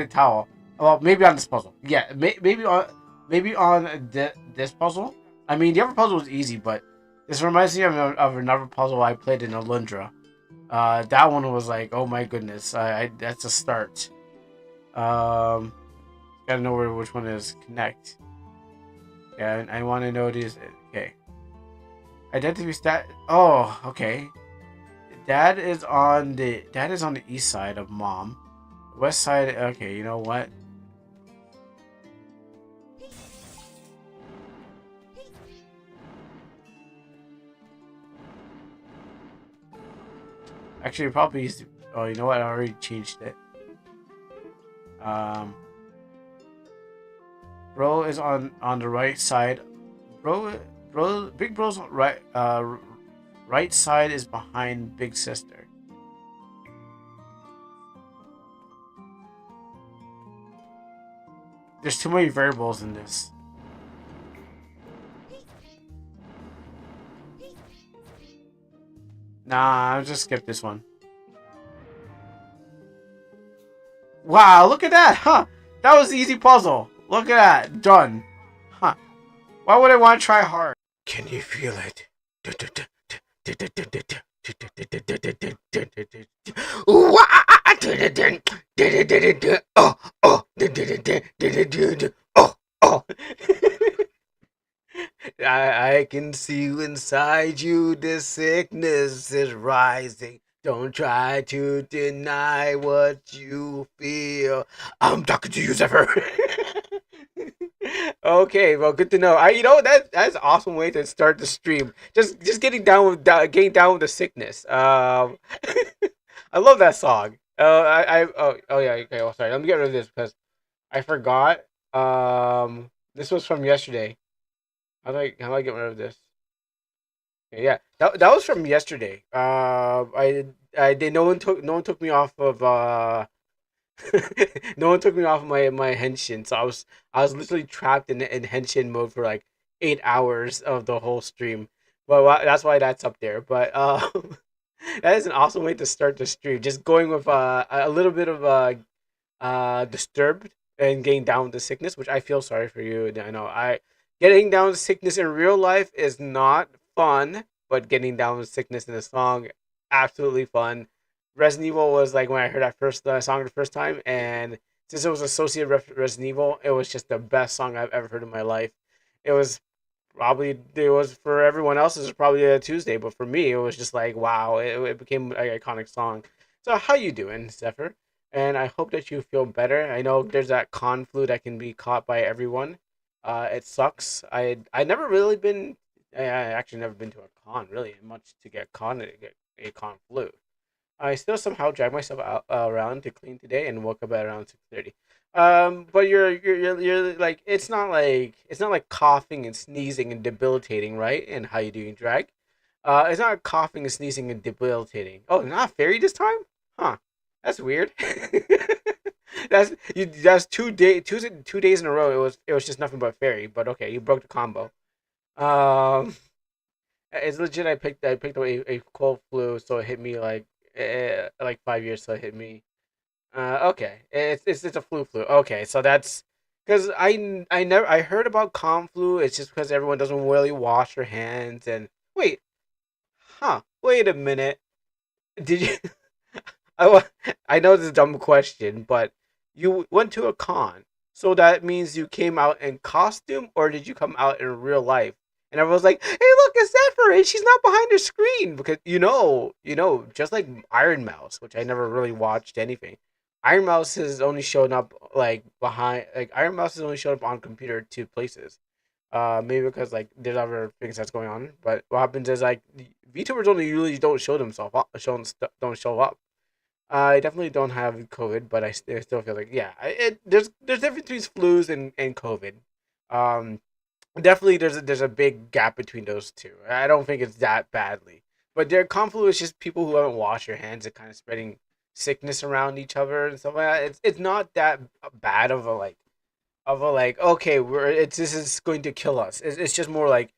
a towel. Well, maybe on this puzzle. Yeah, maybe on this puzzle. I mean, the other puzzle was easy, but this reminds me of another puzzle I played in Alundra. That one was like, oh my goodness, I that's a start. Um, gotta know which one is connect. Yeah, I want to know this. Okay, identity stat. Oh, okay. Dad is on the east side of mom. West side. Okay, you know what? Actually, probably used to. Oh, you know what? I already changed it. Um, bro is on the right side. Big bro's right. Right side is behind big sister. There's too many variables in this. Nah, I'll just skip this one. Wow, look at that, huh? That was an easy puzzle. Look at that, done. Huh? Why would I want to try hard? Can you feel it? Oh, oh, oh, oh. I can see you inside you. The sickness is rising. Don't try to deny what you feel. I'm talking to you, Zephyr. Okay, well, good to know. That's an awesome way to start the stream. Just getting down with the sickness. I love that song. Oh yeah, okay. Well, sorry. Let me get rid of this because I forgot. This was from yesterday. How do I get rid of this? Okay, yeah, that was from yesterday. I did. No one took me off of no one took me off of my henshin, so I was literally trapped in henshin mode for like 8 hours of the whole stream. But that's why that's up there. But that is an awesome way to start the stream. Just going with a little bit of disturbed and getting down with the sickness, which I feel sorry for you. I know I getting down with sickness in real life is not fun, but getting down with sickness in a song, absolutely fun. Resident Evil was like when I heard that first song the first time, and since it was associated with Resident Evil, it was just the best song I've ever heard in my life. It was it was for everyone else. It was probably a Tuesday, but for me, it was just like wow. It became an iconic song. So how you doing, Zephyr? And I hope that you feel better. I know there's that con flu that can be caught by everyone. It sucks. I never really been. I actually never been to a con really much to get get a con flu. I still somehow drag myself out around to clean today and woke up at around 6:30. But you're like it's not like coughing and sneezing and debilitating, right? And how you doing, drag? It's not coughing and sneezing and debilitating. Oh, not fairy this time? Huh? That's weird. That's 2 days in a row. It was just nothing but fairy. But okay, you broke the combo. Um, it's legit. I picked up a cold flu, so it hit me like 5 years. So it hit me. Okay, it's a flu. Okay, so that's because I heard about calm flu. It's just because everyone doesn't really wash their hands. And wait, huh? Wait a minute. Did you? I know this is a dumb question, but you went to a con, so that means you came out in costume, or did you come out in real life? And everyone's like, "Hey, look, it's Zephyr, and she's not behind the screen." Because just like Iron Mouse, which I never really watched anything. Iron Mouse has only shown up like Iron Mouse has only shown up on computer two places. Maybe because like there's other things that's going on. But what happens is like VTubers only usually don't show themselves up, don't show up. I definitely don't have COVID, but I still feel like yeah, there's difference between flus and COVID. Um, Definitely there's a big gap between those two. I don't think it's that badly, but their conflu is just people who haven't washed their hands and kind of spreading sickness around each other and stuff like that. It's not that bad of a like okay this is going to kill us. It's just more like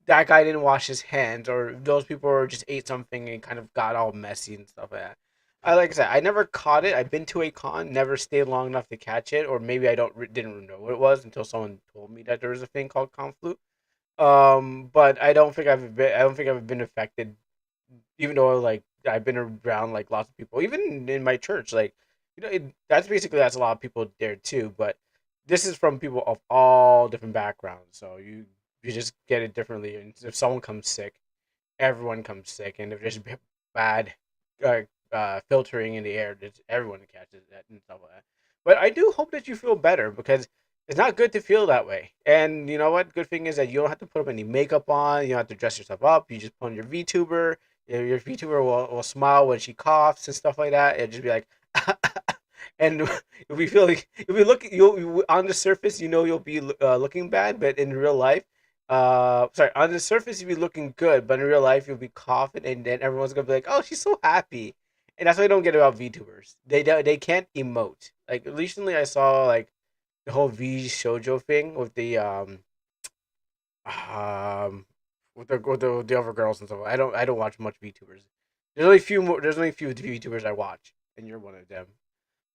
that guy didn't wash his hands or those people just ate something and kind of got all messy and stuff like that. I like I said, I never caught it. I've been to a con, never stayed long enough to catch it, or maybe I didn't know what it was until someone told me that there was a thing called conflu. But I don't think I've been affected, even though like I've been around like lots of people, even in my church. Like, that's a lot of people there too. But this is from people of all different backgrounds, so you just get it differently. And if someone comes sick, everyone comes sick, and if there's bad uh, filtering in the air, everyone catches that and stuff like that. But I do hope that you feel better because it's not good to feel that way. And you know what? Good thing is that you don't have to put up any makeup on. You don't have to dress yourself up. You just put on your VTuber. Your VTuber will smile when she coughs and stuff like that. It'll just be like, and if we feel like if we look you on the surface, you'll be looking bad, but in real life, sorry, on the surface you'll be looking good, but in real life you'll be coughing, and then everyone's gonna be like, "Oh, she's so happy," and that's what I don't get about VTubers. They can't emote. Like recently, I saw like the whole V Shoujo thing um with the other girls and stuff. I don't watch much VTubers. There's only few VTubers I watch, and you're one of them.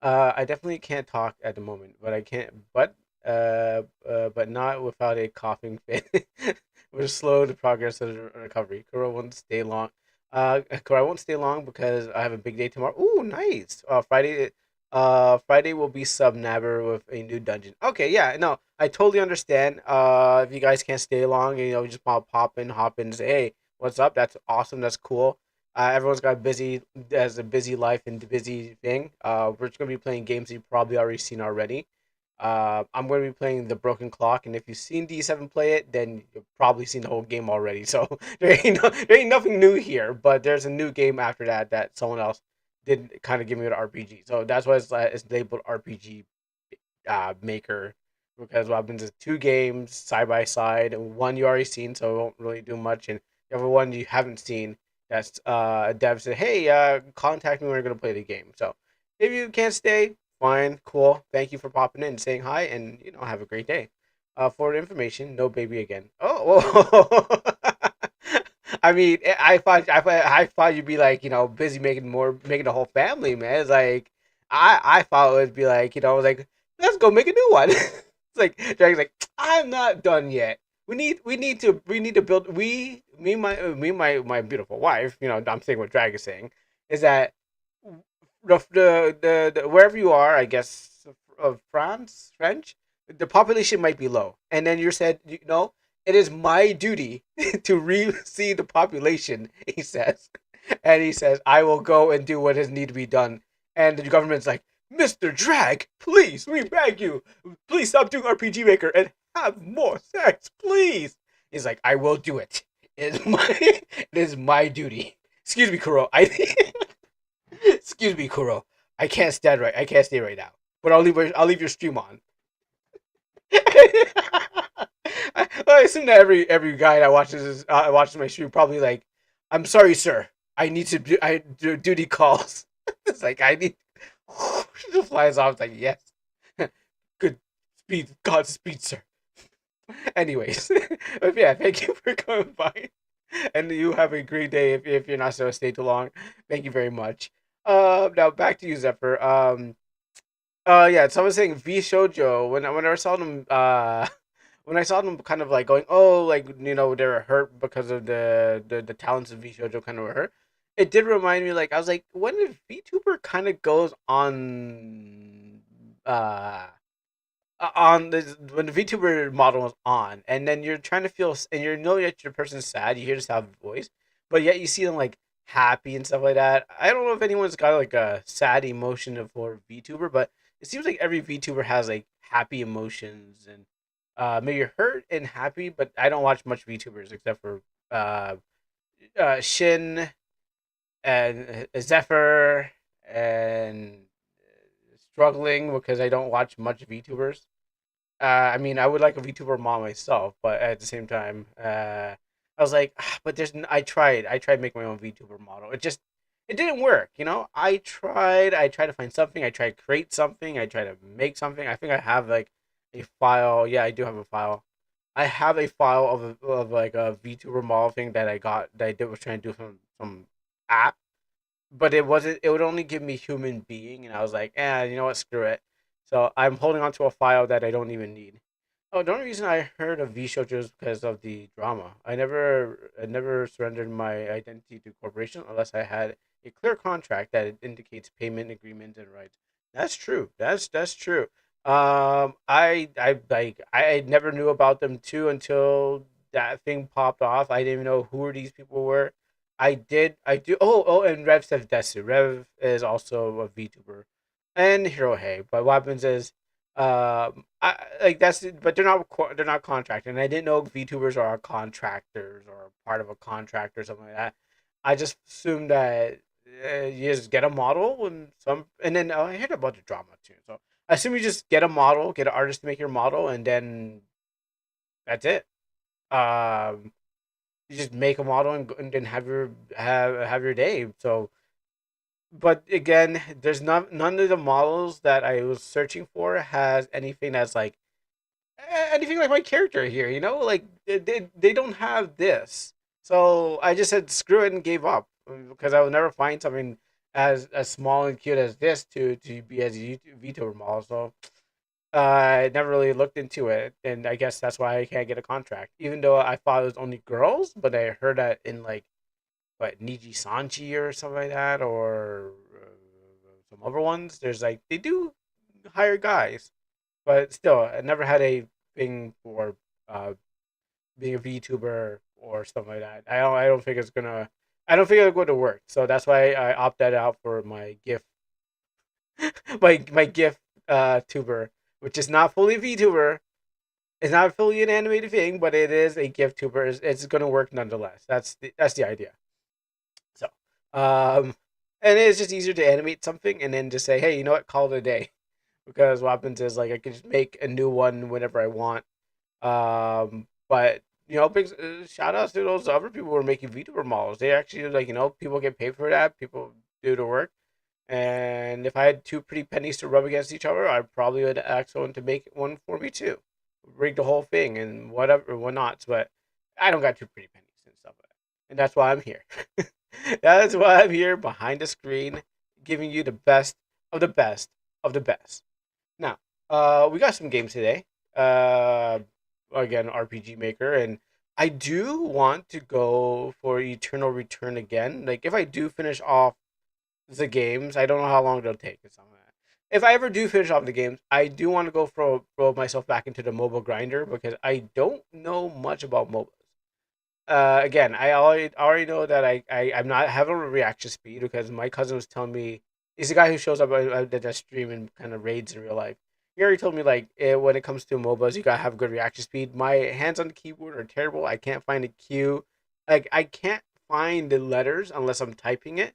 I definitely can't talk at the moment, but I can't. But not without a coughing fit. We're slow the progress of the recovery. Kuro won't stay long. Kuro won't stay long because I have a big day tomorrow. Ooh, nice. Friday will be sub nabber with a new dungeon. Okay, yeah, no, I totally understand. If you guys can't stay long, you just pop in, hop in, and say, hey, what's up? That's awesome. That's cool. Everyone's got a busy life and busy thing. We're just gonna be playing games you've probably already seen already. I'm gonna be playing the Broken Clock, and if you've seen D7 play it, then you've probably seen the whole game already. So there ain't nothing new here. But there's a new game after that someone else did kind of give me an RPG. So that's why it's labeled RPG maker, because what happens is two games side by side, and one you already seen, so it won't really do much, and the other one you haven't seen. That's a dev said, hey, contact me when we're gonna play the game. So if you can't stay, fine, cool. Thank you for popping in and saying hi, and have a great day. For the information, no baby again. Oh, I mean, I thought you'd be like, busy making a whole family, man. It's like I thought it would be like, like, let's go make a new one. It's like Dragon's like, I'm not done yet. We need to build. My beautiful wife. I'm saying what Drag is saying is that the wherever you are, I guess, of French, the population might be low, and then you said, it is my duty to re-see the population. He says, and he says, I will go and do what is need to be done. And the government's like, Mr. Drag, please, we beg you, please stop doing RPG Maker and have more sex, please. He's like, I will do it. It is my duty. Excuse me, Kuro. Excuse me, Kuro. I can't stand right. I can't stay right now. But I'll leave your stream on. I assume that every guy that watches my stream probably like, I'm sorry, sir. I need to do duty calls. It's like I need. She just flies off. It's like yes, good speed, Godspeed, sir. Anyways, but yeah, thank you for coming by, and you have a great day. If you're not so stay too long, thank you very much. Now back to you, Zephyr. Yeah, so I was saying V Shoujo when I saw them when I saw them kind of like going, oh, like they were hurt because of the talents of V Shoujo kind of were hurt. It did remind me, like, I was like, when a VTuber kind of goes on this, when the VTuber model is on, and then you're trying to feel, and you know that your person's sad, you hear the sound voice, but yet you see them like happy and stuff like that. I don't know if anyone's got like a sad emotion for VTuber, but it seems like every VTuber has like happy emotions and maybe hurt and happy. But I don't watch much VTubers except for uh, Shin and Zephyr and struggling because I don't watch much VTubers. I mean, I would like a VTuber mom myself, but at the same time, I was like, but I tried making my own VTuber model. It didn't work. I tried to find something. I tried to create something. I tried to make something. I think I have like a file. Yeah, I do have a file. I have a file of like a VTuber model thing that I got that I did was trying to do some app, but it wasn't. It would only give me human being, and I was like, you know what, screw it. So I'm holding on to a file that I don't even need. Oh, the only reason I heard of V Shoujo is because of the drama. I never surrendered my identity to corporation unless I had a clear contract that indicates payment agreement and rights. That's true. That's true. I never knew about them too until that thing popped off. I didn't even know who these people were. I do. And Rev says Desu. Rev is also a VTuber, and Hirohei. But what happens is, I like that's, but they're not contracted. And I didn't know VTubers are contractors or part of a contract or something like that. I just assumed that you just get a model and then I heard about the drama too. So I assume you just get a model, get an artist to make your model, and then that's it. Um, you just make a model and then have your day. So, but again, there's none of the models that I was searching for has anything like my character here. You know, like they don't have this. So I just said screw it and gave up because I will never find something as small and cute as this to be as a VTuber model. So I never really looked into it, and I guess that's why I can't get a contract. Even though I thought it was only girls, but I heard that in like what Niji Sanji or something like that, or some other ones. There's like they do hire guys, but still, I never had a thing for uh, being a VTuber or something like that. I don't think it's gonna. I don't think it'll go to work. So that's why I opted out for my GIF, my GIF tuber, which is not fully VTuber. It's not fully an animated thing, but it is a GIF tuber. It's gonna work nonetheless. That's the idea. So, um, and it's just easier to animate something and then just say, hey, you know what, call it a day. Because what happens is like I can just make a new one whenever I want. But big shout outs to those other people who are making VTuber models. They actually like people get paid for that. People do the work. And if I had two pretty pennies to rub against each other, I probably would ask someone to make one for me too. Rig the whole thing and whatever, whatnots. But I don't got two pretty pennies and stuff like that. And that's why I'm here. That's why I'm here behind the screen, giving you the best of the best of the best. Now, we got some games today. Uh, Again, RPG Maker, and I do want to go for Eternal Return again. Like, if I do finish off the games, I don't know how long it'll take or something like that. If I ever do finish off the games, I do want to go throw myself back into the mobile grinder because I don't know much about MOBAs. Again, I already know that I'm not having a reaction speed because my cousin was telling me he's the guy who shows up at that stream and kind of raids in real life. He already told me like when it comes to MOBAs, you gotta have good reaction speed. My hands on the keyboard are terrible. I can't find a cue. Like I can't find the letters unless I'm typing it.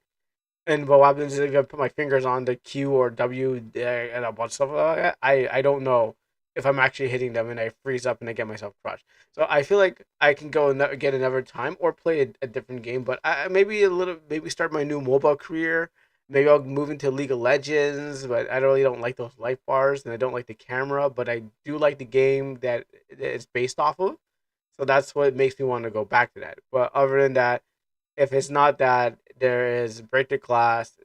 And what happens is if I put my fingers on the Q or W and a bunch of stuff like that, I don't know if I'm actually hitting them and I freeze up and I get myself crushed. So I feel like I can go and get another time or play a different game, but maybe start my new mobile career. Maybe I'll move into League of Legends, but I really don't like those life bars and I don't like the camera, but I do like the game that it's based off of. So that's what makes me want to go back to that. But other than that, if it's not that, there is Break the Glass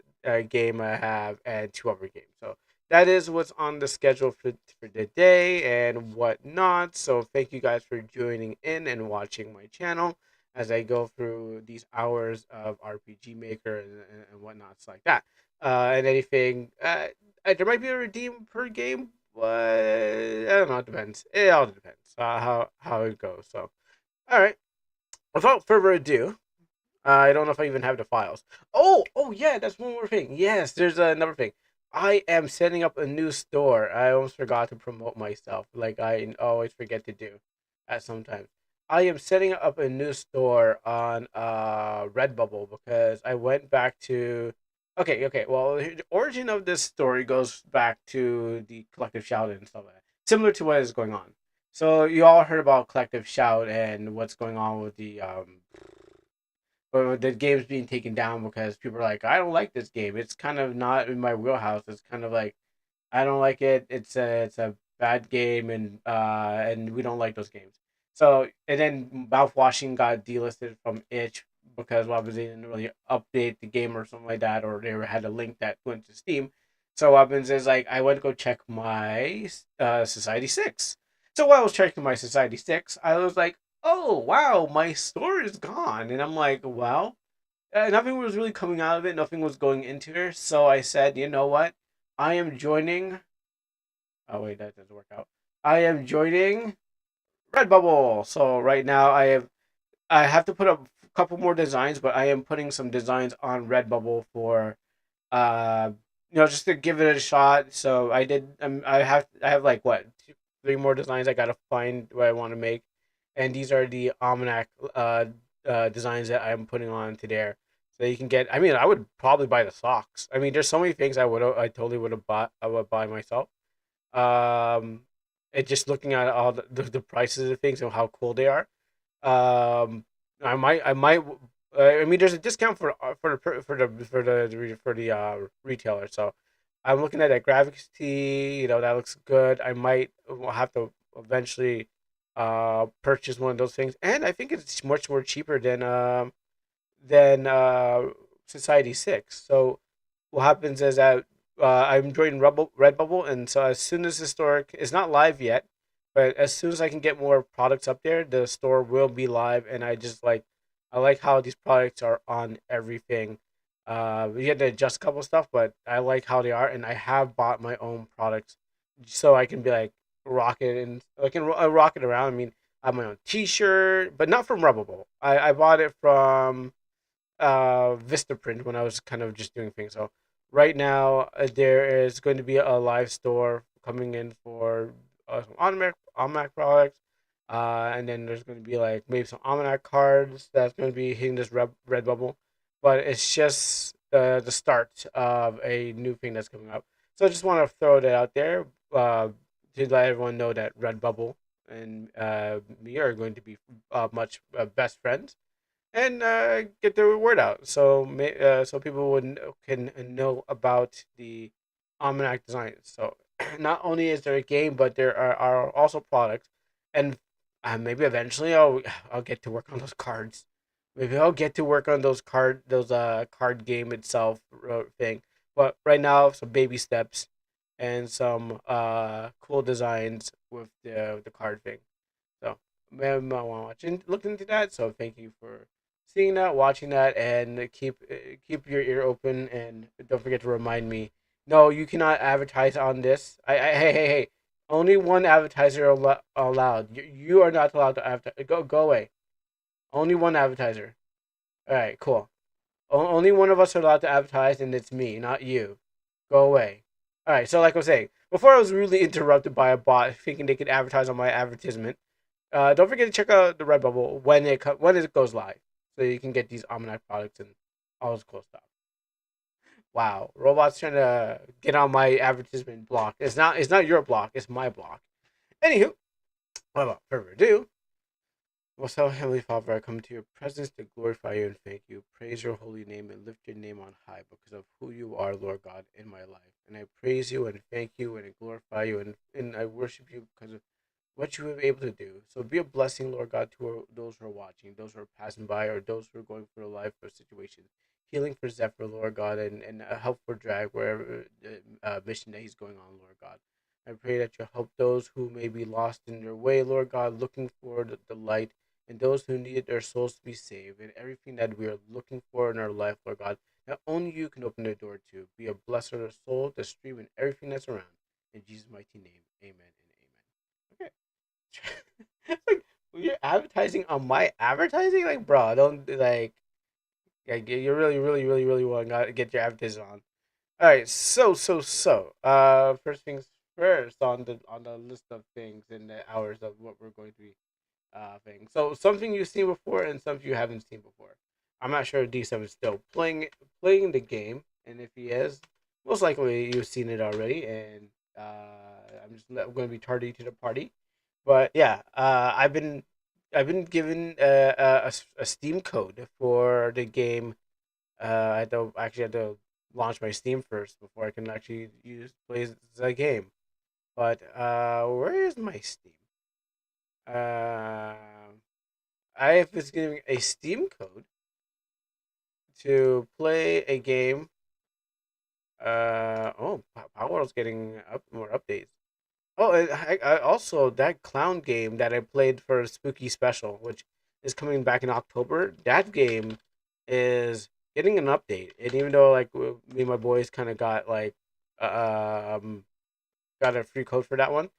game I have and two other games. So that is what's on the schedule for the day and whatnot. So thank you guys for joining in and watching my channel as I go through these hours of RPG Maker and whatnots like that. And anything, there might be a redeem per game, but I don't know. It depends. It all depends how it goes. So, all right. Without further ado, I don't know if I even have the files. Oh yeah, that's one more thing. Yes, there's another thing. I am setting up a new store. I almost forgot to promote myself, like I always forget to do at sometimes. I am setting up a new store on Redbubble because I went back to. Okay. Well, the origin of this story goes back to the Collective Shout and stuff like that, similar to what is going on. So you all heard about Collective Shout and what's going on with the game's being taken down because people are like, I don't like this game. It's kind of not in my wheelhouse. It's kind of like I don't like it. It's a bad game, and we don't like those games. So and then mouthwashing got delisted from itch because what happens, they didn't really update the game or something like that, or they had a link that went to Steam. So what happens is like I went to go check my Society 6. So while I was checking my Society 6, I was like, oh wow, my store is gone. And I'm like, well, nothing was really coming out of it, nothing was going into there. So I said, you know what? I am joining. Oh wait, that doesn't work out. I am joining Redbubble. So right now I have to put up a couple more designs, but I am putting some designs on Redbubble for uh just to give it a shot. So I did. I have like what three more designs I gotta find what I want to make, and these are the almanac designs that I'm putting on to there. So you can get. I mean, I would probably buy the socks. I mean, there's so many things I totally would have bought. I would buy myself. Um, it just looking at all the prices of things and how cool they are. Um, I might. I mean, there's a discount for the retailer. So I'm looking at that graphics tee. You know that looks good. I might will have to eventually purchase one of those things, and I think it's much more cheaper than Society 6. So what happens is that I'm joining Redbubble, and so as soon as the store is not live yet, but as soon as I can get more products up there, the store will be live. And I like how these products are on everything. You had to adjust a couple of stuff, but I like how they are, and I have bought my own products, so I can be like rock it and I can rock it around. I mean, I have my own T-shirt, but not from Redbubble. I bought it from Vistaprint when I was kind of just doing things. So right now there is going to be a live store coming in for some Almanac products, and then there's going to be like maybe some Almanac cards that's going to be hitting this red bubble, but it's just the start of a new thing that's coming up. So I just want to throw that out there to let everyone know that Redbubble and me are going to be much best friends and get the word out so so people can know about the almanac designs. So not only is there a game, but there are also products, and maybe eventually I'll get to work on those cards. Maybe I'll get to work on those card game itself thing. But right now, some baby steps and some cool designs with the card thing. So, man, I want to look into that. So, thank you for seeing that, watching that, and keep your ear open. And don't forget to remind me. No, you cannot advertise on this. Hey. Only one advertiser allowed. You are not allowed to advertise. Go away. Only one advertiser. All right, cool. Only one of us are allowed to advertise, and it's me, not you. Go away. All right. So, like I was saying, before I was rudely interrupted by a bot thinking they could advertise on my advertisement. Don't forget to check out the Redbubble when it goes live, so you can get these Almanac products and all this cool stuff. Wow, robots trying to get on my advertisement block. It's not your block. It's my block. Anywho, without further ado, most Heavenly Father, I come to your presence to glorify you and thank you, praise your holy name, and lift your name on high because of who you are, Lord God, in my life. And I praise you and thank you and I glorify you and I worship you because of what you were able to do. So be a blessing, Lord God, to those who are watching, those who are passing by, or those who are going through a life or situation. Healing for Zephyr, Lord God, and help for Drag, wherever the mission that he's going on, Lord God. I pray that you help those who may be lost in their way, Lord God, looking for the light, and those who need their souls to be saved, and everything that we are looking for in our life, Lord God, that only you can open the door to. Be a blessed of the soul, the stream, and everything that's around. In Jesus' mighty name, amen and amen. Okay. Like you're advertising on my advertising, like bro, don't you really want to get your advertising on. All right, so first things first on the list of things and the hours of what we're going to be thing. So something you've seen before and something you haven't seen before. I'm not sure if D7 is still playing the game, and if he is, most likely you've seen it already. And I'm just going to be tardy to the party. But yeah, I've been given a Steam code for the game. I had to actually had to launch my Steam first before I can actually play the game. But where is my Steam? Uh, I was giving a Steam code to play a game. Power World's getting more updates. Oh, and I also that clown game that I played for Spooky Special, which is coming back in October. That game is getting an update, and even though like me and my boys kind of got like um got a free code for that one,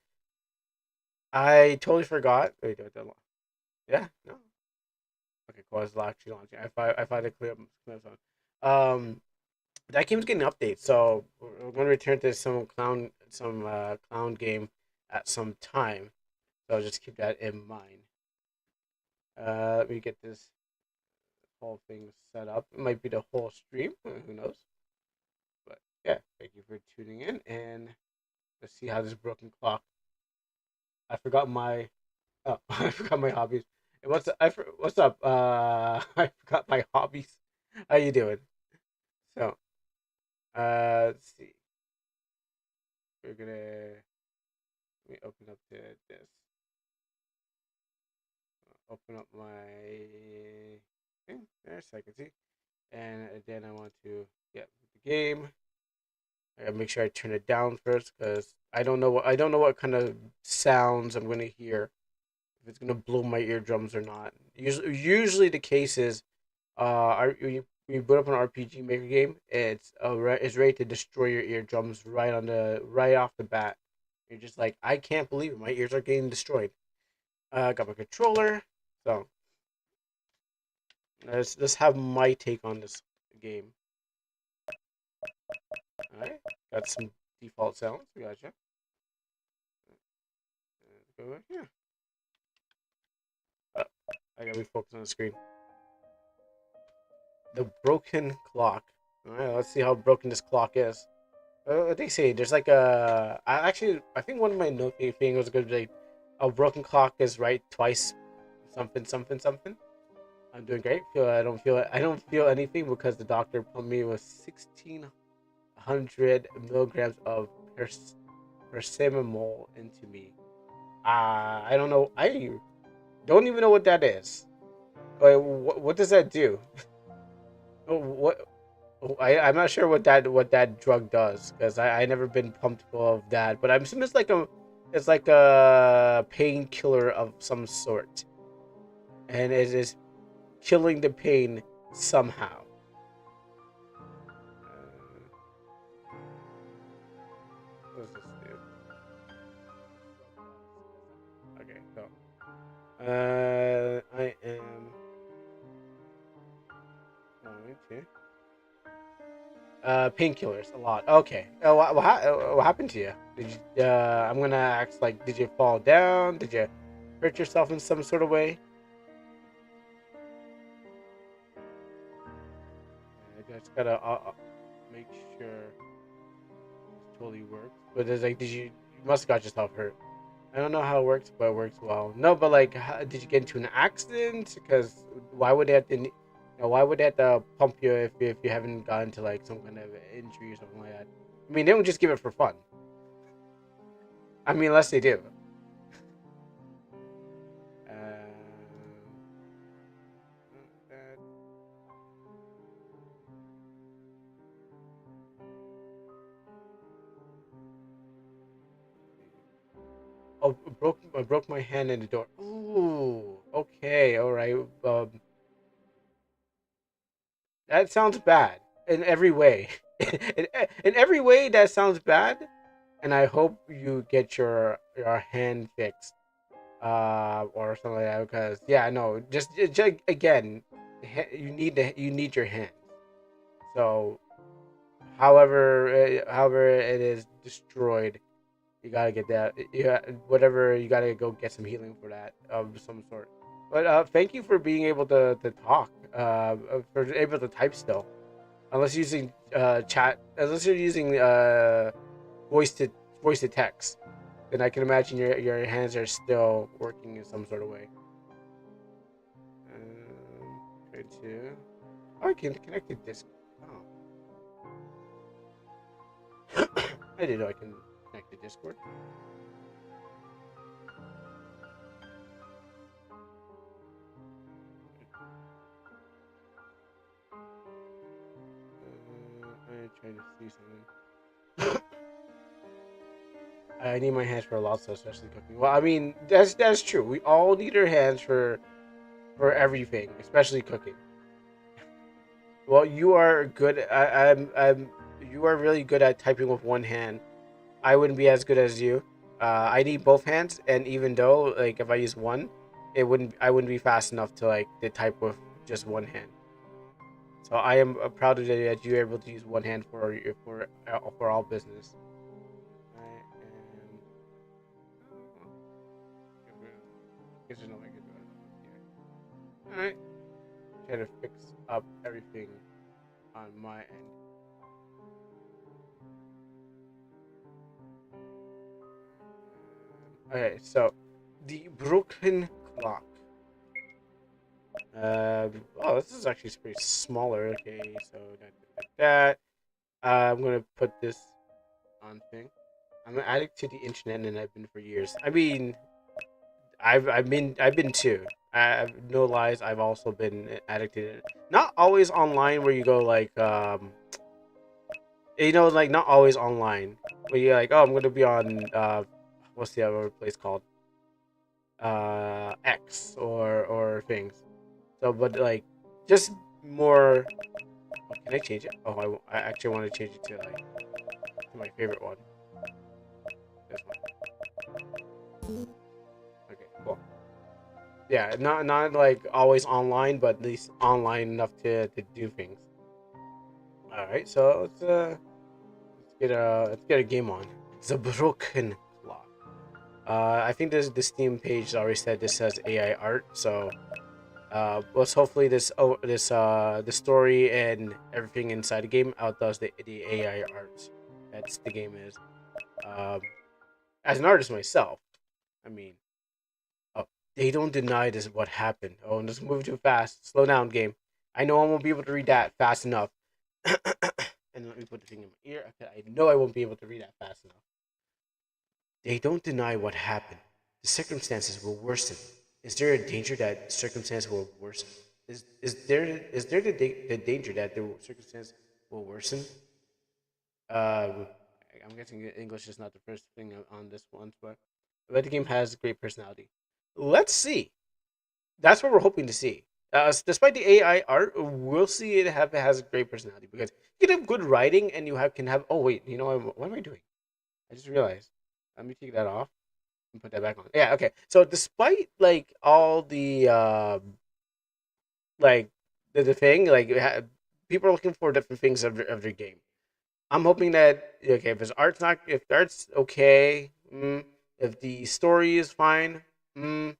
I totally forgot. Wait, yeah, no, okay, cool. It's actually launching. I find it clear. Um, that game's getting an update, so we're going to return to some clown game at some time. So just keep that in mind. Let me get this whole thing set up. It might be the whole stream. Who knows? But yeah, thank you for tuning in, and let's see how this broken clock. I forgot my. Oh, I forgot my hobbies. And what's up? I forgot my hobbies. How you doing? So, let's see. We're gonna let me open up this. Open up my thing there so I can see. And then I want to get the game. I gotta make sure I turn it down first because I don't know what kind of sounds I'm gonna hear. If it's gonna blow my eardrums or not. Usually the case is, when you boot up an RPG Maker game, it's ready to destroy your eardrums right off the bat. You're just like, I can't believe it. My ears are getting destroyed. I got my controller, so let's have my take on this game. All right, got some default sounds. Gotcha. Go right here. Oh, I gotta be focused on the screen. The broken clock. All right, let's see how broken this clock is. What they say? There's like I think one of my note thing was gonna be like, a broken clock is right twice. Something something something. I'm doing great. I don't feel anything because the doctor put me with 1,600 milligrams of paracetamol into me. I don't know. I don't even know what that is. Wait, what does that do? What? I'm not sure what that drug does because I never been pumped full of that. But I'm assuming it's like a painkiller of some sort, and it is killing the pain somehow. What does this do? Okay, so I am going to painkillers a lot. Okay. What happened to you? Did you? I'm gonna ask. Like, did you fall down? Did you hurt yourself in some sort of way? I just gotta make sure this totally works. But there's like, you must have got yourself hurt. I don't know how it works, but it works well. No, but like, did you get into an accident? Because why would they have to? Why would they have to pump you if you haven't gotten to like some kind of injury or something like that? I mean, they don't just give it for fun. I mean, unless they do. Uh, oh, I broke my hand in the door. Ooh, okay, all right. That sounds bad in every way. in every way, that sounds bad. And I hope you get your hand fixed, or something like that. Because yeah, no, just again, you need your hands. So, however it is destroyed, you gotta get that. Yeah, whatever, you gotta go get some healing for that of some sort. But thank you for being able to talk. For able to type still, unless you're using chat, unless you're using voice to voice to text, then I can imagine your hands are still working in some sort of way. Try to. Oh, I can connect to Discord. Oh, I didn't know I can connect to Discord. trying to see something. I need my hands for a lot of stuff, especially cooking. Well, I mean, that's true. We all need our hands for everything, especially cooking. Well, you are good. You are really good at typing with one hand. I wouldn't be as good as you. I need both hands, and even though like if I use one, I wouldn't be fast enough to like to type with just one hand. So I am proud of you that you're able to use one hand for all business. Alright, and guess there's no way I can do it. Yeah. Alright. Try to fix up everything on my end. Okay, so the broken clock. Oh, this is actually pretty smaller. Okay, so like that. I'm gonna put this on thing. I'm an addict to the internet, and I've been for years. I mean, I've been too. No lies. I've also been addicted. Not always online, where you go like like not always online. Where you're like, oh, I'm gonna be on what's the other place called? X or things. So, but like, just more. Oh, can I change it? Oh, I actually want to change it to like to my favorite one. This one. Okay, cool. Yeah, not like always online, but at least online enough to do things. All right, so let's get a game on. It's a broken clock. I think the Steam page already said this has AI art, so let's hopefully the story and everything inside the game outdoes the AI art that's the game is. Um, as an artist myself, I mean, oh, they don't deny this what happened. Oh, and this moving too fast. Slow down, game. I know I won't be able to read that fast enough. And let me put the thing in my ear. Okay, I know I won't be able to read that fast enough. They don't deny what happened. The circumstances will worsen. Is there a danger that circumstances will worsen? Is there the danger that the circumstance will worsen? Um, I'm guessing English is not the first thing on this one, but the game has great personality. Let's see. That's what we're hoping to see. Despite the AI art, we'll see it has great personality because you can have good writing and can have. Oh wait, what am I doing? I just realized. Let me take that off and put that back on. Yeah, okay. So despite like all the like the thing, people are looking for different things of their game. I'm hoping that okay, if the art's okay, if the story is fine, it's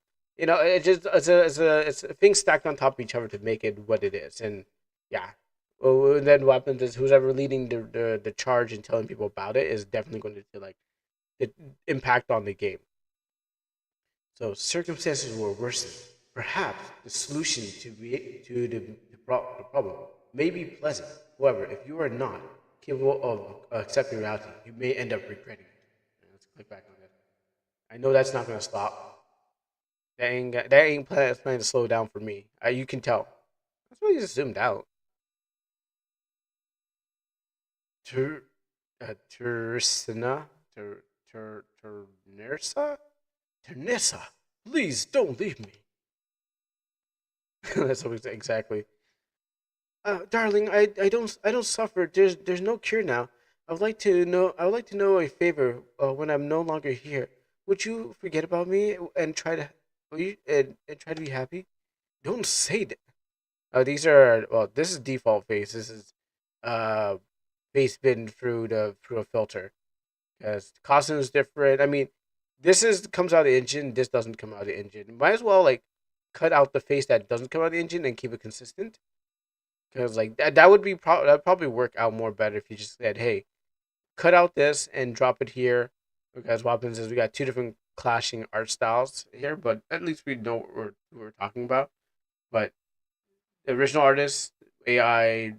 things stacked on top of each other to make it what it is, and yeah. Well, and then what happens is who's ever leading the charge and telling people about it is definitely going to like the impact on the game. So circumstances were worsened. Perhaps the solution the problem may be pleasant. However, if you are not capable of accepting reality, you may end up regretting it. Let's click back on it. I know that's not going to stop. That ain't planning to slow down for me. You can tell. That's why you just zoomed out. Tur, Tursina, Ternissa, Ternissa. Please don't leave me. That's what exactly. Darling, I don't suffer. There's no cure now. I would like to know a favor. When I'm no longer here, would you forget about me and try to be happy? Don't say that. These are well. This is default face. This is uh face bitten through a filter because the costume is different. I mean, this is comes out of the engine. This doesn't come out of the engine. Might as well like cut out the face that doesn't come out of the engine and keep it consistent. Because like that would be that'd probably work out more better if you just said, "Hey, cut out this and drop it here." Because what happens is we got two different clashing art styles here, but at least we know what we're talking about. But the original artist AI,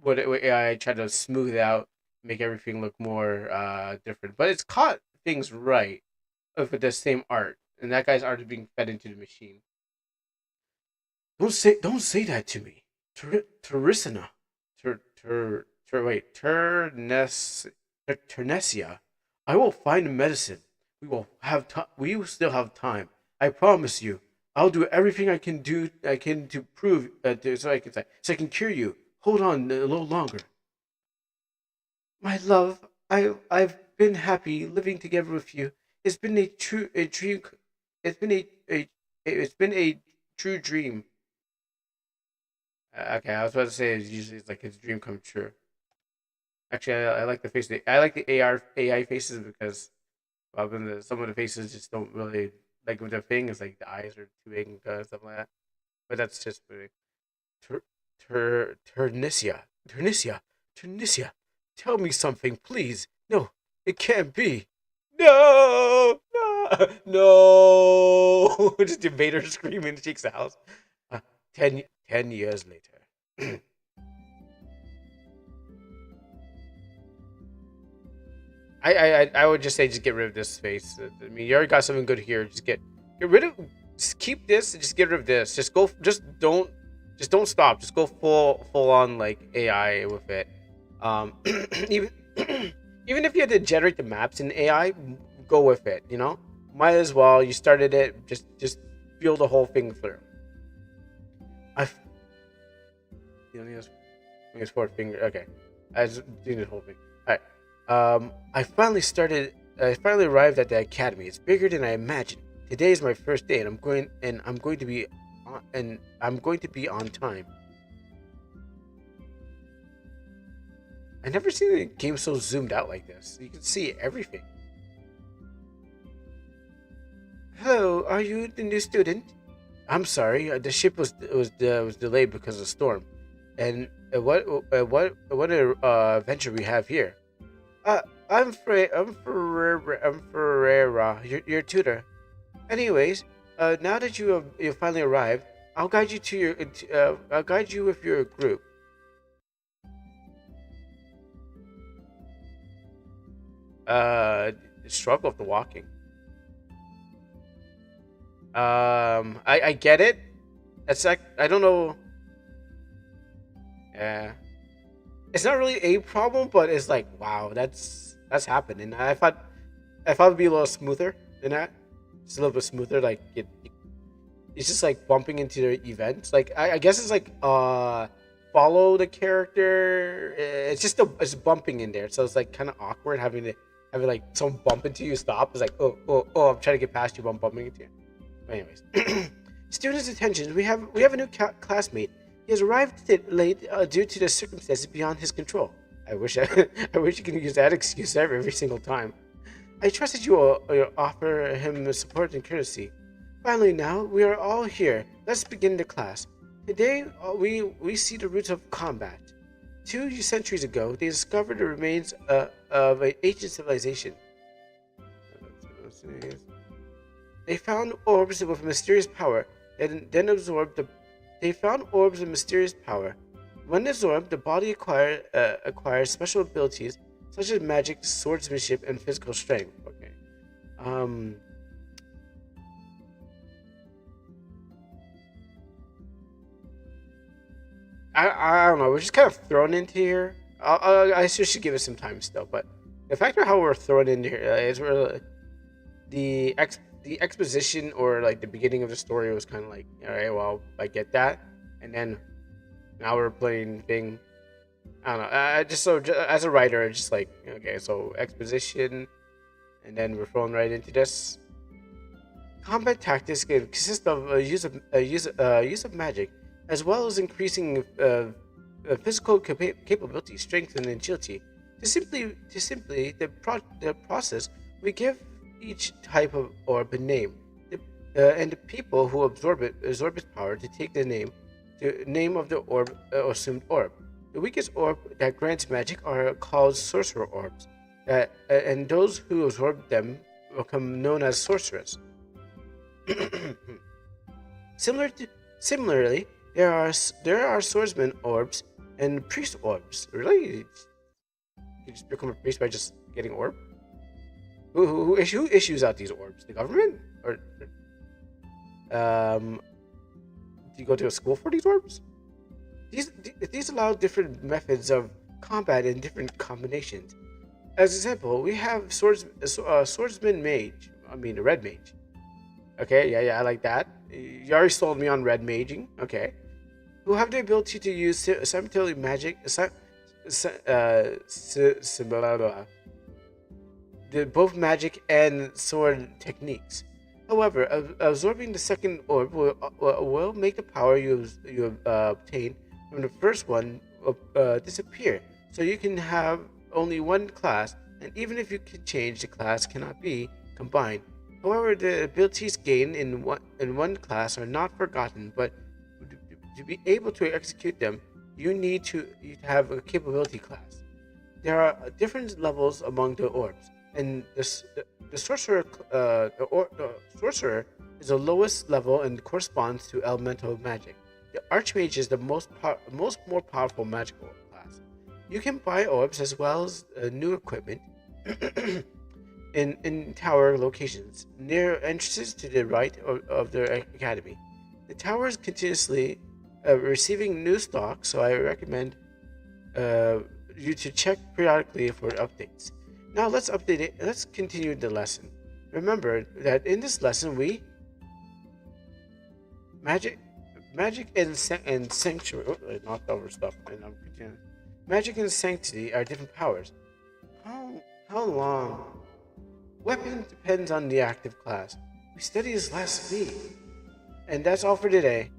what AI tried to smooth it out, make everything look more different. But it's caught things right with the same art, and that guy's art is being fed into the machine. Don't say that to me, Terissina. Ternesia. I will find medicine. We will still have time. I promise you. I'll do everything I can to prove so I can cure you. Hold on a little longer. My love, I've been happy living together with you. It's been a dream. It's been it's been a true dream. Okay, I was about to say it's usually it's like his dream come true. Actually, I like the face. I like the AI faces because some of the faces just don't really like with the thing. It's like the eyes are too big and stuff like that. But that's just pretty. Tur, Turnicia, Turnicia, Tunisia. Tell me something, please. No, it can't be. No, no, no. Just the invader screaming shakes the house. Uh, 10 years later. I would just say just get rid of this face. I mean, you already got something good here. Get rid of. Just keep this and just get rid of this. Just go. Just don't stop. Just go full on like AI with it. Even even if you had to generate the maps in AI, go with it. You know, might as well. You started it. Just feel the whole thing through. I you know, he has four finger. Okay, I was doing the whole thing. All right. I finally started. I finally arrived at the academy. It's bigger than I imagined. Today is my first day, and I'm going to be, and I'm going to be on time. I never seen a game so zoomed out like this. You can see everything. Hello, are you the new student? I'm sorry, the ship was delayed because of the storm. And what adventure we have here? Uh, I'm Ferreira, your tutor. Anyways, now that you finally arrived, I'll guide you with your group. Uh, Struggle of the walking. I get it. It's like I don't know. Yeah, it's not really a problem, but it's like wow, that's happening. I thought it'd be a little smoother than that. Just a little bit smoother. Like it's just like bumping into the events. Like I guess it's like follow the character. It's bumping in there, so it's like kind of awkward having like someone bump into you. Stop. It's like oh, I'm trying to get past you, but I'm bumping into you. But anyways, students' attention. We have a new classmate. He has arrived late due to the circumstances beyond his control. I wish you could use that excuse every single time. I trust that you will offer him support and courtesy. Finally, now we are all here. Let's begin the class. Today, we see the roots of combat. 2 centuries ago, they discovered the remains of an ancient civilization. They found orbs with mysterious power, and then absorbed the. They found orbs of mysterious power. When absorbed, the body acquires special abilities such as magic, swordsmanship, and physical strength. Okay. Um. I don't know. We're just kind of thrown into here. I should give it some time still, but the fact of how we're thrown into here is where the exposition or like the beginning of the story was kind of like, all right, well, I get that, and then now we're playing thing. I don't know. I just as a writer, it's just like okay, so exposition, and then we're thrown right into this. Combat tactics can consist of use of magic, as well as increasing physical capability, strength, and agility. To simply the process, we give each type of orb a name, and the people who absorb its power to take the name of the orb assumed orb. The weakest orb that grants magic are called sorcerer orbs, and those who absorb them become known as sorcerers. Similar to, Similarly, there are swordsman orbs and priest orbs. Really, you just become a priest by just getting orb? Who issues out these orbs? The government, or do you go to a school for these orbs? These allow different methods of combat and different combinations. As example, we have swordsman mage. I mean, a red mage. Okay, yeah, I like that. You already sold me on red maging. Okay, who have the ability to use simultaneously magic, blah, blah, blah, both magic and sword techniques. However, absorbing the second orb will make the power you obtain from the first one disappear. So you can have only one class, and even if you can change, the class cannot be combined. However, the abilities gained in one class are not forgotten, but to be able to execute them, you have a capability class. There are different levels among the orbs, and the sorcerer the sorcerer is the lowest level and corresponds to elemental magic. The archmage is the most more powerful magical class. You can buy orbs as well as new equipment in tower locations near entrances to the right of the academy. The tower is continuously receiving new stock, so I recommend uh, you to check periodically for updates. Now let's update it. Let's continue the lesson. Remember that in this lesson we magic, and sanctuary. Oh, I knocked over stuff, and I'm continuing. Magic and sanctity are different powers. How long? Weapon depends on the active class. We studied this last week, and that's all for today.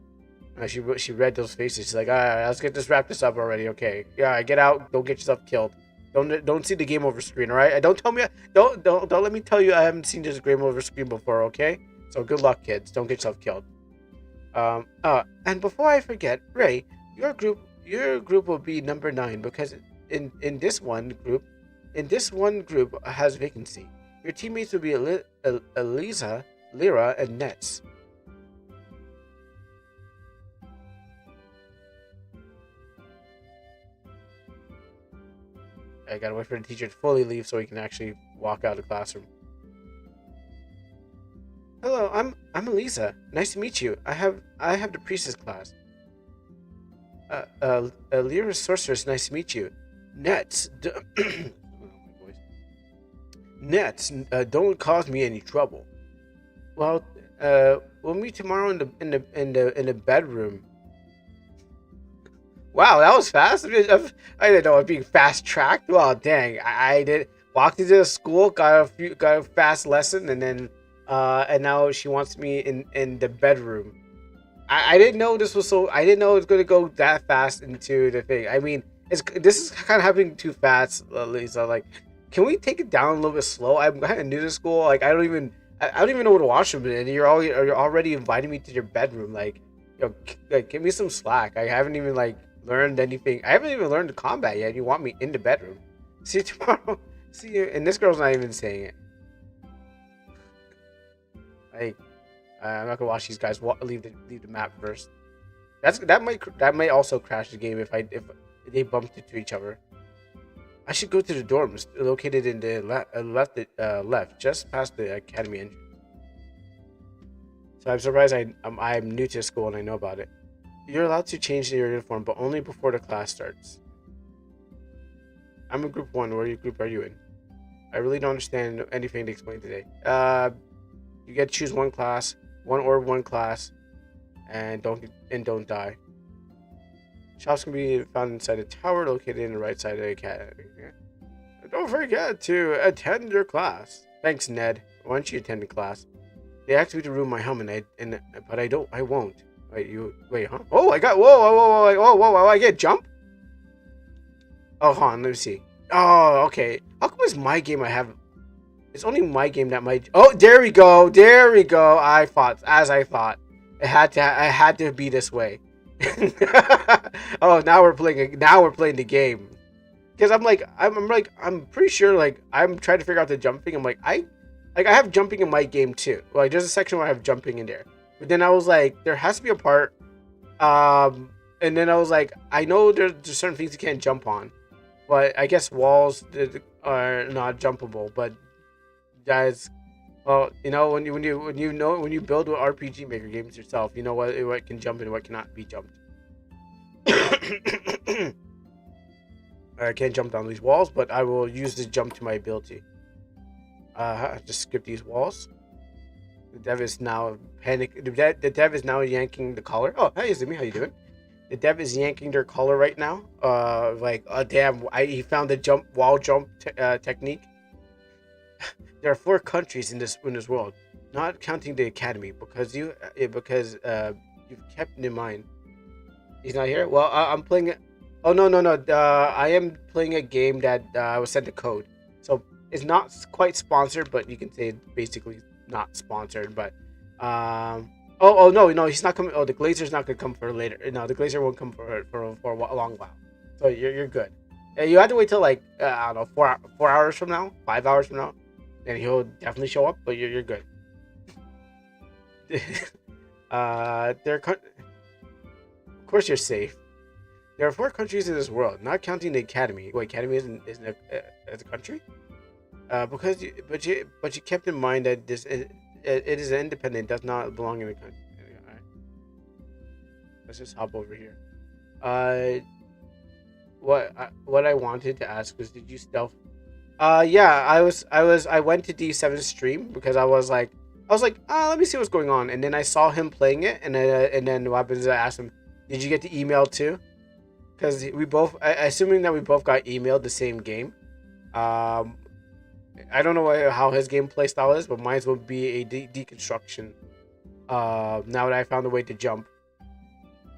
She read those faces. She's like, all right, let's wrap this up already. Okay, yeah, get out. Don't get yourself killed. Don't see the game over screen. All right. Don't tell me. Don't let me tell you I haven't seen this game over screen before. Okay. So good luck, kids. Don't get yourself killed. And before I forget, Ray, your group will be number 9 because in this one group has vacancy. Your teammates will be Eliza, Lyra, and Nets. I gotta wait for the teacher to fully leave so he can actually walk out of the classroom. Hello, I'm Elisa. Nice to meet you. I have the priestess class. Lyra sorceress. Nice to meet you. Nets. Nets. Don't cause me any trouble. Well, we'll meet tomorrow in the bedroom. Wow, that was fast. I didn't know I was being fast tracked. Well, dang, I did walked into the school, got a fast lesson, and now she wants me in the bedroom. I didn't know this was so. I didn't know it was gonna go that fast into the thing. I mean, this is kind of happening too fast, Lisa. Like, can we take it down a little bit slow? I'm kind of new to school. Like, I don't even know what to watch them, and you're already inviting me to your bedroom. Like, give me some slack. I haven't even learned anything. I haven't even learned the combat yet. You want me in the bedroom? See you tomorrow. See you. And this girl's not even saying it. Like, I'm not gonna watch these guys leave the map first. That might also crash the game if they bumped into each other. I should go to the dorms located in the left, just past the academy entrance. So I'm surprised I'm new to school and I know about it. You're allowed to change your uniform, but only before the class starts. I'm in group 1. What group are you in? I really don't understand anything to explain today. You get to choose one class, one orb, one class, and don't die. Shops can be found inside the tower located in the right side of the academy. Don't forget to attend your class. Thanks, Ned. Why don't you attend the class? They asked me to remove my helmet, but I won't. Wait, huh? Oh, I got, whoa, I get jump? Oh, hold on, let me see. Oh, okay. How come it's my game I have? It's only my game that might, oh, there we go. I thought. I had to be this way. Oh, now we're playing the game. Because I'm pretty sure, I'm trying to figure out the jumping. I'm like, I have jumping in my game too. Like, there's a section where I have jumping in there. But then I was like, there has to be a part. And then I was like, I know there's certain things you can't jump on. But I guess walls are not jumpable. But guys, well, when you build with RPG Maker games yourself, you know what can jump and what cannot be jumped. I can't jump down these walls, but I will use this jump to my ability. Just skip these walls. The dev is now panic. The dev is now yanking the collar. Oh, hey, Zimi, how you doing? The dev is yanking their collar right now. Damn, he found the wall jump technique. There are 4 countries in this world, not counting the academy, because you've kept in mind. He's not here. Well, I'm playing. Oh no. I am playing a game that I was sent a code, so it's not quite sponsored, but you can say it's basically not sponsored. But no, he's not coming. Oh, the Glazer's not gonna come for later. No, the Glazer won't come for a long while. So you're good. You have to wait till like I don't know 4 hours from now, 5 hours from now. And he'll definitely show up, but you're good. Of course you're safe. There are 4 countries in this world, not counting the academy. Wait, academy isn't a country? But you kept in mind that it is independent, does not belong in the country. All right. Let's just hop over here. What I wanted to ask was, did you stealth? Yeah, I went to D7's stream because I was like, let me see what's going on, and then I saw him playing it, and then what happens is I asked him, did you get the email too? Because we both, assuming that we both got emailed the same game. I don't know how his gameplay style is, but mine would be a deconstruction. Now that I found a way to jump.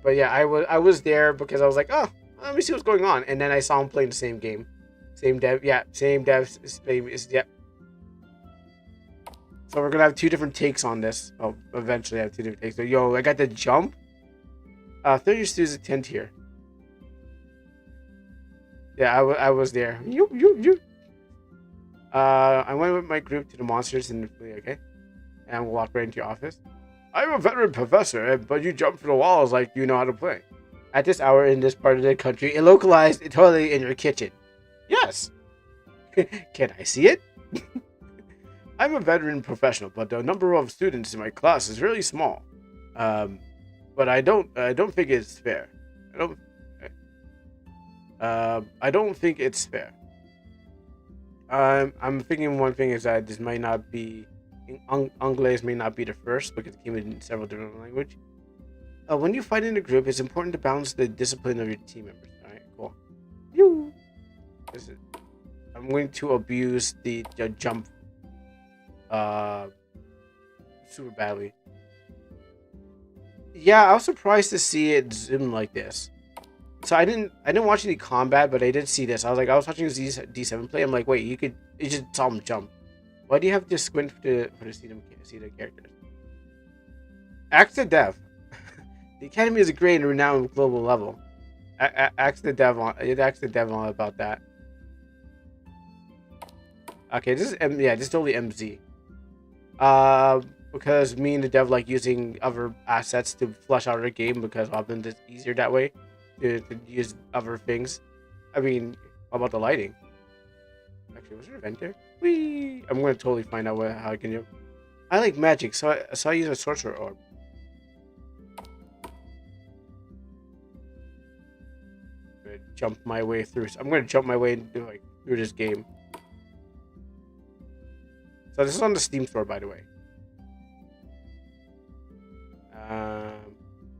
But yeah, I was there because I was like, oh, let me see what's going on, and then I saw him playing the same game. Same dev, yeah, same dev, yeah. So we're gonna have 2 different takes on this. Oh, eventually I have 2 different takes. So, yo, I got the jump. 30 students attend here. Yeah, I was there. You. I went with my group to the monsters in the okay? And we'll walk right into your office. I'm a veteran professor, but you jump through the walls like you know how to play. At this hour in this part of the country, it localized totally in your kitchen. Yes. Can I see it? I'm a veteran professional, but the number of students in my class is really small. But I don't think it's fair. I don't think it's fair. I'm thinking one thing is that this might not be, Anglais may not be the first because it came in several different languages. When you fight in a group, it's important to balance the discipline of your team members. All right, cool. You. I'm going to abuse the jump super badly. Yeah, I was surprised to see it zoom like this. So I didn't watch any combat, but I did see this. I was watching D7 play. I'm like, wait, you just saw him jump. Why do you have to squint to see the characters? Ask the dev. The academy is a great and renowned global level. Ask the dev on about that. Okay, this is this is totally MZ. Because me and the dev like using other assets to flesh out our game because often it's easier that way to use other things. I mean, how about the lighting? Actually, was there a vent there? Whee! I'm gonna totally find out how I can do. I like magic, so I use a sorcerer orb. I'm gonna jump my way through. I'm gonna jump my way through this game. So this is on the Steam store, by the way.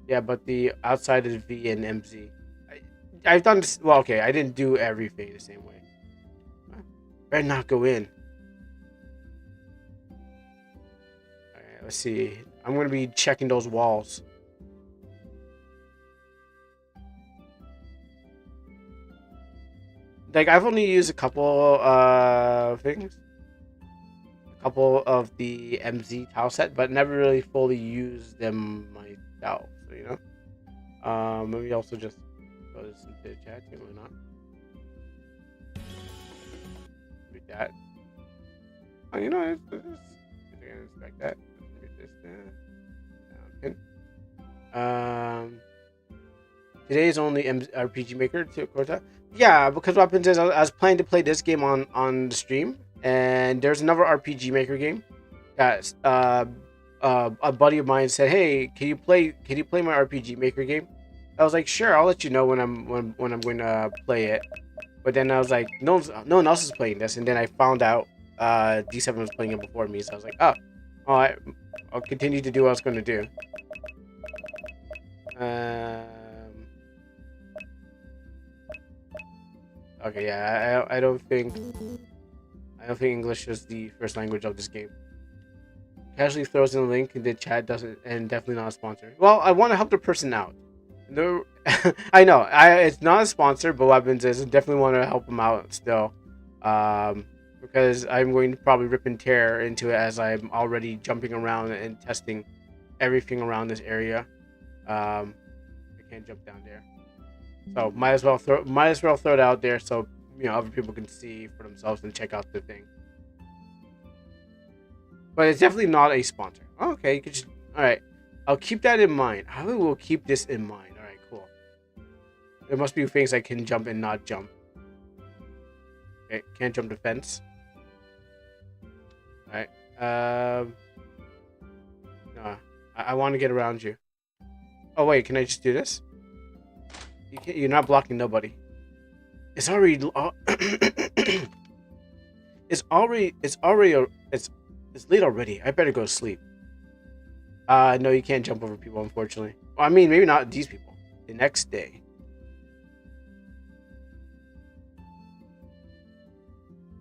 Yeah, but the outside is V and MZ. I've done this. Well, okay, I didn't do everything the same way. Better not go in. Alright, let's see. I'm gonna be checking those walls. Like, I've only used a couple things. A couple of the MZ tile set, but never really fully used them myself. So, you know. Maybe also just throw this into the chat. Why not? Read that. Oh, you know, it's gonna inspect that. Read this down. Today is only RPG Maker to Corta. Yeah, because what happens is I was planning to play this game on the stream, and there's another RPG Maker game that a buddy of mine said, "Hey, can you play my RPG Maker game?" I was like, sure, I'll let you know when I'm going to play it. But then I was like, no one else is playing this, and then I found out D7 was playing it before me, so I was like, oh, all right, I'll continue to do what I was going to do. Okay, yeah, I don't think English is the first language of this game. Casually throws in a link in the chat, doesn't, and definitely not a sponsor. Well, I want to help the person out. No, I know, it's not a sponsor, but what happens is I definitely want to help them out still, because I'm going to probably rip and tear into it as I'm already jumping around and testing everything around this area. I can't jump down there, so might as well throw it out there so other people can see for themselves and check out the thing. But it's definitely not a sponsor. Oh, okay, you can just, all right. I'll keep that in mind. I will keep this in mind. All right, cool. There must be things I can jump and not jump. Okay, can't jump the fence. All right. No, I want to get around you. Oh wait, can I just do this? You can't. You're not blocking nobody. It's already. It's late already. I better go to sleep. No, you can't jump over people, unfortunately. Well, I mean, maybe not these people. The next day.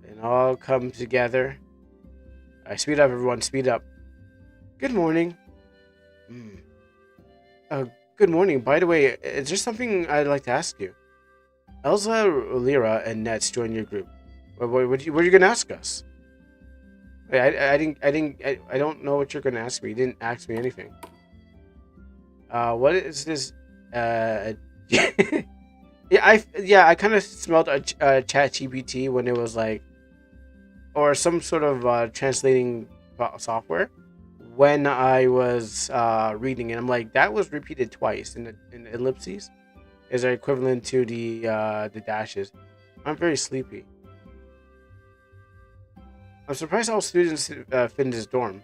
And all come together. Alright, speed up, everyone. Speed up. Good morning. Good morning. By the way, is there something I'd like to ask you? Elsa, Lyra, and Nets joined your group. What are you gonna ask us? I don't know what you're gonna ask me. You didn't ask me anything. What is this? Yeah, I kind of smelled a chat GPT when it was like, or some sort of translating software when I was reading it. I'm like, that was repeated twice in the ellipses. Is are equivalent to the dashes. I'm very sleepy. I'm surprised all students fit in this dorm.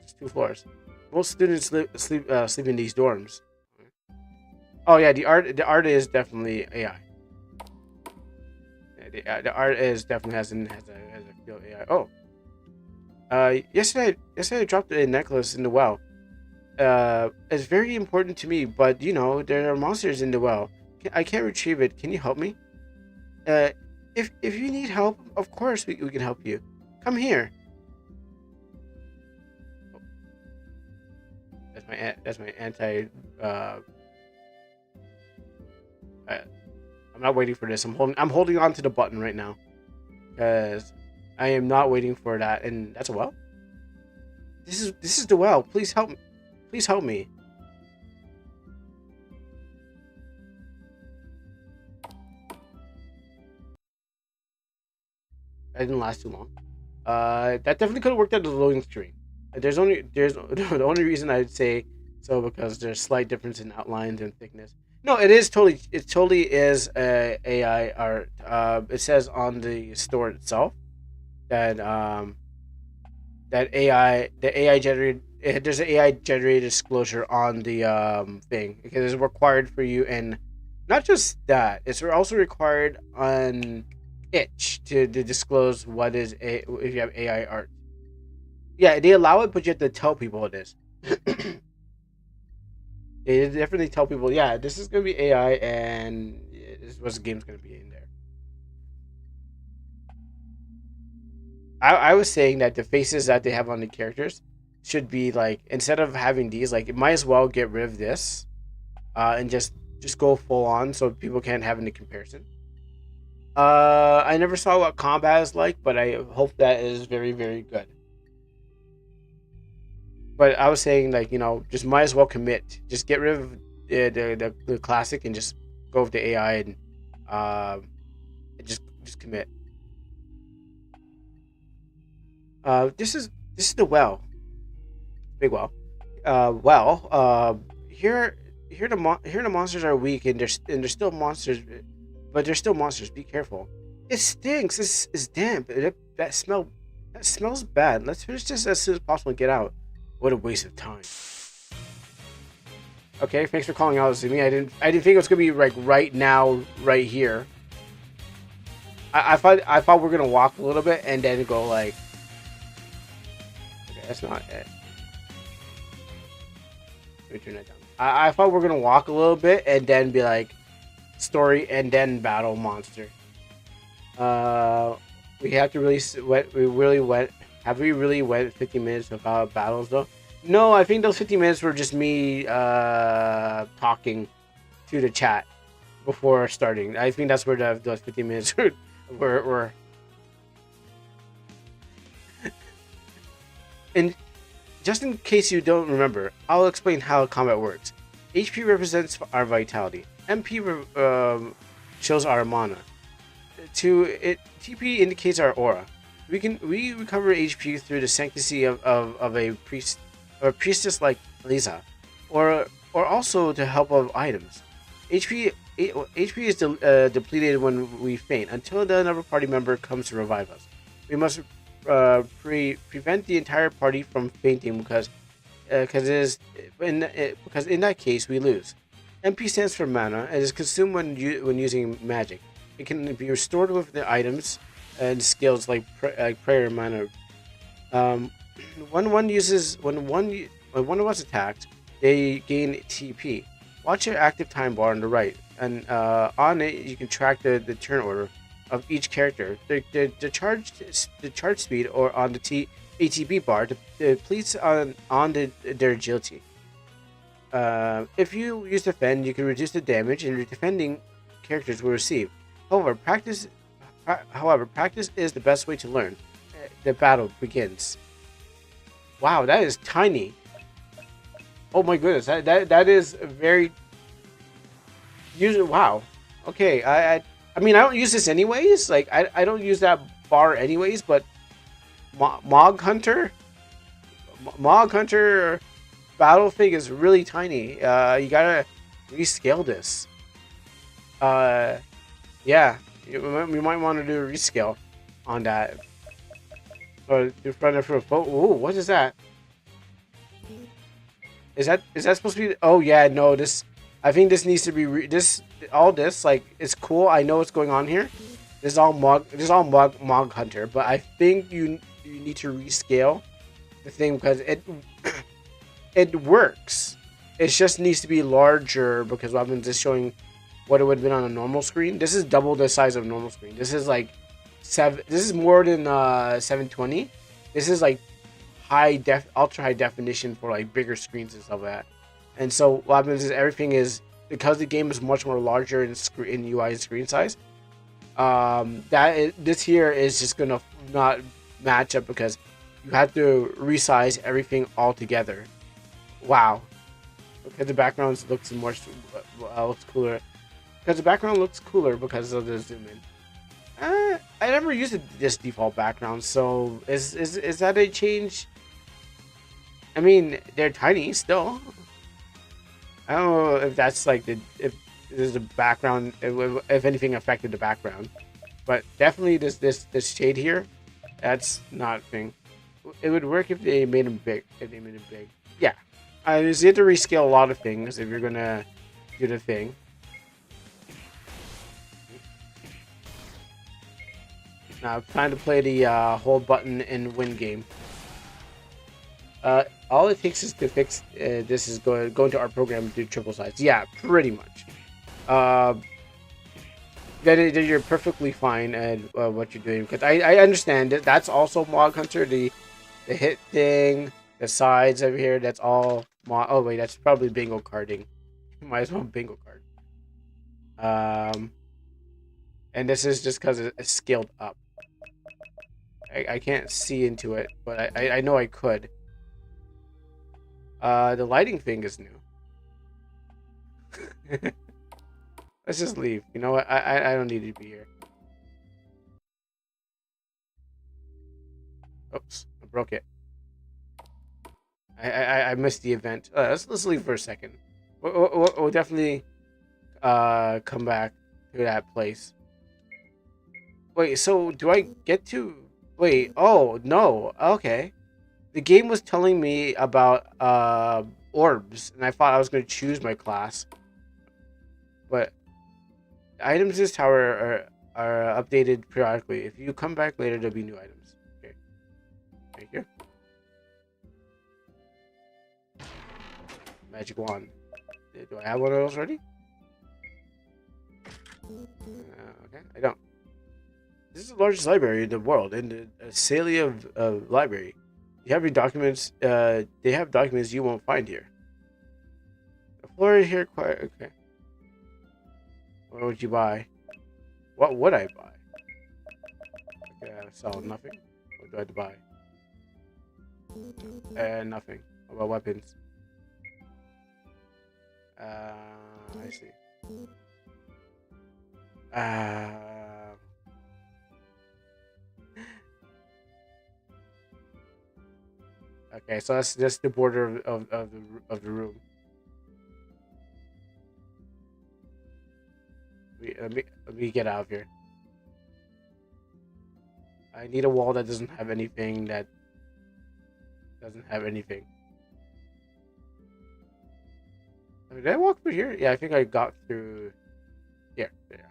It's 2 floors. Most students sleep in these dorms. Oh yeah, the art is definitely AI. Yeah, the art is definitely has a feel AI. Oh, yesterday I dropped a necklace in the well. It's very important to me, but there are monsters in the well. I can't retrieve it. Can you help me? If you need help, of course we can help you. Come here. That's my anti. I'm not waiting for this. I'm holding on to the button right now, because I am not waiting for that. And that's a well. This is the well. Please help me. Please help me. That didn't last too long. That definitely could have worked out the loading screen. There's the only reason I'd say so because there's slight difference in outlines and thickness. No, it totally is AI art. It says on the store itself that the AI generated there's an AI generated disclosure on the thing because it's required for you, and not just that, it's also required on itch to disclose what is if you have AI art. Yeah, they allow it, but you have to tell people it is. They definitely tell people, yeah, this is gonna be AI, and this is what the game's gonna be in there. I was saying that the faces that they have on the characters should be like, instead of having these, like, it might as well get rid of this, and just go full on so people can't have any comparison. I never saw what combat is like, but I hope that is very, very good. But I was saying, like, just might as well commit. Just get rid of the classic and just go with the AI and just commit. This is the well, big well. Here the monsters are weak, and they're still monsters, but they're still monsters. Be careful. It stinks. It's damp. That smells bad. Let's finish this as soon as possible and get out. What a waste of time. Okay, thanks for calling out, Zumi. I didn't think it was gonna be like right now, right here. I thought we are gonna walk a little bit and then go like. Okay, that's not it. Let me turn that down. I thought we are gonna walk a little bit and then be like story and then battle monster. We have to really went. We really went. Have we really went 50 minutes without battles though? No, I think those 50 minutes were just me talking to the chat before starting. I think that's where those 50 minutes were. And just in case you don't remember, I'll explain how combat works. HP represents our vitality. MP shows our mana. TP indicates our aura. We recover HP through the sanctity of a priestess like Lisa, or also to help of items. HP is depleted when we faint until another party member comes to revive us. We must prevent the entire party from fainting because in that case we lose. MP stands for mana and is consumed when using magic. It can be restored with the items and skills like prayer mana. When one of us attacked, they gain TP. Watch your active time bar on the right, and on it you can track the turn order of each character. The charge speed or on the ATB bar depletes on their agility. If you use defend, you can reduce the damage and your defending characters will receive. However, practice is the best way to learn. The battle begins. Wow, that is tiny. Oh my goodness, that is very. Wow. Okay, I mean I don't use this anyways. Like I don't use that bar anyways. But Mog Hunter battle thing is really tiny. You gotta rescale this. Yeah, you might want to do a rescale on that. Or do front for a photo. Ooh, what is that? Is that supposed to be? Oh yeah, no. This, I think this needs to be all this like it's cool. I know what's going on here. This is all Mog Hunter, but I think you need to rescale the thing because it works. It just needs to be larger because Robin's just showing what it would have been on a normal screen. This is double the size of a normal screen. This is like this is more than 720. This is like ultra high definition for like bigger screens and stuff like that. And so what happens is everything is because the game is much more larger in UI and screen size. This here is just gonna not match up because you have to resize everything all together. Wow. Because the background looks cooler. Because the background looks cooler because of the zoom in. I never used this default background, so is that a change? I mean, they're tiny still. I don't know if that's like if there's a background, if anything affected the background, but definitely this shade here, that's not a thing. It would work if they made them big. Yeah. So you have to rescale a lot of things if you're gonna do the thing. Now, time to play the hold button and win game. All it takes is to fix this is go into our program and do triple size. Yeah, pretty much. Then you're perfectly fine at what you're doing because I understand it. That's also Mog Hunter. The hit thing, the sides over here. That's all. Oh wait, that's probably bingo carding. Might as well bingo card. And this is just because it's scaled up. I can't see into it, but I know I could. The lighting thing is new. Let's just leave. You know what? I don't need to be here. Oops, I broke it. I missed the event. Let's leave for a second. We'll definitely come back to that place. Wait, so do I get to? Wait, oh no. Okay. the game was telling me about orbs, and I thought I was going to choose my class, but items in this tower are updated periodically. If you come back later, there'll be new items. Okay, thank you. Magic wand. Do I have one of those already? Okay, I don't. This is the largest library in the world, in the Celia library. You have your documents. They have documents you won't find here. The floor here, quite okay. What would you buy? What would I buy? Okay, I sell nothing. What do I have to buy? Nothing. What about weapons? I see. Okay, so that's just the border of the room. Let me get out of here. I need a wall that doesn't have anything that doesn't have anything. Did I walk through here? Yeah, I think I got through here. There.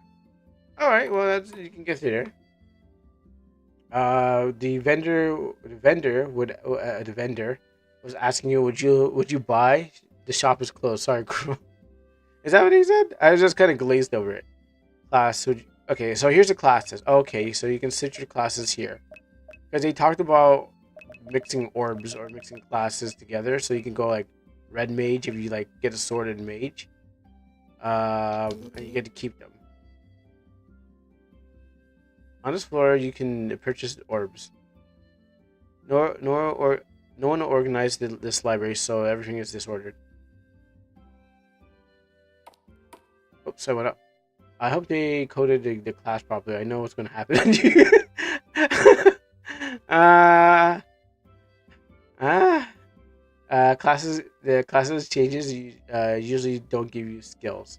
All right, well that's you can get through there. The vendor was asking you, would you buy? The shop is closed. Sorry, crew. Is that what he said? I was just kind of glazed over it. Class. Okay, so here's the classes. Okay, so you can switch your classes here because they talked about mixing orbs or mixing classes together, so you can go like red mage if you like get a sorted mage, and you get to keep them. On this floor, you can purchase orbs. No one organized this library, so everything is disordered. Oops, I went up. I hope they coded the class properly. I know what's going to happen. The classes changes usually don't give you skills.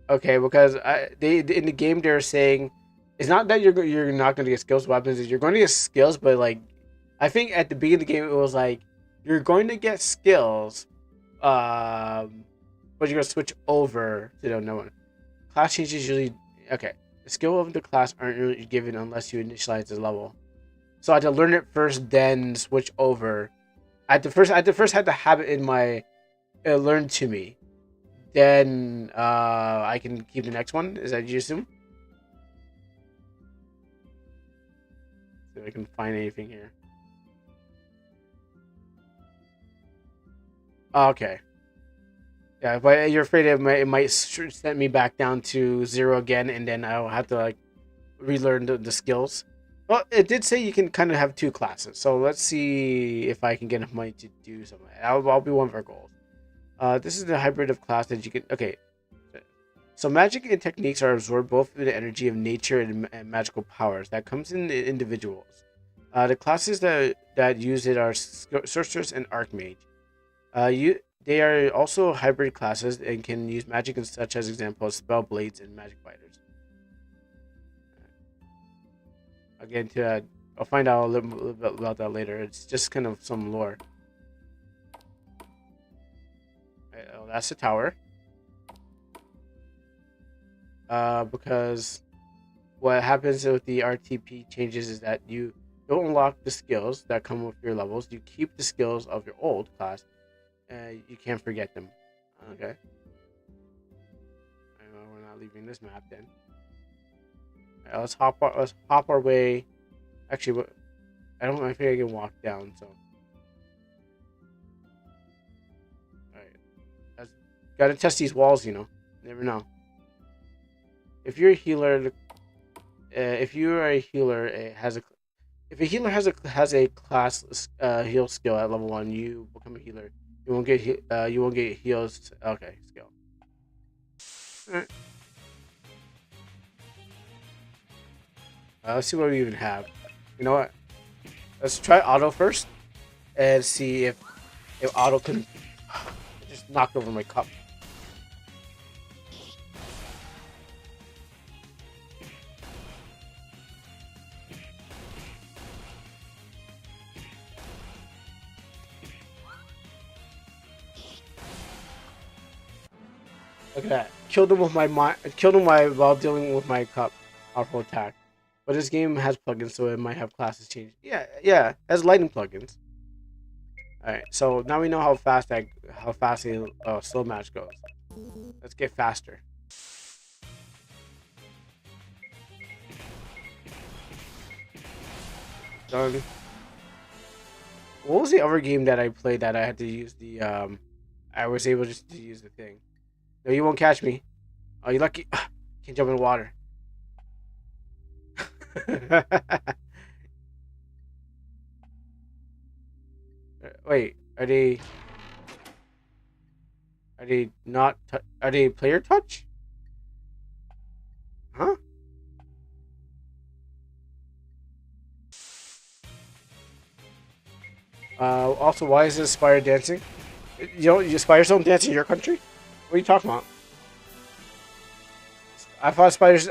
Okay, because they in the game they're saying it's not that you're not going to get skills weapons. You're going to get skills, but like I think at the beginning of the game it was like you're going to get skills, but you're going to switch over to the no one. Class changes usually okay. The skill of the class aren't really given unless you initialize the level. So I had to learn it first, then switch over. I had to first had to have it in my learned to me. Then I can keep the next one. Is that you assume? See if I can find anything here. Okay. Yeah, but you're afraid it might send me back down to 0 again, and then I'll have to like relearn the skills. Well, it did say you can kind of have 2 classes, so let's see if I can get enough money to do something. I'll be one of our goals. This is the hybrid of class that you can. Okay, so magic and techniques are absorbed both through the energy of nature and magical powers that comes in individuals. The classes that use it are sorceress and archmage. They are also hybrid classes and can use magic in such as examples spell blades and magic fighters. Again, I'll find out a little bit about that later. It's just kind of some lore. Oh, that's the tower. Because what happens with the RTP changes is that you don't unlock the skills that come with your levels. You keep the skills of your old class. You can't forget them. Okay. We're not leaving this map then. Right, let's hop our way. Actually, I think I can walk down. So, all right. Gotta test these walls. Never know. If you're a healer, if a healer has a class heal skill at level 1, you become a healer. You won't get heals. Okay, skill. Alright. Let's see what we even have. You know what? Let's try auto first and see if auto can just knock over my cup. Look at that. Killed him with while dealing with my cup. Powerful attack. But this game has plugins, so it might have classes changed. Yeah. It has lightning plugins. All right. So now we know how fast a slow match goes. Let's get faster. Done. What was the other game that I played that I had to use the I was able just to use the thing. No, you won't catch me. Oh, you lucky. Can't jump in the water. Wait, are they not? Are they player touch? Huh? Also, why is this spider dancing? Spiders don't dance in your country? What are you talking about? Spiders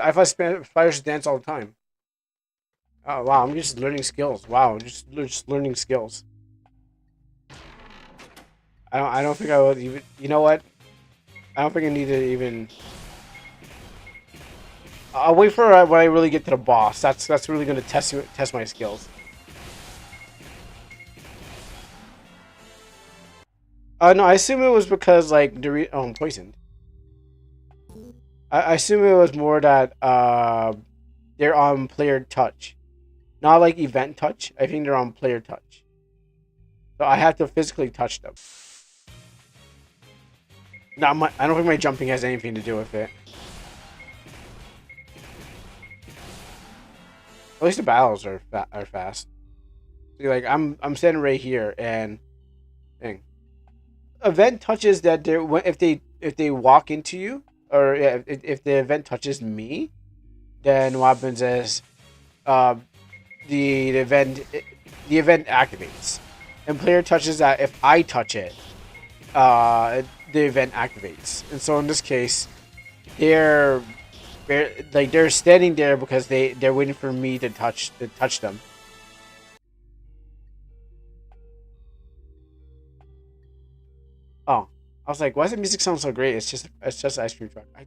dance all the time. Oh wow, I'm just learning skills. Wow, just learning skills. I don't think I would even. You know what? I don't think I need to even. I'll wait for when I really get to the boss. That's really gonna test my skills. No, I assume it was because like I'm poisoned. I assume it was more that they're on player touch, not like event touch. I think they're on player touch, so I have to physically touch them. I don't think my jumping has anything to do with it. At least the battles are fast. See, like I'm standing right here and thing. Event touches that they if they walk into you or yeah, if the event touches me, then what happens is uh, the event the event activates, and player touches that if I touch it, the event activates. And so in this case, they're they're standing there because they're waiting for me to touch them. Oh, I was like, why does the music sound so great? It's just ice cream truck. I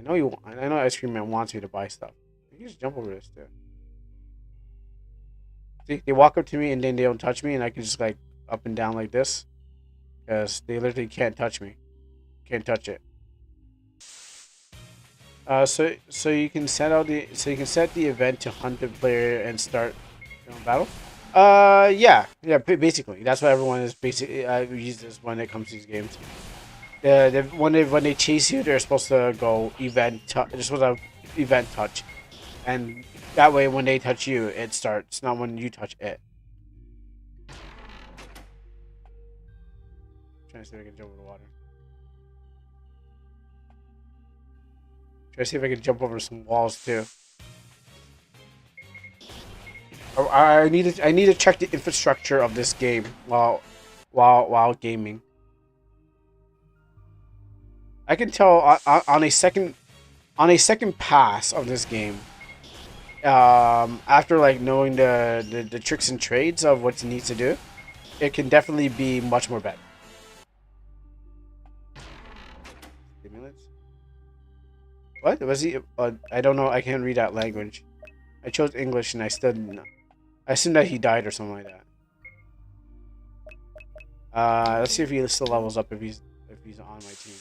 know I know ice cream man wants me to buy stuff. You can just jump over this too. See, they walk up to me and then they don't touch me, and I can just like up and down like this because they literally can't touch me. Can't touch it. So you can you can set the event to hunt the player and start your own battle. Yeah, basically that's what everyone is basically uses when it comes to these games. When they chase you, they're supposed to go they're supposed to event touch, and that way when they touch you, it starts. Not when you touch it. Trying to see if I can jump over the water. Try to see if I can jump over some walls too. I need to check the infrastructure of this game while gaming. I can tell on a second pass of this game. After like knowing the tricks and trades of what it needs to do, it can definitely be much more better. Stimulants? What was he? I don't know. I can't read that language. I chose English and I still didn't know. I assume that he died or something like that. Let's see if he still levels up if he's on my team.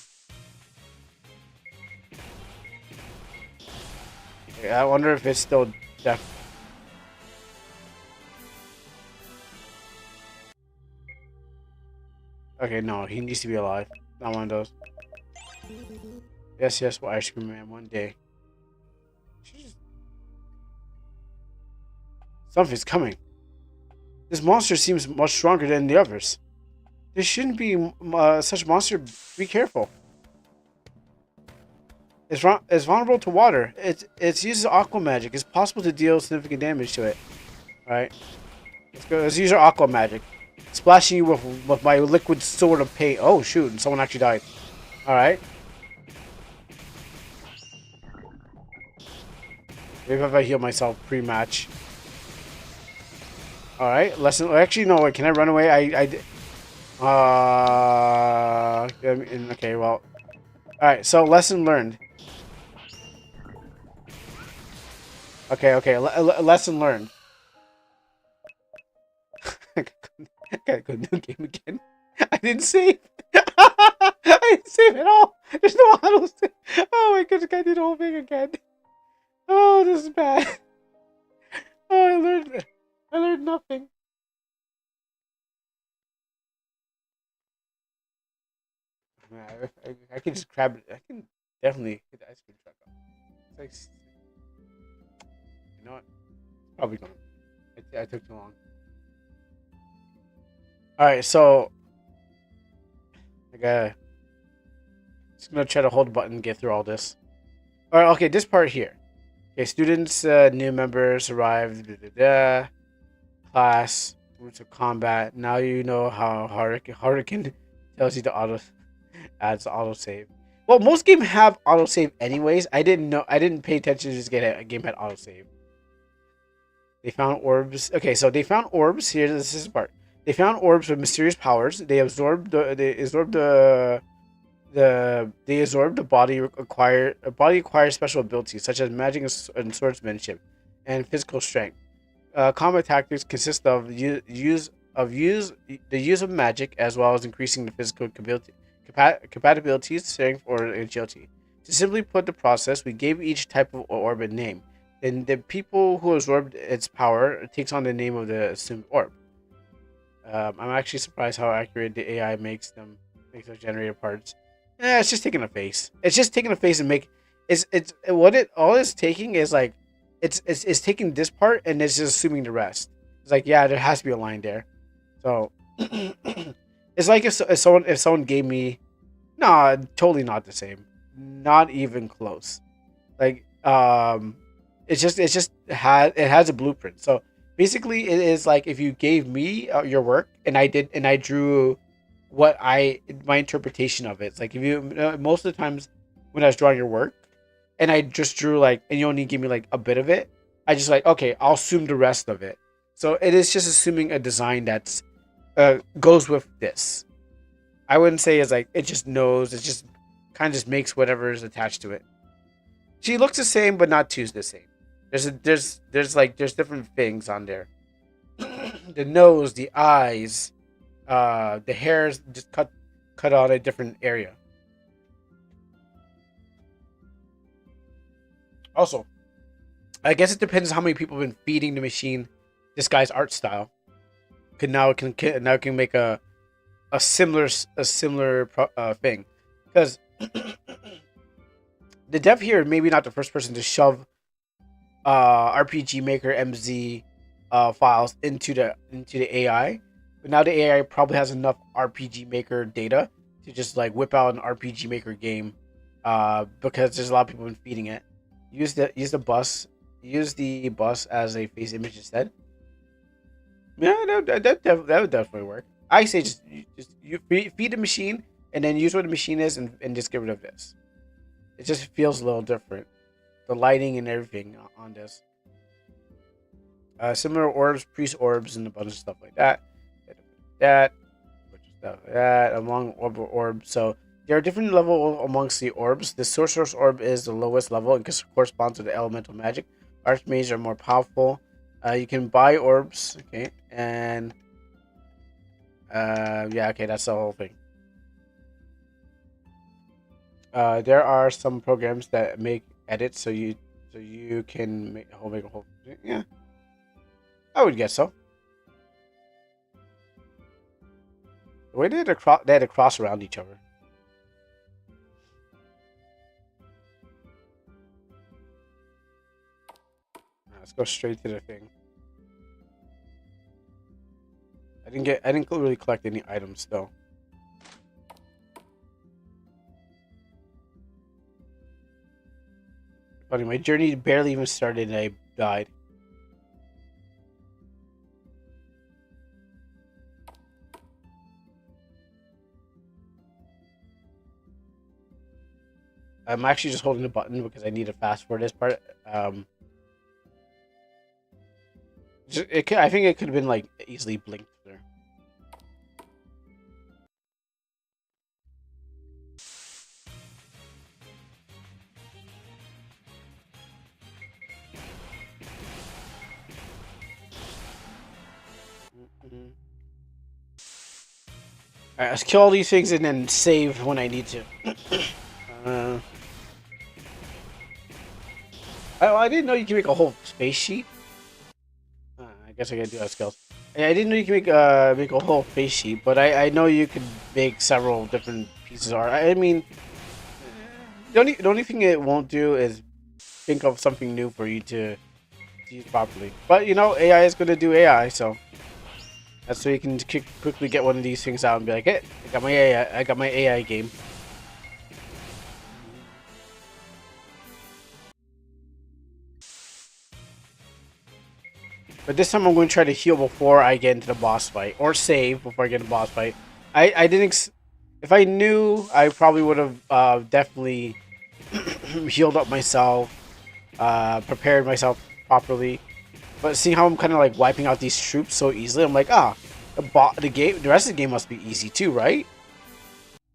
Okay, I wonder if it's still def. Okay, no, he needs to be alive. Not one of those. Yes, well, Ice Cream Man one day. Something's coming. This monster seems much stronger than the others. There shouldn't be such monster. Be careful. It's vulnerable to water. It uses aqua magic. It's possible to deal significant damage to it. All right. Let's go. Let's use our aqua magic. Splashing you with my liquid sword of paint. Oh shoot! Someone actually died. All right. Maybe if I heal myself pre-match. All right. Lesson. Actually, no. Wait. Can I run away? Okay. Well. All right, so lesson learned. Okay, lesson learned. Gotta go new game again. I didn't save. I didn't save at all. There's no auto save. Oh my goodness, I did the whole thing again. Oh, this is bad. Oh, I learned nothing. I can just grab it. I can definitely hit the ice cream truck up. It's like, you know what? Probably going. I took too long. All right, so I gotta just gonna try to hold the button and get through all this. All right, okay, this part here. Okay, students, new members arrived. Class, roots of combat. Now you know how Hurricane tells you to adds autosave. Well, most games have autosave anyways. I didn't know. I didn't pay attention to this game had autosave. They found orbs. Okay, so they found orbs. Here, this is the part. They found orbs with mysterious powers. They absorbed the body acquires special abilities such as magic and swordsmanship, and physical strength. Combat tactics consist of the use of magic as well as increasing the physical compatibilities, strength, or agility. To simply put the process, we gave each type of orb a name. Then the people who absorbed its power takes on the name of the assumed orb. I'm actually surprised how accurate the AI makes those generated parts. It's just taking a face. It's just taking a face and make it's what it all it's taking is like it's taking this part and it's just assuming the rest. It's like, yeah, there has to be a line there. So it's like if someone gave me, nah, totally not the same, not even close. Like it has a blueprint. So basically, it is like if you gave me your work and I drew my interpretation of it. It's like if you most of the times when I was drawing your work and I just drew like and you only give me like a bit of it, I just like, okay, I'll assume the rest of it. So it is just assuming a design that's goes with this. I wouldn't say it's like it just knows. It just kind of just makes whatever is attached to it. She looks the same, but not too the same. There's different things on there. The nose, the eyes, the hairs just cut on a different area. Also, I guess it depends how many people have been feeding the machine this guy's art style. Can make a similar thing, because the dev here maybe not the first person to shove RPG Maker MZ files into the AI, but now the AI probably has enough RPG Maker data to just like whip out an RPG Maker game, because there's a lot of people been feeding it. Use the bus as a face image instead. Yeah, that would definitely work. I say just you feed the machine and then use what the machine is and just get rid of this. It just feels a little different. The lighting and everything on this. Similar orbs, priest orbs, and a bunch of stuff like that. Among orbs. So there are different levels amongst the orbs. The sorcerer's orb is the lowest level and corresponds to the elemental magic. Archmages are more powerful. You can buy orbs, okay, and yeah, okay, that's the whole thing. There are some programs that make edits, so you can make a whole yeah. I would guess so. The way they had to cross around each other. Let's go straight to the thing. I didn't really collect any items though. Funny, my journey barely even started and I died. I'm actually just holding the button because I need to fast forward this part. I think it could have been like easily blinked there. Alright, let's kill all these things and then save when I need to. uh, I didn't know you can make a whole space sheet. I guess I gotta do that skills. I didn't know you can make a whole face sheet, but I know you could make several different pieces of art. I mean, the only thing it won't do is think of something new for you to use properly. But you know, AI is gonna do AI, so that's so you can quickly get one of these things out and be like, "Hey, I got my AI. I got my AI game." But this time I'm going to try to heal before I get into the boss fight, or save before I get into the boss fight. I didn't. If I knew, I probably would have definitely healed up myself, prepared myself properly. But seeing how I'm kind of like wiping out these troops so easily, I'm like, the rest of the game must be easy too, right?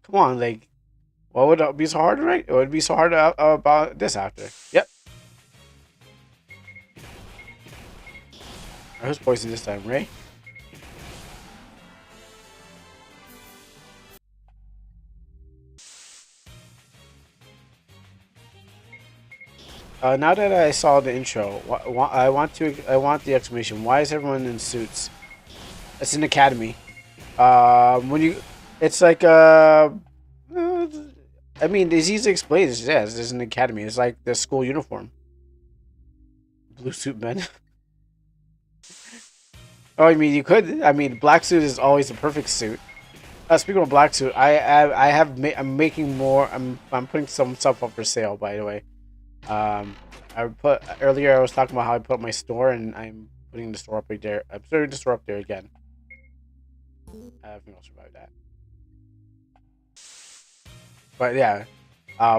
Come on, like, what would it be so hard, right? It would be so hard about this after. Yep. Who's poisoned this time, Ray? Now that I saw the intro, I want the exclamation. Why is everyone in suits? It's an academy. When you, it's like I mean, it's easy to explain. It's an academy. It's like the school uniform. Blue suit men. Oh, I mean, you could. I mean, black suit is always the perfect suit. Speaking of black suit, I'm making more. I'm putting some stuff up for sale. By the way, I put earlier. I was talking about how I put up my store, and I'm putting the store up right there. I'm putting the store up there again. I think I'll survive that. But yeah,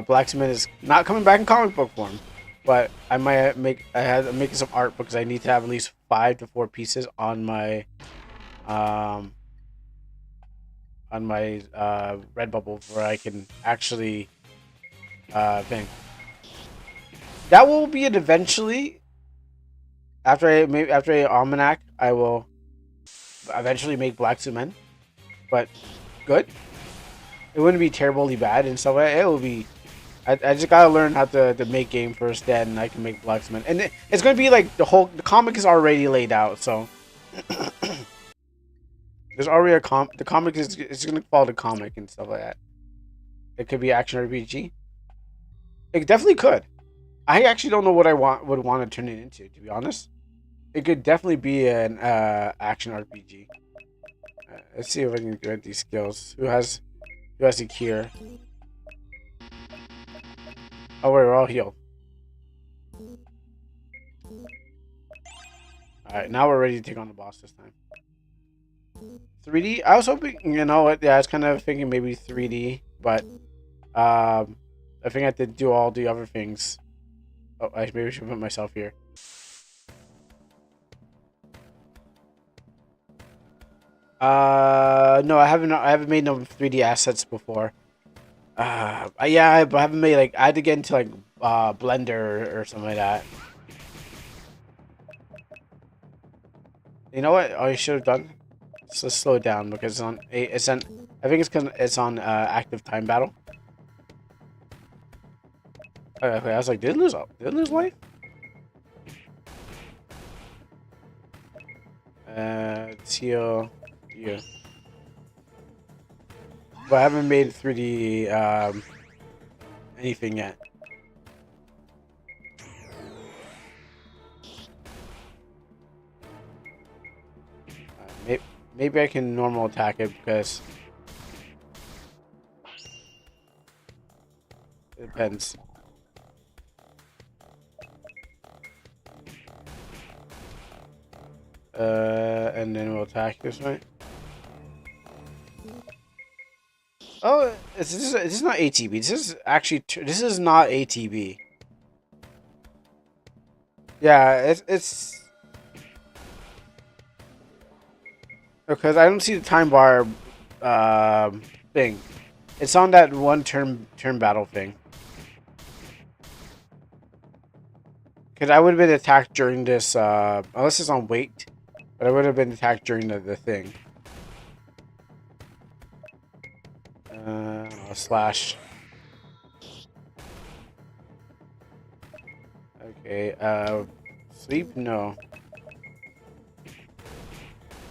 Blacksmith is not coming back in comic book form. But I might make. I'm making some art because I need to have at least 5 to 4 pieces on my um Redbubble where I can actually thing. That will be it eventually. After a almanac, I will eventually make Black Men. But good. It wouldn't be terribly bad and stuff like that. It will be. I just gotta learn how to make game first, then I can make Black Men. And it's gonna be like the comic is already laid out, so there's already the comic is it's gonna follow the comic and stuff like that. It could be action RPG. It definitely could. I actually don't know what I would want to turn it into, to be honest. It could definitely be an action RPG. Let's see if I can get these skills. Who has the cure? Oh, we're all healed. Alright, now we're ready to take on the boss this time. 3D? I was hoping, you know what, yeah, I was kind of thinking maybe 3D, but I think I have to do all the other things. Oh, maybe I should put myself here. No, I haven't made no 3D assets before. Yeah, but I haven't made like I had to get into like Blender or something like that. You know what? I should have done. Let's slow it down because it's on. I think it's on active time battle. Okay, I was like, did it lose life? Let's heal you. But I haven't made 3D anything yet. Maybe I can normal attack it because it depends. And then we'll attack this way. Oh, this is not ATB. This is actually this is not ATB. Yeah, it's because I don't see the time bar thing. It's on that one turn battle thing. Because I would have been attacked during this unless it's on wait, but I would have been attacked during the thing. Slash. Okay, sleep? No.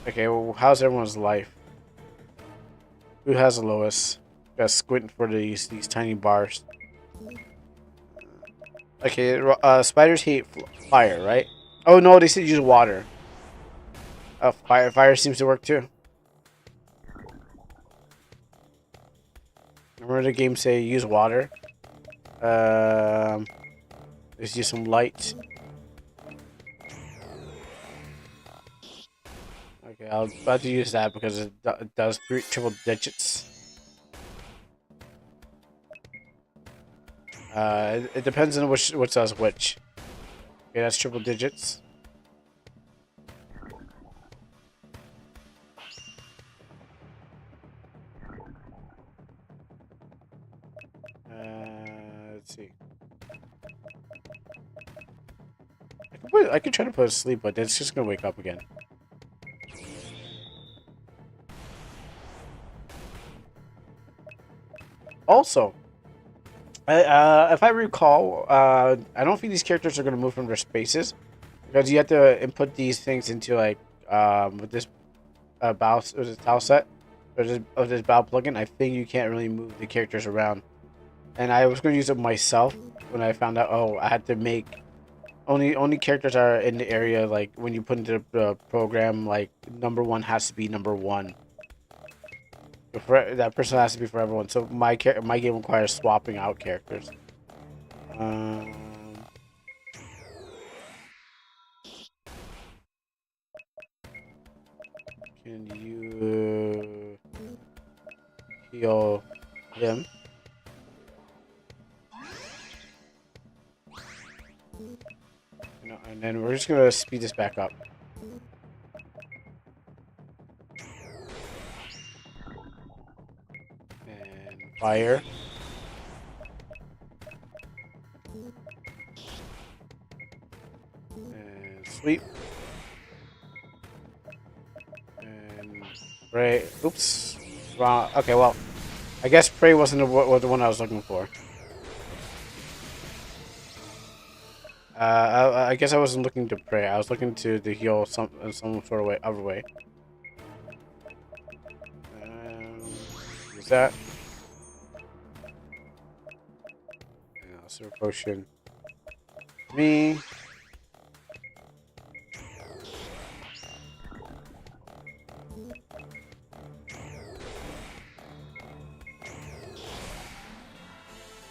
Okay, well, how's everyone's life? Who has the lowest? Got squinting for these tiny bars. Okay, spiders hate fire, right? Oh no, they said use water. Fire seems to work too. Remember the game say use water? Let's use some light. Okay, I was about to use that because it does triple digits. It depends on which does which. Okay, that's triple digits. Let's see. I could try to put it to sleep, but it's just gonna wake up again. Also, if I recall, I don't think these characters are gonna move from their spaces because you have to input these things into like with this bow or this tile set or this bow plugin. I think you can't really move the characters around, and I was gonna use it myself when I found out. Oh, I had to make only characters are in the area like when you put into the program. Like #1 has to be #1. That person has to be for everyone. So my game requires swapping out characters. Um, can you heal him? No, and then we're just gonna speed this back up. And fire. And sleep. And pray. Oops. Wrong. Okay, well, I guess pray wasn't the one I was looking for. I guess I wasn't looking to pray. I was looking to heal some sort of way, other way. Use that. Silver potion. Me.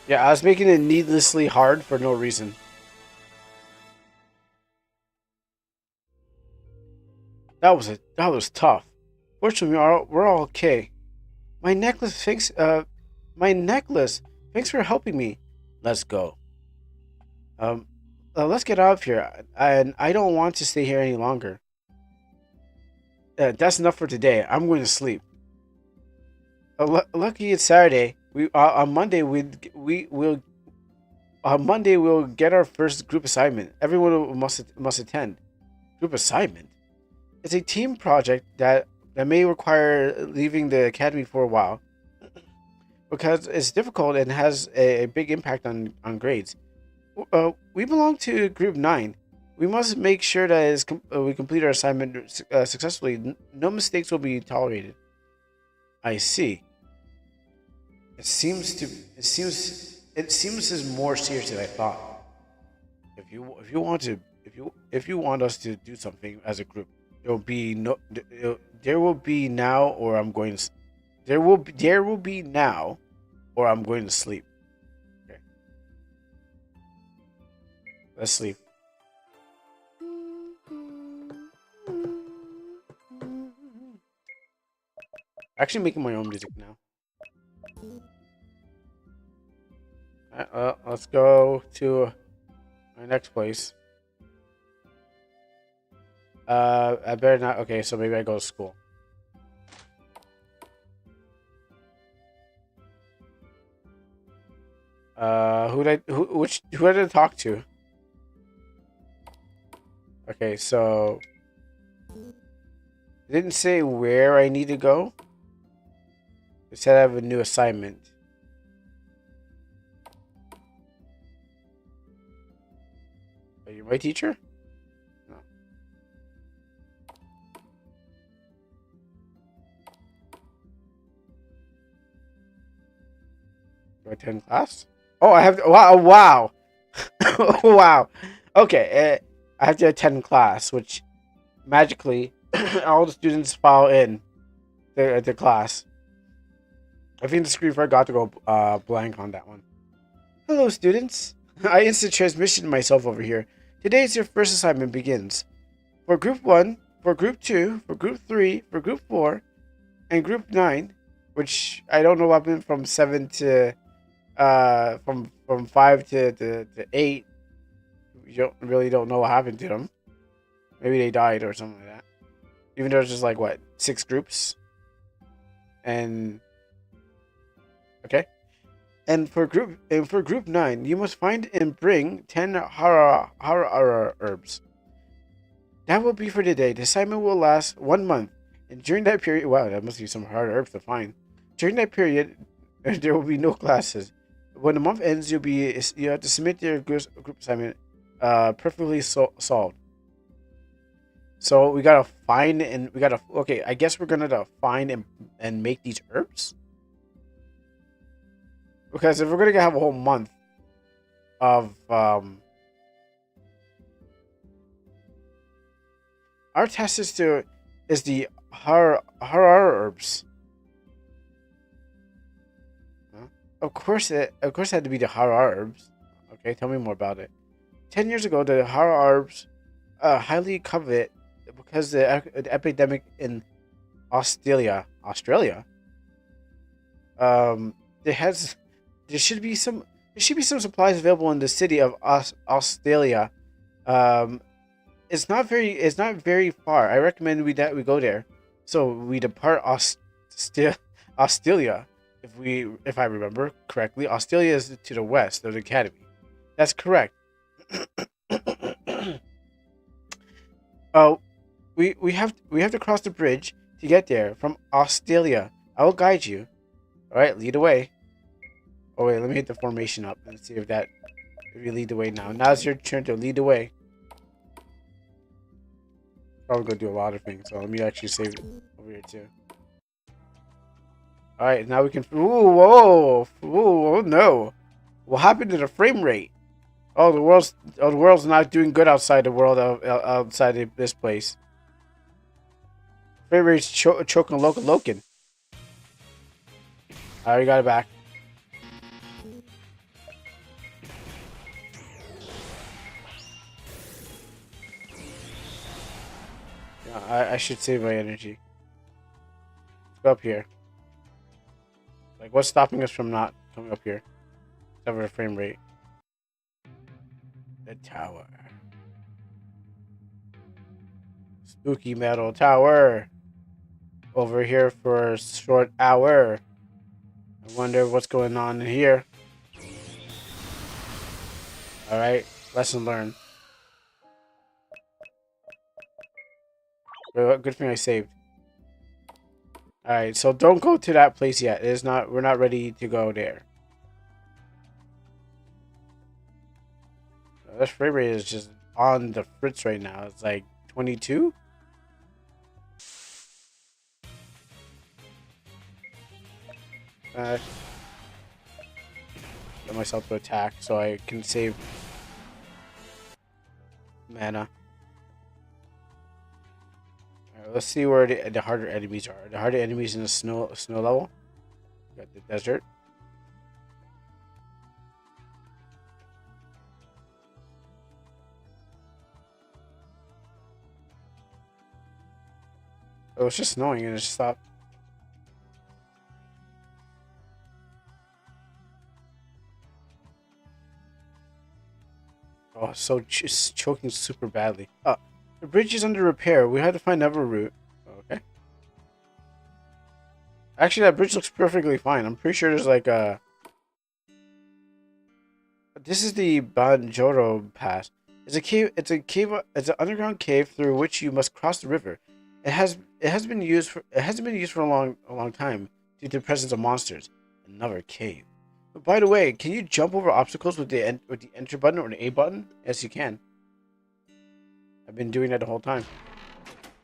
Yeah, I was making it needlessly hard for no reason. That was tough. Fortunately, we're all okay. My necklace, thanks. My necklace. Thanks for helping me. Let's go. Um, let's get out of here. And I don't want to stay here any longer. That's enough for today. I'm going to sleep. Lucky it's Saturday. We on Monday we will on Monday we'll get our first group assignment. Everyone must attend. Group assignment. It's a team project that may require leaving the academy for a while because it's difficult and has a big impact on grades. We belong to Group 9. We must make sure that we complete our assignment successfully. No mistakes will be tolerated. I see. It seems to. It seems is more serious than I thought. If you want us to do something as a group, there will be now or I'm going to there will be now or I'm going to sleep. Okay. Let's sleep. Actually making my own music now. Let's go to my next place. I better not. Okay, so maybe I go to school. Who did I talk to? Okay, so it didn't say where I need to go. They said I have a new assignment. Are you my teacher? No. Do I attend class? Oh, I have to, wow, wow. Wow. Okay, I have to attend class, which magically all the students file in the class. I think the screen forgot to go blank on that one. Hello, students. I instant transmission myself over here. Today's your first assignment begins. For Group 1, for Group 2, for Group 3, for Group 4, and Group 9, which I don't know what happened from 7 to from 5 to 8. You don't know what happened to them. Maybe they died or something like that. Even though it's just like what, 6 groups? And okay. And for group 9, you must find and bring 10 hara herbs. That will be for today. The assignment will last 1 month. And during that period, wow, that must be some hard herbs to find. During that period, there will be no classes. When the month ends, you have to submit your group assignment perfectly solved. So we gotta find and okay, I guess we're gonna find and make these herbs. Because if we're gonna have a whole month of our test is the har herbs. Huh? Of course it had to be the har herbs. Okay, tell me more about it. 10 years ago, the har herbs highly coveted because the epidemic in Australia. There should be some supplies available in the city of Australia. It's not very far. I recommend we go there. So we depart Australia, if I remember correctly. Australia is to the west of the academy. That's correct. Oh, we have to cross the bridge to get there from Australia. I will guide you. All right, lead the way. Oh wait, let me hit the formation up and see if you lead the way now. Now's your turn to lead the way. Probably gonna do a lot of things, so let me actually save it over here too. All right, now we can. Ooh, whoa, ooh, oh no! What happened to the frame rate? Oh, the world's not doing good outside the world outside of this place. Frame rate's choking Loken. I already got it back. I should save my energy. Let's go up here. Like, what's stopping us from not coming up here? Except for the frame rate. The tower. Spooky metal tower. Over here for a short hour. I wonder what's going on in here. Alright, lesson learned. Good thing I saved. Alright, so don't go to that place yet. We're not ready to go there. This frame rate is just on the fritz right now. It's like 22. Get myself to attack so I can save mana. Alright, let's see where the harder enemies are. The harder enemies in the snow level. Got the desert. Oh, it's just snowing and it just stopped. Oh, so it's choking super badly. Oh, the bridge is under repair. We had to find another route. Okay. Actually, that bridge looks perfectly fine. I'm pretty sure there's like a... This is the Banjoro Pass. It's a cave. It's an underground cave through which you must cross the river. It hasn't been used for a long time. due to the presence of monsters. Another cave. But by the way, can you jump over obstacles with the enter button or the A button? Yes, you can. I've been doing that the whole time.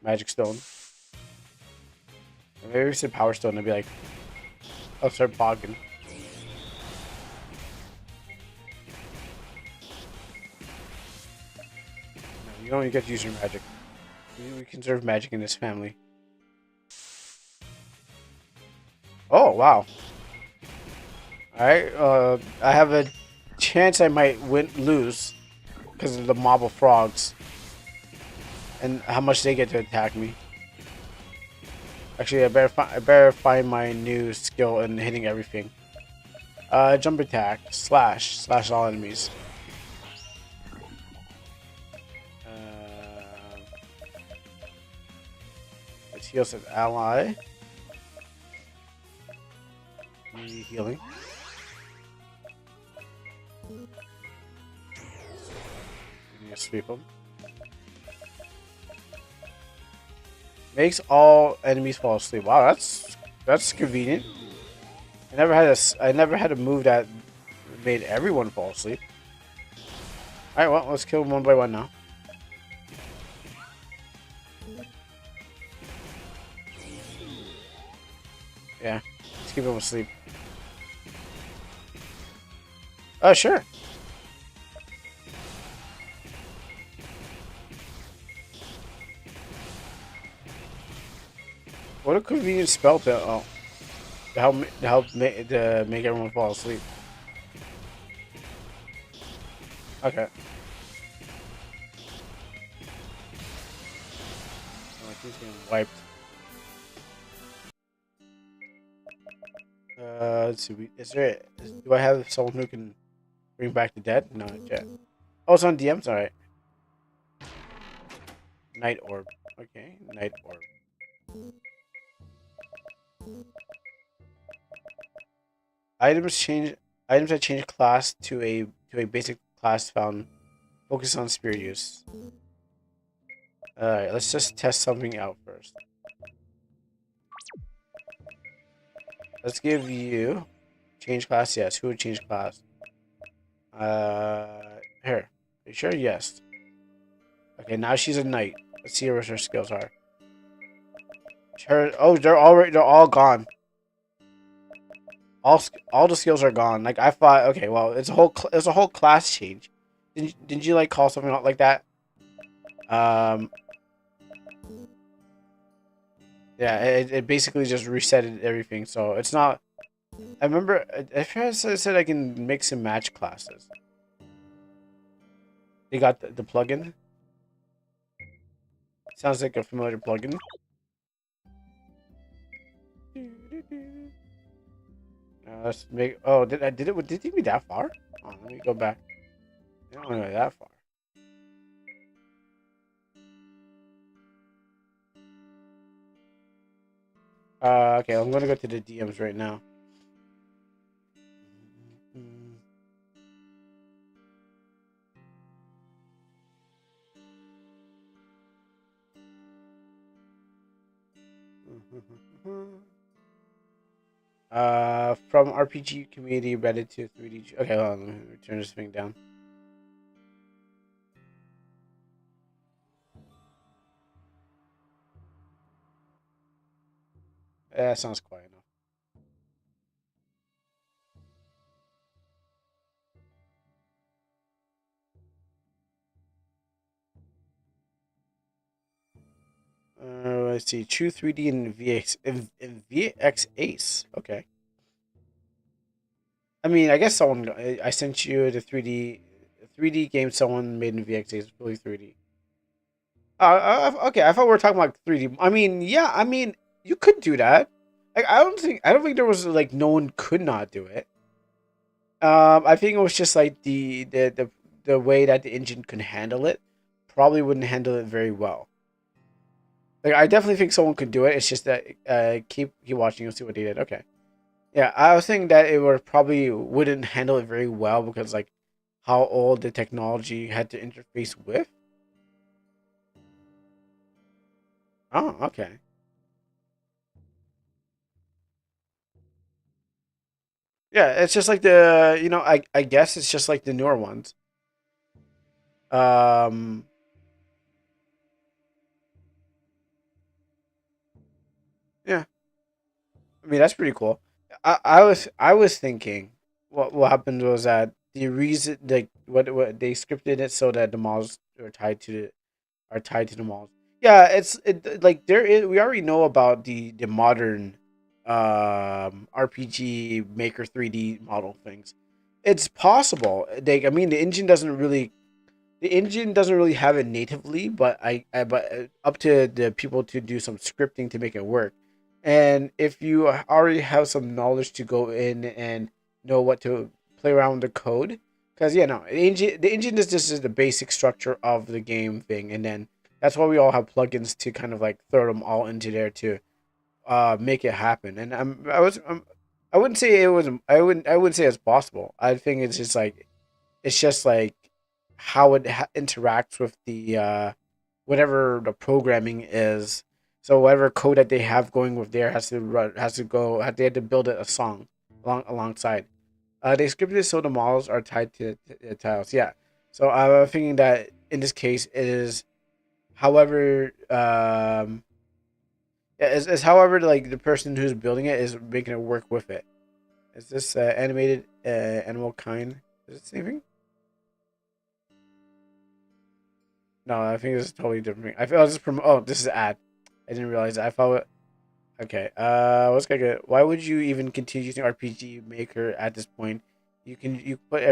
Magic stone. Maybe if it's a power stone, I'd be like, I'll start bogging. No, you don't get to use your magic. We conserve magic in this family. Oh, wow. Alright, I have a chance I might lose because of the mob of frogs and how much they get to attack me. Actually, I better find my new skill in hitting everything. Jump attack, slash all enemies. Let's heal an ally. Healing. Sweep them. Makes all enemies fall asleep. Wow, that's convenient. I never had a move that made everyone fall asleep. All right, well, let's kill them one by one now. Yeah, let's keep them asleep. Oh, sure. What a convenient spell to make everyone fall asleep. Okay. Oh, he's getting wiped. Let's see. Do I have someone who can bring back the dead? No, not yet. Oh, it's on DMs. All right. Night orb. Okay, night orb. Items change. Items that change class to a basic class found. Focus on spirit use. All right, let's just test something out first. Let's give you change class. Yes, who would change class? Here. Are you sure? Yes. Okay, now she's a knight. Let's see what her skills are. They're all gone. All the skills are gone. Like I thought. Okay, well, it's a whole class change. Didn't you like call something out like that? Yeah, it basically just resetted everything. So it's not. I remember I said I can mix and match classes. They got the plugin. Sounds like a familiar plugin. Let's make. Oh, did it take me that far? Oh, let me go back. I don't want to go that far. Okay, I'm gonna go to the DMs right now. From RPG community Reddit to 3D. Okay, hold on, let me turn this thing down. That sounds quiet enough. Let's see. True 3D and VX Ace. Okay. I mean, I guess I sent you the 3D game someone made in VX Ace. Fully 3D. Okay. I thought we were talking about 3D. I mean, yeah. I mean, you could do that. Like, I don't think there was like no one could not do it. I think it was just like the way that the engine could handle it probably wouldn't handle it very well. Like I definitely think someone could do it. It's just that keep watching and see what they did. Okay. Yeah, I was thinking that it would probably wouldn't handle it very well because like how old the technology had to interface with. Oh, okay. Yeah, it's just like the I guess it's just like the newer ones. Um, yeah, I mean that's pretty cool. I was thinking what happened was that the reason like what they scripted it so that the models are tied to the malls. Yeah, like there is we already know about the modern RPG Maker 3D model things. It's possible. I mean the engine doesn't really have it natively, but up to the people to do some scripting to make it work. And if you already have some knowledge to go in and know what to play around with the code, because no, the engine is just the basic structure of the game thing, and then that's why we all have plugins to kind of like throw them all into there to make it happen. And I wouldn't say it was I wouldn't say it's possible. I think it's just like how it interacts with the whatever the programming is. So whatever code that they have going with there has to go. They had to build it a song alongside. They scripted it so the models are tied to the tiles. Yeah. So I'm thinking that in this case it is, however, yeah, is however like the person who's building it is making it work with it. Is this animated animal kind? Is it the same thing? No, I think this is totally different. I feel just oh, this is an ad. I didn't realize that. I thought okay. What's gonna get? Why would you even continue using RPG Maker at this point? You put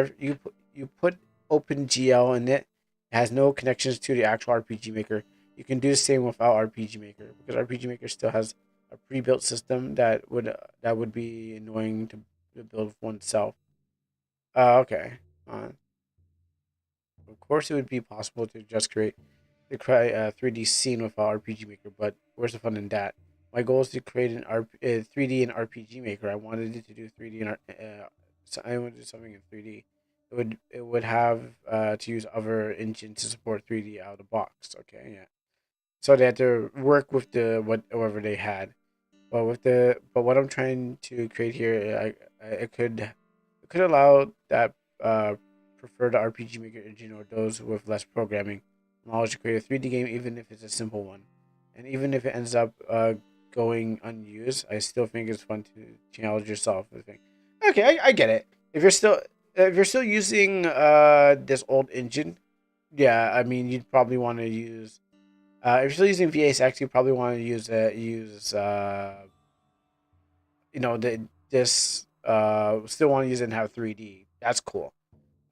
OpenGL in it. It has no connections to the actual RPG Maker. You can do the same without RPG Maker because RPG Maker still has a pre-built system that would be annoying to build for oneself. Okay. Uh, of course, it would be possible to just create the 3D scene with RPG Maker, but where's the fun in that? My goal is to create 3D in RPG Maker. I wanted it to do 3D so I wanted to do something in 3D. It would have to use other engines to support 3D out of the box. Okay, yeah. So they had to work with whatever they had. But what I'm trying to create here, it could allow that prefer the RPG Maker engine or those with less programming knowledge to create a 3D game, even if it's a simple one. And even if it ends up going unused, I still think it's fun to challenge yourself. I think. Okay, I get it. If you're still using this old engine, yeah, I mean you'd probably want to use. If you're still using VSX, you probably want to use this still want to use it and have 3D. That's cool.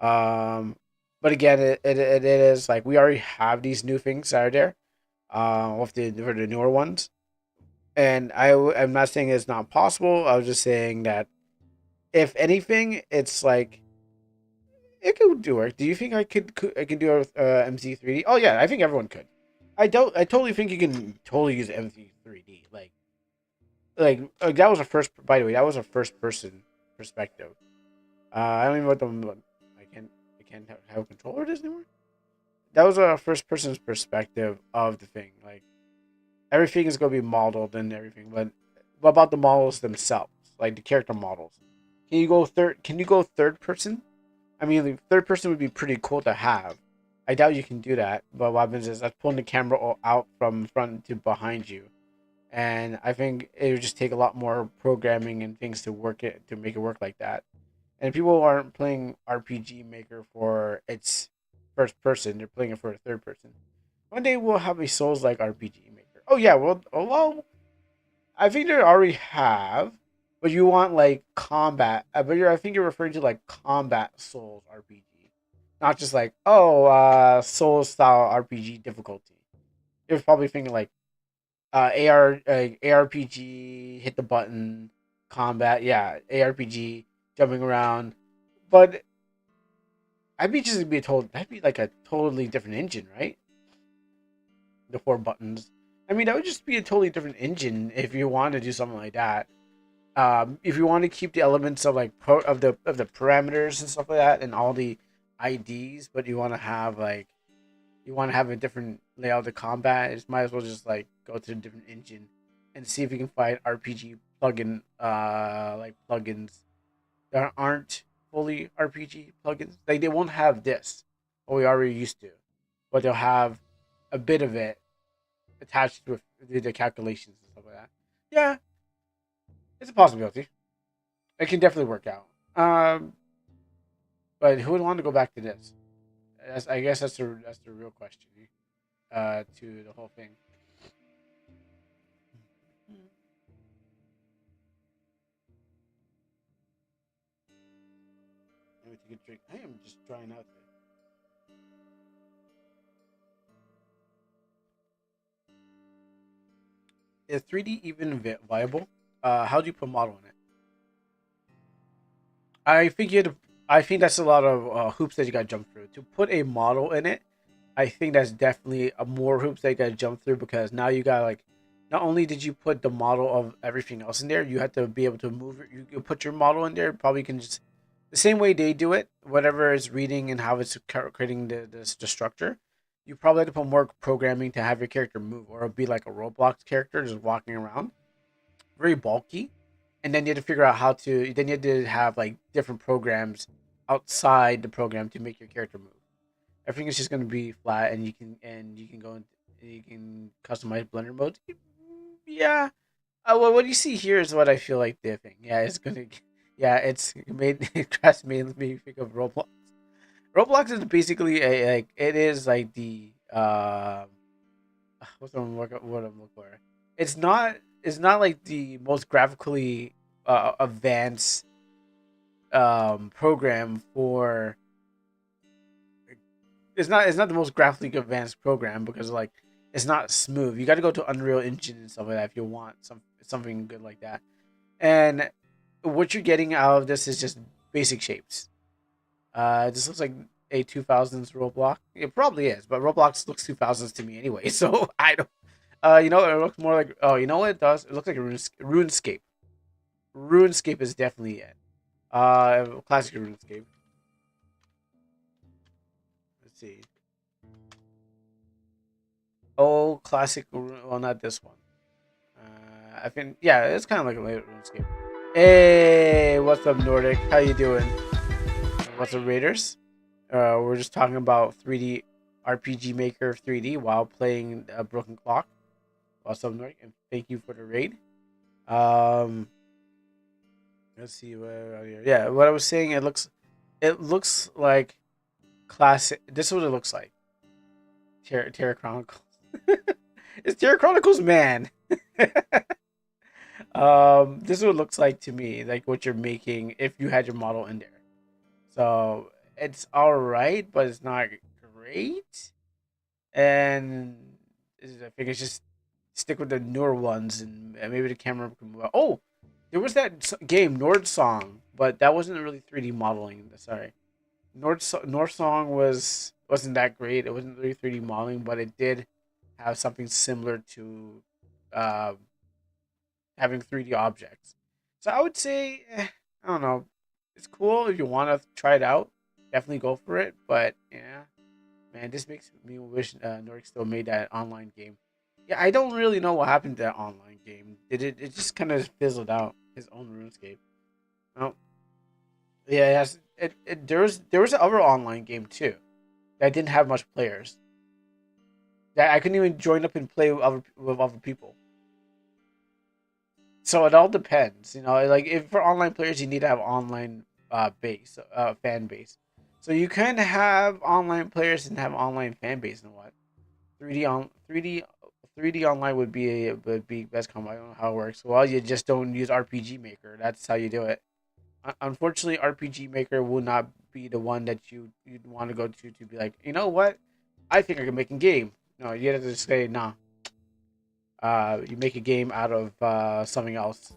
Um, but again, it is like we already have these new things that are there. With for the newer ones, and I'm not saying it's not possible. I was just saying that if anything, it's like it could do work. Do you think I could do it with MC3D? Oh yeah, I think everyone could. I don't. I totally think you can totally use MC3D. Like that was a first. By the way, that was a first person perspective. I don't even know what I can't. I can't have control over this anymore. That was a first person's perspective of the thing. Like everything is gonna be modeled and everything, but what about the models themselves? Like the character models. Can you go third person? I mean, like, third person would be pretty cool to have. I doubt you can do that. But what happens is that's pulling the camera out from front to behind you, and I think it would just take a lot more programming and things to make it work like that. And people aren't playing RPG Maker for its first person; they're playing it for a third person. One day we'll have a Souls like RPG Maker. Oh yeah, well, I think they already have, but you want like combat. I think you're referring to like combat Souls RPG, not just like Souls style RPG difficulty. You're probably thinking like ARPG, hit the button, combat. Yeah, ARPG, jumping around. But I'd be just be told that'd be like a totally different engine, right? The four buttons. I mean, that would just be a totally different engine if you want to do something like that. If you want to keep the elements of like of the parameters and stuff like that, and all the IDs, but you want to have a different layout of combat, it might as well just like go to a different engine and see if you can find RPG plugins that aren't fully RPG plugins. Like they won't have this, what we already used to, but they'll have a bit of it attached with the calculations and stuff like that. Yeah, it's a possibility. It can definitely work out. But who would want to go back to this? I guess that's the real question. To the whole thing. Let me take a drink. I am just drying out there. Is 3D even viable? How do you put model in it? I think you. I think that's a lot of hoops that you got to jump through to put a model in it. I think that's definitely a more hoops that you got to jump through because now you got like, not only did you put the model of everything else in there, you have to be able to move it. You put your model in there. Probably can just the same way they do it. Whatever it's reading and how it's creating the structure. You probably have to put more programming to have your character move, or it'll be like a Roblox character just walking around, very bulky, and then you had to figure out how to. Then you had to have like different programs outside the program to make your character move. Everything is just going to be flat, and you can go and you can customize Blender mode. Yeah. Well, what you see here is what I feel like dipping. Yeah, it's gonna. Yeah, it's made. It just made me think of Roblox. Roblox is basically a like it is like the what's the what I'm looking for. It's not like the most graphically advanced program for. It's not the most graphically advanced program because like it's not smooth. You got to go to Unreal Engine and stuff like that if you want something good like that. And what you're getting out of this is just basic shapes. This looks like a 2000s Roblox. It probably is, but Roblox looks 2000s to me anyway. So I don't. It looks more like. Oh, you know what it does? It looks like a RuneScape. RuneScape is definitely it. Classic RuneScape. Let's see. Oh, classic. Well, not this one. I think yeah, it's kind of like a later RuneScape. Hey, what's up, Nordic? How you doing? What's up, Raiders? We're just talking about 3D RPG Maker 3D while playing a Broken Clock. What's up, Nordic? And thank you for the raid. Um, let's see where here. Yeah, what I was saying, it looks like classic. This is what it looks like. Terra Chronicles. It's Terra Chronicles, man. This is what it looks like to me, like what you're making if you had your model in there. So it's all right, but it's not great. And I think it's just stick with the newer ones, and maybe the camera can move out. Oh, there was that game Nord Song, but that wasn't really 3D modeling. Sorry, Nord Song wasn't that great. It wasn't really 3D modeling, but it did have something similar to uh, having 3D objects. So I would say, I don't know. It's cool if you want to try it out. Definitely go for it. But yeah, man, this makes me wish Nordic still made that online game. Yeah, I don't really know what happened to that online game. Did it? It just kind of fizzled out. His own RuneScape. Oh, yeah. There was another online game too that didn't have much players. That I couldn't even join up and play with other people. So it all depends, like if for online players you need to have online fan base. So you can have online players and have online fan base and what 3D on 3D online would be best combo. I don't know how it works. Well, you just don't use RPG Maker. That's how you do it. Unfortunately, RPG Maker will not be the one that you'd want to go to be like, you know what? I think I can make a game. No, you have to say nah. You make a game out of something else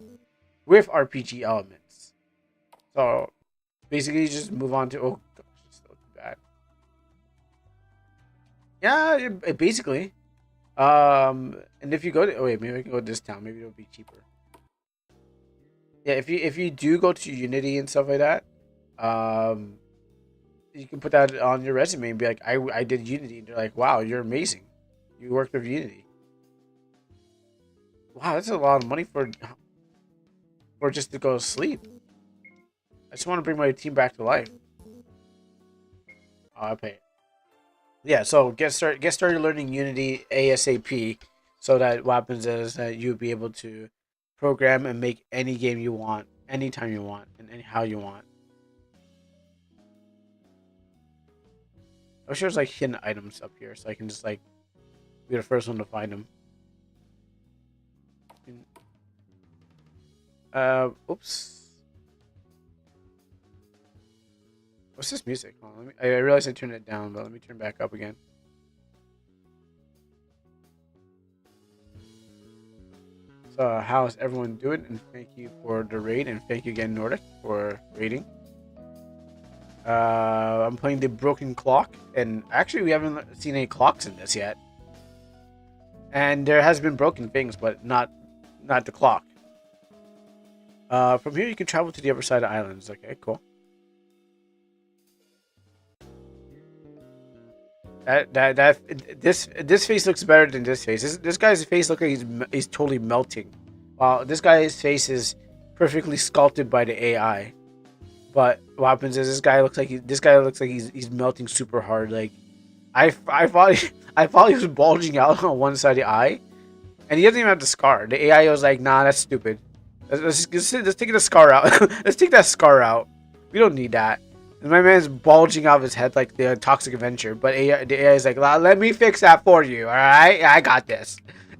with RPG elements. So basically, you just move on to oh gosh, it's so bad. Yeah, basically. And if you go to oh wait, maybe I can go to this town. Maybe it'll be cheaper. Yeah, if you do go to Unity and stuff like that, um, you can put that on your resume and be like, I did Unity, and they're like, wow, you're amazing. You worked with Unity. Wow, that's a lot of money for just to go to sleep. I just want to bring my team back to life. Oh, I pay. Yeah, so get started learning Unity ASAP, so that what happens is that you'll be able to program and make any game you want, anytime you want, and how you want. I'm sure there's like hidden items up here, so I can just like be the first one to find them. Oops. What's this music? Oh, I realized I turned it down, but let me turn it back up again. So, how's everyone doing? And thank you for the raid, and thank you again, Nordic, for raiding. I'm playing the Broken Clock, and actually, we haven't seen any clocks in this yet. And there has been broken things, but not the clock. From here, you can travel to the other side of islands. Okay, cool. This face looks better than this face. This guy's face looks like he's totally melting. Wow, this guy's face is perfectly sculpted by the AI. But what happens is this guy looks like he's melting super hard. Like I thought he was bulging out on one side of the eye, and he doesn't even have the scar. The AI was like, nah, that's stupid. Let's take the scar out. Let's take that scar out. We don't need that. And my man's bulging out of his head like the Toxic Avenger, but the AI is like, let me fix that for you. All right, I got this.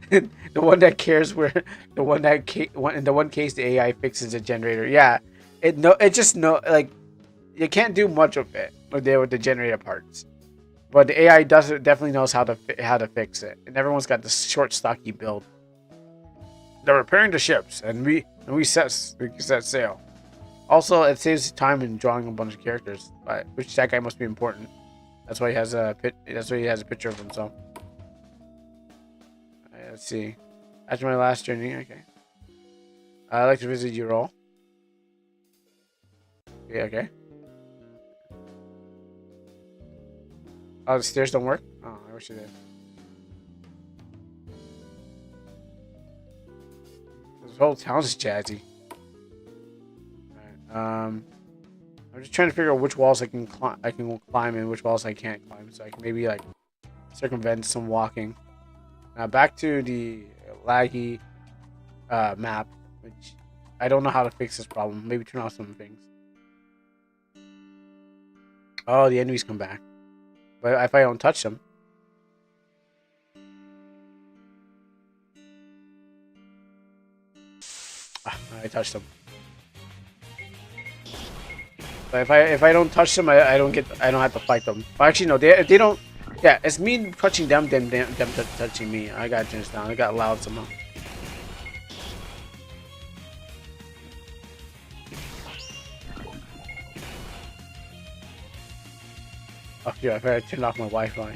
The one that cares where the one that in the one case the AI fixes the generator. Yeah, like you can't do much of it with the generator parts, but the AI definitely knows how to fix it. And everyone's got this short stocky build. They're repairing the ships, and we set sail. Also, it saves time in drawing a bunch of characters, which that guy must be important. That's why he has a picture of himself. Let's see. After my last journey, okay. I'd like to visit your role. Okay. Oh, the stairs don't work? Oh, I wish they did. This whole town is jazzy. Alright, I'm just trying to figure out which walls I can climb and which walls I can't climb, so I can maybe like circumvent some walking. Now back to the laggy map, which I don't know how to fix this problem. Maybe turn off some things. Oh, the enemies come back, but if I don't touch them, I touched them. But if I don't touch them, I don't have to fight them. Well, actually, no, they don't. Yeah, it's me touching them touching me. I got Jins down. I got loud somehow. Oh yeah, I better turn off my Wi-Fi.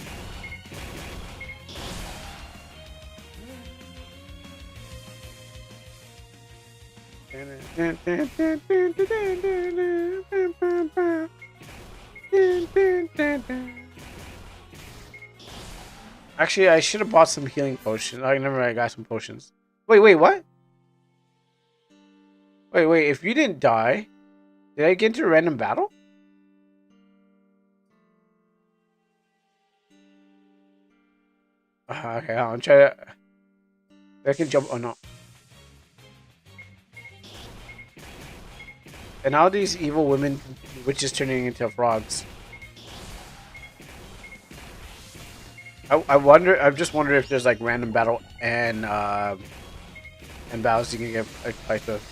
Actually, I should have bought some healing potions. I never mind, I got some potions. Wait, what? Wait, if you didn't die, did I get into a random battle? Okay, I'll try to... I can jump... Oh, no. And now these evil women, witches turning into frogs. I just wonder if there's like random battle and battles you can get like fight with.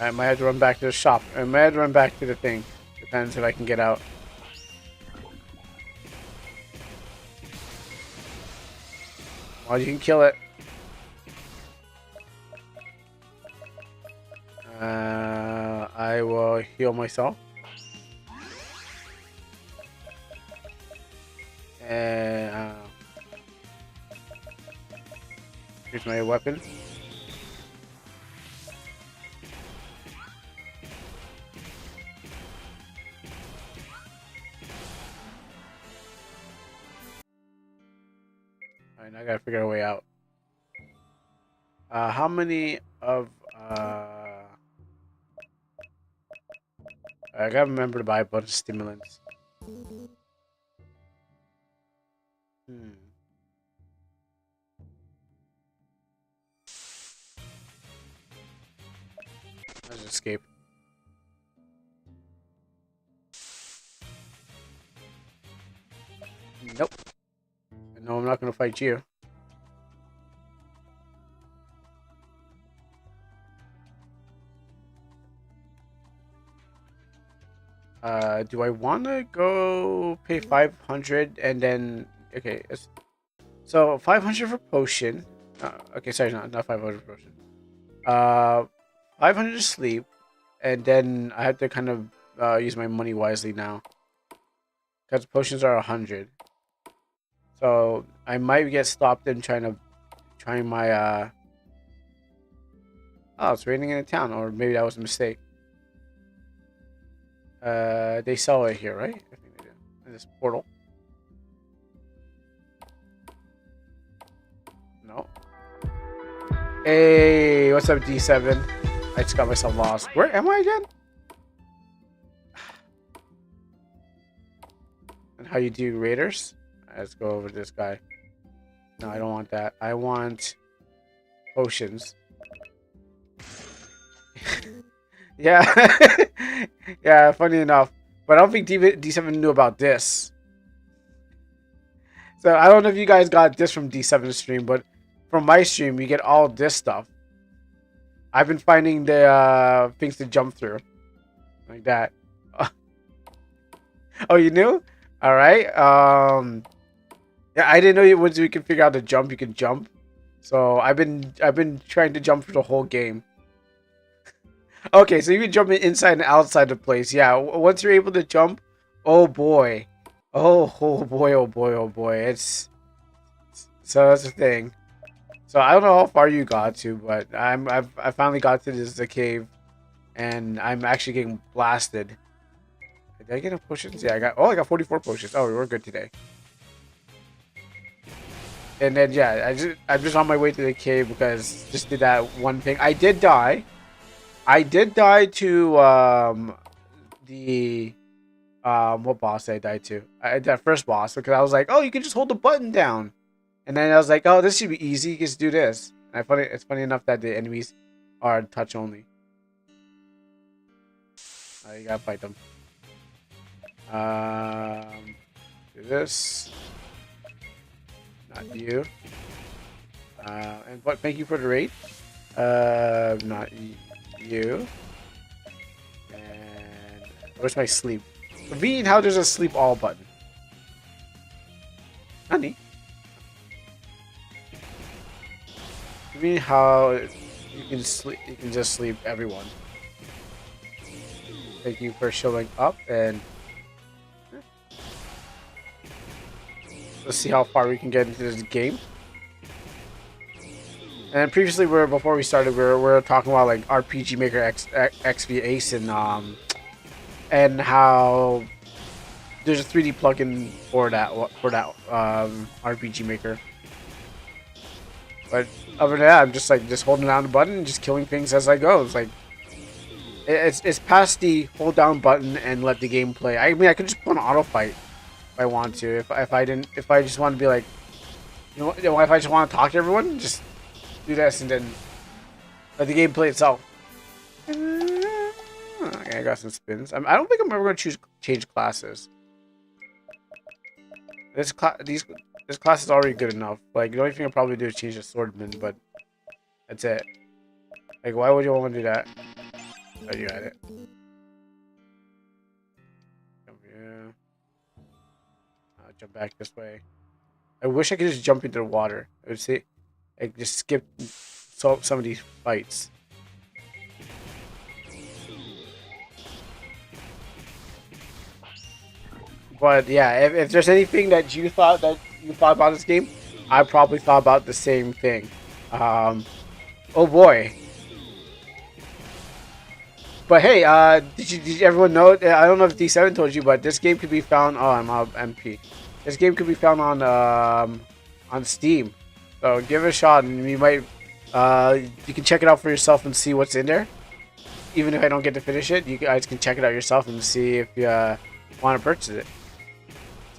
I might have to run back to the shop. I might have to run back to the thing. Depends if I can get out. Well, you can kill it. I will heal myself. And here's my weapon. Alright, now I gotta figure a way out. How many of I gotta remember to buy a bunch of stimulants. Let's escape. Nope. No, I'm not gonna fight you. Do I want to go pay 500 and then okay? So 500 for potion. Okay, sorry, not 500 for potion. 500 to sleep, and then I have to kind of use my money wisely now because potions are 100. So I might get stopped in trying my Oh, it's raining in the town, or maybe that was a mistake. They sell it here, right? I think they do. In this portal. No. Hey, what's up, D7? I just got myself lost. Where am I again? And how you do raiders? Let's go over to this guy. No, I don't want that. I want potions. Yeah. Yeah, funny enough. But I don't think D7 knew about this. So I don't know if you guys got this from D7's stream, but from my stream, you get all this stuff. I've been finding the things to jump through. Like that. Oh, you knew? Alright. Yeah, I didn't know once we can figure out to jump, you can jump. So I've been trying to jump through the whole game. Okay, so you can jump inside and outside the place. Yeah, once you're able to jump, oh boy. Oh boy, oh boy, oh boy. It's so that's the thing. So I don't know how far you got to, but I finally got to the cave, and I'm actually getting blasted. Did I get enough potions? Yeah, I got 44 potions. Oh, we're good today. And then yeah, I'm just on my way to the cave because just did that one thing. I did die. I did die to the what boss did I die to? That first boss, because I was like, oh, you can just hold the button down, and then I was like, oh, this should be easy. You can just do this. And it's funny enough that the enemies are touch only. You gotta fight them. Do this. Not you. And what? Thank you for the raid. Not you. And where's my sleep? Convenient how there's a sleep all button. Honey. Convenient how you can sleep. You can just sleep everyone. Thank you for showing up, and let's see how far we can get into this game. And previously, before we started, we were talking about like RPG Maker XV Ace and how there's a 3D plugin for that RPG Maker. But other than that, I'm just holding down the button and just killing things as I go. It's like it's past the hold down button and let the game play. I mean, I could just put an auto fight if I want to. If I just want to be like, you know, if I just want to talk to everyone, just do this and then let the game play itself. Okay, I got some spins. I don't think I'm ever going to change classes. This class is already good enough. Like, the only thing I'll probably do is change the swordman, but that's it. Like, why would you want to do that? Oh, you had it. Come here. I'll jump back this way. I wish I could just jump into the water. I would say, like, just skip some of these fights. But yeah, if there's anything that you thought about this game, I probably thought about the same thing. Oh boy. But hey, did everyone know? I don't know if D7 told you, but this game could be found. Oh, I'm out of MP. This game could be found on Steam. So give it a shot, and you might You can check it out for yourself and see what's in there. Even if I don't get to finish it, you guys can check it out yourself and see if you want to purchase it.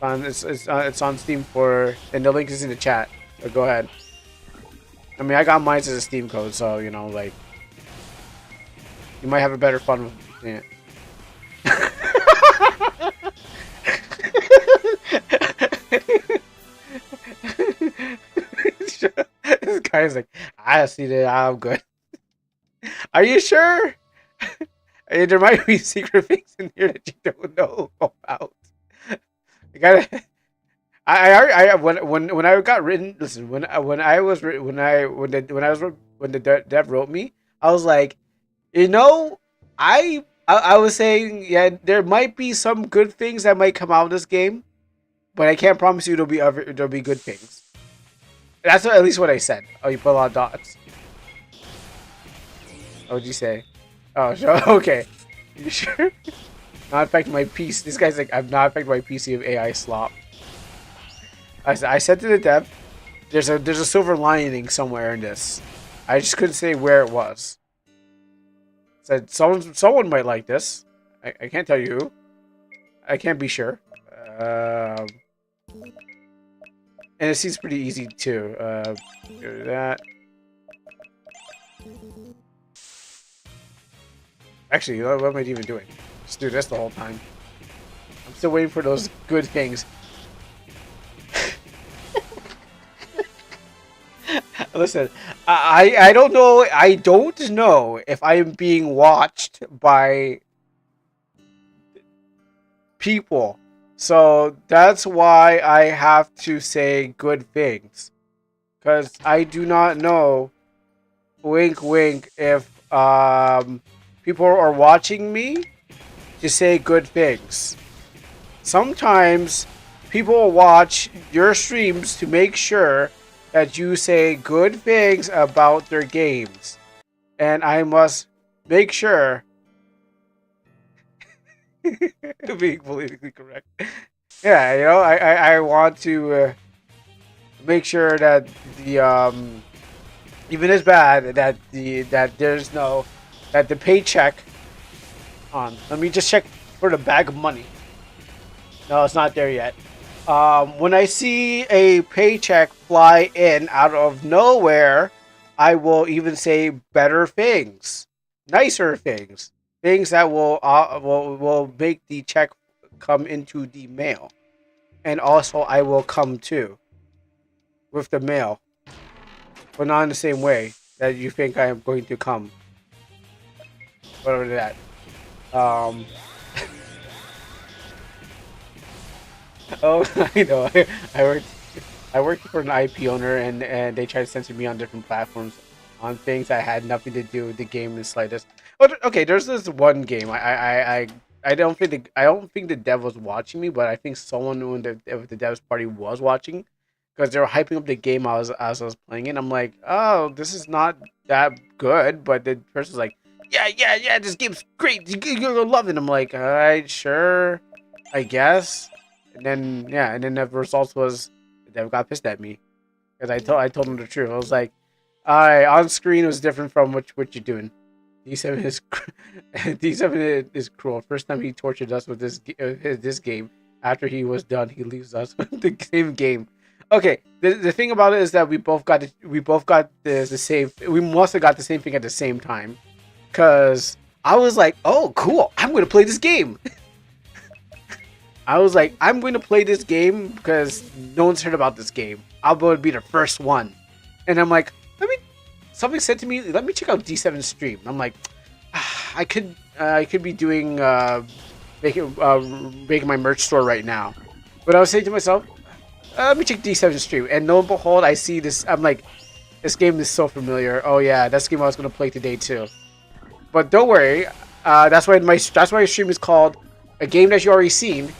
It's on Steam and the link is in the chat. So go ahead. I mean, I got mine as a Steam code, so you know, like, you might have a better fun with it. This guy's like, I see that I'm good. Are you sure? There might be secret things in here that you don't know about. You gotta. When I got written. Listen, when the dev wrote me, I was like, you know, I was saying, yeah, there might be some good things that might come out of this game, but I can't promise you there'll be good things. That's at least what I said. Oh, you put a lot of dots. What'd you say? Oh, sure. Okay. You sure? Not affecting my PC. This guy's like, I'm not affecting my PC of AI slop. I said to the dev, there's a silver lining somewhere in this. I just couldn't say where it was. Said someone might like this. I can't tell you who. I can't be sure. And it seems pretty easy too. Do that. Actually, what am I even doing? Just do this the whole time. I'm still waiting for those good things. Listen, I don't know. I don't know if I am being watched by people. So that's why I have to say good things. Because I do not know, wink wink, if people are watching me to say good things. Sometimes people watch your streams to make sure that you say good things about their games. And I must make sure being politically correct. Yeah, you know, I want to make sure that the even as bad that there's no that the paycheck on. Let me just check for the bag of money. No, it's not there yet. When I see a paycheck fly in out of nowhere, I will even say better things, nicer things, things that will make the check come into the mail, and also I will come too with the mail, but not in the same way that you think I am going to come. Whatever that. Oh, I know. I worked for an IP owner, and they tried to censor me on different platforms on things that had nothing to do with the game in the slightest. Oh, okay, there's this one game. I don't think the dev was watching me, but I think someone when the devs party was watching, because they were hyping up the game as I was playing it. I'm like, oh, this is not that good, but the person's like, yeah, this game's great. You're gonna love it. I'm like, all right, sure, I guess. And then the result was the dev got pissed at me because I told him the truth. I was like, all right, on screen was different from what you're doing. D7 is D7 is cruel. First time he tortured us with this game. After he was done, he leaves us with the same game. Okay, the thing about it is that we both got the same. We must have got the same thing at the same time, cause I was like, oh cool, I'm gonna play this game. I was like, I'm going to play this game because no one's heard about this game. I'll be the first one. And I'm like, something said to me, let me check out D7's stream. I'm like, I could be doing, making my merch store right now. But I was saying to myself, let me check D7's stream. And lo and behold, I see this. I'm like, this game is so familiar. Oh yeah, that's the game I was going to play today too. But don't worry. That's why my stream is called A Game That You Already Seen.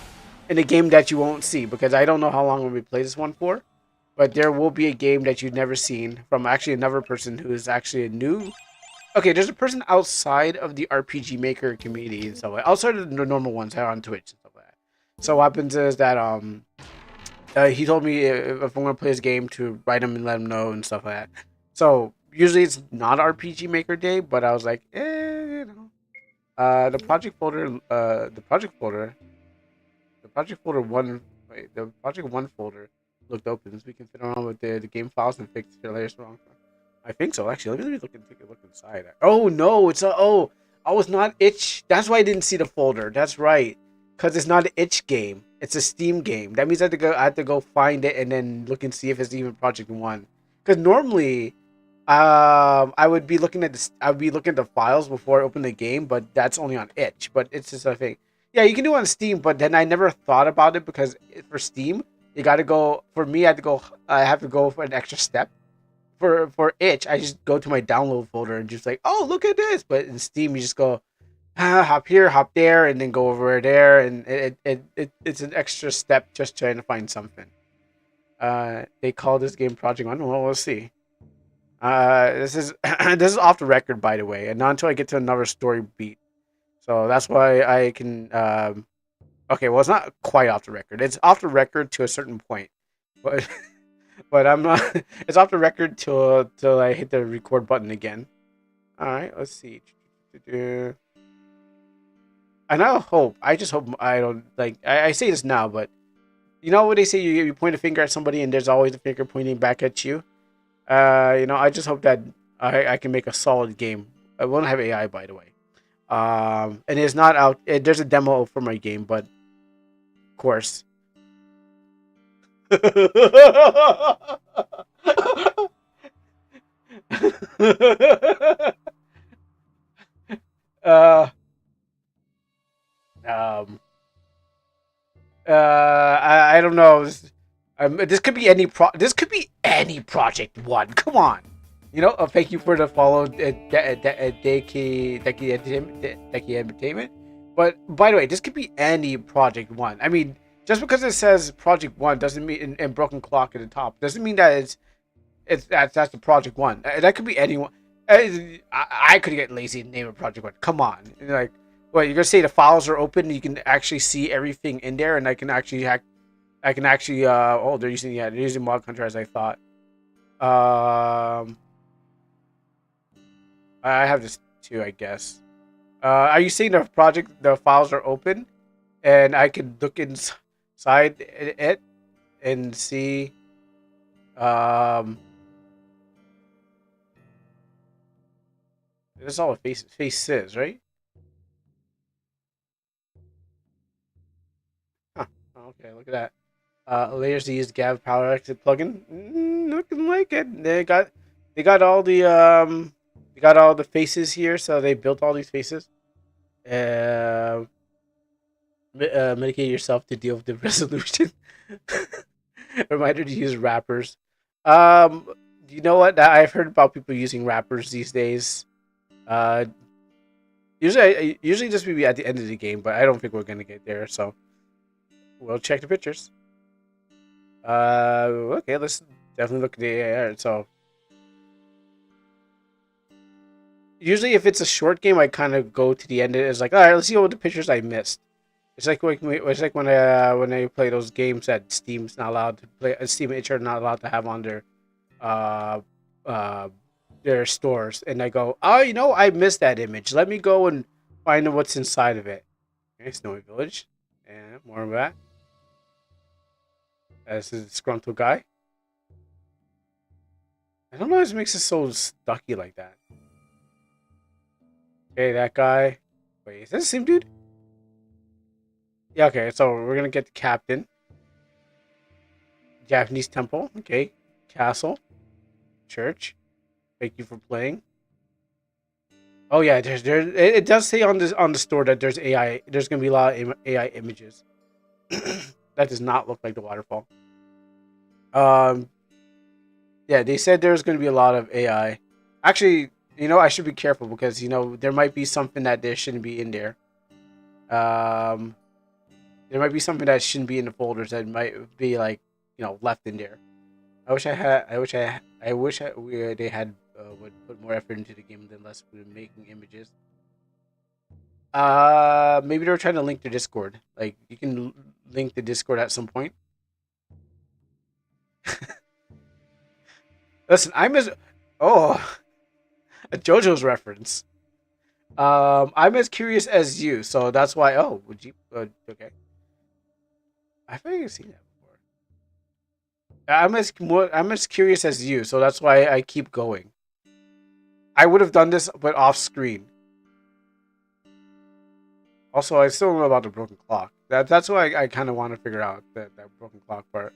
In a game that you won't see, because I don't know how long we play this one for, but there will be a game that you've never seen from actually another person who is actually a new. Okay, there's a person outside of the RPG Maker community and stuff like that, outside of the normal ones that are on Twitch and stuff like that. So what happens is that he told me if I'm gonna play this game to write him and let him know and stuff like that. So usually it's not RPG Maker Day, but I was like, you know, the project folder, the project folder one, wait, the project one folder looked open, so we can fit around with the game files and fix the layers wrong. I think so. Actually, let me look and take a look inside. Oh no, it's a oh. Oh, it's not itch. That's why I didn't see the folder. That's right, because it's not an itch game. It's a Steam game. That means I have to go find it and then look and see if it's even Project One. Because normally, I would be looking at this. I would be looking at the files before I open the game, but that's only on itch. But it's just a thing. Yeah, you can do it on Steam, but then I never thought about it because for Steam, you got to go. For me, I had to go. I have to go for an extra step for itch, I just go to my download folder and just like, oh, look at this. But in Steam, you just go, hop here, hop there, and then go over there, and it's an extra step just trying to find something. They call this game Project One. Well, we'll see. This is this is off the record, by the way, and not until I get to another story beat. So that's why I can. Okay, well, it's not quite off the record. It's off the record to a certain point, but but I'm not. It's off the record till I hit the record button again. All right, let's see. And I hope. I just hope I don't like. I say this now, but you know what they say? You point a finger at somebody, and there's always a finger pointing back at you. I just hope that I can make a solid game. I won't have AI, by the way. And it's not out. There's a demo for my game, but of course. uh, um, I don't know. This could be any This could be any Project One. Come on, thank you for the follow, Deki Entertainment. But by the way, this could be any Project One. I mean, just because it says Project One doesn't mean and Broken Clock at the top doesn't mean that that's the Project One. That could be anyone. I could get lazy and name a Project One. Come on, like, what you're gonna say? The files are open. And you can actually see everything in there, and I can actually hack. I can actually. Oh, they're using Mod Hunter as I thought. I have this too, I guess. Are you saying the files are open, and I can look inside it and see? Um, That's all a face says, right? Huh. Okay, look at that. Layers to use Gav Power Exit plugin. Looking like it. They got all the faces here, so they built all these faces. Uh, Medicate yourself to deal with the resolution. Reminder to use wrappers. Um, you know what? I've heard about people using wrappers these days. Uh, usually just maybe at the end of the game, but I don't think we're gonna get there. So we'll check the pictures. Okay, let's definitely look at the AI. So usually, if it's a short game, I kind of go to the end. It's like, all right, let's see all the pictures I missed. It's like when I play those games that Steam's not allowed to play. Steam and itch are not allowed to have on uh uh their stores, and I go, oh, I missed that image. Let me go and find what's inside of it. Okay, Snowy Village, and more of that. This is a disgruntled guy. I don't know what makes it so stucky like that. Okay, that guy. Wait, is that the same dude? Yeah, okay, so we're gonna get the captain. Japanese temple, okay. Castle. Church. Thank you for playing. Oh yeah, it does say on the store that there's AI. There's gonna be a lot of AI images. That does not look like the waterfall. Um, yeah, they said there's gonna be a lot of AI. Actually, I should be careful because there might be something that there shouldn't be in there. Um, there might be something that shouldn't be in the folders that might be like left in there. I wish I had. They had would put more effort into the game than less with making images. Maybe they were trying to link to Discord. Like you can link the Discord at some point. Listen, I miss. Oh, A JoJo's reference. I'm as curious as you, so that's why. Oh, would you? Okay, I think I've seen that before. I'm as curious as you, so that's why I keep going. I would have done this, but off screen. Also, I still don't know about the broken clock. That's why I kind of want to figure out that broken clock part.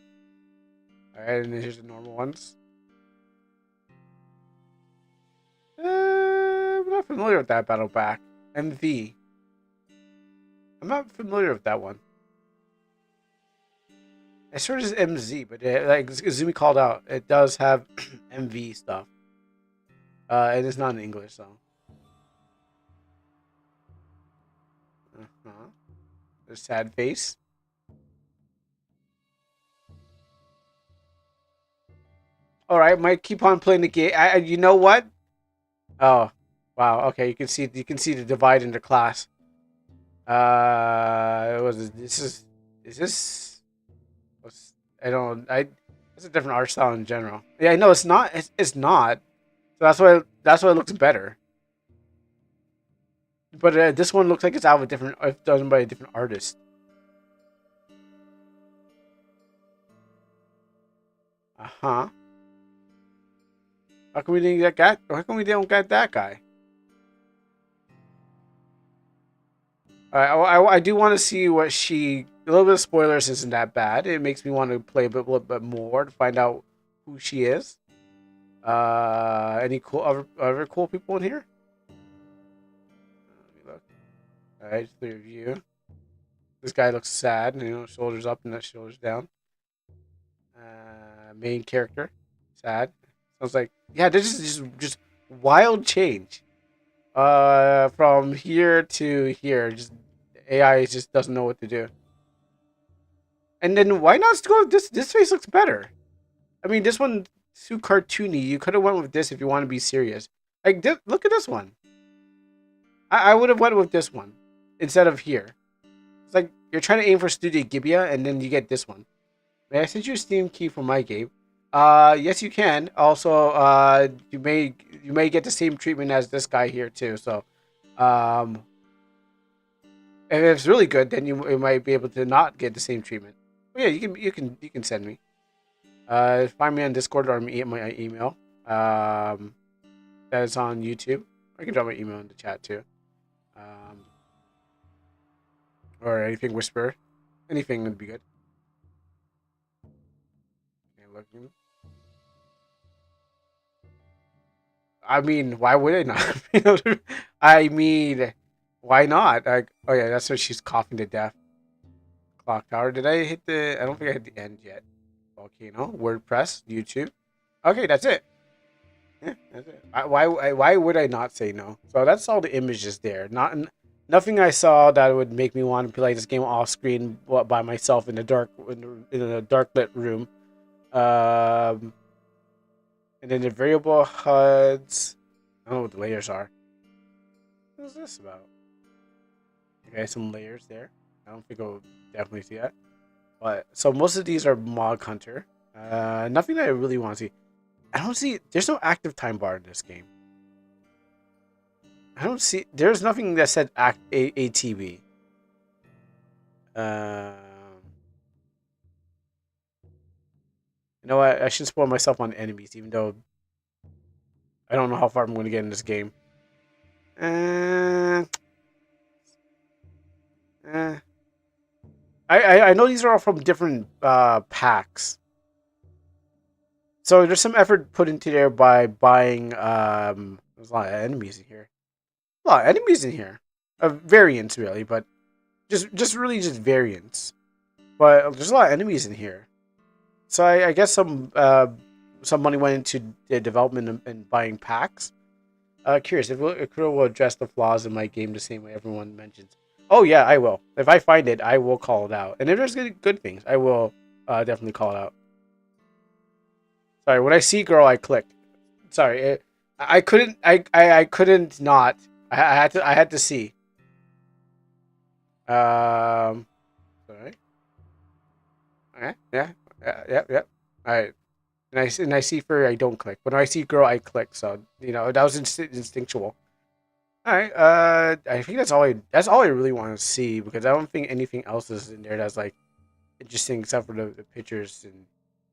All right, and then here's the normal ones. I'm not familiar with that battle back. MV. I'm not familiar with that one. It sort of is MZ, but like Zumi called out, it does have MV stuff. And it's not in English, so. Uh-huh. The sad face. All right, might keep on playing the game. You know what? Oh, wow. Okay, you can see the divide in the class. Was is this? I don't. It's a different art style in general. Yeah, I know it's not. It's not. So that's why it looks better. But this one looks like it's out of a different, done by a different artist. Uh huh. How come we didn't get that? How come we don't get that guy? I do want to see what she. A little bit of spoilers isn't that bad. It makes me want to play little bit more to find out who she is. Any cool other cool people in here? Let me look. All right, three of you. This guy looks sad. Shoulders up and the shoulders down. Main character, sad. Sounds like yeah. This is just wild change. From here to here, just AI just doesn't know what to do. And then why not go with this? This face looks better. I mean, this one too cartoony. You could have went with this if you want to be serious. Like, look at this one. I would have went with this one instead of here. It's like you're trying to aim for Studio Gibeah, and then you get this one. May I send you a Steam key for my game? Yes, you can. Also, you may get the same treatment as this guy here too. So, um, if it's really good, then you might be able to not get the same treatment. But yeah, you can send me. Find me on Discord or my email. That is on YouTube. I can drop my email in the chat too. Um, or anything whisper, anything would be good. Okay, looking. I mean, why would I not? I mean, why not? Like, oh yeah, that's why she's coughing to death. Clock tower. Did I hit the? I don't think I hit the end yet. Volcano. WordPress. YouTube. Okay, that's it. Yeah, that's it. Why would I not say no? So that's all the images there. Nothing I saw that would make me want to play this game off screen by myself in the dark in a dark lit room. Um, and then the variable HUDs. I don't know what the layers are. What is this about? Okay, some layers there. I don't think I'll definitely see that. But so most of these are Mog Hunter. Nothing that I really want to see. I don't see. There's no active time bar in this game. I don't see. There's nothing that said ATB. Um, you know what? I should spoil myself on enemies, even though I don't know how far I'm going to get in this game. Uh, uh, I know these are all from different packs. So there's some effort put into there by buying. There's a lot of enemies in here. A lot of enemies in here. Variants really, but just really just variants. But there's a lot of enemies in here. So I guess some money went into the development and buying packs. Curious if Kuro will address the flaws in my game the same way everyone mentions. Oh yeah, I will. If I find it, I will call it out. And if there's good things, I will definitely call it out. Sorry, when I see girl, I click. Sorry, I couldn't. I couldn't not. I had to see. Sorry. Okay. Yeah. Yep. Yep. All right. And I see furry, I don't click. When I see girl, I click. So that was instinctual. All right. I think that's all I really want to see because I don't think anything else is in there that's like interesting except for the pictures and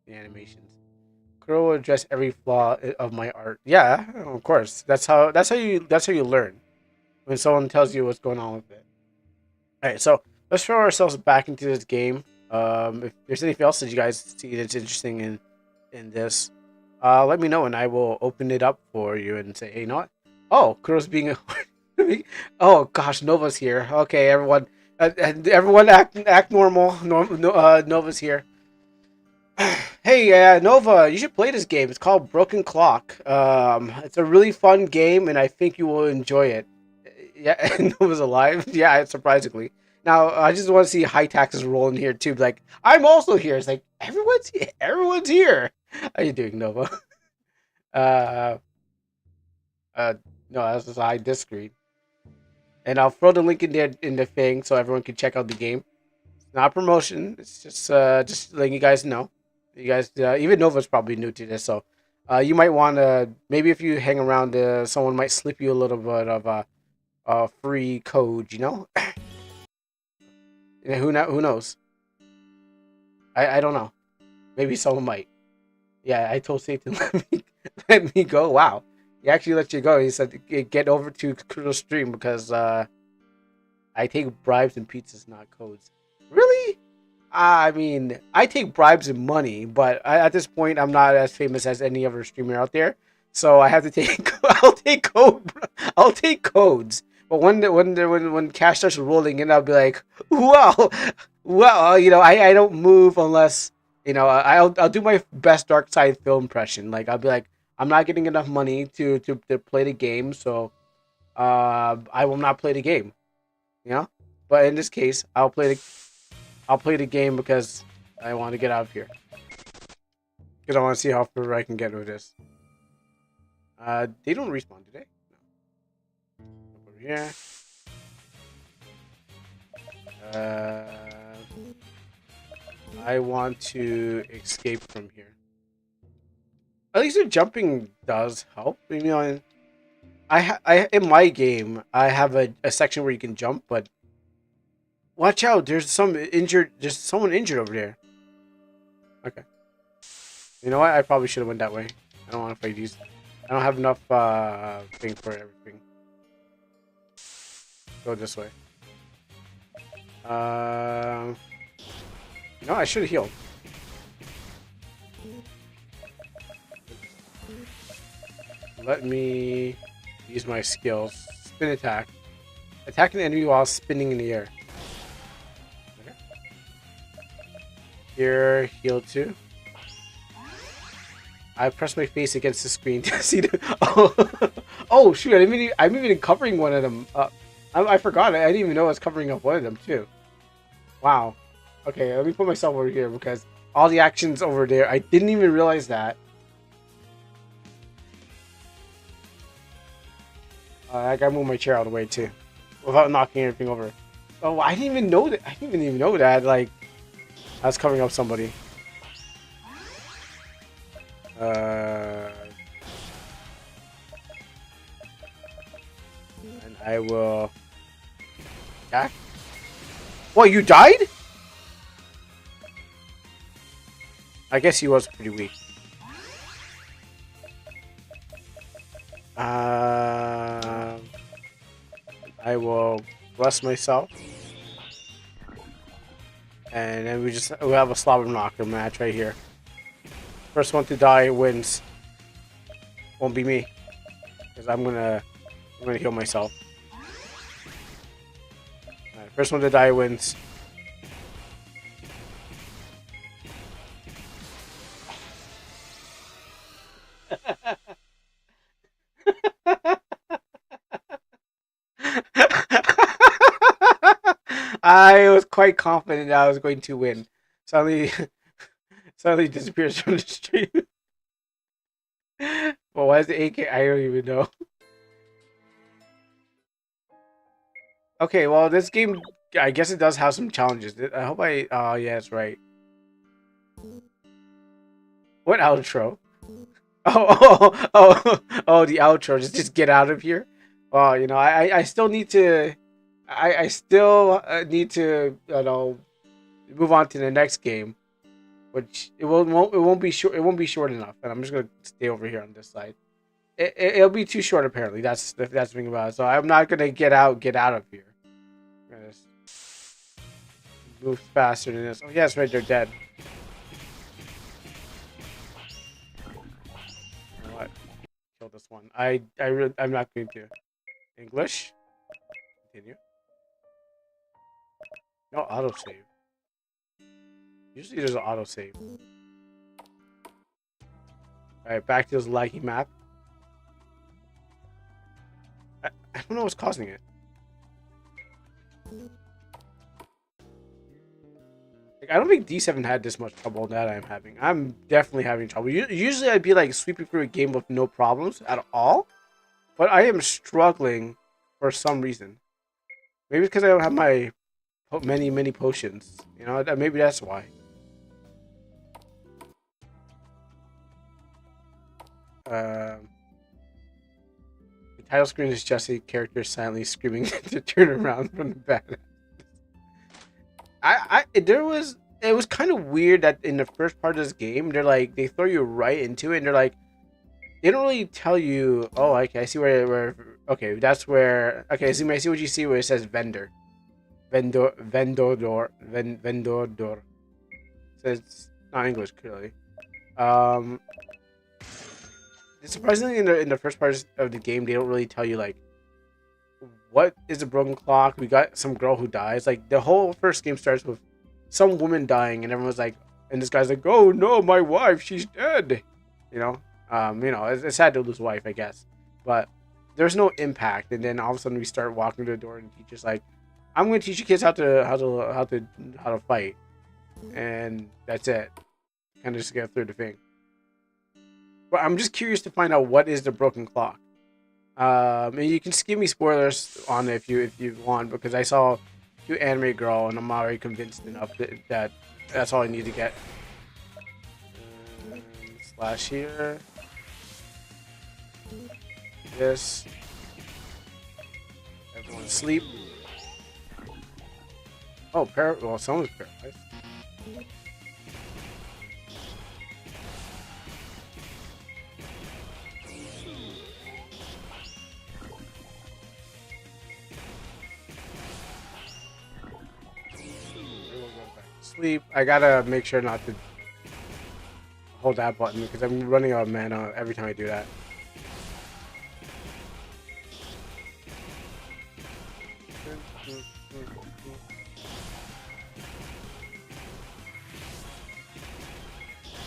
the animations. Kuro will address every flaw of my art. Yeah, of course. That's how you learn when someone tells you what's going on with it. All right, so let's throw ourselves back into this game. If there's anything else that you guys see that's interesting in this, let me know and I will open it up for you and say, hey, you know what? Oh, Kuro's being a. Oh gosh, Nova's here. Okay, everyone act normal. Nova's here. Hey, Nova, you should play this game. It's called Broken Clock. It's a really fun game, and I think you will enjoy it. Yeah, Nova's alive. Yeah, surprisingly. Now, I just want to see high taxes roll in here too. Like, I'm also here. It's like everyone's here. Everyone's here. How you doing, Nova? Uh, uh, no, that's just a high disc screen. And I'll throw the link in there in the thing so everyone can check out the game. Not promotion. It's just letting you guys know. You guys, even Nova's probably new to this, so you might want to maybe if you hang around, someone might slip you a little bit of a free code. Yeah, who knows? I don't know. Maybe someone might. Yeah, I told Satan let me go. Wow, he actually let you go. He said get over to Kuro's stream because I take bribes and pizzas, not codes. Really? I mean, I take bribes and money, but at this point, I'm not as famous as any other streamer out there, so I have to take. I'll take code. I'll take codes. But when cash starts rolling in, I'll be like, well, I don't move unless I'll do my best Dark Side Phil impression. Like I'll be like, I'm not getting enough money to play the game, so I will not play the game. You know, but in this case, I'll play the game because I want to get out of here. Because I want to see how far I can get with this. They don't respawn, do they? No. Over here. I want to escape from here. At least the jumping does help. In my game, I have a section where you can jump, but watch out. There's someone injured over there. Okay. You know what? I probably should have went that way. I don't want to fight these. I don't have enough thing for everything. Go this way. I should have healed. Let me use my skills. Spin attack. Attack an enemy while spinning in the air. Okay. Here, heal 2. I press my face against the screen to see the. Oh shoot! I'm even covering one of them. I forgot. I didn't even know I was covering up one of them too. Wow. Okay, let me put myself over here because all the actions over there. I didn't even realize that. I gotta move my chair out of the way too, without knocking everything over. Oh, I didn't even know that. I didn't even know that. Like, I was covering up somebody. And I will attack. What, you died? I guess he was pretty weak. I will bless myself. And then we'll have a slobber knocker match right here. First one to die wins. Won't be me. Because I'm gonna heal myself. Alright, first one to die wins. I was quite confident that I was going to win. Suddenly disappears from the stream. Well, why is the AK? I don't even know. Okay, well, this game, I guess it does have some challenges. I hope oh, yeah, that's right. What outro? Oh, the outro. Just get out of here. Well, you know, I still need to, I still need to, you know, move on to the next game, which it won't be short. It won't be short enough, and I'm just gonna stay over here on this side. It'll be too short apparently. That's the thing about it. So I'm not gonna get out of here. I'm gonna just move faster than this. Oh yes, right, they're dead. You know what? Kill this one. I'm not going to. English. Continue. No autosave. Usually there's an autosave. Alright, back to this laggy map. I don't know what's causing it. Like, I don't think D7 had this much trouble that I'm having. I'm definitely having trouble. Usually I'd be like sweeping through a game with no problems at all. But I am struggling for some reason. Maybe because I don't have my many potions. You know, maybe that's why. The title screen is just a character silently screaming to turn around from the bed. It was kind of weird that in the first part of this game, they throw you right into it, and they don't really tell you. Oh, okay, I see where okay, that's where. Okay, I see what you see where it says vendor. Vendor door. So it's not English clearly. Surprisingly, in the first part of the game, they don't really tell you like what is a broken clock. We got some girl who dies. Like the whole first game starts with some woman dying, and everyone's like, and this guy's like, "Oh no, my wife, she's dead." You know, it's sad to lose a wife, I guess, but there's no impact. And then all of a sudden, we start walking to the door, and the teacher's like, "I'm going to teach you kids how to fight," and that's it. Kind of just get through the thing. But I'm just curious to find out what is the broken clock. And you can just give me spoilers on it if you want, because I saw you anime girl and I'm already convinced enough that that's all I need to get. Slash here. This. Everyone sleep. Oh, well, someone's paralyzed. Sleep. I gotta make sure not to hold that button because I'm running out of mana every time I do that.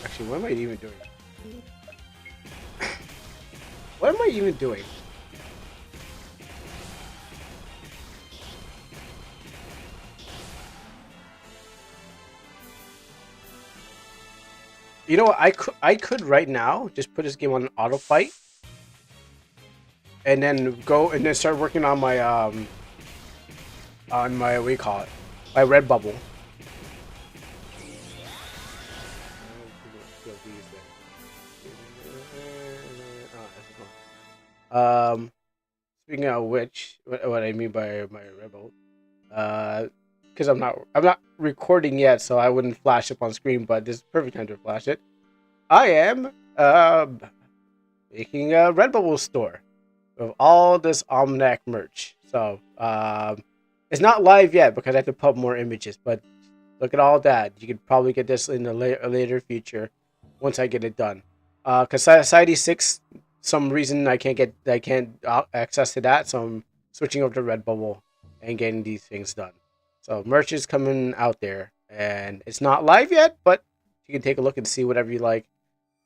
Actually, what am I even doing? What am I even doing? You know what? I could right now just put this game on auto fight, and then start working on my what do you call it? My red bubble. Speaking of which, what I mean by my red bubble, because I'm not recording yet, so I wouldn't flash up on screen, but this is perfect time to flash it. I am making a Redbubble store of all this Almanac merch. So it's not live yet because I have to pub more images, but look at all that. You could probably get this in a later future once I get it done. Because Soceity 6, some reason I can't access to that, so I'm switching over to Redbubble and getting these things done. So merch is coming out there, and it's not live yet, but you can take a look and see whatever you like.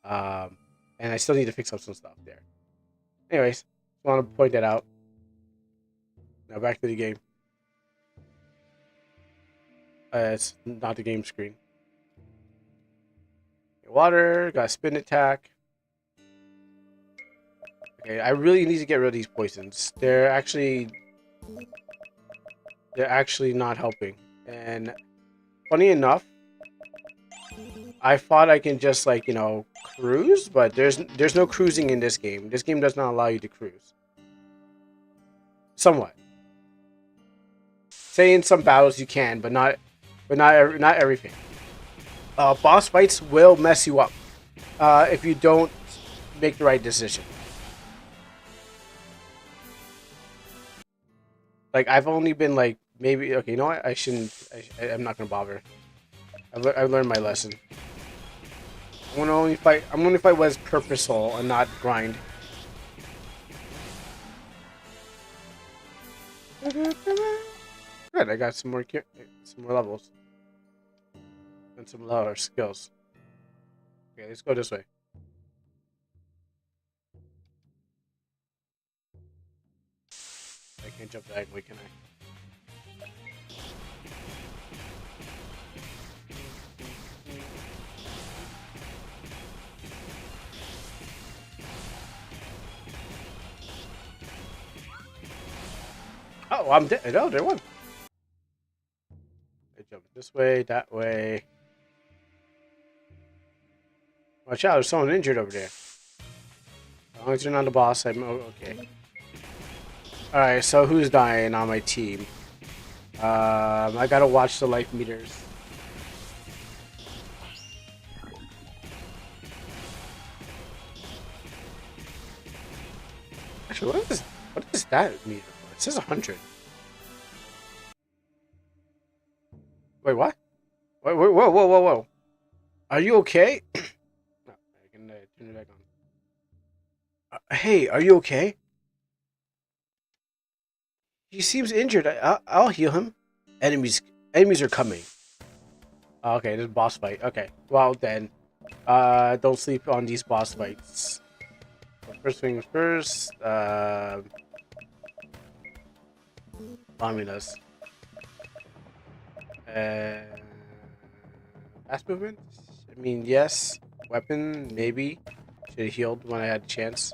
And I still need to fix up some stuff there. Anyways, just want to point that out. Now back to the game. It's not the game screen. Water, got a spin attack. Okay, I really need to get rid of these poisons. They're actually not helping. And funny enough, I thought I can just cruise, but there's no cruising in this game. This game does not allow you to cruise. Somewhat. Say in some battles you can, but not everything. Boss fights will mess you up if you don't make the right decision. Like I've only been like maybe okay. You know what? I shouldn't. I'm not gonna bother. I've learned my lesson. I'm gonna only fight what is purposeful and not grind. Good. I got some more levels and some lower skills. Okay, let's go this way. I can't jump diagonally, can I? Oh, I'm dead. No, there one. I jump this way, that way. Watch out, there's someone injured over there. As long as you're not the boss, I'm okay. Alright, so who's dying on my team? I gotta watch the life meters. Actually, what is that meter for? It says 100. Wait, what? Wait, whoa. Are you okay? No, I can turn it back on. Hey, are you okay? He seems injured. I'll heal him. Enemies are coming. Okay, this is boss fight. Okay, well then, don't sleep on these boss fights. So first things first. Aminos. Fast movement? I mean, yes. Weapon, maybe. Should have healed when I had a chance.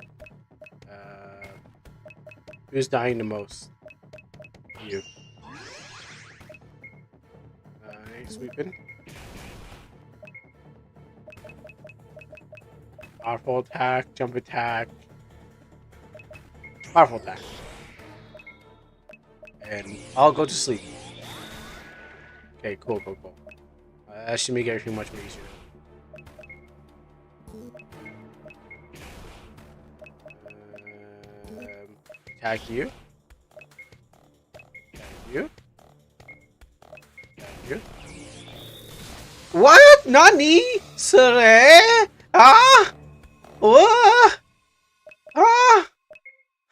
Who's dying the most? You. Sweeping. Powerful attack, jump attack. Powerful attack. And I'll go to sleep. Okay, cool. That should make everything much more easier. Attack you. Attack you. What? Nani? Sere? Ah? What? Ah?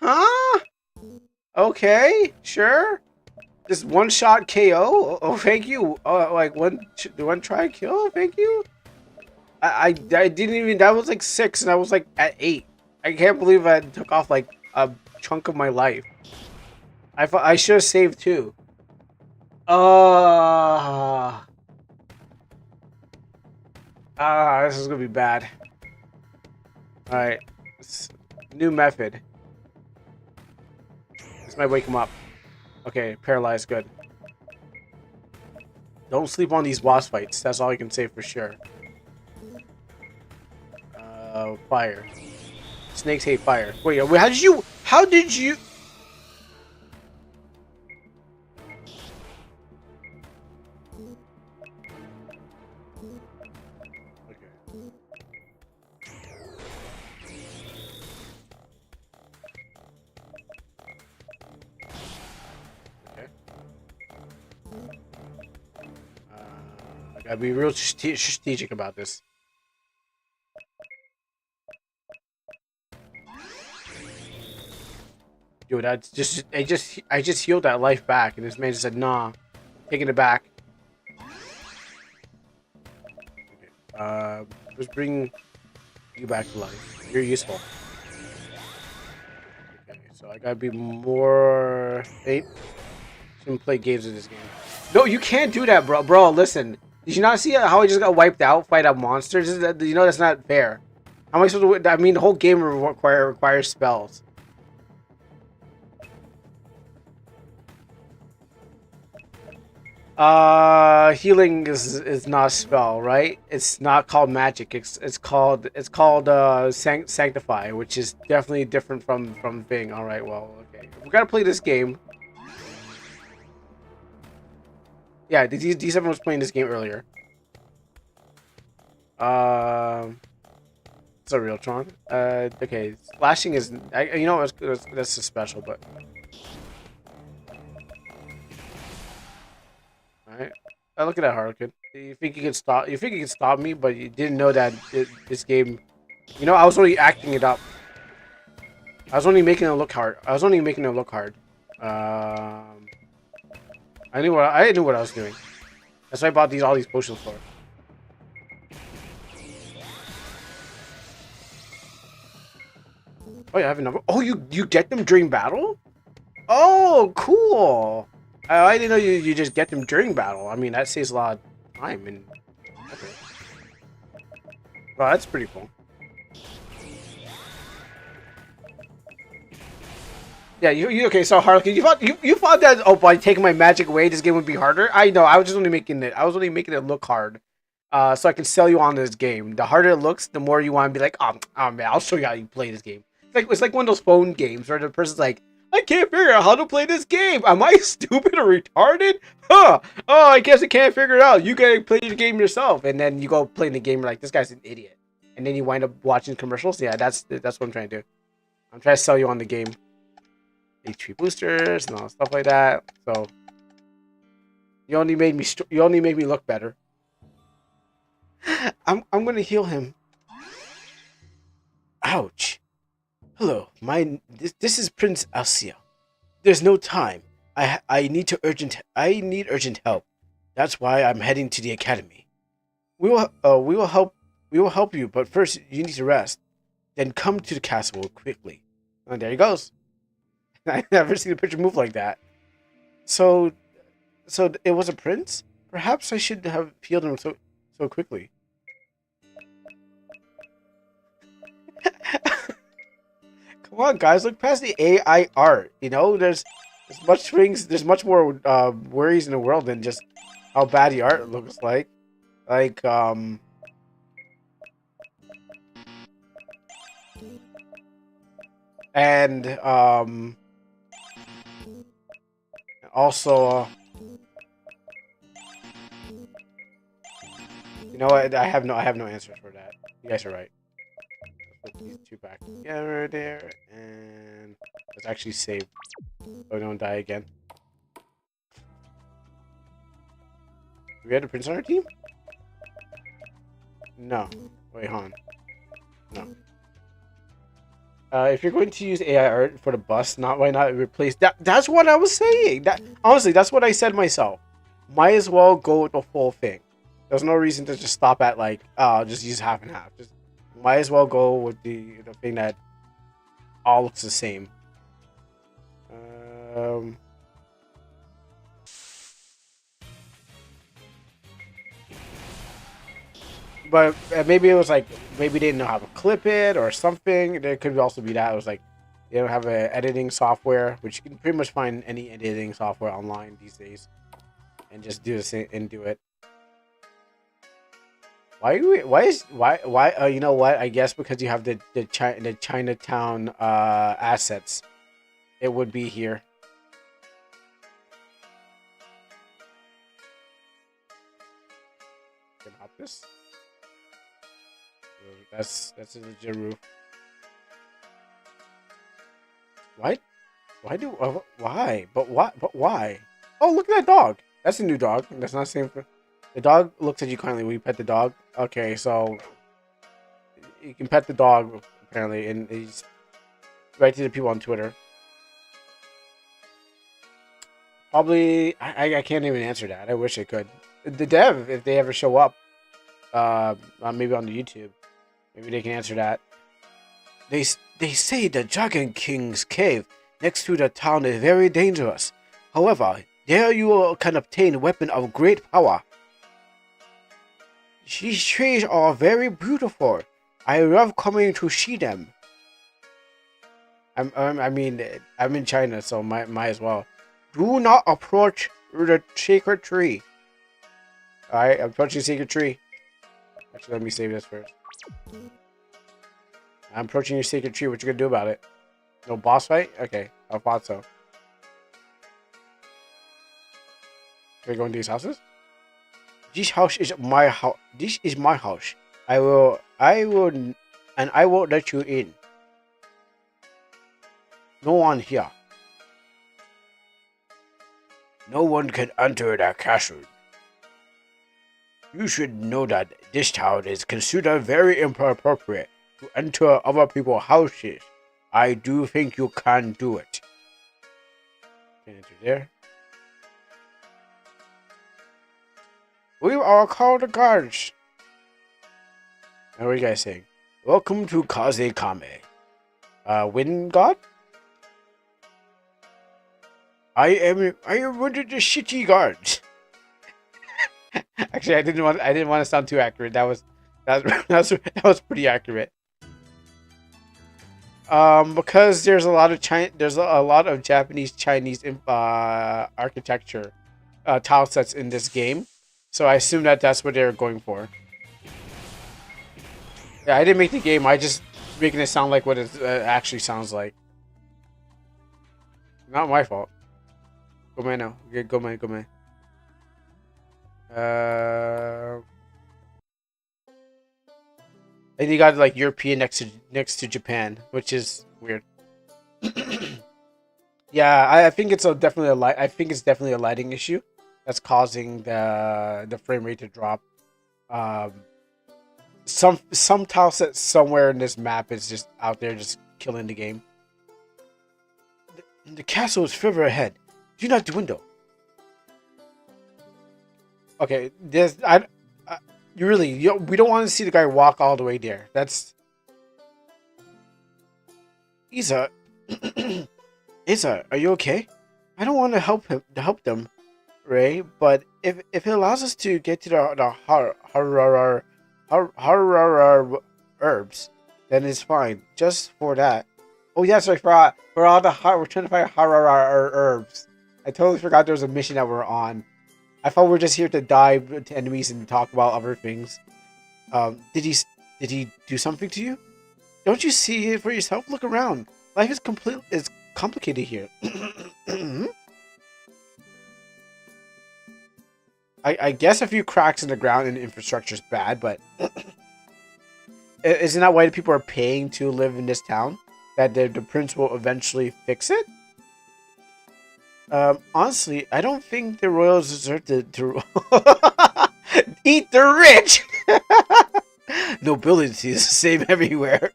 Huh? Okay, sure. This one-shot KO. Oh, thank you. Like one try kill. Thank you. I didn't even. That was like 6, and I was like at 8. I can't believe I took off like a chunk of my life. I should have saved too. This is gonna be bad. Alright. New method. This might wake him up. Okay, paralyzed, good. Don't sleep on these boss fights. That's all I can say for sure. Fire. Snakes hate fire. Wait, how did you... I gotta be real strategic about this. Yo, that's just I just healed that life back, and this man just said, "Nah, taking it back." Okay. Let's bring you back to life. You're useful. Okay, so I gotta be more. Shouldn't play games in this game. No, you can't do that, bro. Bro, listen. Did you not see how I just got wiped out? Fight out monsters? You know that's not fair. How am I supposed to? I mean, the whole game requires spells. Healing is not a spell, right? It's not called magic. It's called sanctify, which is definitely different from thing. All right, well, okay, we gotta play this game. Yeah, D7 was playing this game earlier. It's a real Tron. Okay, slashing is you know that's a special, but all right. Look at that, Harlequin. You think you can stop? You think you can stop me, but you didn't know that this game. You know, I was only acting it up. I was only making it look hard. I was only making it look hard. Um, I knew what I was doing. That's why I bought all these potions for. Oh, yeah, I have a number. Oh, you get them during battle? Oh, cool. I didn't know you just get them during battle. I mean, that saves a lot of time and. Okay. Well, that's pretty cool. Yeah, you okay? So Harlequin, you thought that by taking my magic away, this game would be harder. I know. I was just only making it. I was only making it look hard, so I can sell you on this game. The harder it looks, the more you want to be like, oh man, I'll show you how you play this game. It's like one of those phone games where the person's like, I can't figure out how to play this game. Am I stupid or retarded? Huh? Oh, I guess I can't figure it out. You gotta play the game yourself, and then you go play the game. You're like, this guy's an idiot, and then you wind up watching commercials. Yeah, that's what I'm trying to do. I'm trying to sell you on the game. HP boosters and all stuff like that. So you only made me look better. I'm gonna heal him. Ouch. Hello, this is Prince Alcia. There's no time. I need urgent help. That's why I'm heading to the academy. We will help you, but first you need to rest. Then come to the castle quickly. And there he goes. I never seen a picture move like that. So, it was a prince? Perhaps I should have healed him so quickly. Come on, guys, look past the AI art. You know, there's much more worries in the world than just how bad the art looks like. Like, and also, you know what? I have no answer for that. You guys are right. Let's put these two back together there, and let's actually save so I don't die again. Do we have a prince on our team? No. Wait, hold on. No. If you're going to use AI art for the bus, why not replace that? That's what I was saying. That honestly, that's what I said myself. Might as well go with the full thing. There's no reason to just stop at like, just use half and half. Just might as well go with the thing that all looks the same. But maybe it was like maybe they didn't know how to clip it or something. There could also be that it was like they don't have an editing software, which you can pretty much find any editing software online these days, and just do this and do it. Why? You know what? I guess because you have the Chinatown assets, it would be here. Can I hop this? That's a legit roof. Why? Why? But what? But why? Oh, look at that dog. That's a new dog. That's not the same. The dog looks at you kindly when you pet the dog. Okay, so you can pet the dog apparently, and he's right to the people on Twitter. Probably, I can't even answer that. I wish I could. The dev, if they ever show up, maybe on the YouTube, maybe they can answer that. They say the Dragon King's cave next to the town is very dangerous. However, there you can obtain a weapon of great power. These trees are very beautiful. I love coming to see them. I mean, I'm in China, so might as well. Do not approach the secret tree. Alright, I'm approaching the secret tree. Actually, let me save this first. I'm approaching your secret tree. What you gonna do about it? No boss fight? Okay, I thought so. Can we go into these houses? This house is my house. This is my house. I will, and I won't let you in. No one here. No one can enter the castle. You should know that this town is considered very inappropriate to enter other people's houses. I do think you can do it. Can enter there. We are called the guards. Now, what are you guys saying? Welcome to Kaze Kame. Wind God? I am one of the shitty guards. Actually, I didn't want to sound too accurate. That was pretty accurate. Because there's a lot of Japanese Chinese architecture tile sets in this game, so I assume that that's what they're going for. Yeah, I didn't make the game. I just making it sound like what it actually sounds like. Not my fault. Go man now. Okay, go man. And you got like European next to Japan, which is weird. Yeah, I think it's definitely a lighting issue that's causing the frame rate to drop. Some tile set somewhere in this map is just out there just killing the game. The castle is further ahead. Do not the window. Okay, we don't want to see the guy walk all the way there. That's Isa. Isa, are you okay? I don't want to help them, Ray. But if it allows us to get to the herbs, then it's fine. Just for that. Oh yeah, sorry, for all the we're trying to find herbs. I totally forgot there was a mission that we're on. I thought we were just here to dive to enemies and talk about other things. Did he do something to you? Don't you see it for yourself? Look around. Life is complicated here. I guess a few cracks in the ground and infrastructure is bad, but isn't that why the people are paying to live in this town? That the prince will eventually fix it? Honestly, I don't think the royals deserve to eat the rich. Nobility is the same everywhere.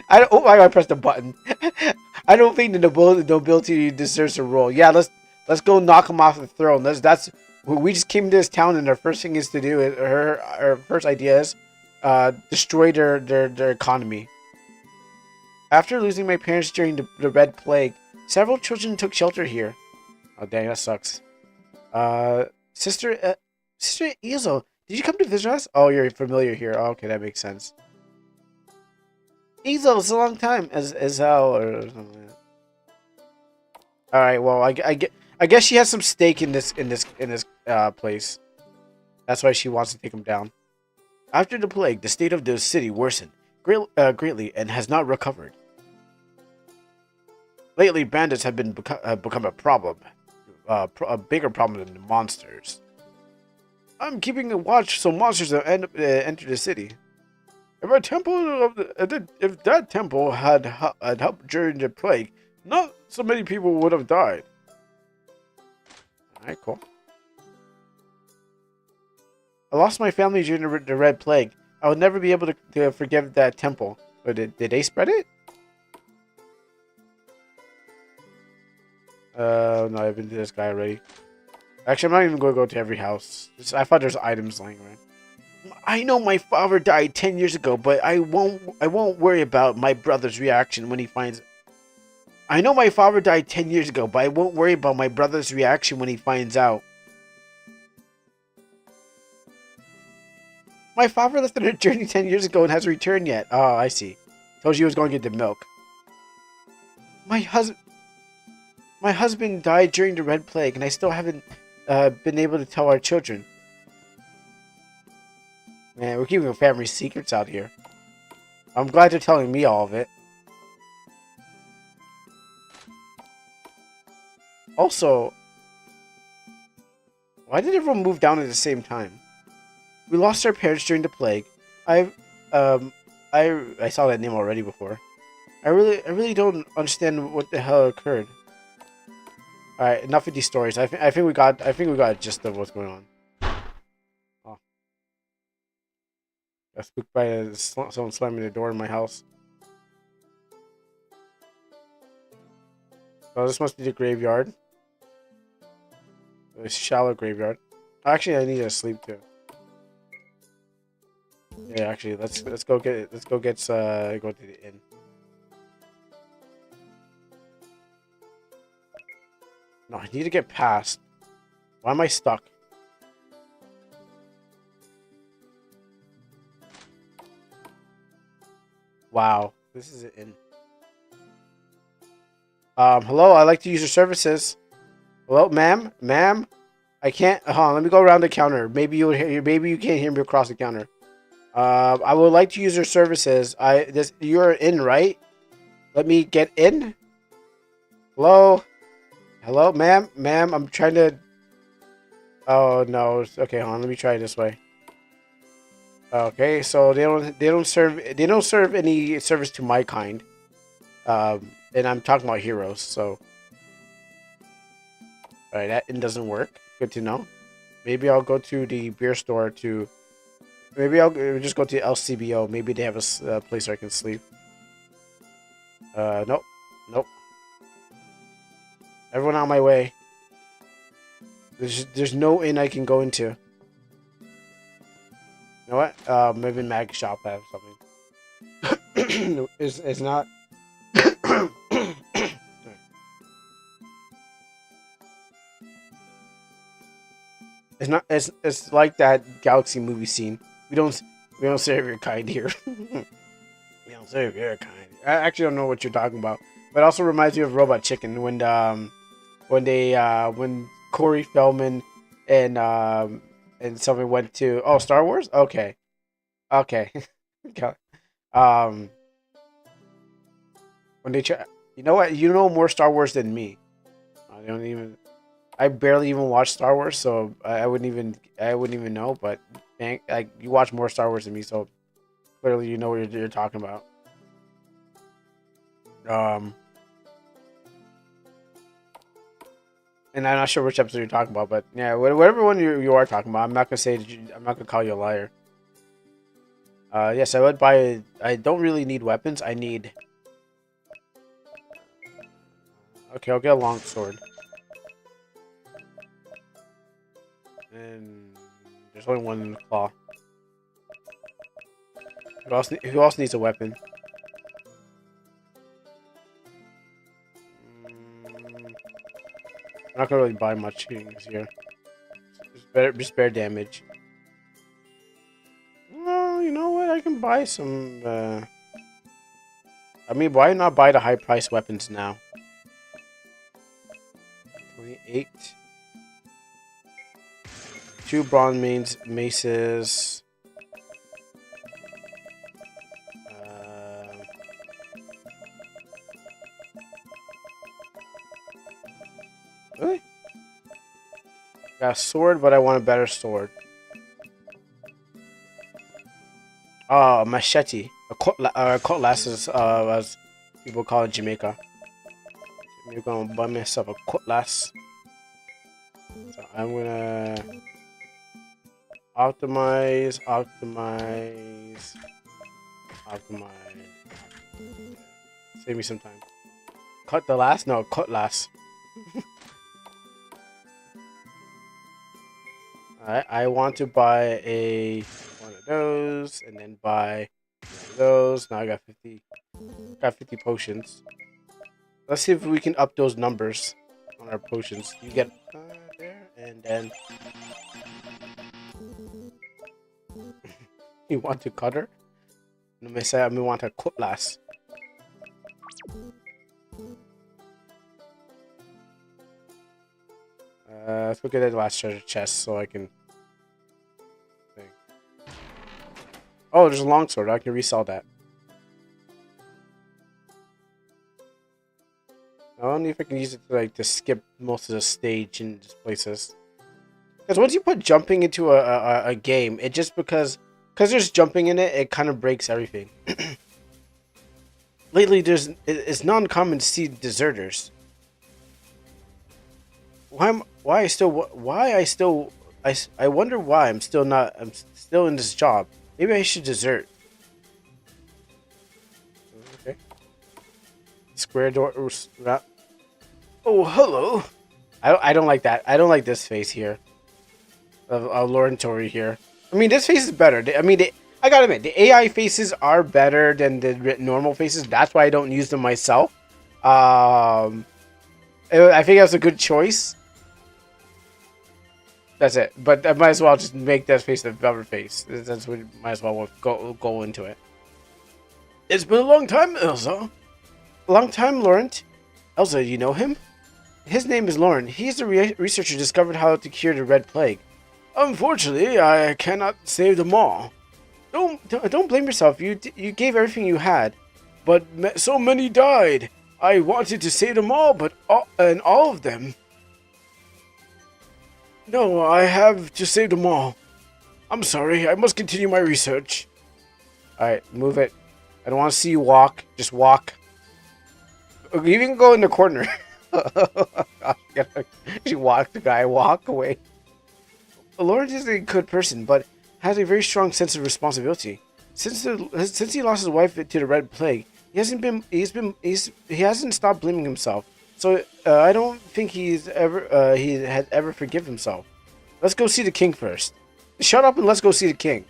I pressed the button. I don't think the nobility deserves to rule. Yeah, let's go knock them off the throne. We just came to this town, and our first thing is to do it. Her first idea is destroy their economy. After losing my parents during the Red Plague, several children took shelter here. Oh dang, that sucks. Sister Izo, did you come to visit us? Oh, you're familiar here. Oh, okay, that makes sense. Izo, it's a long time. As hell or something like that. All right, well, I guess she has some stake in this place. That's why she wants to take him down. After the plague, the state of the city worsened greatly and has not recovered. Lately, bandits have become a problem, a bigger problem than the monsters. I'm keeping a watch so monsters don't enter the city. If that temple had helped during the plague, not so many people would have died. All right, cool. I lost my family during the Red Plague. I would never be able to forgive that temple. But did they spread it? No, I've been to this guy already. Actually, I'm not even going to go to every house. I thought there's items lying around. I know my father died 10 years ago, but I won't worry about my brother's reaction when he finds... I know my father died 10 years ago, but I won't worry about my brother's reaction when he finds out. My father left on a journey 10 years ago and hasn't returned yet. Oh, I see. Told you he was going to get the milk. My husband... My husband died during the Red Plague, and I still haven't been able to tell our children. Man, we're keeping family secrets out here. I'm glad they're telling me all of it. Also, why did everyone move down at the same time? We lost our parents during the plague. I, um, I saw that name already before. I really don't understand what the hell occurred. All right, enough of these stories. I think we got a gist of what's going on. Oh, got spooked by someone slamming the door in my house. Oh, this must be the graveyard. A shallow graveyard. Actually, I need to sleep too. Yeah, actually, let's go get go to the inn. No, I need to get past. Why am I stuck? Wow, this is an inn. Hello, I'd like to use your services. Hello, ma'am. I can't. Hold on, let me go around the counter. Maybe maybe you can't hear me across the counter. I would like to use your services. You're in, right? Let me get in. Hello, hello, ma'am. I'm trying to. Oh no. Okay, hold on. Let me try it this way. Okay, so they don't serve any service to my kind. And I'm talking about heroes. So, all right, that inn doesn't work. Good to know. Maybe I'll go to the beer store to. Maybe I'll just go to LCBO. Maybe they have a place where I can sleep. Nope. Nope. Everyone on my way. There's no inn I can go into. You know what? Maybe Mag Shop have something. It's not. It's not. It's like that Galaxy movie scene. We don't serve your kind here. We don't serve your kind. I actually don't know what you're talking about. But it also reminds me of Robot Chicken when Corey Feldman and someone went to Star Wars. Okay. Okay. um, when they try, you know what? You know more Star Wars than me. I don't even. I barely even watch Star Wars, so I wouldn't even know. But like you watch more Star Wars than me, so clearly you know what you're talking about. Um, and I'm not sure which episode you're talking about, but yeah, whatever one you are talking about, I'm not gonna say I'm not gonna call you a liar. Yes, I would buy. I don't really need weapons. I need. Okay, I'll get a long sword. And there's only one in the claw. Who else needs a weapon? I'm not gonna really buy much things here. Just bear damage. Well, you know what? I can buy some. I mean, why not buy the high price weapons now? 28. 2 bronze maces. Really? Got a sword, but I want a better sword. Oh, machete. A cutlass is, as people call it in Jamaica. I'm gonna buy myself a cutlass. So I'm gonna optimize. Save me some time. Cut the last? No, cutlass. Alright, I want to buy one of those, and then buy one of those. Now I got 50 potions. Let's see if we can up those numbers on our potions. You get there, and then you want to cut her. Let me say I want a cutlass. Let's go get that last treasure chest so I can think. Oh, there's a longsword. I can resell that. I don't know if I can use it to like to skip most of the stage in just places. Because once you put jumping into a game, it just because there's jumping in it, it kind of breaks everything. Lately, it's non-common to see deserters. I wonder why I'm still in this job. Maybe I should desert. Okay. Square door. Oh, hello. I don't like that. I don't like this face here. Of Lauren Tori here. I mean, this face is better. I mean, I gotta admit, the AI faces are better than the normal faces. That's why I don't use them myself. I think that's a good choice. That's it. But I might as well just make that face the better face. That's what might as well go into it. It's been a long time, Elsa. A long time, Laurent. Elsa, you know him? His name is Lauren. He's the researcher who discovered how to cure the Red Plague. Unfortunately, I cannot save them all. Don't blame yourself. You gave everything you had, but so many died. I wanted to save them all, but all of them. No, I have to save them all. I'm sorry. I must continue my research. All right, move it. I don't want to see you walk. Just walk. You can go in the corner. She walked the guy. Walk away. Lord is a good person, but has a very strong sense of responsibility. Since he lost his wife to the Red Plague, he hasn't stopped blaming himself. So I don't think he has ever forgive himself. Let's go see the king first. Shut up and let's go see the king.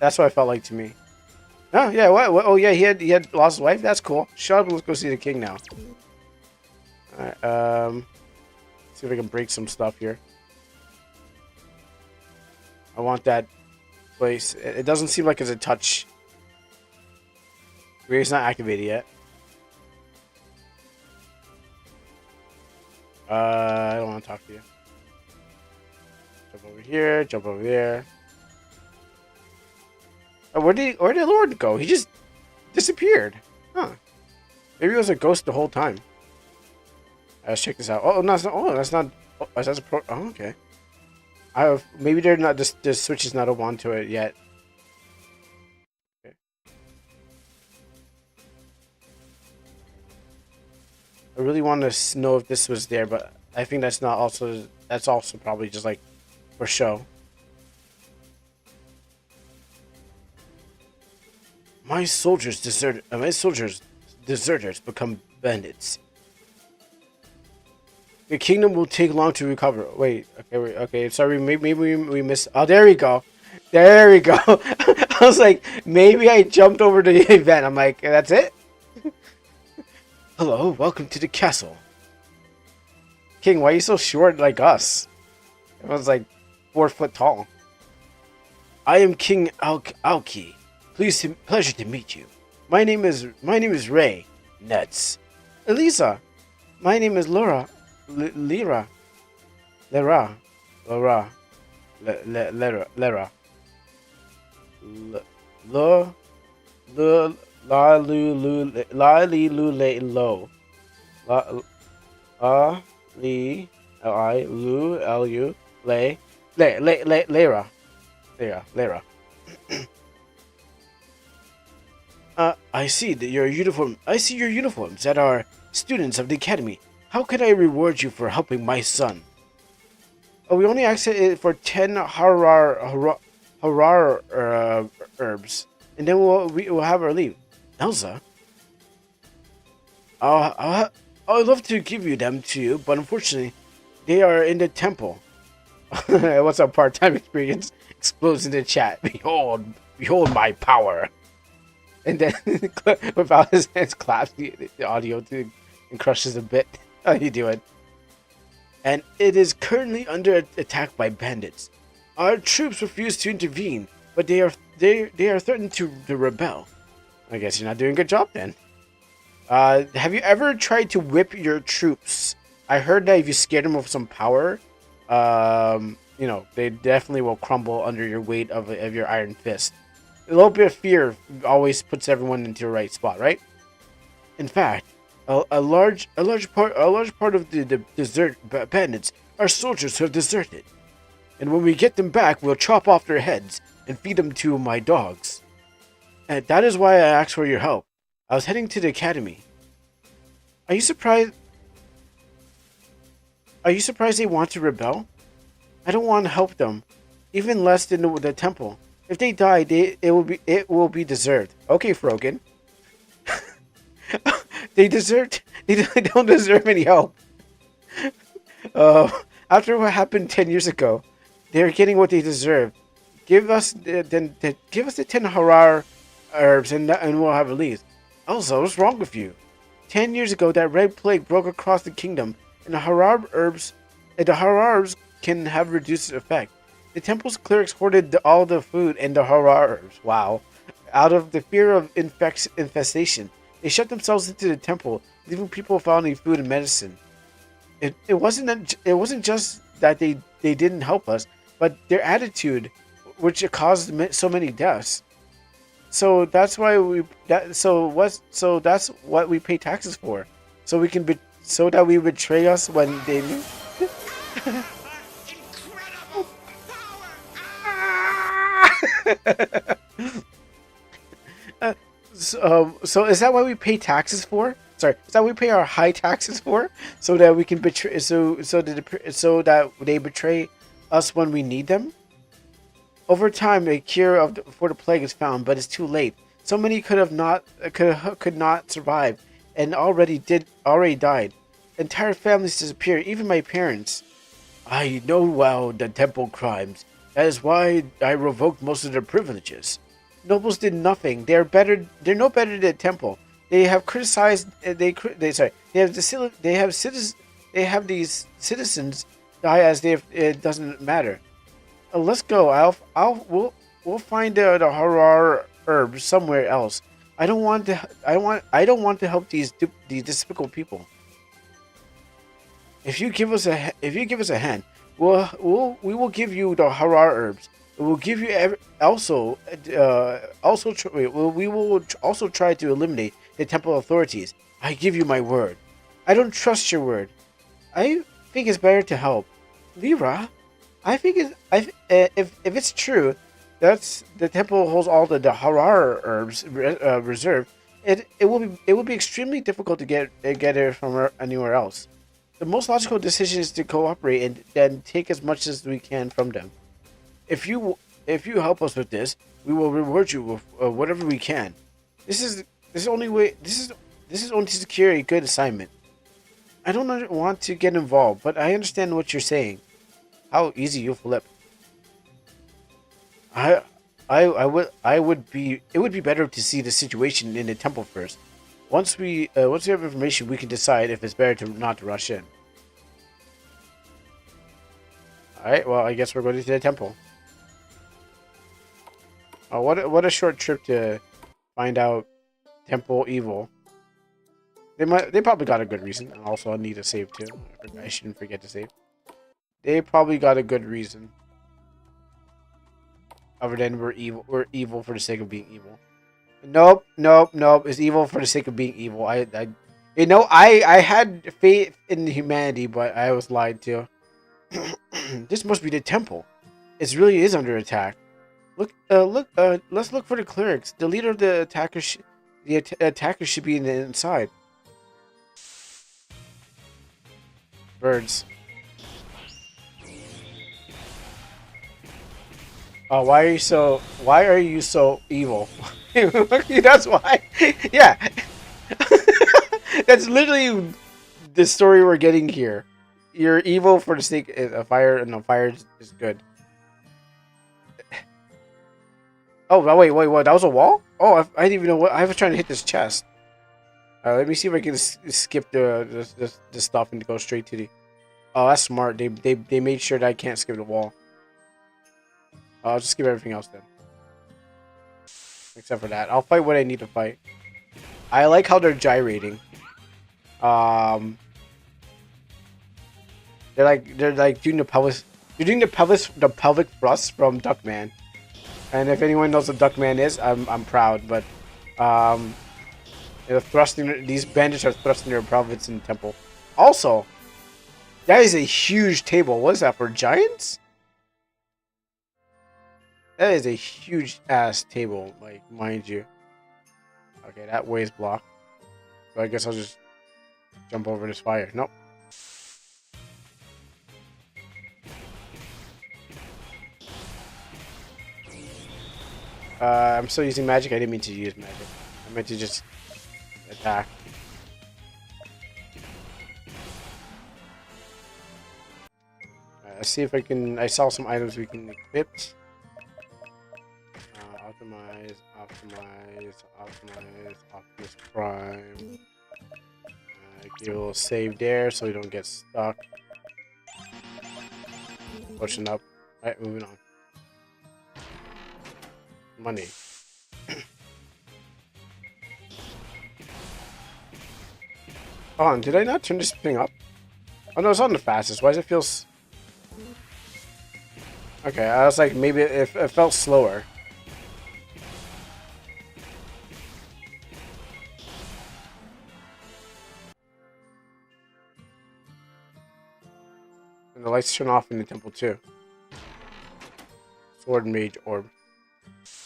That's what I felt like to me. Oh yeah, what? Oh yeah, he had lost his wife. That's cool. Shut up and let's go see the king now. All right. See if I can break some stuff here. I want that place. It doesn't seem like it's a touch. Maybe it's not activated yet. I don't want to talk to you. Jump over here. Jump over there. Oh, where did Lord go? He just disappeared. Huh. Maybe it was a ghost the whole time. Let's check this out. Oh no, it's not. Oh, that's not. Oh, that's a pro. Oh, okay. Maybe they're not. The switch is not up onto it yet. Okay. I really want to know if this was there, but I think that's not also. That's also probably just like for show. My soldiers deserters become bandits. The kingdom will take long to recover. Wait, okay. Sorry, maybe we missed. Oh, there we go. There we go. I was like, maybe I jumped over the event. I'm like, that's it? Hello, welcome to the castle. King, why are you so short like us? Everyone's like 4 foot tall. I am King Aoki. Pleasure to meet you. My name is Ray. Nets. Elisa. My name is Laura. Lera. La li lu le lo la li I lu l u le Lera. Lera. I see your uniforms that are students of the academy. How can I reward you for helping my son? Oh, we only access it for 10 harar herbs, and then we'll have our leave. Elsa, I'd love to give them to you, but unfortunately, they are in the temple. What's our part-time experience? Explodes in the chat. Behold my power. And then without his hands claps the audio and crushes a bit. How you doing? And it is currently under attack by bandits. Our troops refuse to intervene, but they are threatened to rebel. I guess you're not doing a good job then. Have you ever tried to whip your troops I heard that if you scare them with some power, you know, they definitely will crumble under your weight of your iron fist. A little bit of fear always puts everyone into the right spot, right? In fact, a large part of the desert bandits are soldiers who have deserted, and when we get them back, we'll chop off their heads and feed them to my dogs. And that is why I asked for your help. I was heading to the academy. Are you surprised? Are you surprised they want to rebel? I don't want to help them, even less than the temple. If they die, it will be deserved. Okay, Frogan. They desert. They don't deserve any help. Uh, After what happened 10 years ago, they're getting what they deserve. Give us the 10 Harar herbs, and we'll have release. Also, what's wrong with you? 10 years ago, that red plague broke across the kingdom, and the Hararbs can have reduced effect. The temple's clerics hoarded all the food and the Hararbs. Wow! Out of the fear of infestation, they shut themselves into the temple, leaving people without any food and medicine. It wasn't just that they didn't help us, but their attitude, which caused so many deaths. So that's why that's what we pay taxes for, so we can so that we betray us when they. So is that why we pay taxes for? Sorry, is that what we pay our high taxes for? So that we can betray, so that they betray us when we need them. Over time, a cure for the plague is found, but it's too late. So many could not survive, and already died. Entire families disappeared, even my parents. I know well the temple crimes. That is why I revoked most of their privileges. Nobles did nothing. They're no better than the temple. They have criticized. They have these citizens die as if it doesn't matter. Let's go. We'll find the Harar herbs somewhere else. I don't want to help these despicable people. If you give us a hand, we will give you the Harar herbs. We'll give you we will also try to eliminate the temple authorities. I give you my word. I don't trust your word. I think it's better to help. Lyra, if it's true, that's the temple holds all the Harar herbs reserved. It will be extremely difficult to get it from anywhere else. The most logical decision is to cooperate and then take as much as we can from them. If you help us with this, we will reward you with whatever we can. This is only to secure a good assignment. I don't want to get involved, but I understand what you're saying. How easy you flip. It would be better to see the situation in the temple first. Once we have information, we can decide if it's better not to rush in. All right. Well, I guess we're going to the temple. Oh, what a short trip to find out temple evil. They probably got a good reason. Also, I need to save too. I shouldn't forget to save. They probably got a good reason. Other than we're evil for the sake of being evil. Nope. It's evil for the sake of being evil. I had faith in humanity, but I was lied to. This must be the temple. It really is under attack. Let's look for the clerics. The leader of the attackers, attackers should be inside. Birds. Oh, why are you so evil? That's why. Yeah. That's literally the story we're getting here. You're evil for the sake of fire, and fire is good. Oh, wait, what? That was a wall? Oh, I didn't even know what. I was trying to hit this chest. Let me see if I can skip the stuff and go straight to the. Oh, that's smart. They made sure that I can't skip the wall. I'll just skip everything else then. Except for that. I'll fight what I need to fight. I like how they're gyrating. They're like doing the pelvic thrust from Duckman. And if anyone knows what Duckman is, I'm proud. But they're thrusting, these bandits are thrusting their pelvics in the temple. Also, that is a huge table. What is that for giants? That is a huge ass table, like, mind you. Okay, that way is blocked. So I guess I'll just jump over this fire. Nope. I'm still using magic. I didn't mean to use magic. I meant to just attack. Let's see if I can. I saw some items we can equip. Optimize, Optimus Prime. Give a little save there so we don't get stuck. Pushing up. Alright, moving on. Money. Oh, did I not turn this thing up? Oh no, it's on the fastest. Why does it feel... Okay, I was like, maybe it felt slower. And the lights turn off in the temple too. Sword Mage Orb.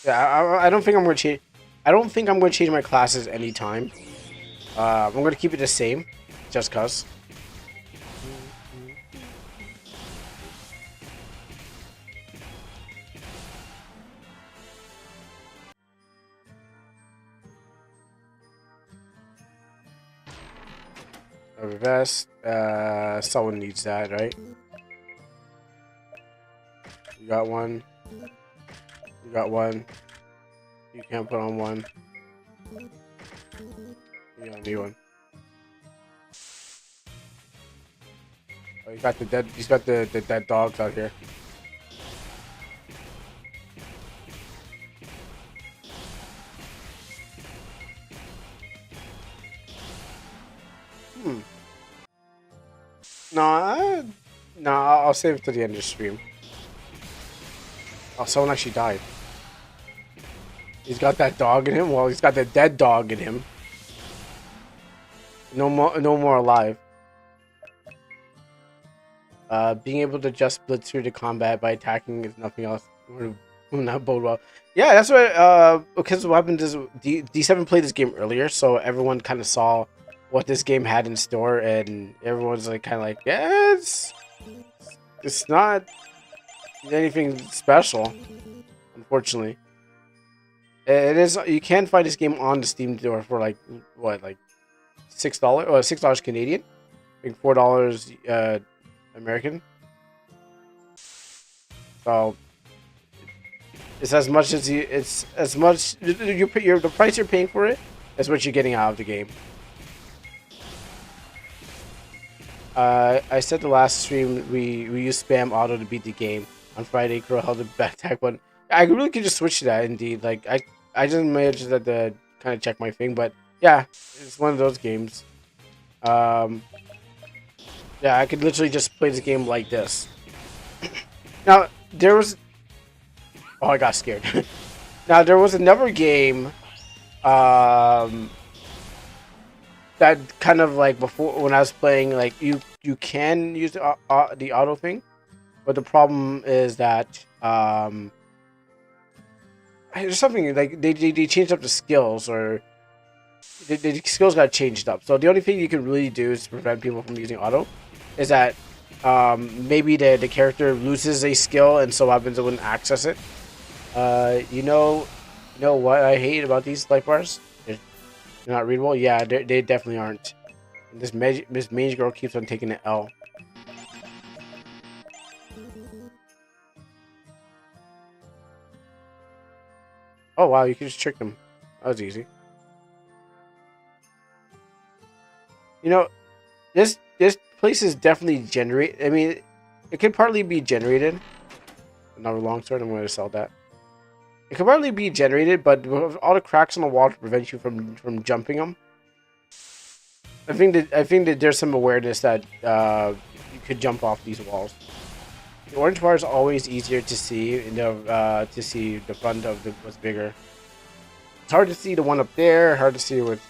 Yeah, I don't think I'm gonna change. I don't think I'm gonna change my classes anytime. I'm gonna keep it the same, just cause. A vest. Someone needs that, right? You got one. You got one. You can't put on one. You don't need one. Oh, you got the dead. He's got the dead dogs out here. No, I'll save it to the end of the stream. Oh, someone actually died. He's got that dog in him. Well, he's got the dead dog in him. No more alive. Being able to just blitz through the combat by attacking is nothing else. Will not bode well. Yeah, that's what. Because what happened is D7 played this game earlier, so everyone kind of saw what this game had in store, and everyone's like kind of like, yeah, it's not anything special, unfortunately. It is. You can find this game on the Steam store for like what, like $6 or $6 Canadian, I think $4 American. So it's as much as you. It's as much the price you're paying for it is what you're getting out of the game. I said the last stream we used spam auto to beat the game. On Friday, Crow held the back attack button. I really could just switch to that, indeed. Like, I just managed to kind of check my thing, but yeah, it's one of those games. Yeah, I could literally just play this game like this. Now, there was... Oh, I got scared. Now, there was another game... that kind of like before when I was playing, like you can use the auto thing, but the problem is that there's something like they changed up the skills, or the skills got changed up. So the only thing you can really do is to prevent people from using auto is that maybe the character loses a skill and so happens it wouldn't access it. You know what I hate about these life bars? They're not readable? Yeah, they definitely aren't. This mage girl keeps on taking an L. Oh wow, you can just trick them. That was easy. You know, this place is definitely generate. I mean, it could partly be generated. Another longsword. I'm going to sell that. It could partly be generated, but with all the cracks on the wall to prevent you from jumping them, I think that there's some awareness that you could jump off these walls. The orange bar is always easier to see in the the front of what's bigger. It's hard to see the one up there. Hard to see what's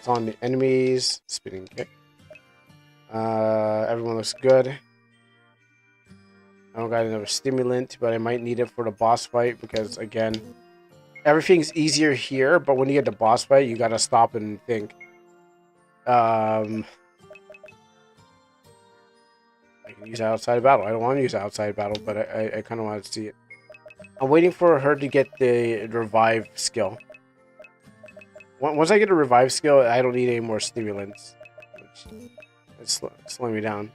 on the enemies. Spinning kick. Everyone looks good. I don't got another stimulant, but I might need it for the boss fight because, again, everything's easier here, but when you get the boss fight, you gotta stop and think. I can use it outside of battle. I don't want to use it outside of battle, but I kind of want to see it. I'm waiting for her to get the revive skill. Once I get a revive skill, I don't need any more stimulants. It's slowing me down.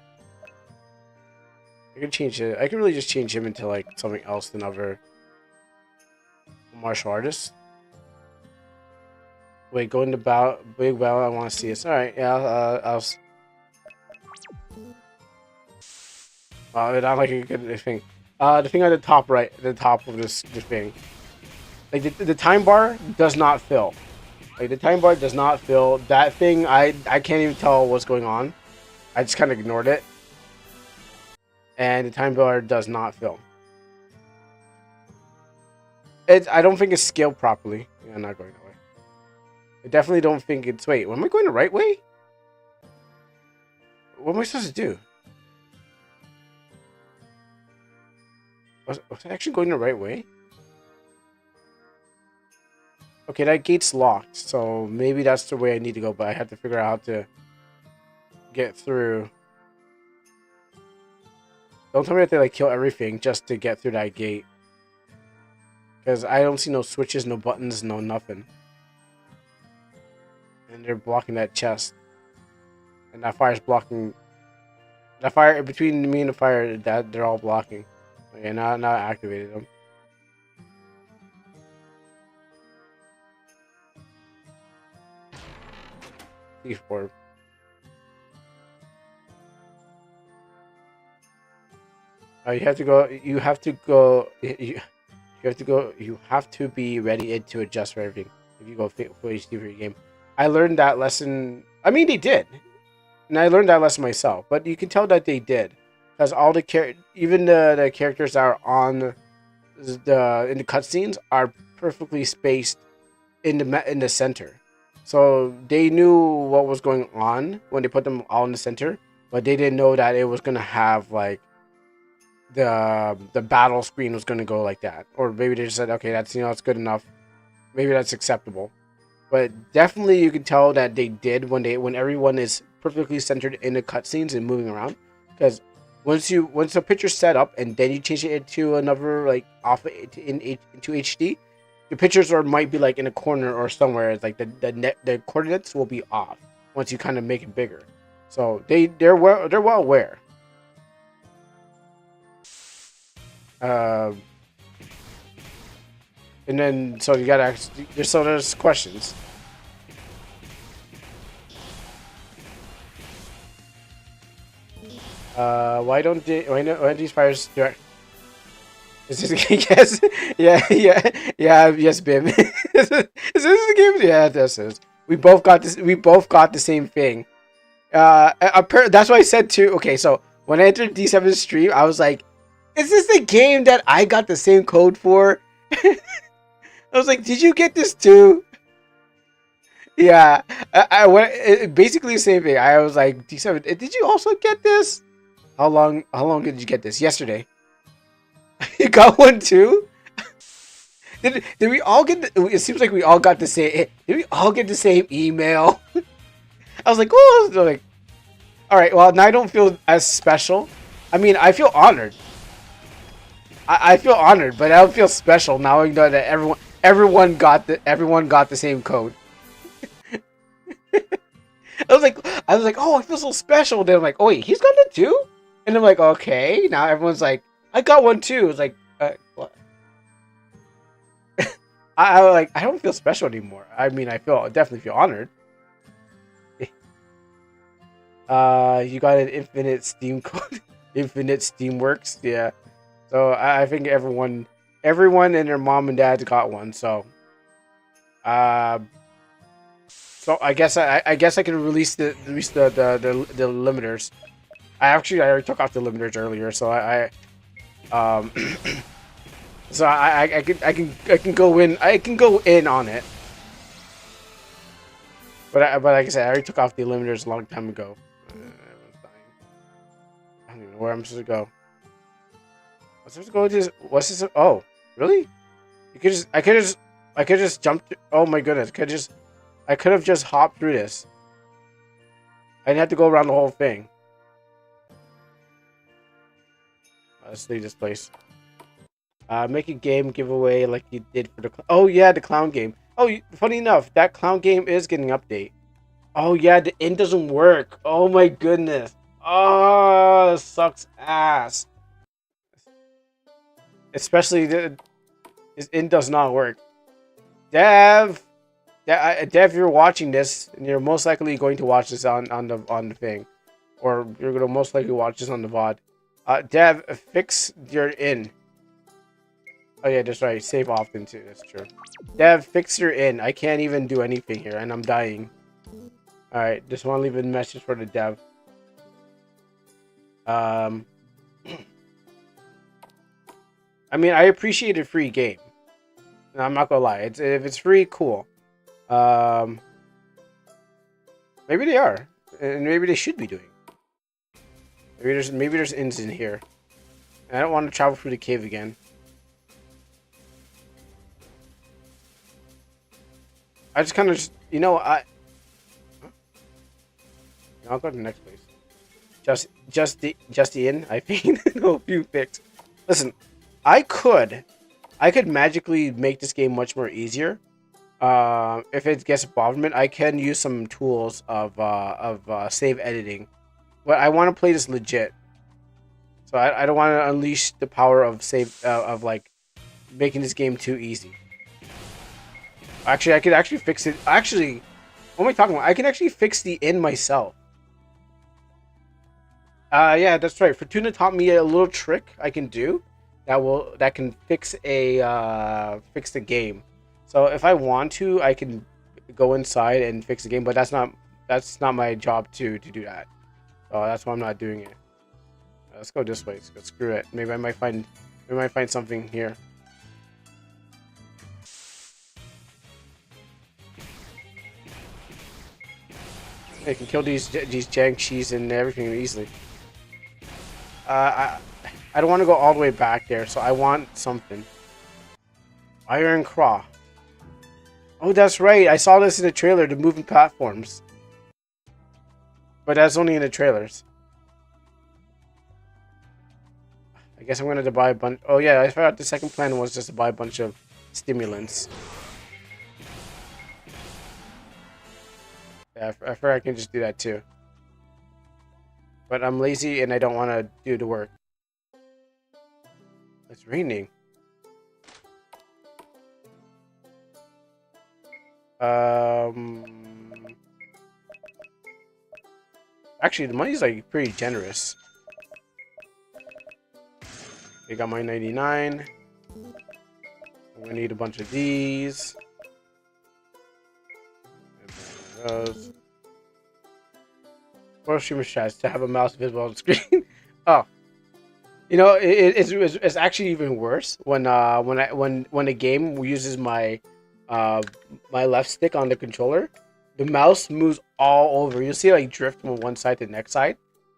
I can change it. I can really just change him into like something else than other martial artists. Wait, go into big battle. I want to see this. All right, yeah. Not like a good thing. The thing on the top right, the top of the thing. Like the time bar does not fill. Like the time bar does not fill. That thing, I can't even tell what's going on. I just kind of ignored it. And the time bar does not fill. I don't think it's scaled properly. Yeah, I'm not going that way. I definitely don't think it's... Wait, am I going the right way? What am I supposed to do? Was I actually going the right way? Okay, that gate's locked, so maybe that's the way I need to go, but I have to figure out how to get through. Don't tell me I have to like kill everything just to get through that gate. Because I don't see no switches, no buttons, no nothing. And they're blocking that chest. And that fire's blocking... That fire, between me and the fire, that they're all blocking. Okay, now I activated them. Thief orb. You have to go. You have to go. You have to go. You have to be ready to adjust for everything. If you go full HD for your game, I learned that lesson. I mean, they did, and I learned that lesson myself. But you can tell that they did, because all the even the characters that are on in the cutscenes are perfectly spaced in the center. So they knew what was going on when they put them all in the center, but they didn't know that it was gonna have like the battle screen was gonna go like that. Or maybe they just said, okay, that's that's good enough. Maybe that's acceptable. But definitely you can tell that they did when everyone is perfectly centered in the cutscenes and moving around. Because once the picture's set up and then you change it into another like into HD, the pictures might be like in a corner or somewhere. It's like the coordinates will be off once you kind of make it bigger. So they're well aware. And then so you gotta ask. There's questions. Why don't these fires direct? Is this yes? Yes, Bim. Is this the game? Yeah, this is. We both got this. We both got the same thing. That's why I said too. Okay, so when I entered D7's stream, I was like, "Is this the game that I got the same code for?" I was like, "Did you get this too?" Yeah, I went basically the same thing. I was like, "D7, did you also get this?" How long did you get this? Yesterday. You got one too? Did we all get it seems like we all got the same. Did we all get the same email? I was like, oh, like, all right. Well, now I don't feel as special. I mean, I feel honored. I feel honored, but I don't feel special now. I know that everyone got the same code. I was like, oh, I feel so special. Then I'm like, oh wait, he's got it too. And I'm like, okay. Now everyone's like, I got one too. It's like, what? I don't feel special anymore. I mean, I definitely feel honored. You got an infinite Steam code, infinite Steamworks. Yeah. So I think everyone and their mom and dad got one. So, so I guess I can release the limiters. I already took off the limiters earlier, so um so I can go in on it. But like I said, I already took off the limiters a long time ago. I don't even know where I'm supposed to go. I'm supposed to go to this. What's this? Oh, really? You could just. I could just jump. Oh my goodness! I could have just hopped through this. I didn't have to go around the whole thing. Let's leave this place. Make a game giveaway like you did for the. Oh yeah, the clown game. Oh, funny enough, that clown game is getting an update. Oh yeah, the int doesn't work. Oh my goodness. Oh, this sucks ass. Especially this int does not work. Dev, Dev, you're watching this, and you're most likely going to watch this on the thing, or you're gonna most likely watch this on the VOD. Dev, fix your in. Oh yeah, that's right. Save often too. That's true. Dev, fix your in. I can't even do anything here, and I'm dying. All right, just want to leave a message for the dev. I mean, I appreciate a free game. I'm not gonna lie. If it's free, cool. Maybe they are, and maybe they should be doing. Maybe there's ins in here. I don't want to travel through the cave again. I just kind of I'll go to the next place. Just the inn. I think no few picks. Listen, I could magically make this game much more easier. If it gets bombardment, I can use some tools of save editing. But I want to play this legit, so I don't want to unleash the power of save of like making this game too easy. Actually, I could actually fix it. Actually, what am I talking about? I can actually fix the inn myself. Yeah, that's right. Fortuna taught me a little trick I can do that can fix fix the game. So if I want to, I can go inside and fix the game, but that's not my job to do that. So that's why I'm not doing it. Let's go this way. Let's go, screw it. Maybe I might find something here. I can kill these Jiangxis and everything easily. I don't want to go all the way back there, so I want something. Iron Craw. Oh, that's right. I saw this in the trailer, the moving platforms. But that's only in the trailers. I guess I'm going to buy a bunch. Oh, yeah, I forgot the second plan was just to buy a bunch of stimulants. Yeah, I forgot I can just do that too. But I'm lazy and I don't want to do the work. It's raining. Actually, the money's like pretty generous. I got my 99. I'm gonna need a bunch of these. Those. Or streamer strats to have a mouse visible on the screen. Oh, you know, it's actually even worse when a game uses my my left stick on the controller. The mouse moves all over. You see, like drift from one side to the next side,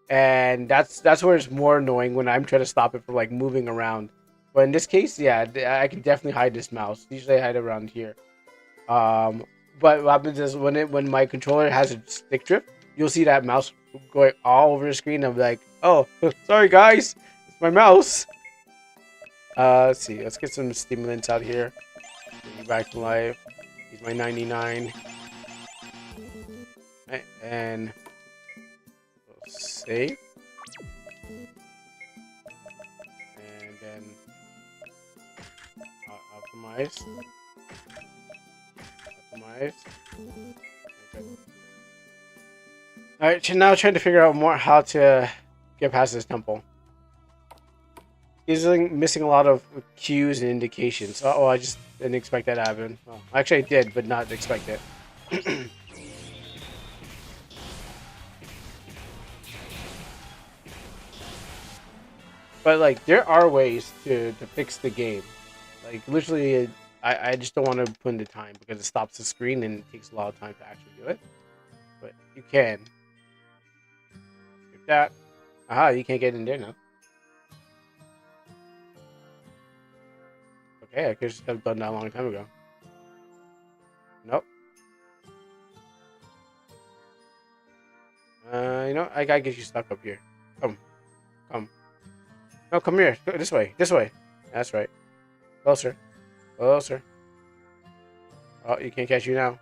and that's where it's more annoying when I'm trying to stop it from like moving around. But in this case, yeah, I can definitely hide this mouse. Usually, I hide it around here. But what happens is when my controller has a stick drift, you'll see that mouse going all over the screen. I'm like, oh, sorry guys, it's my mouse. Let's see. Let's get some stimulants out here. Bring you back to life. He's my 99. Right, and we'll save. And then optimize. Optimize. Okay. Alright, so now trying to figure out more how to get past this temple. He's missing a lot of cues and indications. Uh oh, I just didn't expect that to happen. Well, actually, I did, but not expect it. But like, there are ways to fix the game. Like literally, I just don't want to put in the time because it stops the screen and it takes a lot of time to actually do it. But you can. Skip that. Aha, you can't get in there now. Okay, I could just have done that a long time ago. Nope. You know, I gotta get you stuck up here. Come, come. No, come here. Go this way. This way. That's right. Closer. Closer. Oh, you can't catch you now.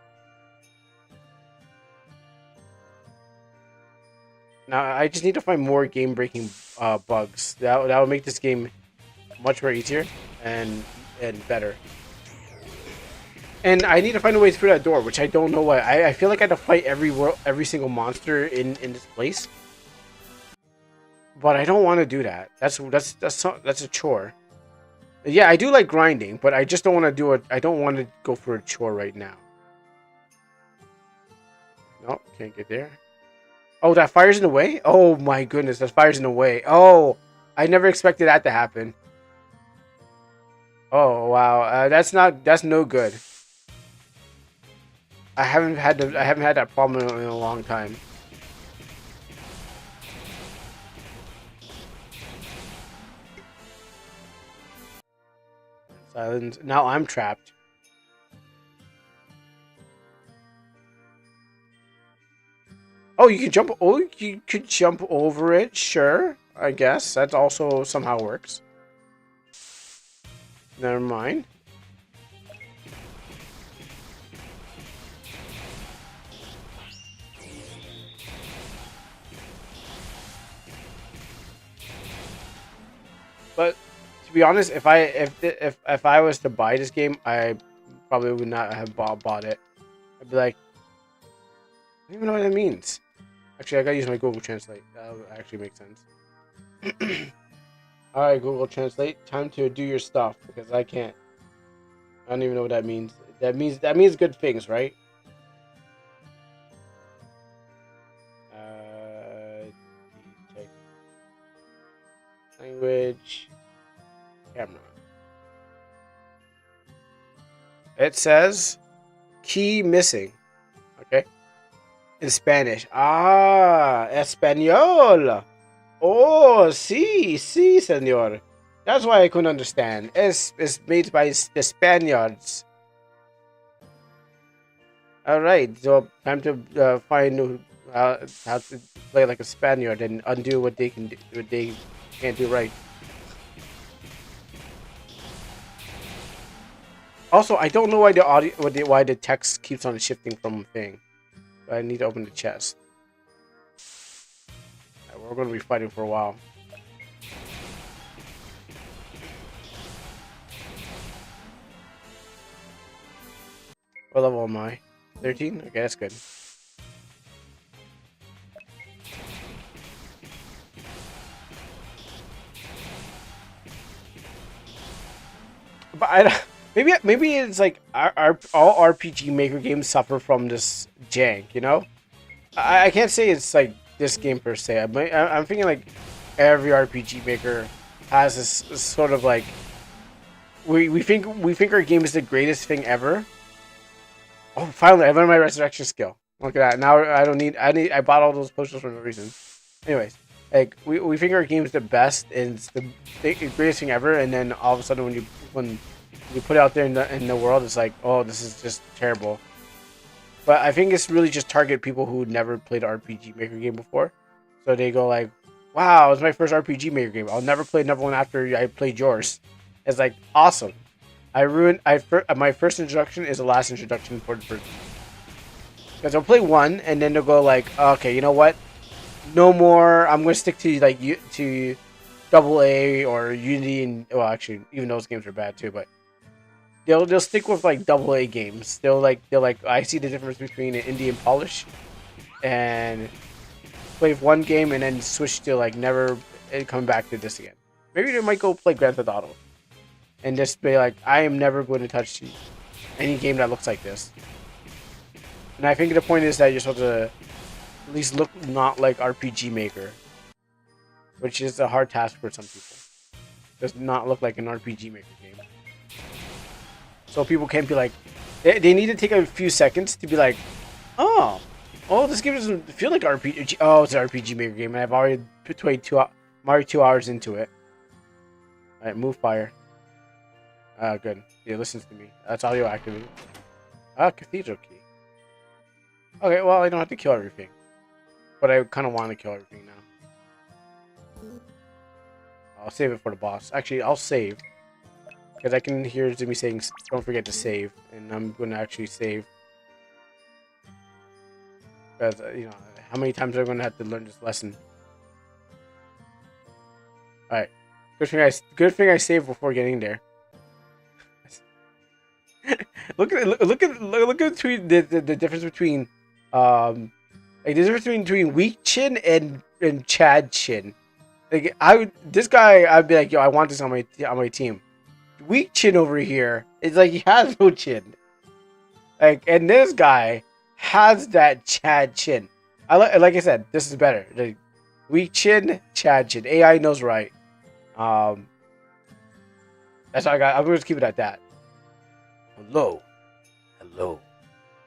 Now I just need to find more game-breaking bugs. That would make this game much more easier and better. And I need to find a way through that door, which I don't know why. I feel like I have to fight every single monster in this place, but I don't want to do that. That's a chore. Yeah, I do like grinding, but I just don't want to do it. I don't want to go for a chore right now. Nope, can't get there. Oh, that fire's in the way? Oh my goodness, that fire's in the way. Oh, I never expected that to happen. Oh wow, that's no good. I haven't had that problem in a long time. Silence. Now I'm trapped. Oh, you can jump. Oh, you could jump over it. Sure, I guess that also somehow works. Never mind. But to be honest, if I was to buy this game, I probably would not have bought it. I'd be like, I don't even know what that means. Actually, I gotta use my Google Translate. That would actually make sense. Alright, Google Translate. Time to do your stuff because I can't. I don't even know what that means. That means good things, right? Check language. Camera. It says key missing. Okay. In Spanish. Ah, Espanol. Oh, sí, sí, señor. That's why I couldn't understand. It's made by the Spaniards. All right, so time to find how to play like a Spaniard and undo what they can do, what they can't do right. Also, I don't know why the audio, why the text keeps on shifting from thing. I need to open the chest. Right, we're going to be fighting for a while. What level am I? 13? Okay, that's good. But maybe it's like all RPG Maker games suffer from this jank, you know? I can't say it's like this game per se. I'm thinking like every RPG Maker has this sort of like we think our game is the greatest thing ever. Oh, finally, I learned my resurrection skill. Look at that. Now I bought all those potions for no reason. Anyways, like we think our game is the best and it's the greatest thing ever, and then all of a sudden when you put it out there in the world, it's like, oh, this is just terrible. But I think it's really just target people who never played an RPG Maker game before, so they go like, wow, it's my first RPG Maker game. I'll never play another one after I played yours. It's like awesome. My first introduction is the last introduction for the person. Because they'll play one and then they'll go like, okay, you know what? No more. I'm gonna stick to like to AA or Unity, and well, actually, even those games are bad too. But they'll stick with like AA games. They'll like I see the difference between an indie and polish, and play one game and then switch to like never come back to this again. Maybe they might go play Grand Theft Auto and just be like, I am never going to touch any game that looks like this. And I think the point is that you're supposed to at least look not like RPG Maker, which is a hard task for some people. does not look like an RPG Maker game. So people can't be like, they need to take a few seconds to be like, oh, this game doesn't feel like RPG. Oh, it's an RPG Maker game, and I've already put I'm already 2 hours into it. All right, move fire. Good. It listens to me. That's audio activated. Cathedral key. Okay, well, I don't have to kill everything. But I kind of want to kill everything now. I'll save it for the boss. Actually, I'll save. Because I can hear Jimmy saying, don't forget to save. And I'm going to actually save. Because, how many times am I going to have to learn this lesson? Alright. Good thing I saved before getting there. look at the difference between like the difference between weak chin and Chad chin. Like this guy, I'd be like, yo, I want this on my team. Weak chin over here, it's like he has no chin. Like, and this guy has that Chad chin. Like I said, this is better. Like, weak chin, Chad chin. AI knows right. That's all I got. I'm gonna just keep it at that. Hello.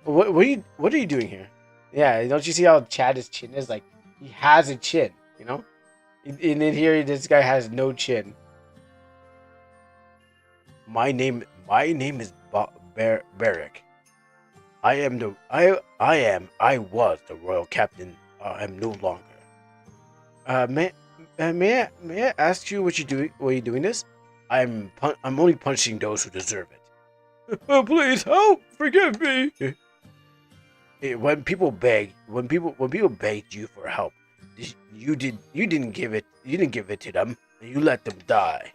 What are you doing here? Yeah, don't you see how Chad's chin is? Like, he has a chin, you know? And in here, this guy has no chin. My name is Barrick. I was the royal captain. I am no longer. May I ask you what you doing? Why are you doing this? I'm only punishing those who deserve it. Please help! Forgive me. When people begged you for help, you didn't give it to them. You let them die.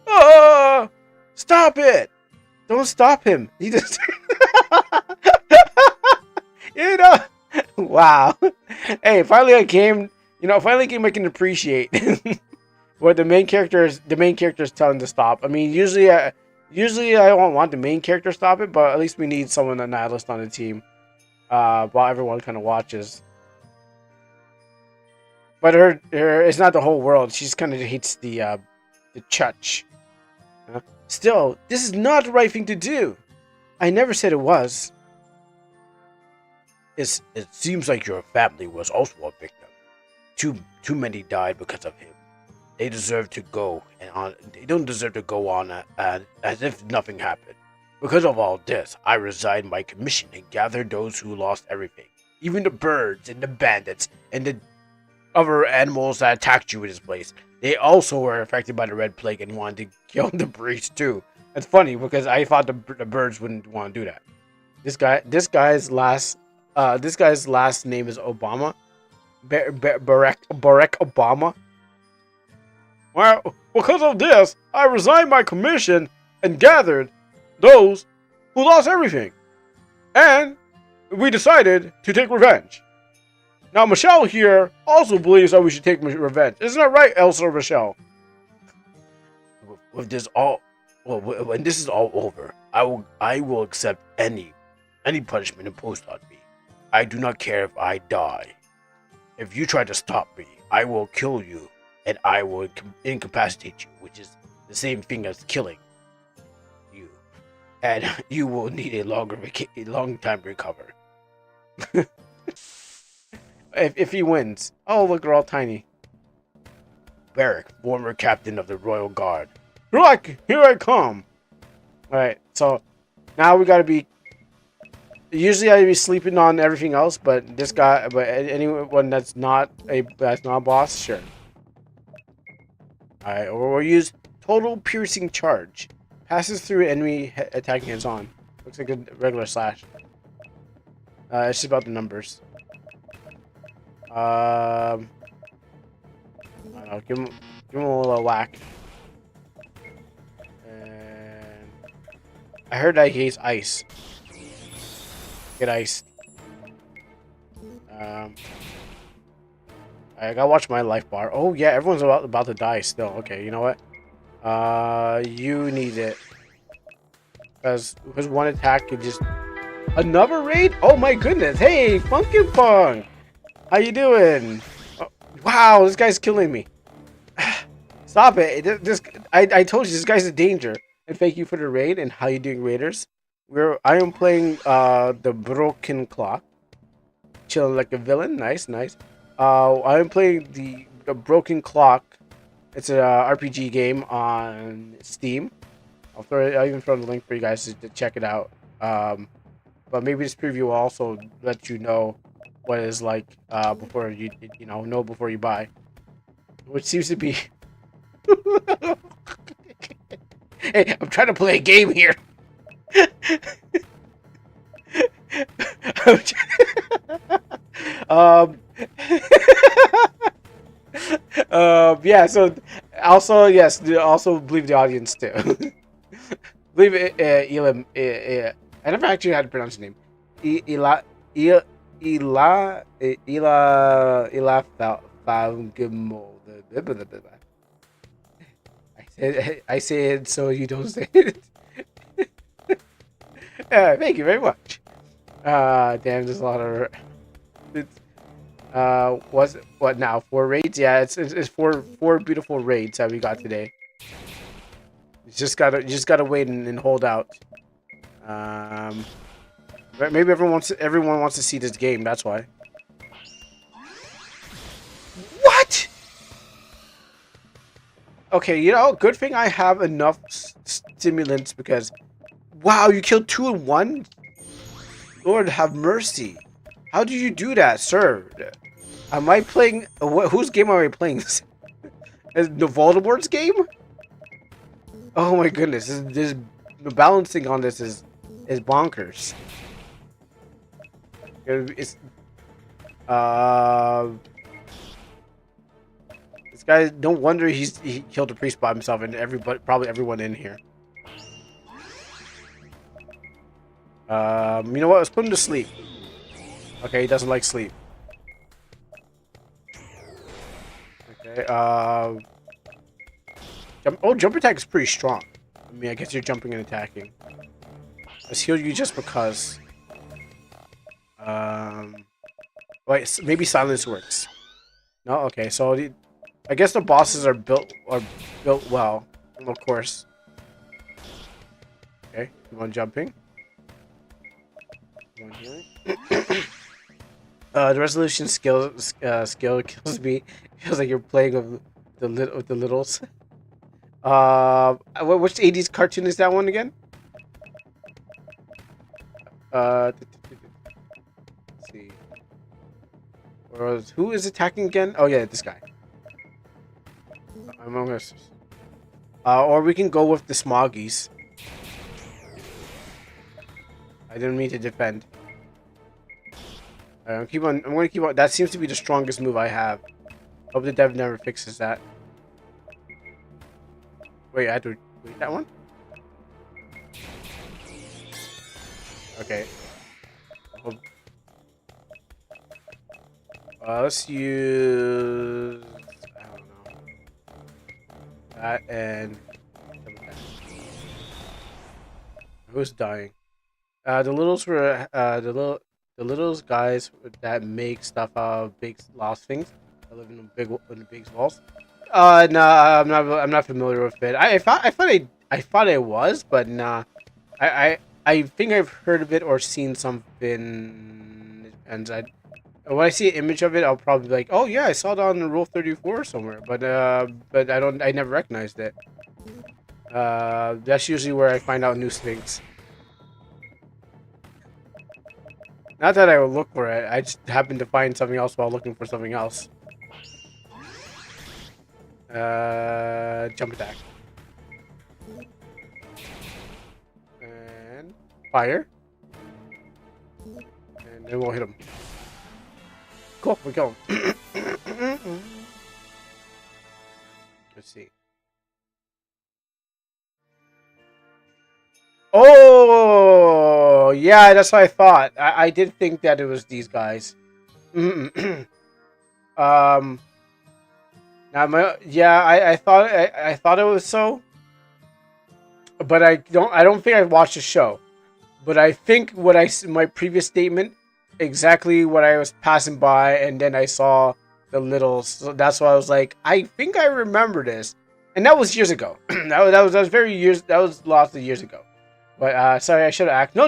Ah! Stop it! Don't stop him. He just Wow. Hey, finally a game I can appreciate. Where the main character is telling to stop. I mean, usually I don't want the main character to stop it, but at least we need someone, a nihilist on the team, while everyone kind of watches. But her it's not the whole world. She just kind of hates the church. Still, this is not the right thing to do. I never said it was. It seems like your family was also a victim. Too many died because of him. They deserve to go They don't deserve to go on as if nothing happened. Because of all this, I resigned my commission and gathered those who lost everything, even the birds and the bandits and the other animals that attacked you in this place. They also were affected by the Red Plague and wanted to kill the priest too. It's funny because I thought the birds wouldn't want to do that. This guy's last name is Obama. Barack Obama. Well, because of this, I resigned my commission and gathered those who lost everything. And we decided to take revenge. Now, Michelle here also believes that we should take revenge. Isn't that right, Elsa or Michelle? When this is all over, I will accept any punishment imposed on me. I do not care if I die. If you try to stop me, I will kill you. And I will incapacitate you, which is the same thing as killing you. And you will need a long time to recover. if he wins. Oh, look, they're all tiny. Barrick, former captain of the Royal Guard. Here I come. Alright, so now we gotta be... Usually I'd be sleeping on everything else, but anyone that's not a boss, sure. Alright, or we'll use total piercing charge. Passes through enemy attacking hands on. Looks like a regular slash. It's just about the numbers. I don't know, give him a little whack. And I heard that he hates ice. Get iced. I gotta watch my life bar. Oh yeah, everyone's about to die still. Okay, you know what? You need it. Because one attack could just... Another raid? Oh my goodness. Hey, Funky Funk! How you doing? Oh, wow, this guy's killing me. Stop it. I told you this guy's a danger. And thank you for the raid. And how you doing, Raiders? I am playing the Broken Clock. Chilling like a villain. Nice, nice. I am playing the Broken Clock. It's a RPG game on Steam. I'll even throw the link for you guys to check it out. But maybe this preview will also let you know what it's like before you know before you buy, which seems to be. Hey, I'm trying to play a game here. um, yeah. So, also yes, also believe the audience too. Believe it, Elam. I never actually had to pronounce the name. Ela, Ela, Ela Falgimo. I say it so you don't say it. Thank you very much. Damn, there's a lot of. It's, was it, what now? 4 raids? Yeah, it's four beautiful raids that we got today. You just gotta wait and hold out. Maybe everyone wants to see this game. That's why. What? Okay, good thing I have enough stimulants because, wow, you killed 2 in 1. Lord have mercy. How do you do that, sir? Am I playing? Whose game am I playing? Is the Voldemort's game? Oh my goodness! This the balancing on this is bonkers. It's this guy. No wonder he killed a priest by himself, and probably everyone in here. You know what? Let's put him to sleep. Okay, he doesn't like sleep. Okay. Jump attack is pretty strong. I mean, I guess you're jumping and attacking. Let's heal you just because. Wait, maybe silence works. No, okay. So I guess the bosses are built well, of course. Okay, keep on jumping. Keep on healing. The resolution skill kills me. Feels like you're playing with the littles. Which 80s cartoon is that one again? Let's see. Who is attacking again? Oh yeah, this guy. Among Us. Or we can go with the Smoggies. I didn't mean to defend. I'm gonna keep on. That seems to be the strongest move I have. Hope the dev never fixes that. Wait, I had to wait that one? Okay. Let's use... I don't know. That and... Who's dying? The littles were... the littles guys that make stuff out of big lost things. I live in the big walls. No, I'm not familiar with it. I thought I was, but nah. I think I've heard of it or seen something. It depends. When I see an image of it, I'll probably be like, oh yeah, I saw it on Rule 34 somewhere. But I never recognized it. That's usually where I find out new things. Not that I would look for it. I just happened to find something else while looking for something else. Jump attack. And fire. And then we'll hit him. Cool, we kill him. Let's see. Oh, yeah, that's what I thought. I did think that it was these guys. I thought it was so, but I don't think I watched the show. But I think my previous statement, exactly what I was passing by, and then I saw the littles. So that's why I was like, I think I remember this. and that was years ago. that was very years. That was lots of years ago. But sorry, I should have asked. No.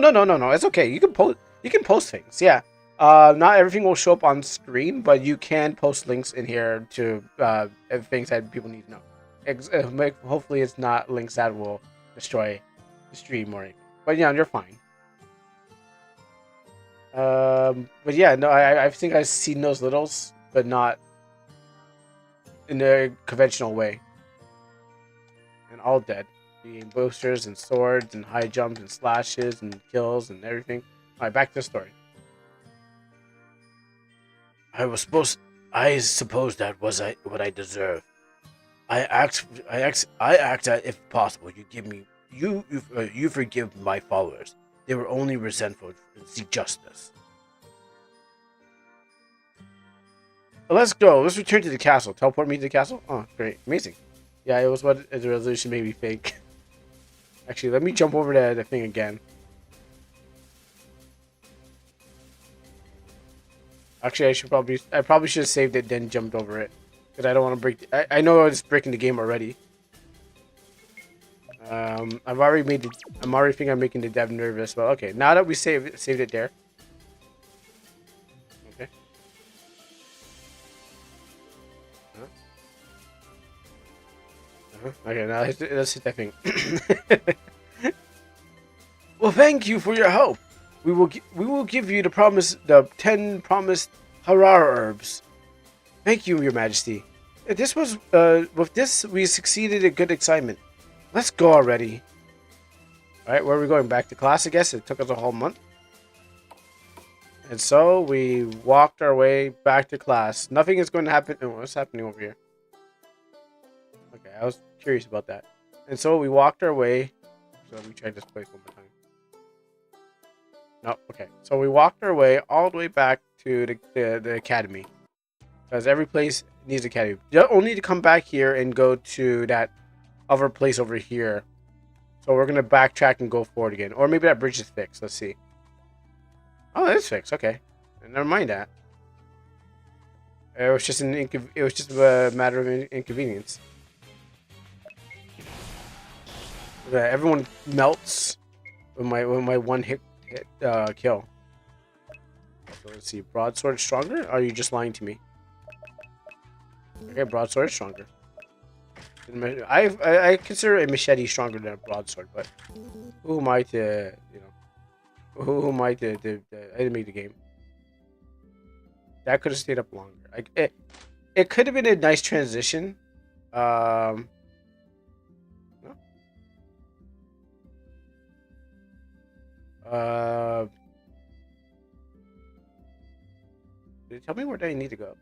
It's okay. You can post. You can post things. Yeah. Not everything will show up on screen, but you can post links in here to things that people need to know. Hopefully, it's not links that will destroy the stream or anything. But yeah, you're fine. But yeah, no, I think I've seen those littles, but not in a conventional way. And all dead. Being boosters and swords and high jumps and slashes and kills and everything. Alright, back to the story. I suppose that was what I deserve. I asked that if possible, you forgive my followers. They were only resentful and seek justice. Let's go. Let's return to the castle. Teleport me to the castle? Oh, great. Amazing. Yeah, it was what the resolution made me think. Actually, let me jump over to the thing again. Actually, I probably should have saved it, then jumped over it. Because I don't want to break... I know it's breaking the game already. I'm already thinking I'm making the dev nervous. But okay, now that we saved it there. Okay. Okay, now let's hit that thing. Well, thank you for your help. We will give you the 10 promised Harara herbs. Thank you, Your Majesty. With this we succeeded in good excitement. Let's go already. Alright, where are we going? Back to class, I guess. It took us a whole month. And so we walked our way back to class. Nothing is going to happen. Oh, what's happening over here? Okay, I was curious about that. And so we walked our way. So let me try this place one more time. No, okay. So we walked our way all the way back to the academy. Because every place needs academy. You don't need to come back here and go to that other place over here. So we're going to backtrack and go forward again. Or maybe that bridge is fixed. Let's see. Oh, it is fixed. Okay. Never mind that. It was just a matter of inconvenience. Everyone melts with my one hit kill. So let's see. Broadsword stronger? Or are you just lying to me? Okay, broadsword is stronger. I consider a machete stronger than a broadsword, but who am I to, who am I to make the game? That could have stayed up longer. It could have been a nice transition. No? Tell me where do I need to go?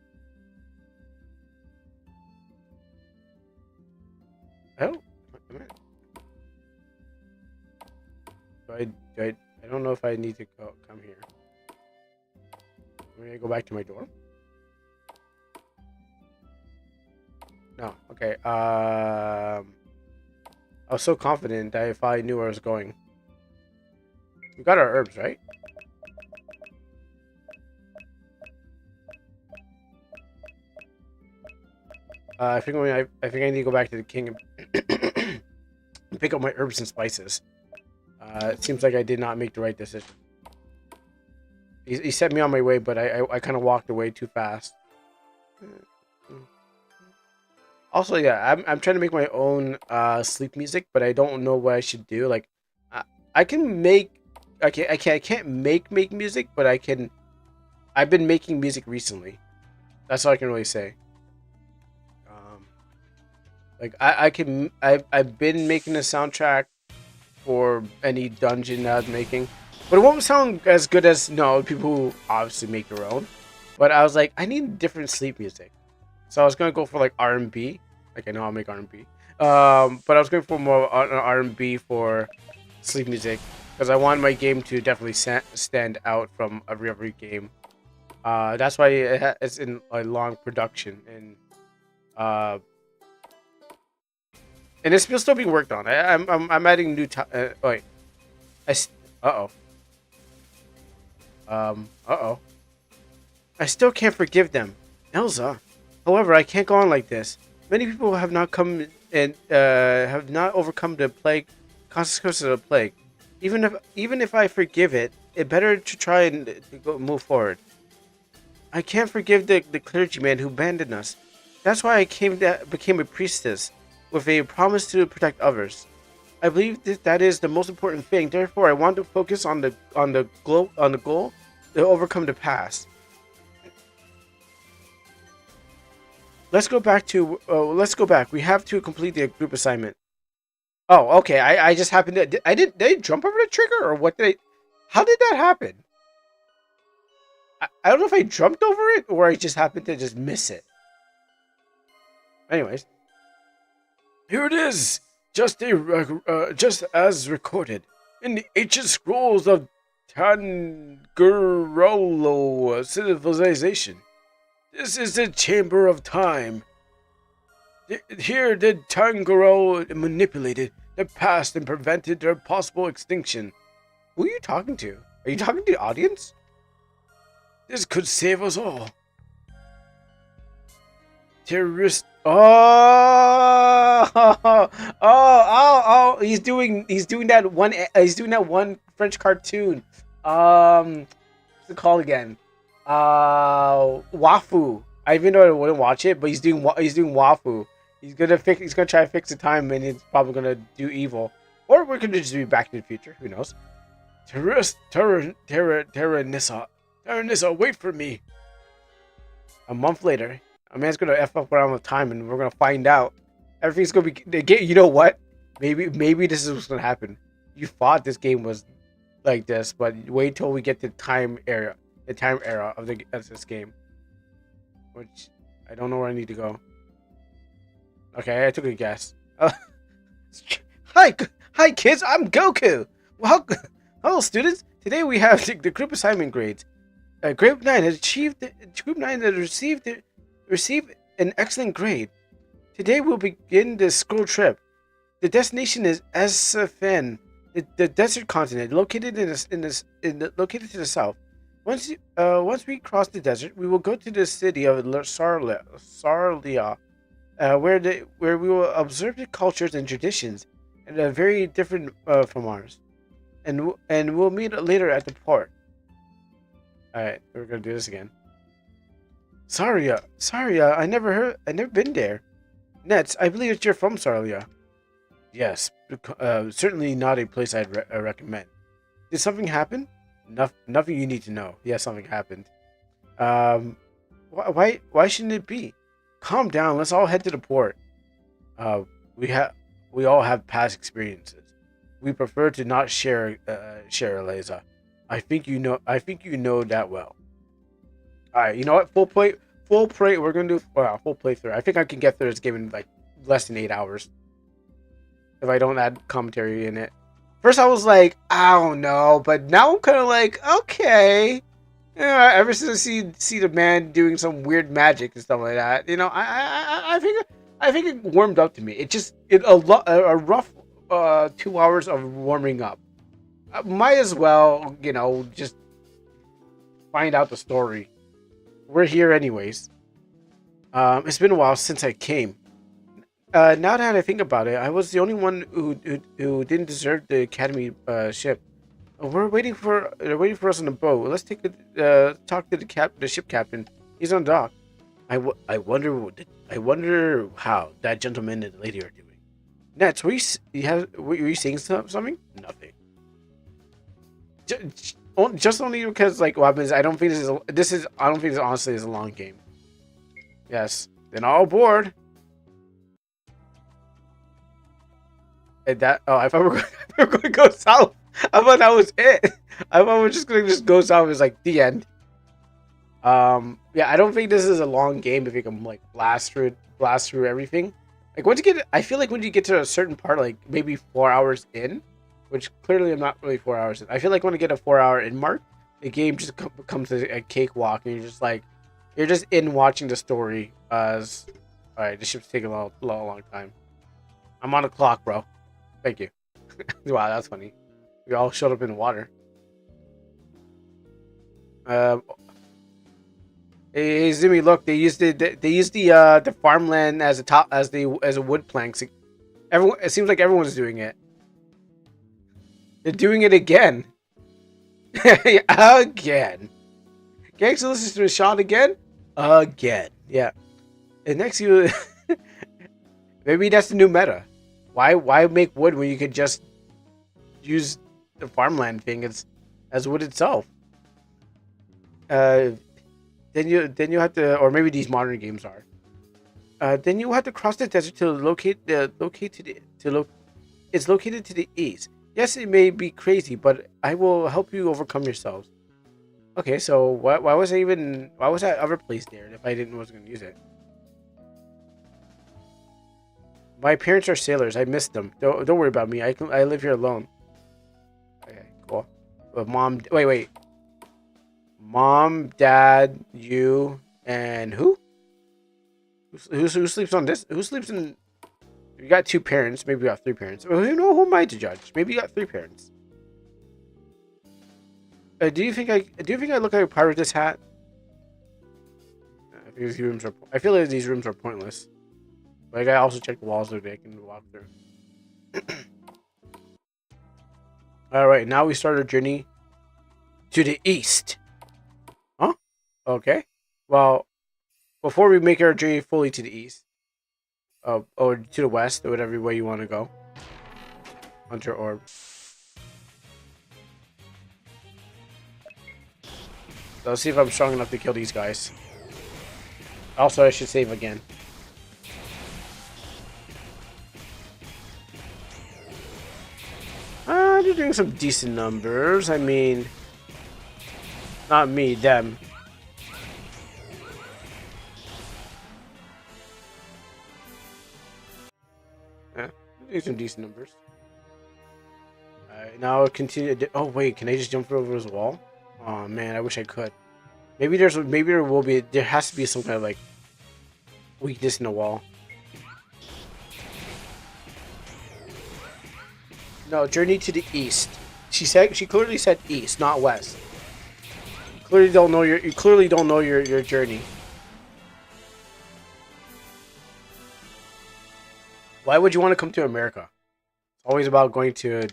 Oh, I don't know if I need to come here. Maybe I go back to my dorm. No, okay. I was so confident that if I knew where I was going. We got our herbs, right? I think I need to go back to the king and pick up my herbs and spices. It seems like I did not make the right decision. He set me on my way, but I kind of walked away too fast. Also, yeah, I'm trying to make my own sleep music, but I don't know what I should do. Like, I can make. I can't make music, but I can. I've been making music recently. That's all I can really say. Like I've been making a soundtrack for any dungeon that I was making, but it won't sound as good as people who obviously make their own. But I was like, I need different sleep music, so I was gonna go for like R&B. Like I know I'll make R&B, but I was going for more R&B for sleep music because I want my game to definitely stand out from every game. That's why it's in a long production and it's still being worked on. I'm adding new. Wait, I still can't forgive them, Elsa. However, I can't go on like this. Many people have not come have not overcome the plague consequences of the plague. Even if I forgive it, it better to try and to go move forward. I can't forgive the clergyman who abandoned us. That's why I became a priestess with a promise to protect others. I believe that is the most important thing. Therefore, I want to focus on the goal to overcome the past. Let's go back to. Let's go back. We have to complete the group assignment. Oh, okay. I just happened to. Did I jump over the trigger or what did I? How did that happen? I don't know if I jumped over it or I just happened to just miss it. Anyways, here it is, just as recorded in the ancient scrolls of Tangerolo civilization. This is the Chamber of Time. Here, the Tangero manipulated the past and prevented their possible extinction. Who are you talking to? Are you talking to the audience? This could save us all. Terrorist. Oh! He's doing that one. He's doing that one French cartoon. What's it called again? Wafu. I even though I wouldn't watch it, but he's doing Wafu. He's gonna try to fix the time, and he's probably gonna do evil, or we're gonna just be Back to the Future. Who knows? Terranissa, wait for me. A month later, a man's gonna f up around with time, and we're gonna find out. Everything's gonna be. You know what? Maybe this is what's gonna happen. You thought this game was like this, but wait till we get to the time era of this game. Which I don't know where I need to go. Okay, I took a guess. Hi kids, I'm Goku. Well, hello students. Today we have the group assignment grades. Group 9 has received an excellent grade. Today we'll begin the scroll trip. The destination is Esfin, the desert continent located located to the south. Once we cross the desert, we will go to the city of Sarlia, where we will observe the cultures and traditions, and are very different from ours. And we'll meet later at the port. Alright, we're gonna do this again. Sarlia, I never been there. Nets, I believe that you're from Sarlia. Yes, certainly not a place I'd recommend. Did something happen? Nothing you need to know. Yes, something happened. Why shouldn't it be? Calm down. Let's all head to the port. We all have past experiences. We prefer to not share, Eliza. I think you know that well. All right, you know what? Full play. We're gonna do full playthrough. I think I can get through this game in like less than 8 hours if I don't add commentary in it. First, I was like, I don't know, but now I'm kind of like, okay. Yeah, ever since I see the man doing some weird magic and stuff like that, you know, I think it warmed up to me. A rough 2 hours of warming up. Might as well, you know, just find out the story. We're here anyways. It's been a while since I came. Now that I think about it, I was the only one who didn't deserve the academy ship. They're waiting for us on the boat. Let's talk to the ship captain. He's on dock. I wonder how that gentleman and the lady are doing. Nets, were you seeing something? Nothing. Just only because like weapons. I don't think this honestly is a long game. Yes. Then all aboard. And that I thought we were going to go south. I thought that was it. I thought we were just going to go south. It's like the end. Yeah, I don't think this is a long game if you can like blast through everything. Like once you I feel like when you get to a certain part, like maybe 4 hours in, which clearly I'm not really 4 hours in. I feel like when I get a 4 hour in mark, the game just becomes a cakewalk, and you're just in watching the story. All right, this ship's taking a long time. I'm on the clock, bro. Thank you. Wow, that's funny. We all showed up in the water. Hey Zimmy, look, they used the farmland as a wood plank Everyone. It seems like everyone's doing it. They're doing it again. Again. Gangster listens to a shot again. Again. Yeah. And next you. Maybe that's the new meta. Why make wood when you could just use the farmland thing as wood itself? Uh, then you have to, or maybe these modern games are. Then you have to cross the desert to locate to the to lo- It's located to the east. Yes, it may be crazy, but I will help you overcome yourselves. Okay, so why was that other place there if I didn't was gonna use it? My parents are sailors. I missed them. Don't worry about me. I live here alone. Okay, cool. But mom, wait. Mom, dad, you, and who? Who sleeps on this? Who sleeps in? You got two parents. Maybe you got three parents. Well, who am I to judge? Maybe you got three parents. Do you think I look like a pirate with this hat? I feel like these rooms are pointless. Like I also check the walls so they can walk through. All right, now we start our journey to the east. Huh? Okay. Well, before we make our journey fully to the east, or to the west, or whatever way you want to go, Hunter Orb. So let's see if I'm strong enough to kill these guys. Also, I should save again. They're doing some decent numbers. I mean, not me, them. Yeah, they're doing some decent numbers. Alright, now I'll continue. Oh wait, can I just jump over his wall? Oh man, I wish I could. Maybe there has to be some kind of like weakness in the wall. No, journey to the east. She clearly said east, not west. You clearly don't know your journey. Why would you want to come to America? It's always about going to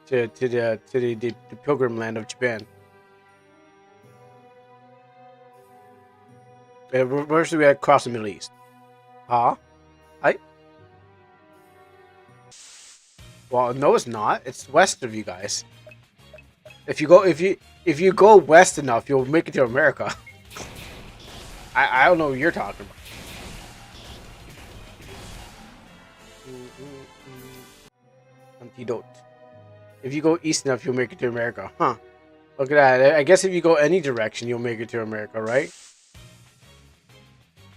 the pilgrim land of Japan. Where should we across the Middle East? Huh? I Well, no, it's not. It's west of you guys. If you go west enough, you'll make it to America. I don't know what you're talking about. Antidote. If you go east enough, you'll make it to America. Huh. Look at that. I guess if you go any direction, you'll make it to America, right?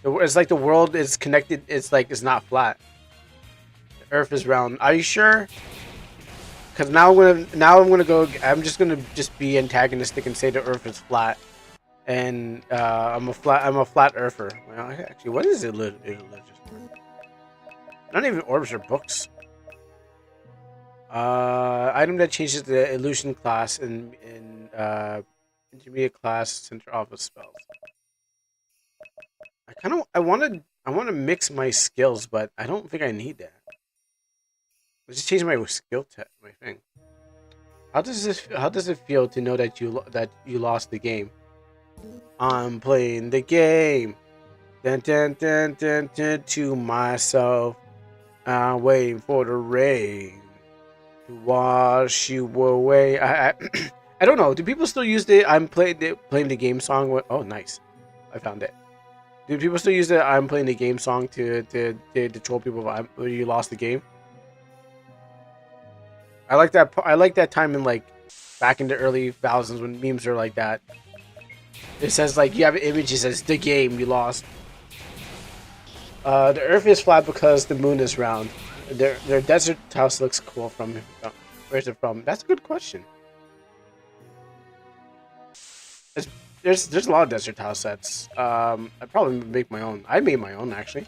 It's like the world is connected. It's like it's not flat. The Earth is round. Are you sure? Because I'm just gonna be antagonistic and say the Earth is flat, and I'm a flat Earther. Well, actually, what is it? Not even orbs or books. Item that changes the illusion class in intermediate class center office spells. I want to mix my skills, but I don't think I need that. Let's just change my my thing. How does it feel to know that you lost the game? I'm playing the game. Dun, dun, dun, dun, dun, to myself. I'm waiting for the rain to wash you away. I don't know. Do people still use the playing the game song? Oh, nice. I found it. Do people still use the I'm playing the game song to troll people when you lost the game? I like that. I like that time in like back in the early thousands when memes are like that. It says like you have an image. It says the game you lost. The Earth is flat because the moon is round. Their desert house looks cool from. Where's it from? That's a good question. There's a lot of desert house sets. I'd probably make my own. I made my own actually.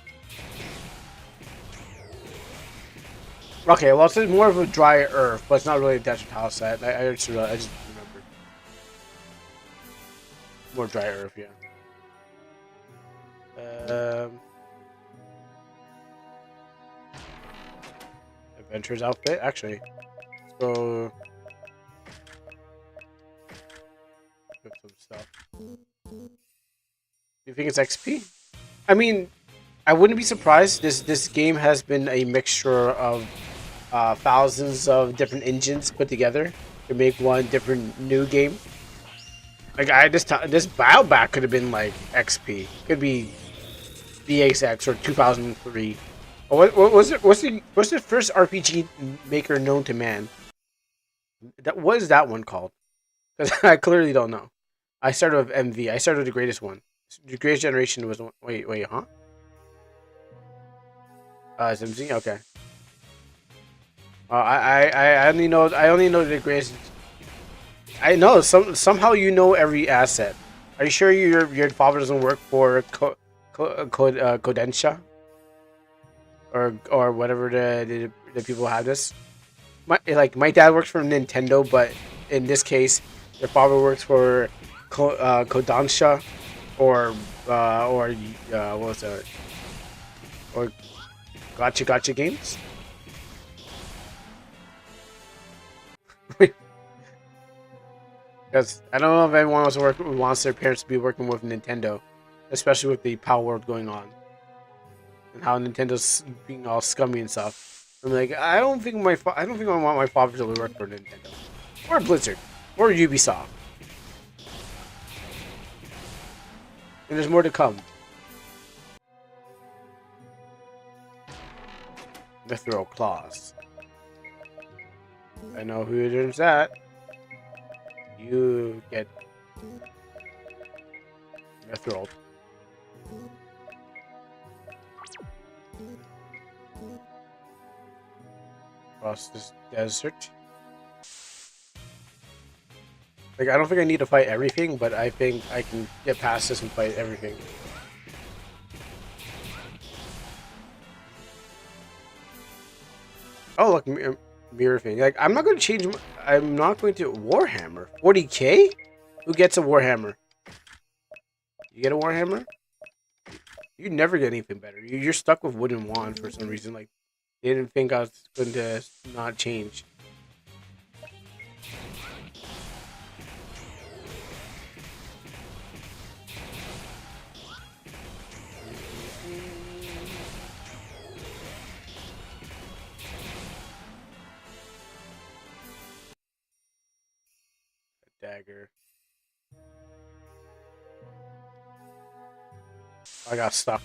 Okay, well, it's more of a dry earth, but it's not really a desert house set. I just remembered. More dry earth, yeah. Um, Adventurer's outfit. Actually, let's go get some stuff. Do you think it's XP? I mean, I wouldn't be surprised. This game has been a mixture of thousands of different engines put together to make one different new game. Like this Bioback could have been like XP. Could be BXX or 2003. Or what was it? What's the first RPG maker known to man? What is that one called? Because I clearly don't know. I started with MV. I started with the greatest one. The greatest generation was wait, huh? It's MZ. Okay. I only know the greatest. I know somehow you know every asset. Are you sure your father doesn't work for Codensha or whatever the people have this? My dad works for Nintendo, but in this case, your father works for Kodansha or what was that? Or Gotcha Games. Because I don't know if everyone wants their parents to be working with Nintendo, especially with the Power World going on and how Nintendo's being all scummy and stuff. I'm like, I don't think I want my father to work for Nintendo or Blizzard or Ubisoft. And there's more to come. Mithril Claws. I know who earns that. You get Mithril. Across this desert. Like, I don't think I need to fight everything, but I think I can get past this and fight everything. Oh, look, mirror thing. Like, I'm not going to change. I'm not going to Warhammer. 40k? Who gets a Warhammer? You get a Warhammer? You never get anything better. You're stuck with Wooden Wand for some reason. Like, they didn't think I was going to not change. Dagger. I got stuck.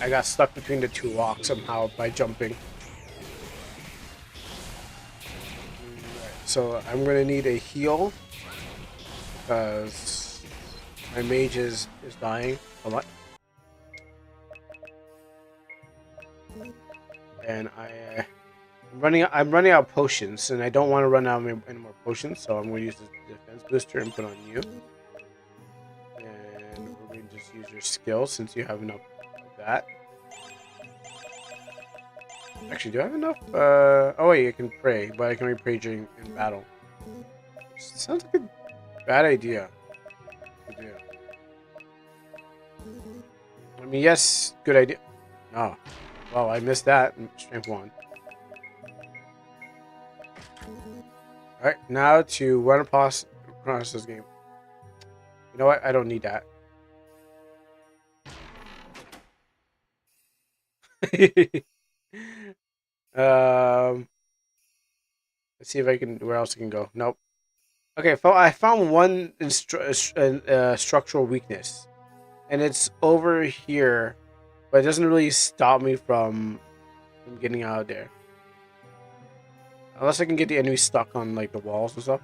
I got stuck between the two rocks somehow by jumping. So I'm gonna need a heal because my mage is dying a lot. And I'm running out of potions, and I don't want to run out of any more potions, so I'm going to use the defense booster and put on you. And we're going to just use your skill since you have enough of that. Actually, do I have enough? Oh wait, I can pray, but I can only pray in battle. Sounds like a bad idea. I mean, yes, good idea. Oh, well, I missed that. Strength 1. Alright, now to run across this game. You know what? I don't need that. Let's see if I can. Where else I can go? Nope. Okay, I found one structural weakness, and it's over here, but it doesn't really stop me from getting out of there. Unless I can get the enemy stuck on like the walls and stuff.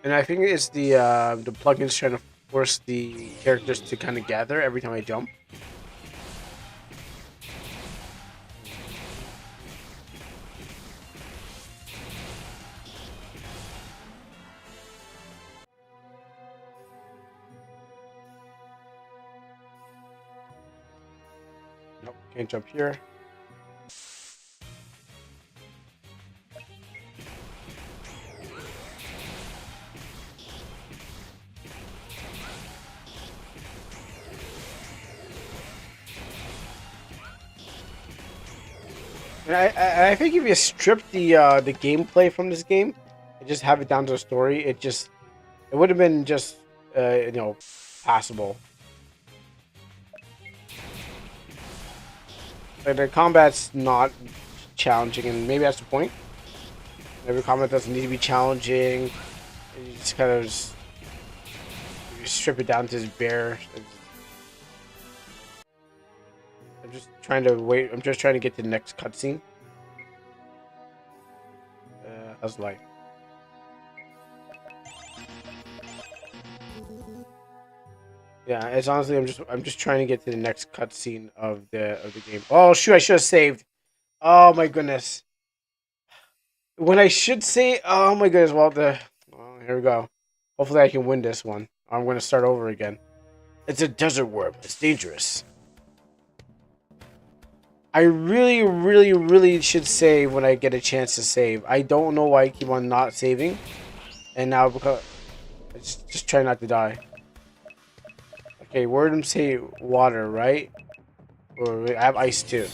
And I think it's the plugins trying to force the characters to kind of gather every time I jump. Nope, can't jump here. And I think if you strip the gameplay from this game and just have it down to a story, it would have been just passable. Like the combat's not challenging, and maybe that's the point. Every combat doesn't need to be challenging. You just kind of you strip it down to its bare. I'm just trying to wait. I'm just trying to get to the next cutscene. How's life? Yeah, it's honestly I'm just trying to get to the next cutscene of the game. Oh shoot! I should have saved. Oh my goodness. When I should say, oh my goodness. Well, here we go. Hopefully I can win this one. I'm going to start over again. It's a desert worm. It's dangerous. I really, really, really should save when I get a chance to save. I don't know why I keep on not saving. And now because I just try not to die. Okay, word them say water, right? Or I have ice too.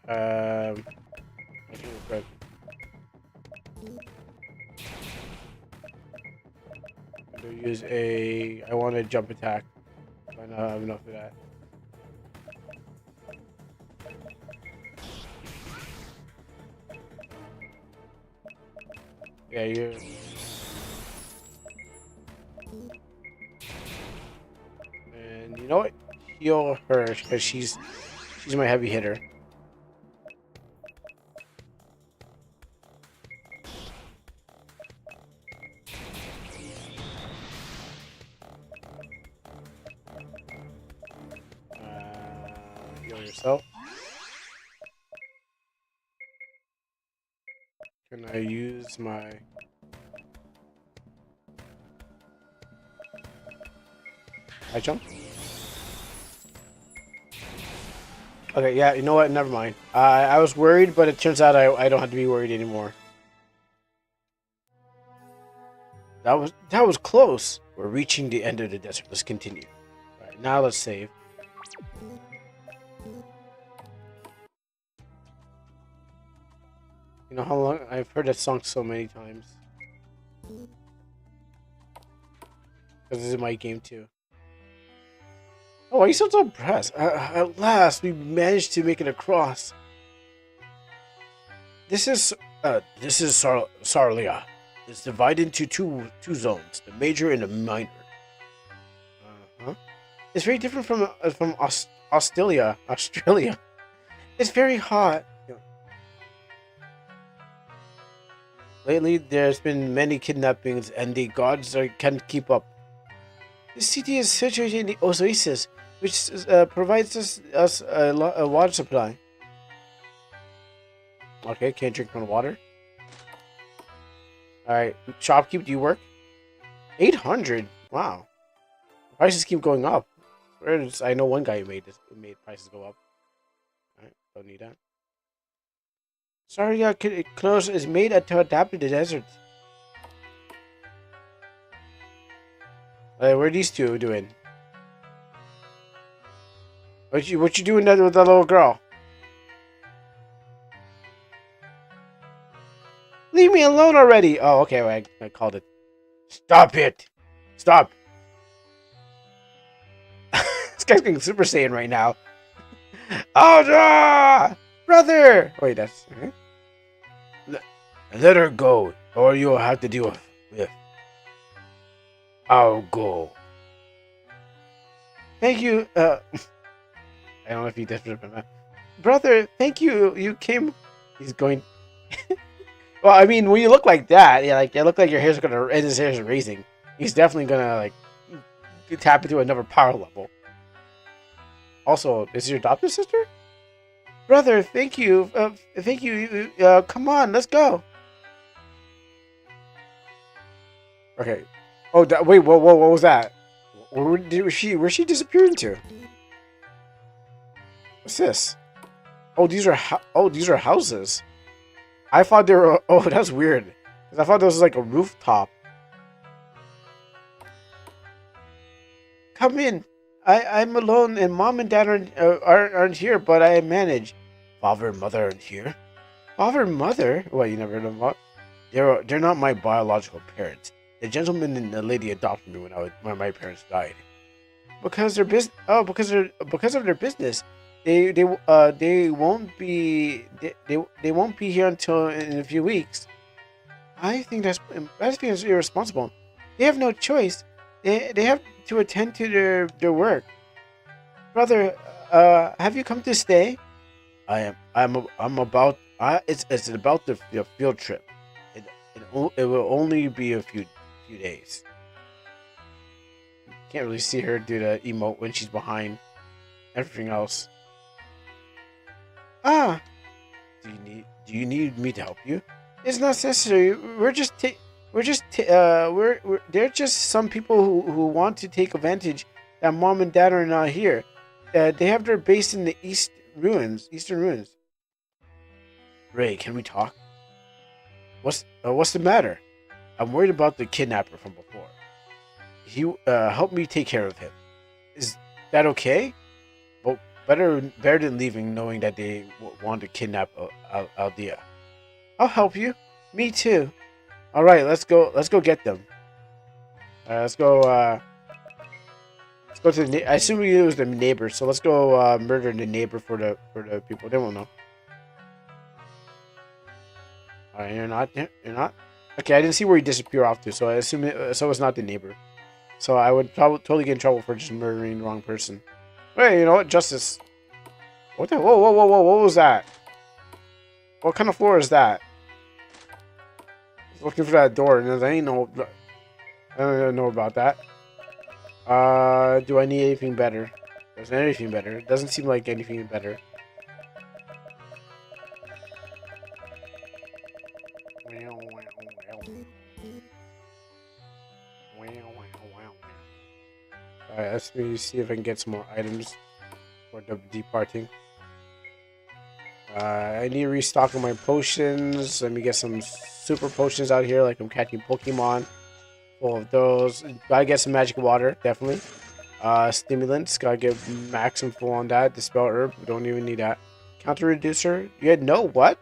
I think we're good. I'm gonna use I want a jump attack. I don't have enough of that. Yeah, you. And you know what? Heal her because she's my heavy hitter. Heal yourself. Can I use my... I jump? Okay, yeah, you know what? Never mind. I was worried, but it turns out I don't have to be worried anymore. That was close. We're reaching the end of the desert. Let's continue. All right, now let's save. You know how long I've heard that song so many times. Because this is my game too. Oh, why are you so impressed? At last, we managed to make it across. This is Sarlia. It's divided into two zones, the major and the minor. It's very different from Australia. It's very hot. Lately, there's been many kidnappings, and the guards can't keep up. The city is situated in the oasis, which provides us a water supply. Okay, can't drink from the water. Alright, shopkeep, do you work? 800? Wow. Prices keep going up. I know one guy who made prices go up. Alright, don't need that. Sorry, clothes is made to adapt to the desert. What are these two doing? What you doing with that little girl? Leave me alone already! Oh, okay, well, I called it. Stop it! Stop! This guy's going Super Saiyan right now. Oh, brother! Wait, that's... Okay. Let her go, or you'll have to deal with... I'll go. Thank you, I don't know if he did, brother, thank you, you came... He's going... Well, I mean, when you look like that, yeah, like, it look like your hair's gonna... And his hair's raising. He's definitely gonna, like, tap into another power level. Also, is this your adopted sister? Brother, thank you. Thank you. Come on, let's go. Okay. Oh, wait. What was that? Where's she disappearing to? What's this? Oh, these are houses. I thought they were. Oh, that's weird. Because I thought this was like a rooftop. Come in. I'm alone, and mom and dad aren't here, but I manage. Father and mother aren't here. Father and mother? What, you never heard of them? They're not my biological parents. The gentleman and the lady adopted me when my parents died. Because their business. Oh, because of their business. They won't be they won't be here until in a few weeks. I think that's irresponsible. They have no choice. They have to attend to their work. Brother, have you come to stay? I'm about. It's about the field trip. It will only be a few days. Can't really see her do the emote when she's behind everything else. Ah, do you need me to help you? It's not necessary. We're they're just some people who want to take advantage that mom and dad are not here. They have their base in the eastern ruins. Ray, can we talk? What's the matter? I'm worried about the kidnapper from before. He help me take care of him. Is that okay? Well, better than leaving knowing that they want to kidnap Aldea. I'll help you. Me too. All right, let's go. Let's go get them. Let's go. Let's go to the. I assume it was the neighbor, so let's go murder the neighbor for the people. They won't know. All right, you're not. You're not. Okay, I didn't see where he disappeared off to, so I assume so it's not the neighbor. So I would probably totally get in trouble for just murdering the wrong person. Hey, you know what? Justice. What the? Whoa, whoa, whoa, whoa! What was that? What kind of floor is that? I was looking for that door, and I don't know about that. Do I need anything better? There's anything better. It doesn't seem like anything better. Alright, let's see if I can get some more items for departing. I need to restock on my potions. Let me get some super potions out here, like I'm catching Pokemon. Full of those. Gotta get some magic water, definitely. Stimulants, gotta get maximum full on that. Dispel herb, we don't even need that. Counter reducer, you know what?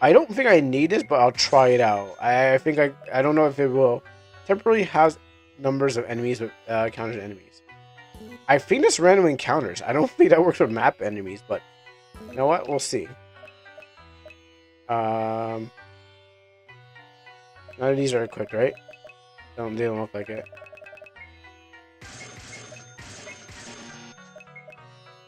I don't think I need this, but I'll try it out. I think I don't know if it will. Temporarily has numbers of enemies with counters enemies. I think that's random encounters. I don't think that works with map enemies, but you know what? We'll see. None of these are equipped, right? They don't look like it.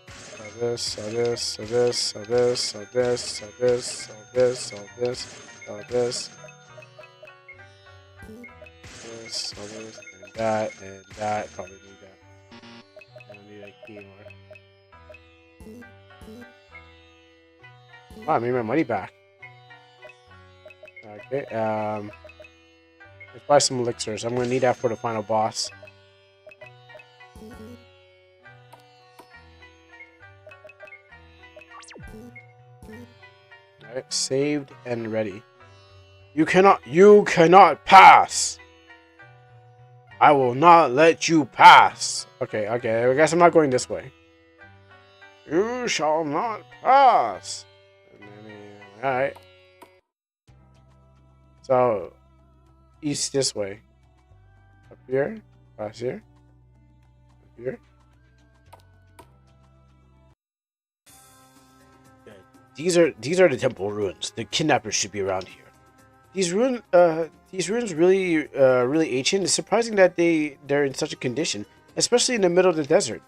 So this, so this, so this, so this, so this, so this, so this, so this, so this. This, so this, and that. Probably need that. I don't need a key anymore. Wow, I made my money back. Okay, let's buy some elixirs. I'm gonna need that for the final boss. Alright, saved and ready. You cannot pass! I will not let you pass! Okay, I guess I'm not going this way. You shall not pass! Alright. So, east this way. Up here, past here, up here. These are the temple ruins. The kidnappers should be around here. These ruins really ancient. It's surprising that they're in such a condition, especially in the middle of the desert.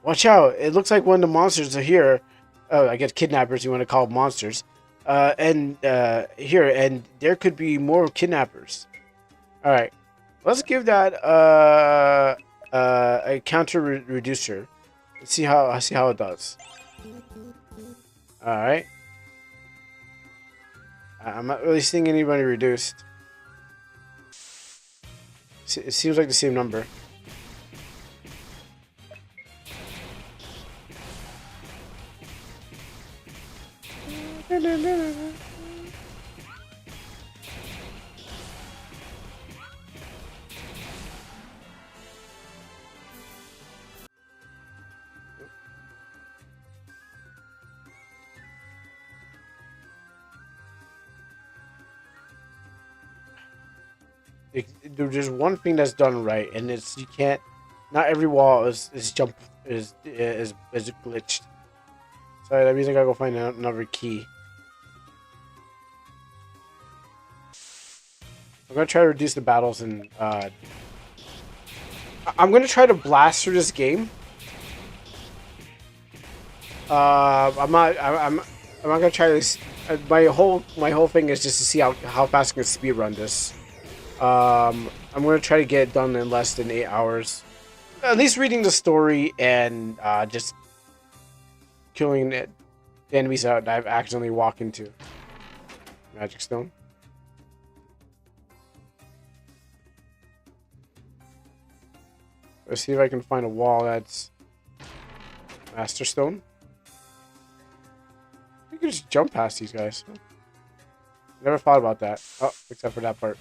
Watch out! It looks like one of the monsters are here. I guess kidnappers. You want to call them monsters. And there could be more kidnappers. All right, let's give that a counter reducer. Let's see how it does. All right. I'm not really seeing anybody reduced. It seems like the same number. There's one thing that's done right, and it's you can't. Not every wall is glitched. Sorry, that means I gotta go find another key. I'm gonna try to reduce the battles and I'm gonna try to blast through this game. I'm not gonna try this. My whole thing is just to see how fast I can speed run this. I'm gonna try to get it done in less than 8 hours. At least reading the story and just killing the enemies that I've accidentally walked into. Magic stone. Let's see if I can find a wall that's Master Stone. You can just jump past these guys. Never thought about that. Oh, except for that part.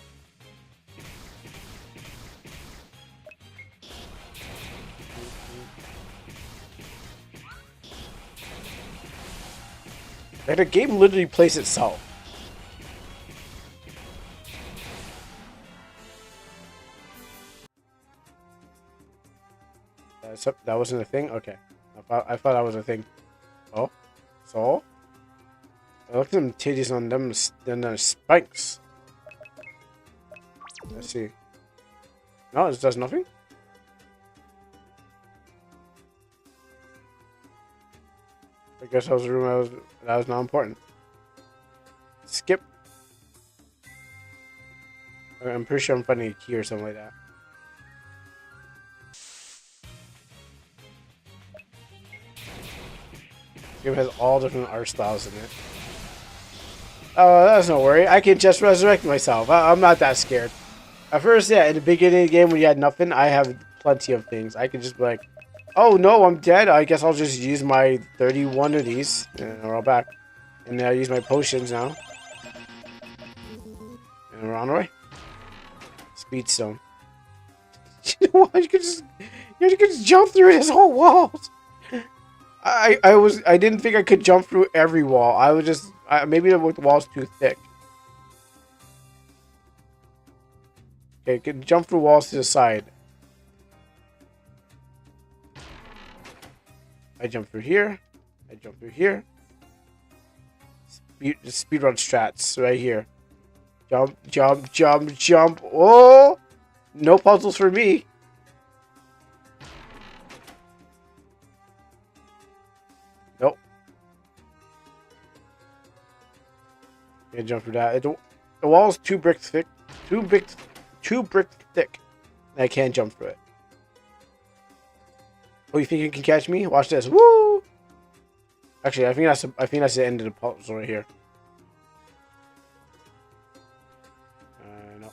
Like the game literally plays itself. That wasn't a thing? Okay. I thought that was a thing. Oh? So? Look at them titties on them spikes. Let's see. No, it does nothing? I guess I was a room that was not important. Skip. I'm pretty sure I'm finding a key or something like that. It has all different art styles in it. Oh, that's no worry. I can just resurrect myself. I'm not that scared. At first, yeah, in the beginning of the game when you had nothing, I have plenty of things. I can just be like, oh no, I'm dead. I guess I'll just use my 31 of these. And we're all back. And then I use my potions now. And we're on our way. Speedstone. You know what? You could just jump through this whole wall. I didn't think I could jump through every wall. I was just maybe the wall's too thick. Okay, can jump through walls to the side. I jump through here. I jump through here. Speedrun strats right here. Jump, jump, jump, jump. Oh! No puzzles for me. Nope. Can't jump through that. The wall's 2 bricks thick. 2 bricks thick. And I can't jump through it. Oh, you think you can catch me? Watch this. Woo! Actually, I think that's the end of the puzzle right here. No.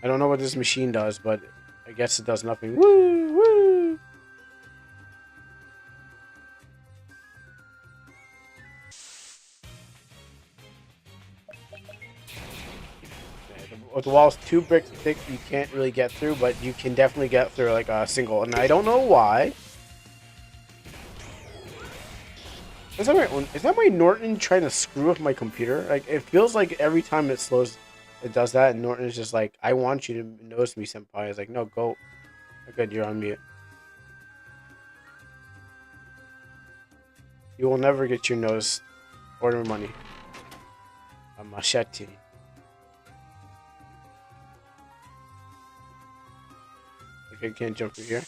I don't know what this machine does, but I guess it does nothing. Woo! Woo! The wall's 2 bricks thick, you can't really get through, but you can definitely get through like a single. And I don't know why. Is that my Norton trying to screw with my computer? Like, it feels like every time it slows, it does that, and Norton is just like, I want you to notice me, senpai. It's like, no, go. Okay, you're on mute. You will never get your nose. Order money. A machete. Okay, can't jump through here.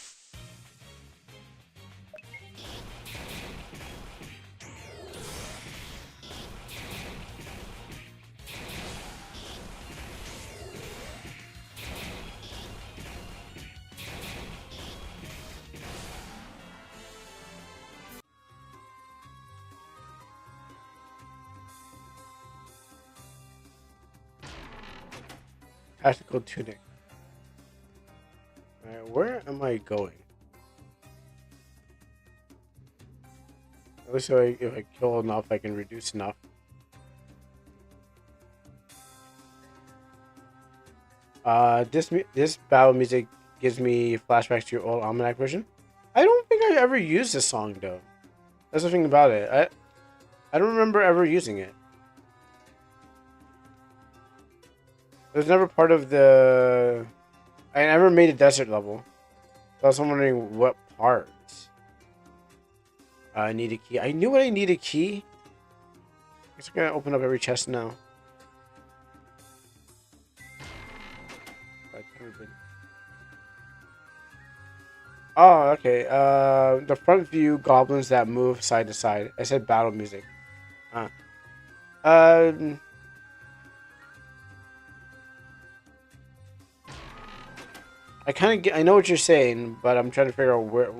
Tactical tunic. Alright, where am I going? At least if I kill enough, I can reduce enough. This battle music gives me flashbacks to your old Almanac version. I don't think I ever used this song though. That's the thing about it. I don't remember ever using it. It was never part of the. I never made a desert level. So I was wondering what part. I need a key. I knew I need a key. I guess I'm gonna open up every chest now. Oh, okay. The front view goblins that move side to side. I said battle music. Uh. Um. I kind of get. I know what you're saying, but I'm trying to figure out where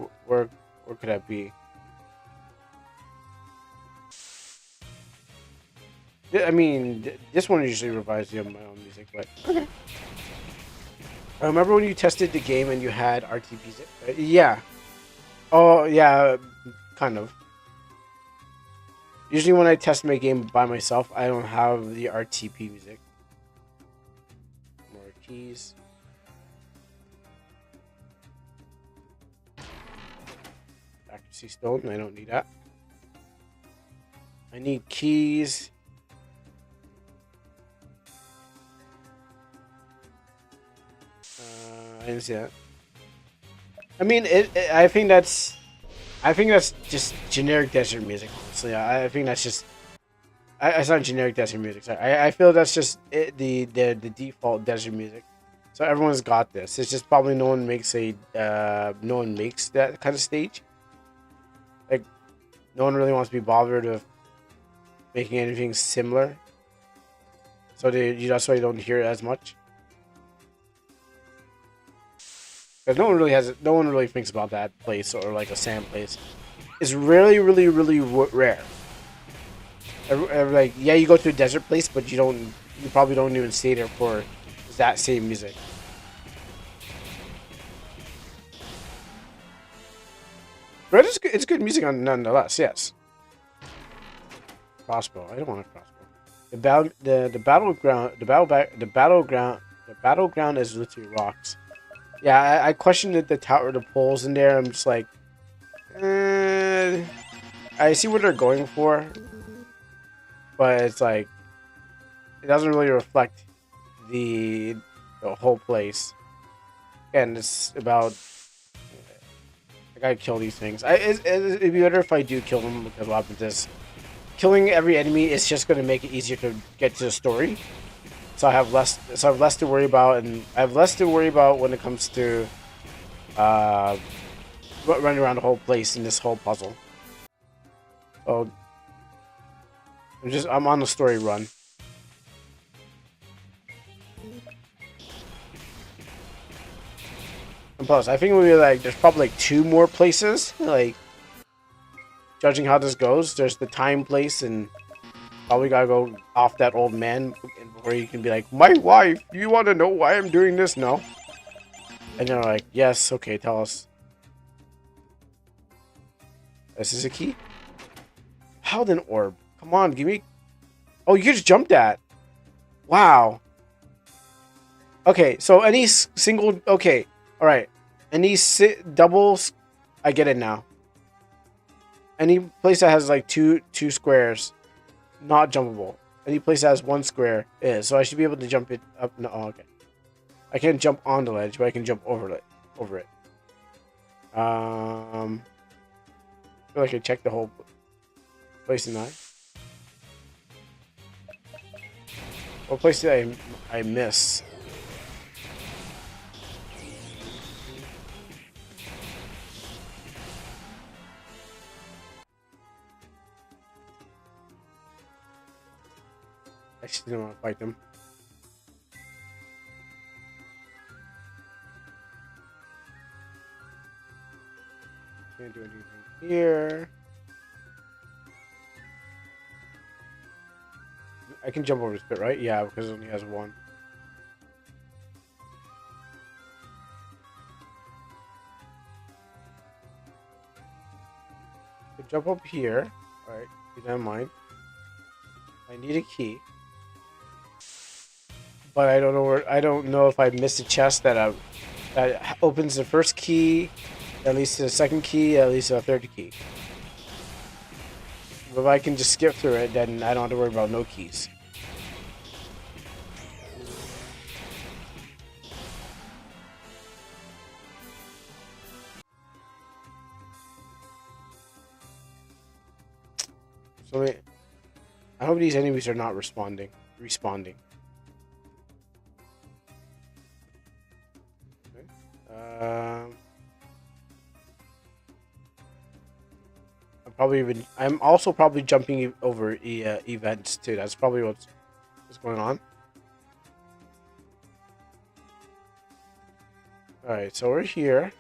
could that be. I mean, this one usually revives my own music, but okay. I remember when you tested the game and you had RTPs. Yeah. Oh yeah, kind of. Usually when I test my game by myself, I don't have the RTP music. More keys. Accuracy stone. I don't need that. I need keys. I didn't see that. I mean, I think that's just generic desert music. Honestly, I think that's just. It's not generic desert music. Sorry. I feel that's just the default desert music. So everyone's got this. It's just probably no one makes that kind of stage. Like, no one really wants to be bothered with making anything similar. So that's why you don't hear it as much. Because no one really thinks about that place or like a sand place. It's really, really, really rare. Like, yeah, you go to a desert place, but you probably don't even stay there for that same music. But it's good music nonetheless. Yes. Crossbow. I don't want a crossbow. The battleground is literally rocks. Yeah, I questioned the tower, the poles in there. I'm just like, I see what they're going for, but it's like, it doesn't really reflect the whole place. And it's about, I gotta kill these things. It'd be better if I do kill them, because what happens is, killing every enemy is just gonna make it easier to get to the story. So I have less to worry about, and I have less to worry about when it comes to running around the whole place in this whole puzzle. Oh, I'm on the story run. And plus, I think there's probably like 2 more places. Like, judging how this goes, there's the time place, and probably gotta go off that old man where you can be like, my wife, you want to know why I'm doing this? No. And they're like, yes, okay, tell us. This is a key? How an orb? Come on, give me. Oh, you just jumped that. Wow. Okay, so any single. Okay, all right. Any doubles, I get it now. Any place that has like two squares, not jumpable. Any place that has 1 square is. So I should be able to jump it up. No, oh, okay. I can't jump on the ledge, but I can jump over it. I feel like I checked the whole place, didn't I? What place did I miss? I just didn't want to fight them. Can't do anything here. I can jump over this bit, right? Yeah, because it only has 1. So jump up here. Alright, keep that in mind. I need a key. But I don't know if I missed a chest that opens the first key, at least the second key, at least the third key. But if I can just skip through it, then I don't have to worry about no keys. So I hope these enemies are not responding. Okay. I'm also probably jumping over events too. That's probably what's going on. All right, so we're here.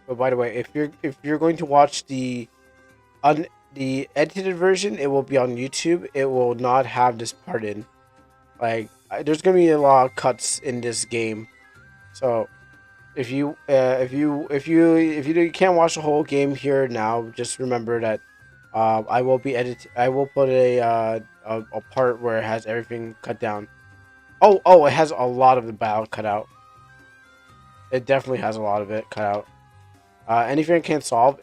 But by the way, if you're going to watch the edited version, it will be on YouTube. It will not have this part in. Like, there's gonna be a lot of cuts in this game, so if you can't watch the whole game here now, just remember that I will be I will put a part where it has everything cut down. Oh, it has a lot of the battle cut out. It definitely has a lot of it cut out. Anything I can't solve,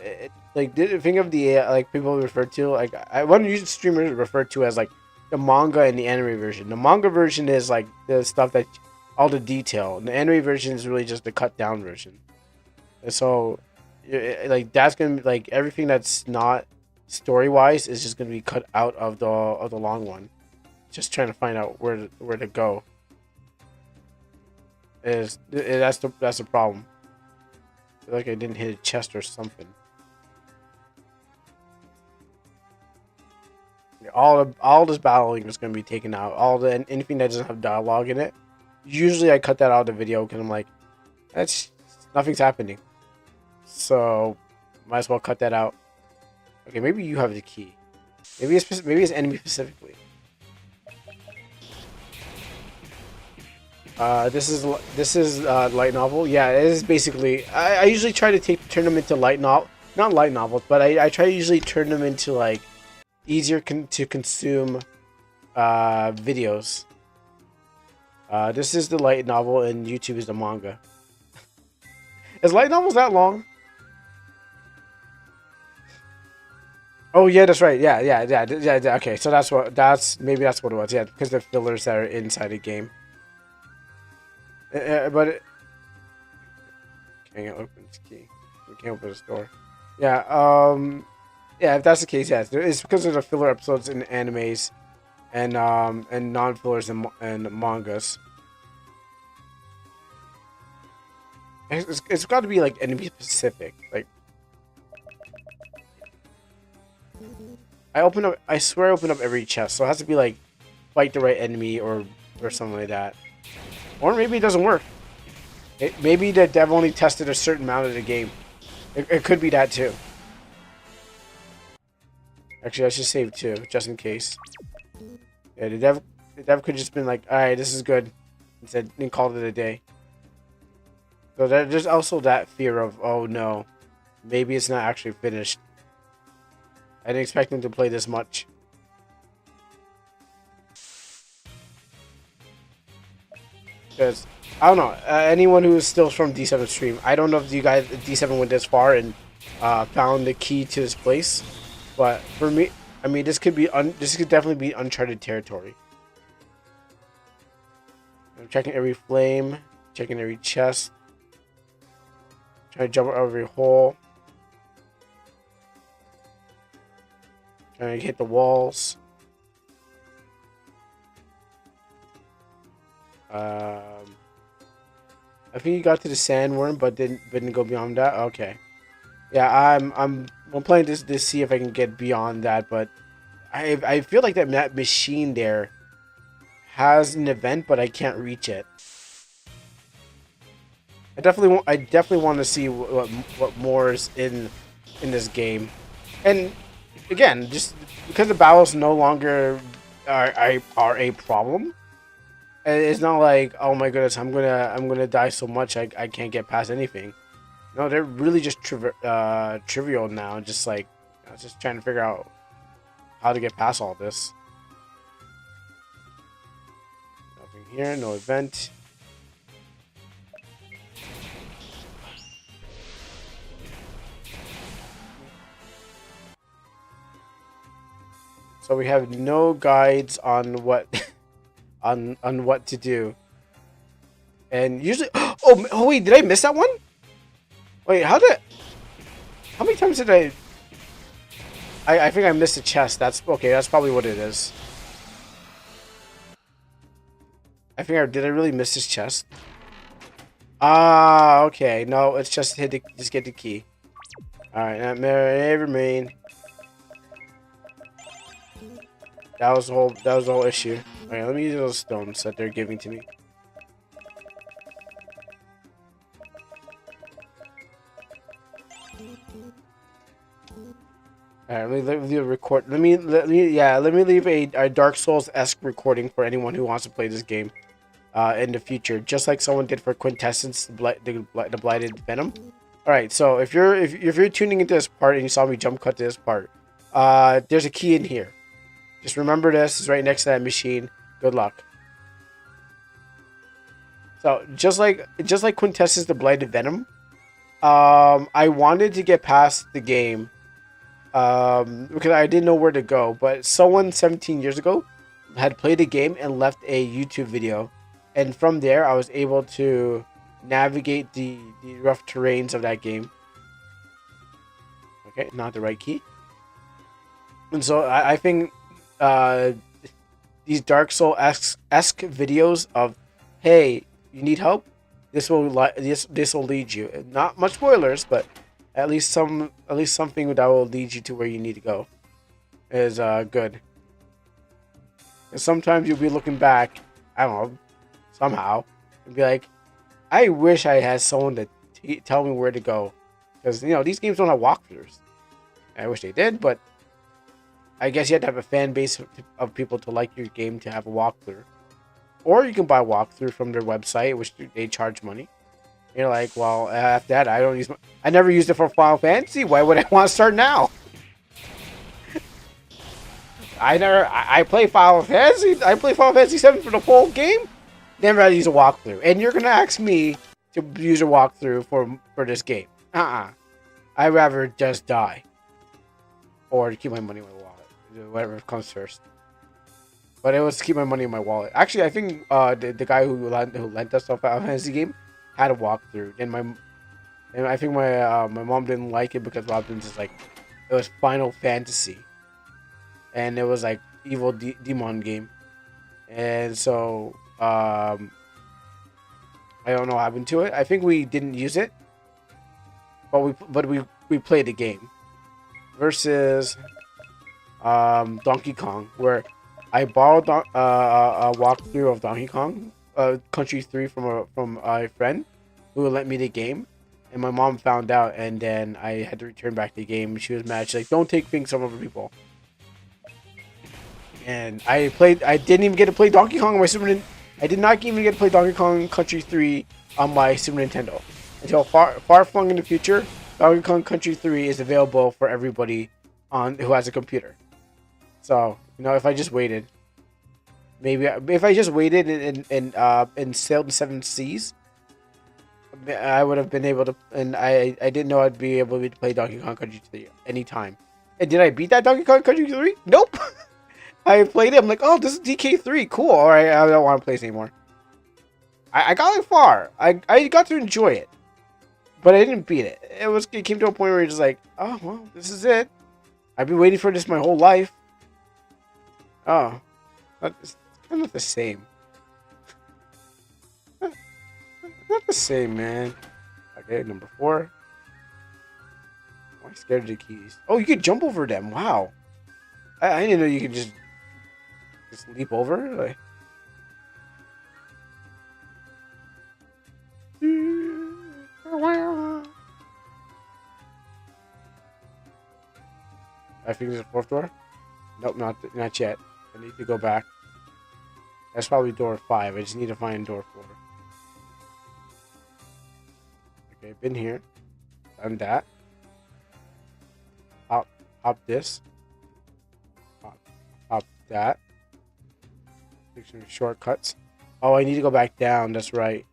like think of the like people refer to, like one YouTube streamers refer to as like the manga and the anime version. The manga version is like the stuff that all the detail. And the anime version is really just the cut down version. And so, like that's gonna be like everything that's not story wise is just gonna be cut out of the long one. Just trying to find out where to go. That's the problem. I feel like I didn't hit a chest or something. All this battling is gonna be taken out. Anything that doesn't have dialogue in it. Usually I cut that out of the video because I'm like, nothing's happening. So might as well cut that out. Okay, maybe you have the key. Maybe it's enemy specifically. This is light novel. Yeah, it is basically. I usually try to turn them into not light novels, but I try to usually turn them into like easier to consume videos. This is the light novel, and YouTube is the manga. Is light novels that long? Oh yeah, that's right. Yeah. Okay, so maybe that's what it was. Yeah, because the fillers that are inside the game. But can't open this key. We can't open this door. Yeah. Yeah. If that's the case, yes, it's because of the filler episodes in animes, and non-fillers in mangas. It's got to be like enemy specific. Like I swear I open up every chest, so it has to be like fight the right enemy or something like that. Or maybe it doesn't work. Maybe the dev only tested a certain amount of the game. It could be that too. Actually, I should save too, just in case. Yeah, the dev could just been like, alright, this is good. And called it a day. So there's also that fear of, oh no, maybe it's not actually finished. I didn't expect him to play this much. Because, I don't know, anyone who is still from D7 stream, I don't know if you guys, D7 went this far and found the key to this place. But for me, I mean, this could definitely be uncharted territory. I'm checking every flame, checking every chest. Trying to jump out every hole. Trying to hit the walls. I think you got to the sandworm, but didn't go beyond that. Okay. Yeah, I'm playing this to see if I can get beyond that, but I feel like that machine there has an event, but I can't reach it. I definitely want to see what more is in this game, and again, just because the battles no longer are a problem. It's not like, oh my goodness, I'm gonna die so much I can't get past anything. No, they're really just trivial now. Just like I was just trying to figure out how to get past all this. Nothing here, no event. So we have no guides on what on what to do. And usually, oh wait, did I miss that one? Wait, how many times did I think I missed a chest. That's okay. That's probably what it is. Did I really miss this chest? Ah, okay. No, it's just just get the key. All right, never mind. That was the whole issue. All right, let me use those stones that they're giving to me. All right, let me record. Let me leave a Dark Souls-esque recording for anyone who wants to play this game in the future, just like someone did for Quintessence, the Blighted Venom. All right, so if you're tuning into this part and you saw me jump cut to this part, there's a key in here. Just remember this is right next to that machine. Good luck. So just like Quintessence, the Blighted Venom, I wanted to get past the game. Because I didn't know where to go, but someone 17 years ago had played the game and left a YouTube video, and from there I was able to navigate the rough terrains of that game. Okay, not the right key. And so I think these Dark Soul-esque videos of, hey, you need help? This will lead you. Not much spoilers, but at least something that will lead you to where you need to go is good. And sometimes you'll be looking back, I don't know, somehow, and be like, I wish I had someone to tell me where to go, because these games don't have walkthroughs. I wish they did, but I guess you have to have a fan base of people to like your game to have a walkthrough, or you can buy a walkthrough from their website, which they charge money. You're like, well, after that, I never used it for Final Fantasy. Why would I want to start now? I play Final Fantasy. I play Final Fantasy 7 for the full game. Never had to use a walkthrough. And you're gonna ask me to use a walkthrough for this game? I'd rather just die, or to keep my money in my wallet. Whatever comes first. But it was to keep my money in my wallet. Actually, I think the guy who lent us a Final Fantasy game had a walkthrough, and I think my mom didn't like it because Robin's is like, it was Final Fantasy, and it was like evil demon game, and so I don't know what happened to it. I think we didn't use it, but we played the game versus Donkey Kong, where I borrowed a walkthrough of Donkey Kong Country 3 from a friend who let me the game, and my mom found out, and then I had to return back the game. She was mad. She's like, don't take things from other people. And I didn't even get to play Donkey Kong on my I did not even get to play Donkey Kong Country 3 on my Super Nintendo until far flung in the future. Donkey Kong Country 3 is available for everybody who has a computer. So if I just waited, maybe if I just waited and sailed the 7 seas, I would have been able to. And I didn't know I'd be able to play Donkey Kong Country 3 anytime. And did I beat that Donkey Kong Country 3? Nope. I played it. I'm like, oh, this is DK3. Cool. All right, I don't want to play this anymore. I got it far. I got to enjoy it, but I didn't beat it. It came to a point where you're just like, oh well, this is it. I've been waiting for this my whole life. Oh, it's kind of the same. Not the same, man. Okay, number 4. Why am I scared of the keys? Oh, you could jump over them. Wow. I didn't know you could just leap over. Like, I think there's a 4th door. Nope, not yet. I need to go back. That's probably door 5. I just need to find door 4. Okay, been here. Done that. Hop this. Hop that. Take some shortcuts. Oh, I need to go back down. That's right.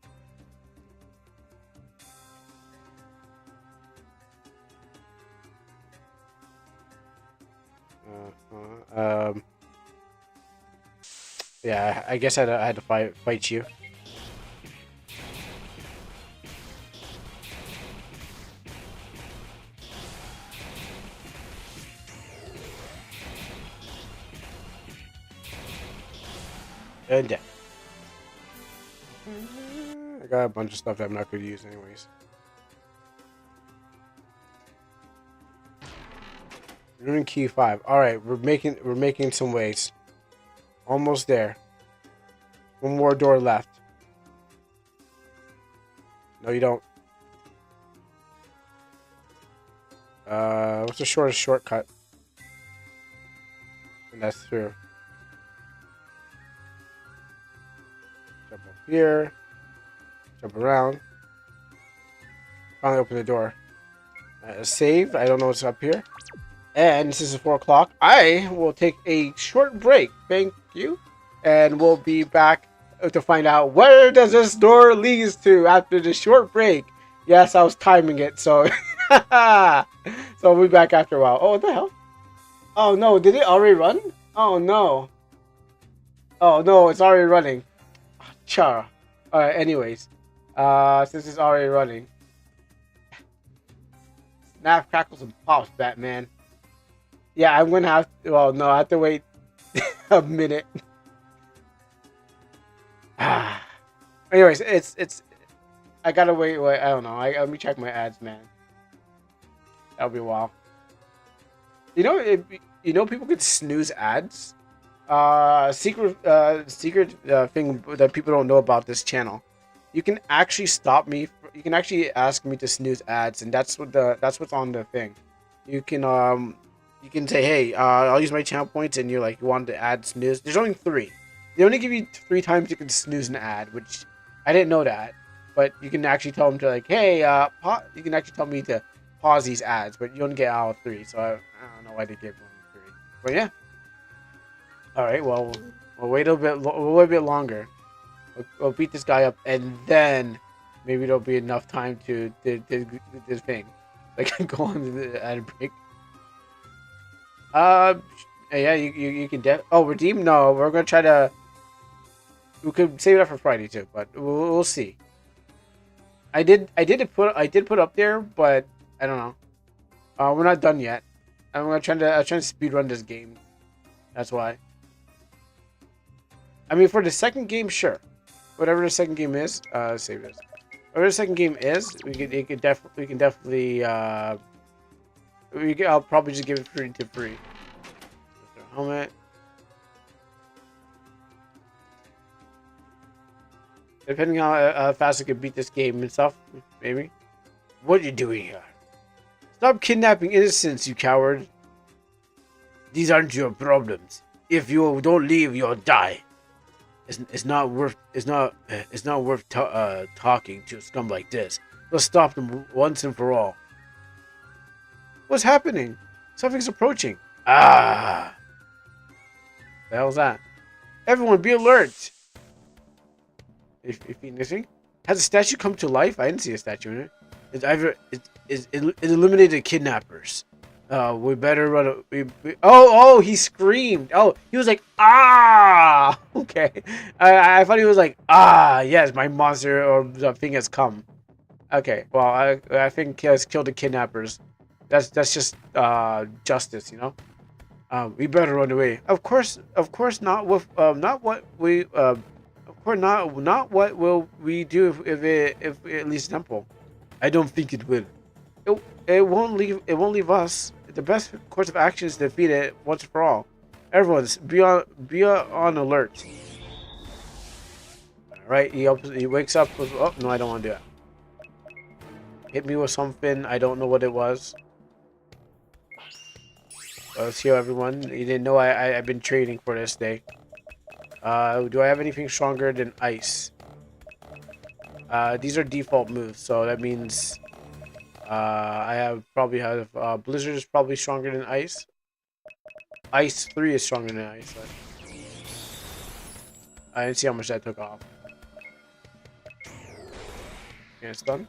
Yeah, I guess I had to fight you. And dead. I got a bunch of stuff that I'm not going to use anyways. We're doing key 5. All right, we're making some ways. Almost there. One more door left. No, you don't. What's the shortest shortcut? And that's through. Jump up here. Jump around. Finally open the door. Save. I don't know what's up here. And this is 4 o'clock. I will take a short break. Thank you. And we'll be back to find out where does this door leads to after the short break. Yes, I was timing it, so so we'll be back after a while. Oh, what the hell? Oh no, did it already run? Oh no. Oh no, it's already running. Char. Alright, anyways. Since it's already running. Snap, crackles, and pops, Batman. Yeah, I'm gonna have to, well, no, I have to wait a minute. Anyways, it's I gotta wait, I don't know. Let me check my ads, man. That'll be a while. You know, people can snooze ads. Secret thing that people don't know about this channel. You can actually stop me. You can actually ask me to snooze ads, and that's what's on the thing. You can say, hey, I'll use my channel points, and you're like, you want the ad snooze. There's only 3. They only give you 3 times you can snooze an ad, which I didn't know that. But you can actually tell them to like, hey, you can actually tell me to pause these ads, but you only get out of 3. So I don't know why they give 1 3. But yeah. All right. Well, we'll wait a bit. We'll wait a bit longer. We'll beat this guy up, and then maybe there'll be enough time to this thing. Like go on the ad break. Yeah, you can redeem. No, we're gonna try to. We could save it up for Friday too, but we'll see. I did put up there, but I don't know. We're not done yet. I'm trying to speed run this game. That's why. I mean, for the second game, sure. Whatever the second game is, save this. Whatever the second game is, we can definitely. I'll probably just give it free. Helmet. Depending on how fast I can beat this game and stuff, maybe. What are you doing here? Stop kidnapping innocents, you coward. These aren't your problems. If you don't leave, you'll die. It's not worth talking to a scum like this. Let's stop them once and for all. What's happening? Something's approaching. Ah! The hell's that? Everyone, be alert! If anything, has a statue come to life? I didn't see a statue in it. It eliminated kidnappers. We better run. He screamed. Oh, he was like, ah. Okay, I thought he was like, ah, yes, my monster or the thing has come. Okay, well, I think he has killed the kidnappers. That's just justice, you know. We better run away. Of course not with not what we of course not what will we do if it leaves the temple. I don't think it will. It won't leave us. The best course of action is to defeat it once for all. Everyone's be on alert. Alright, he wakes up with, oh no, I don't want to do that. Hit me with something, I don't know what it was. Let's heal everyone. You didn't know I've been training for this day. Do I have anything stronger than ice? These are default moves, so that means probably have Blizzard is probably stronger than Ice. Ice 3 is stronger than Ice. I didn't see how much that took off. Yeah, it's done.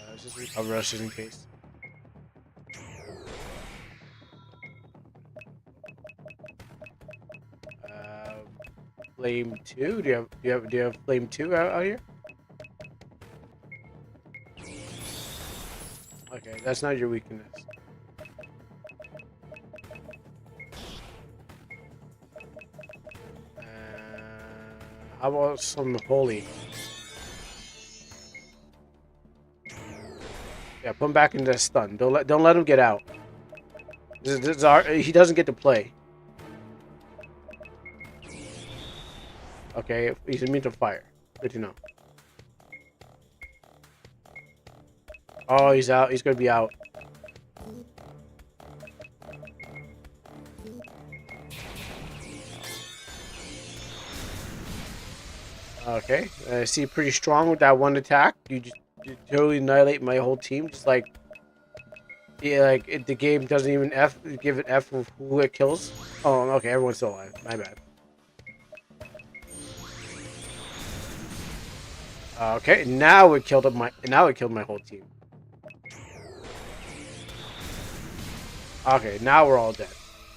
Let's just recover us just in case. Flame 2? Do you have Flame 2 out here? Okay, that's not your weakness. How about some holy? Yeah, put him back into stun. Don't let him get out. He doesn't get to play. Okay, he's immune to fire. Good to know. Oh, he's out. He's gonna be out. Okay, I see pretty strong with that one attack. You totally annihilate my whole team. Just like, yeah, like the game doesn't even give it F of who it kills. Oh, okay, everyone's still alive. My bad. Okay, now it killed my whole team. Okay, now we're all dead.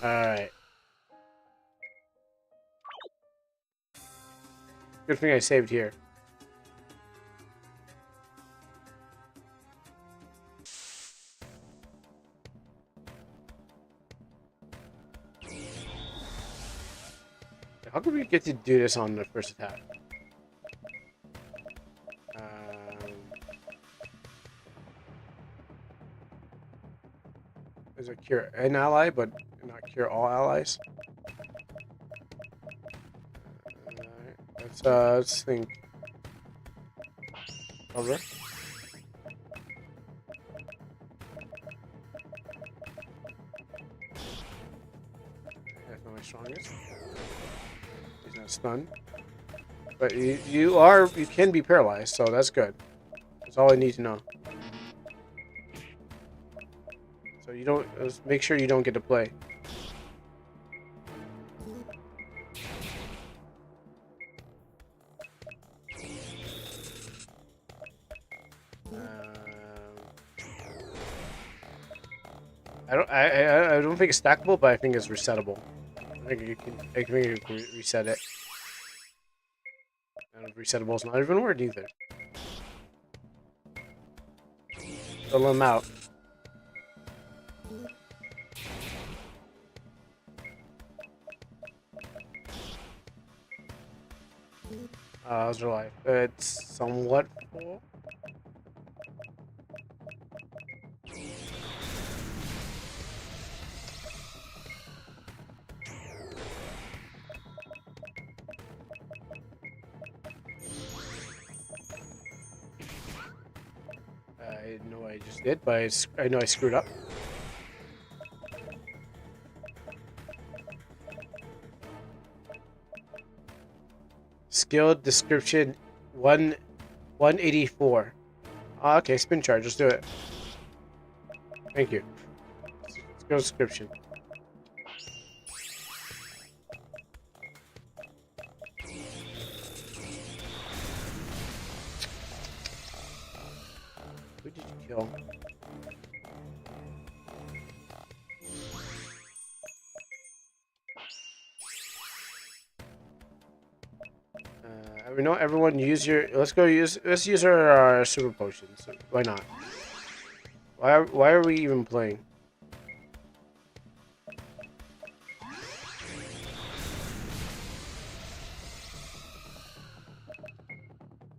All right. Good thing I saved here. How could we get to do this on the first attack? There's a cure an ally, but not cure all allies. Let's think. Over. That's not my strongest. He's not stunned. But you can be paralyzed, so that's good. That's all I need to know. So you don't make sure you don't get to play. I don't think it's stackable, but I think it's resettable. I think you can reset it. And resettable is not even a word either. So let him out. How's your life? It's somewhat full. I know I just did, but I know I screwed up. Skill description 184. Okay, spin charge. Let's do it. Thank you. Skill description. Who did you kill? We know everyone use your. Let's use our super potions. Why not? Why are we even playing?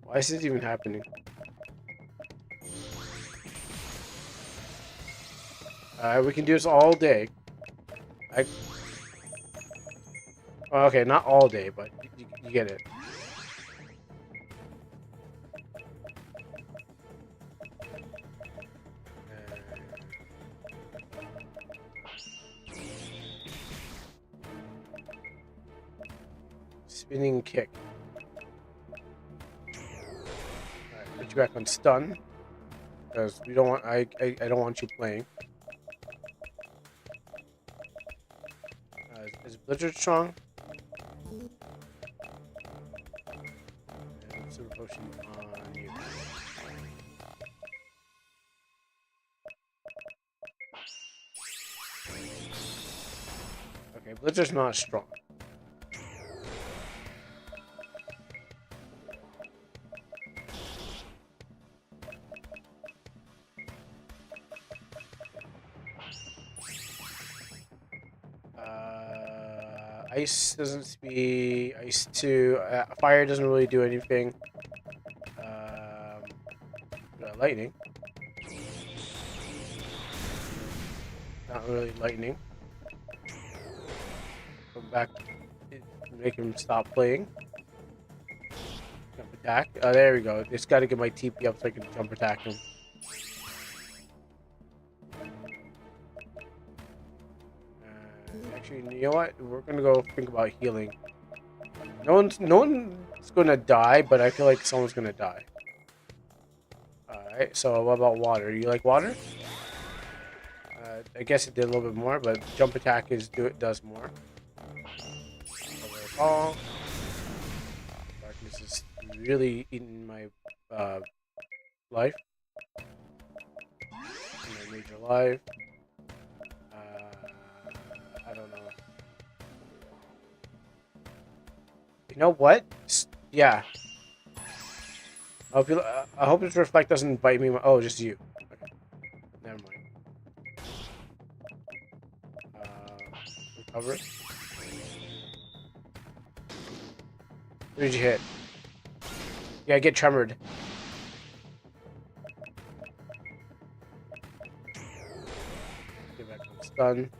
Why is this even happening? We can do this all day. Well, okay, not all day, but you get it. Spinning kick. Alright, put you back on stun. Because we don't want I don't want you playing. Is Blizzard strong? And super potion on you. Okay, Blizzard's not strong. Ice doesn't speed. Ice 2. Fire doesn't really do anything. Lightning. Not really lightning. Come back. Make him stop playing. Jump attack. Oh, there we go. Just got to get my TP up so I can jump attack him. Actually, you know what? We're gonna go think about healing. No one's gonna die, but I feel like someone's gonna die. Alright, so what about water? You like water? I guess it did a little bit more, but jump attack does more. Oh, darkness is really eating my life. My major life. I don't know. You know what? Yeah. I hope this reflect doesn't bite me. Oh, just you. Okay. Never mind. Recover. Who did you hit? Yeah, get tremored. Get back on stun.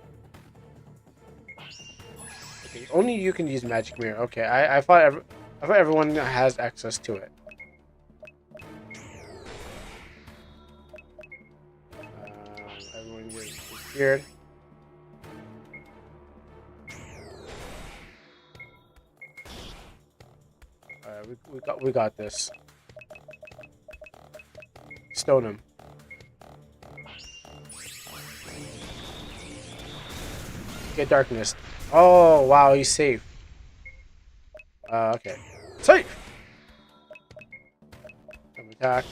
Okay, only you can use magic mirror. Okay, I thought everyone has access to it. Everyone gets scared. Alright, we got this. Stone him. Get darkness. Oh wow, he's safe. Okay. Safe! Come attack.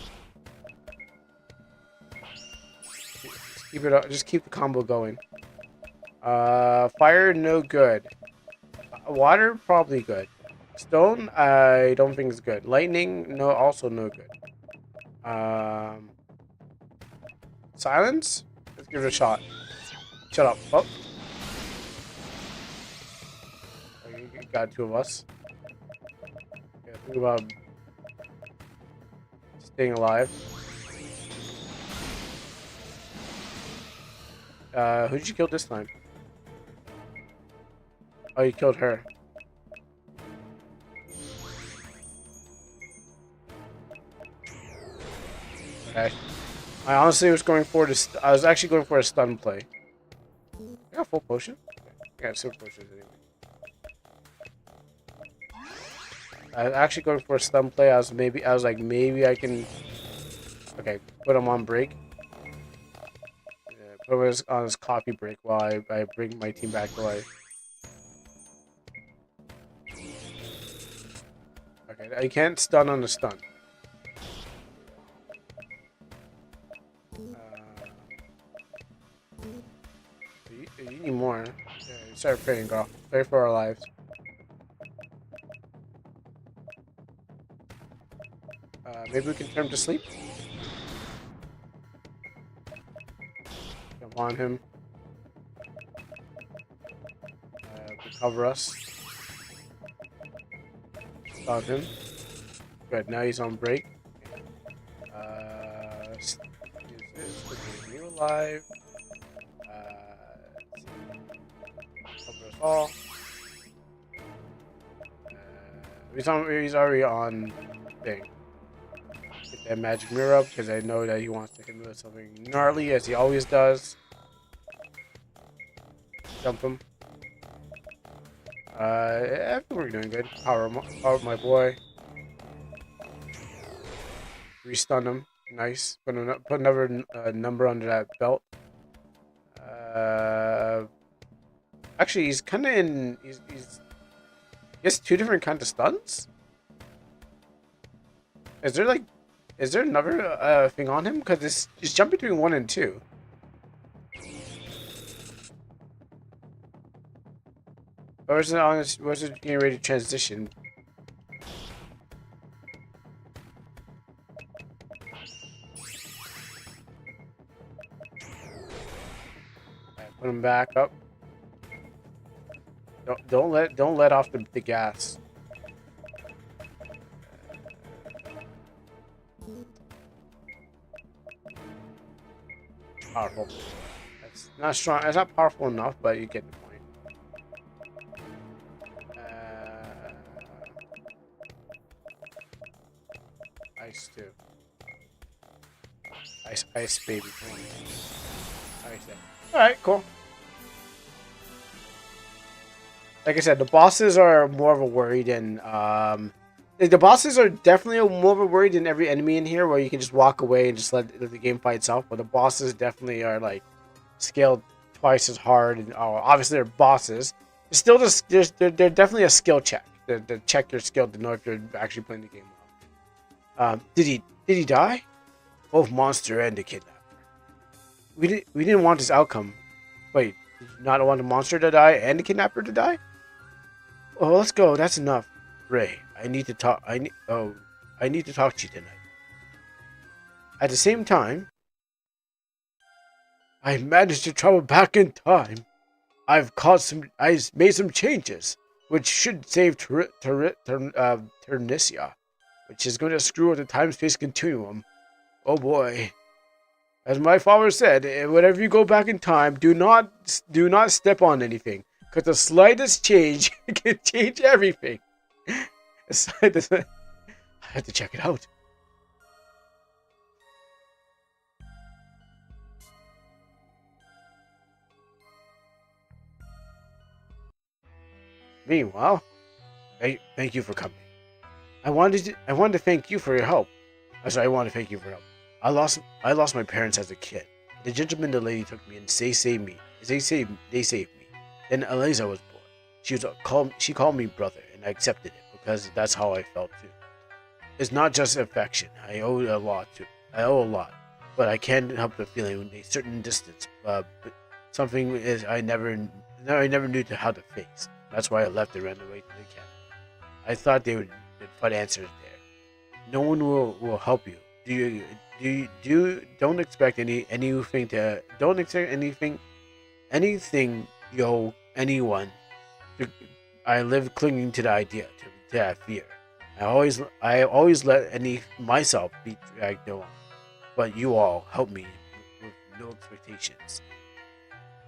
Just keep it up. Just keep the combo going. Fire, no good. Water, probably good. Stone, I don't think is good. Lightning, no, also no good. Silence? Let's give it a shot. Shut up. Oh. You got two of us. Yeah, think about staying alive. Who did you kill this time? Oh, you killed her. Okay. I honestly was going for I was actually going for a stun play. I got full potion. Okay. I got super potions anyway. I was actually going for a stun play. I was like maybe I can. Okay, put him on break. Yeah, put him on his coffee break while I bring my team back to life. Okay, I can't stun on the stun. You need more. Yeah, start praying, girl. Pray for our lives. Maybe we can turn him to sleep. Jump on him. Recover us. Stop him. Good, now he's on break. Use this to keep you alive. Cover us all. He's already on thing. Get that magic mirror up because I know that he wants to hit me with something gnarly as he always does. Jump him. I think we're doing good. Power my boy. Restun him. Nice. Put another number under that belt. Actually, he's kind of in. He has two different kinds of stuns. Is there another thing on him? Because it's jumping between 1 and 2. Or is it getting ready to transition? Put him back up. Don't let off the gas. Powerful. That's not strong. That's not powerful enough, but you get the point. Ice too. Ice baby. Ice. All right, cool. Like I said, the bosses are more of a worry than the bosses are definitely more of a worry than every enemy in here, where you can just walk away and just let the game fight itself. But the bosses definitely are like scaled twice as hard, and obviously they're bosses. It's still just they're definitely a skill check. To check your skill to know if you're actually playing the game well. Did he die? Both monster and the kidnapper. We didn't want this outcome. Wait, did you not want the monster to die and the kidnapper to die? Oh, let's go. That's enough. Ray, I need to talk. I need to talk to you tonight. At the same time, I managed to travel back in time. I've made some changes, which should save Ternicia, which is going to screw up the time-space continuum. Oh boy. As my father said, whenever you go back in time, do not step on anything, because the slightest change can change everything. I have to check it out. Meanwhile, thank you for coming. I wanted to thank you for your help. I want to thank you for your help. I lost my parents as a kid. The gentleman and the lady took me and they saved me. They saved me. Then Eliza was born. She called me brother, and I accepted it because that's how I felt too. It's not just affection. I owe a lot, but I can't help the feeling a certain distance. But something is I never knew how to face. That's why I left and ran away to the camp. I thought they would find answers there. No one will help you. Don't expect anything anyone. I live clinging to the idea, to that fear. I always let myself be dragged along, but you all help me with no expectations.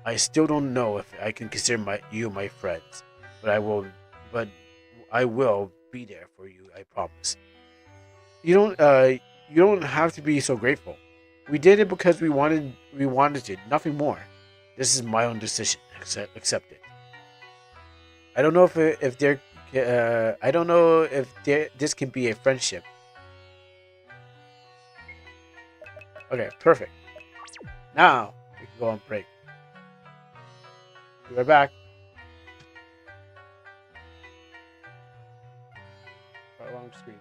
I still don't know if I can consider you my friends, but I will be there for you. I promise. You don't have to be so grateful. We did it because we wanted it, nothing more. This is my own decision. Accept it. I don't know if this can be a friendship. Okay, perfect. Now we can go on break. We're back. Wrong screen.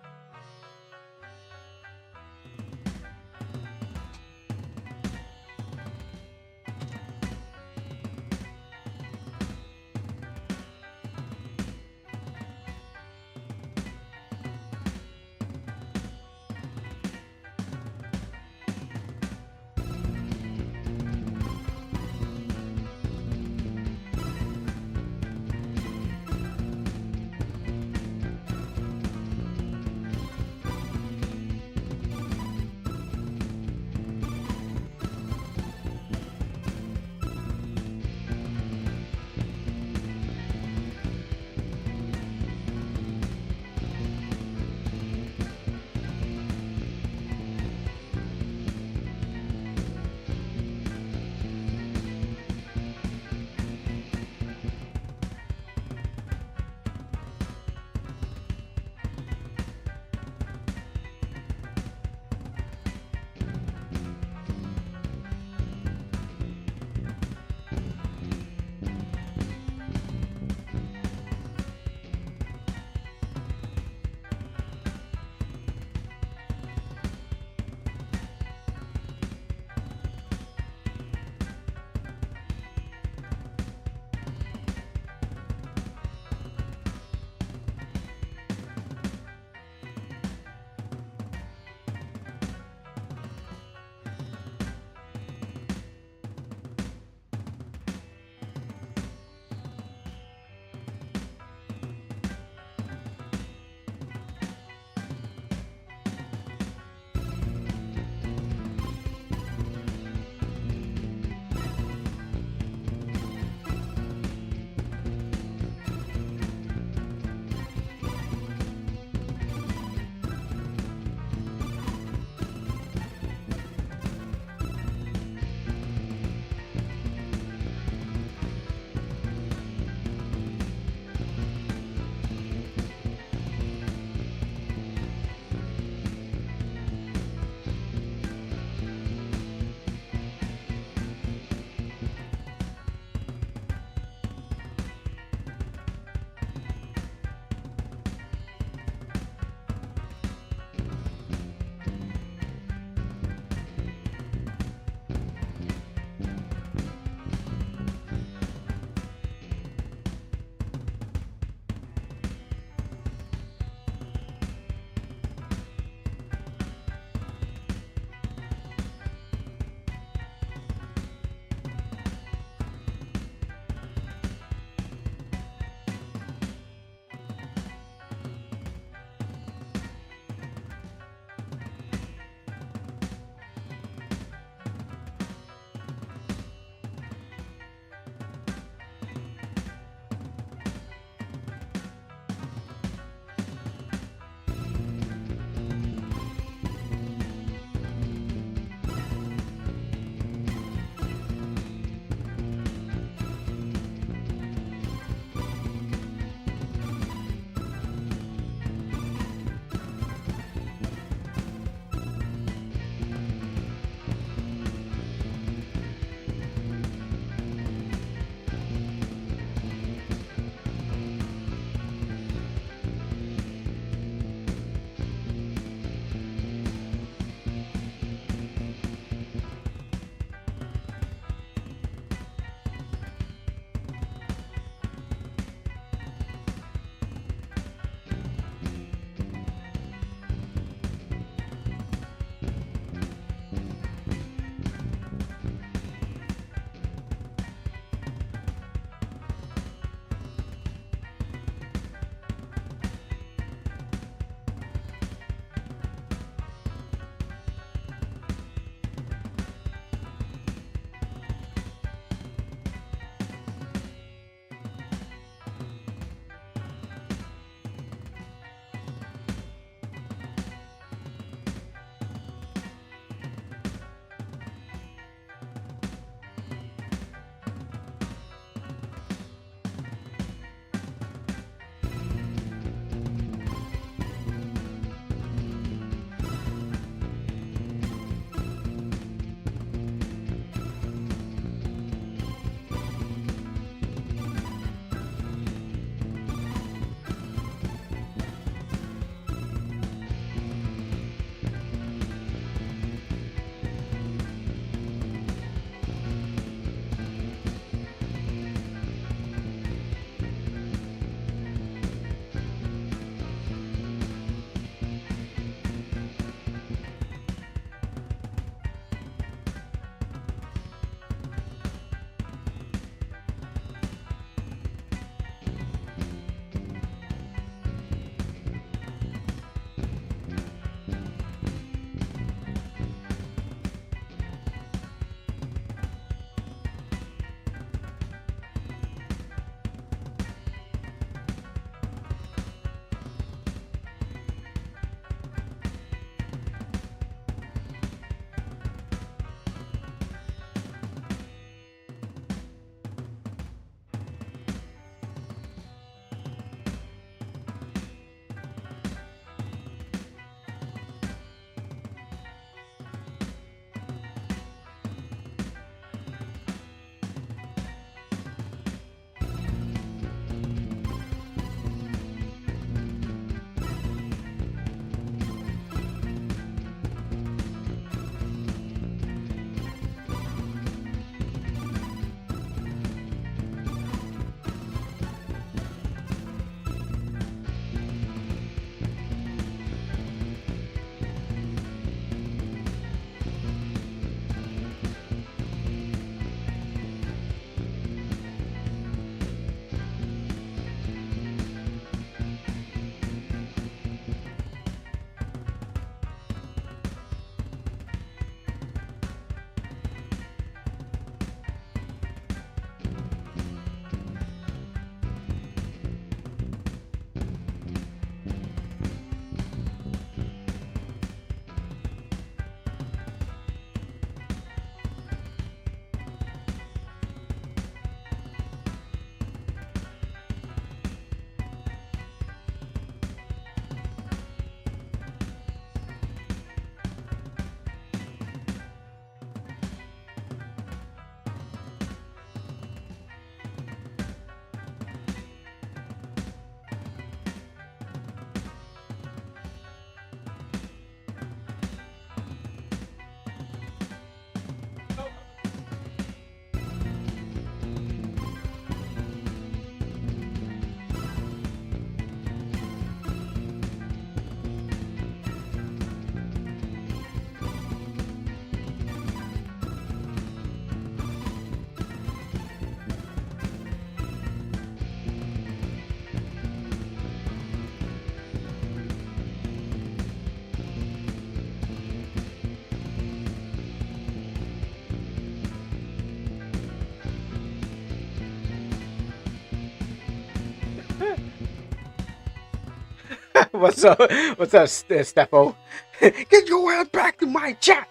What's up? What's up, Steffo? Get your ass back to my chat.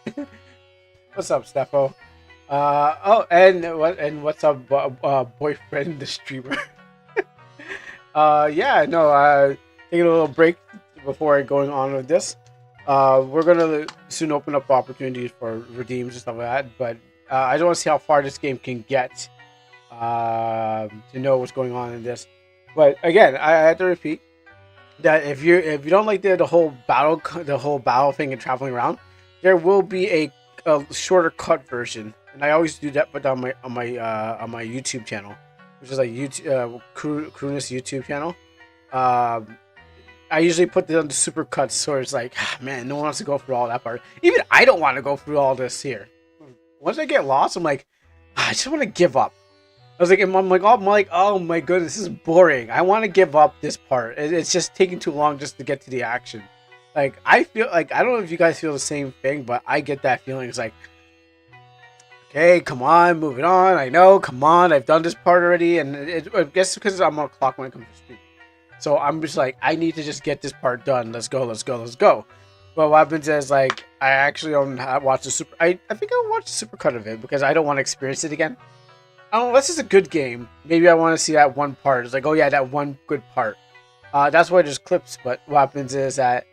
What's up, Steffo? Oh, and what's up, boyfriend, the streamer? Yeah, no, taking a little break before going on with this. We're gonna soon open up opportunities for redeems and stuff like that, but I just want to see how far this game can get to know what's going on in this. But again, I have to repeat that if you don't like the whole battle thing and traveling around, there will be a shorter cut version, and I always do that, but on my YouTube channel, which is like YouTube Crewiness YouTube channel. Um, I usually put it on the super cuts, so it's like, man, no one wants to go through all that part. Even I don't want to go through all this here. Once I get lost, I'm like, I just want to give up. I was like, oh my goodness, this is boring. I want to give up this part. It's just taking too long just to get to the action. Like, I feel like, I don't know if you guys feel the same thing, but I get that feeling. It's like, okay, come on, moving on. I know, come on, I've done this part already, and I guess because I'm on a clock when it comes to streaming. So I'm just like, I need to just get this part done. Let's go, let's go, let's go. But what happens is, like, I actually don't watch the super. I think I'll watch the super cut of it because I don't want to experience it again. Unless it's a good game, maybe I want to see that one part. It's like, oh yeah, that one good part. That's why there's clips. But what happens is that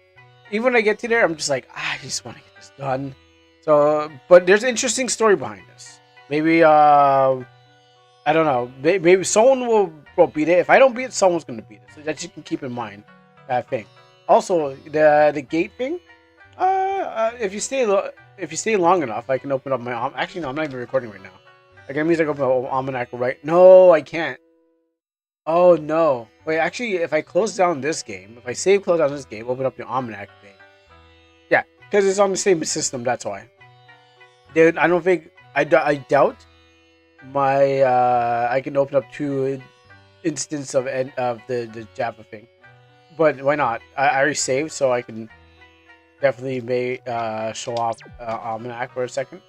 even when I get to there, I'm just like, I just want to get this done. So, but there's an interesting story behind this. Maybe I don't know. Maybe someone will beat it. If I don't beat it, someone's gonna beat it. So that you can keep in mind that thing. Also, the gate thing. If you stay long enough, I can open up my. Actually, no, I'm not even recording right now. Like, it means I go open an almanac, right? No, I can't. Oh no. Wait, actually, if I close down this game, if I save close down this game, open up the almanac thing. Yeah, because it's on the same system. That's why. Dude, I don't think I doubt my I can open up two instance of the Java thing. But why not? I already saved, so I can definitely may show off almanac for a second,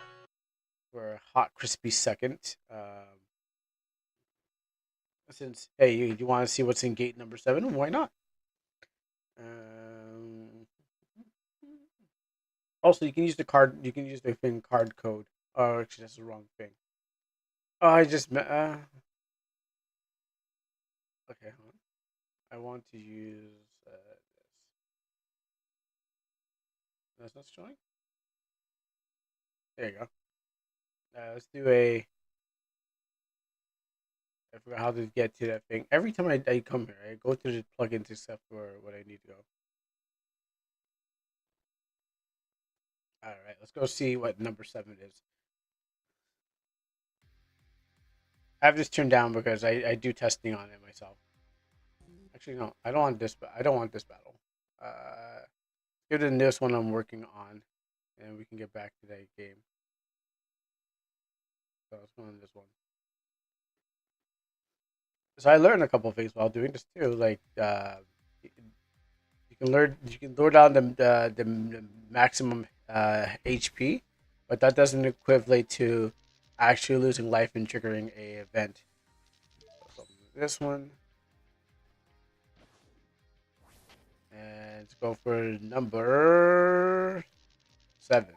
for a hot crispy second. Since hey, you want to see what's in gate number 7? Why not? Um, Also, you can use the card. You can use the thing card code. Oh, actually, that's the wrong thing. Oh, I just okay. Hold on. I want to use this. That's not showing. There you go. Let's do a. I forgot how to get to that thing. Every time I come here, I go to the plugins except for what I need to go. All right, let's go see what number 7 is. I have this turned down because I do testing on it myself. Actually, no, I don't want this. I don't want this battle. Give it the newest one I'm working on, and we can get back to that game. So let's go on this one. So I learned a couple of things while doing this too. Like you can lower down the maximum HP, but that doesn't equivalent to actually losing life and triggering a event. So this one, and let's go for number 7.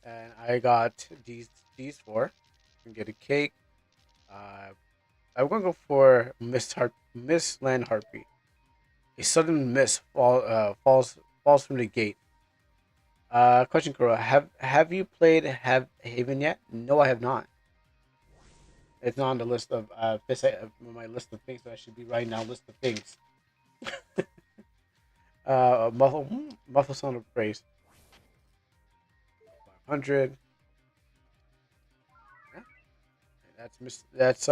And I got these 4. You can get a cake. Uh, I'm gonna go for Miss Land Harpy. A sudden mist falls from the gate. Question, Kuro. Have you played Have Haven yet? No, I have not. It's not on the list of my list of things that I should be writing down. List of things. Muffle sound of praise. 500. Yeah, that's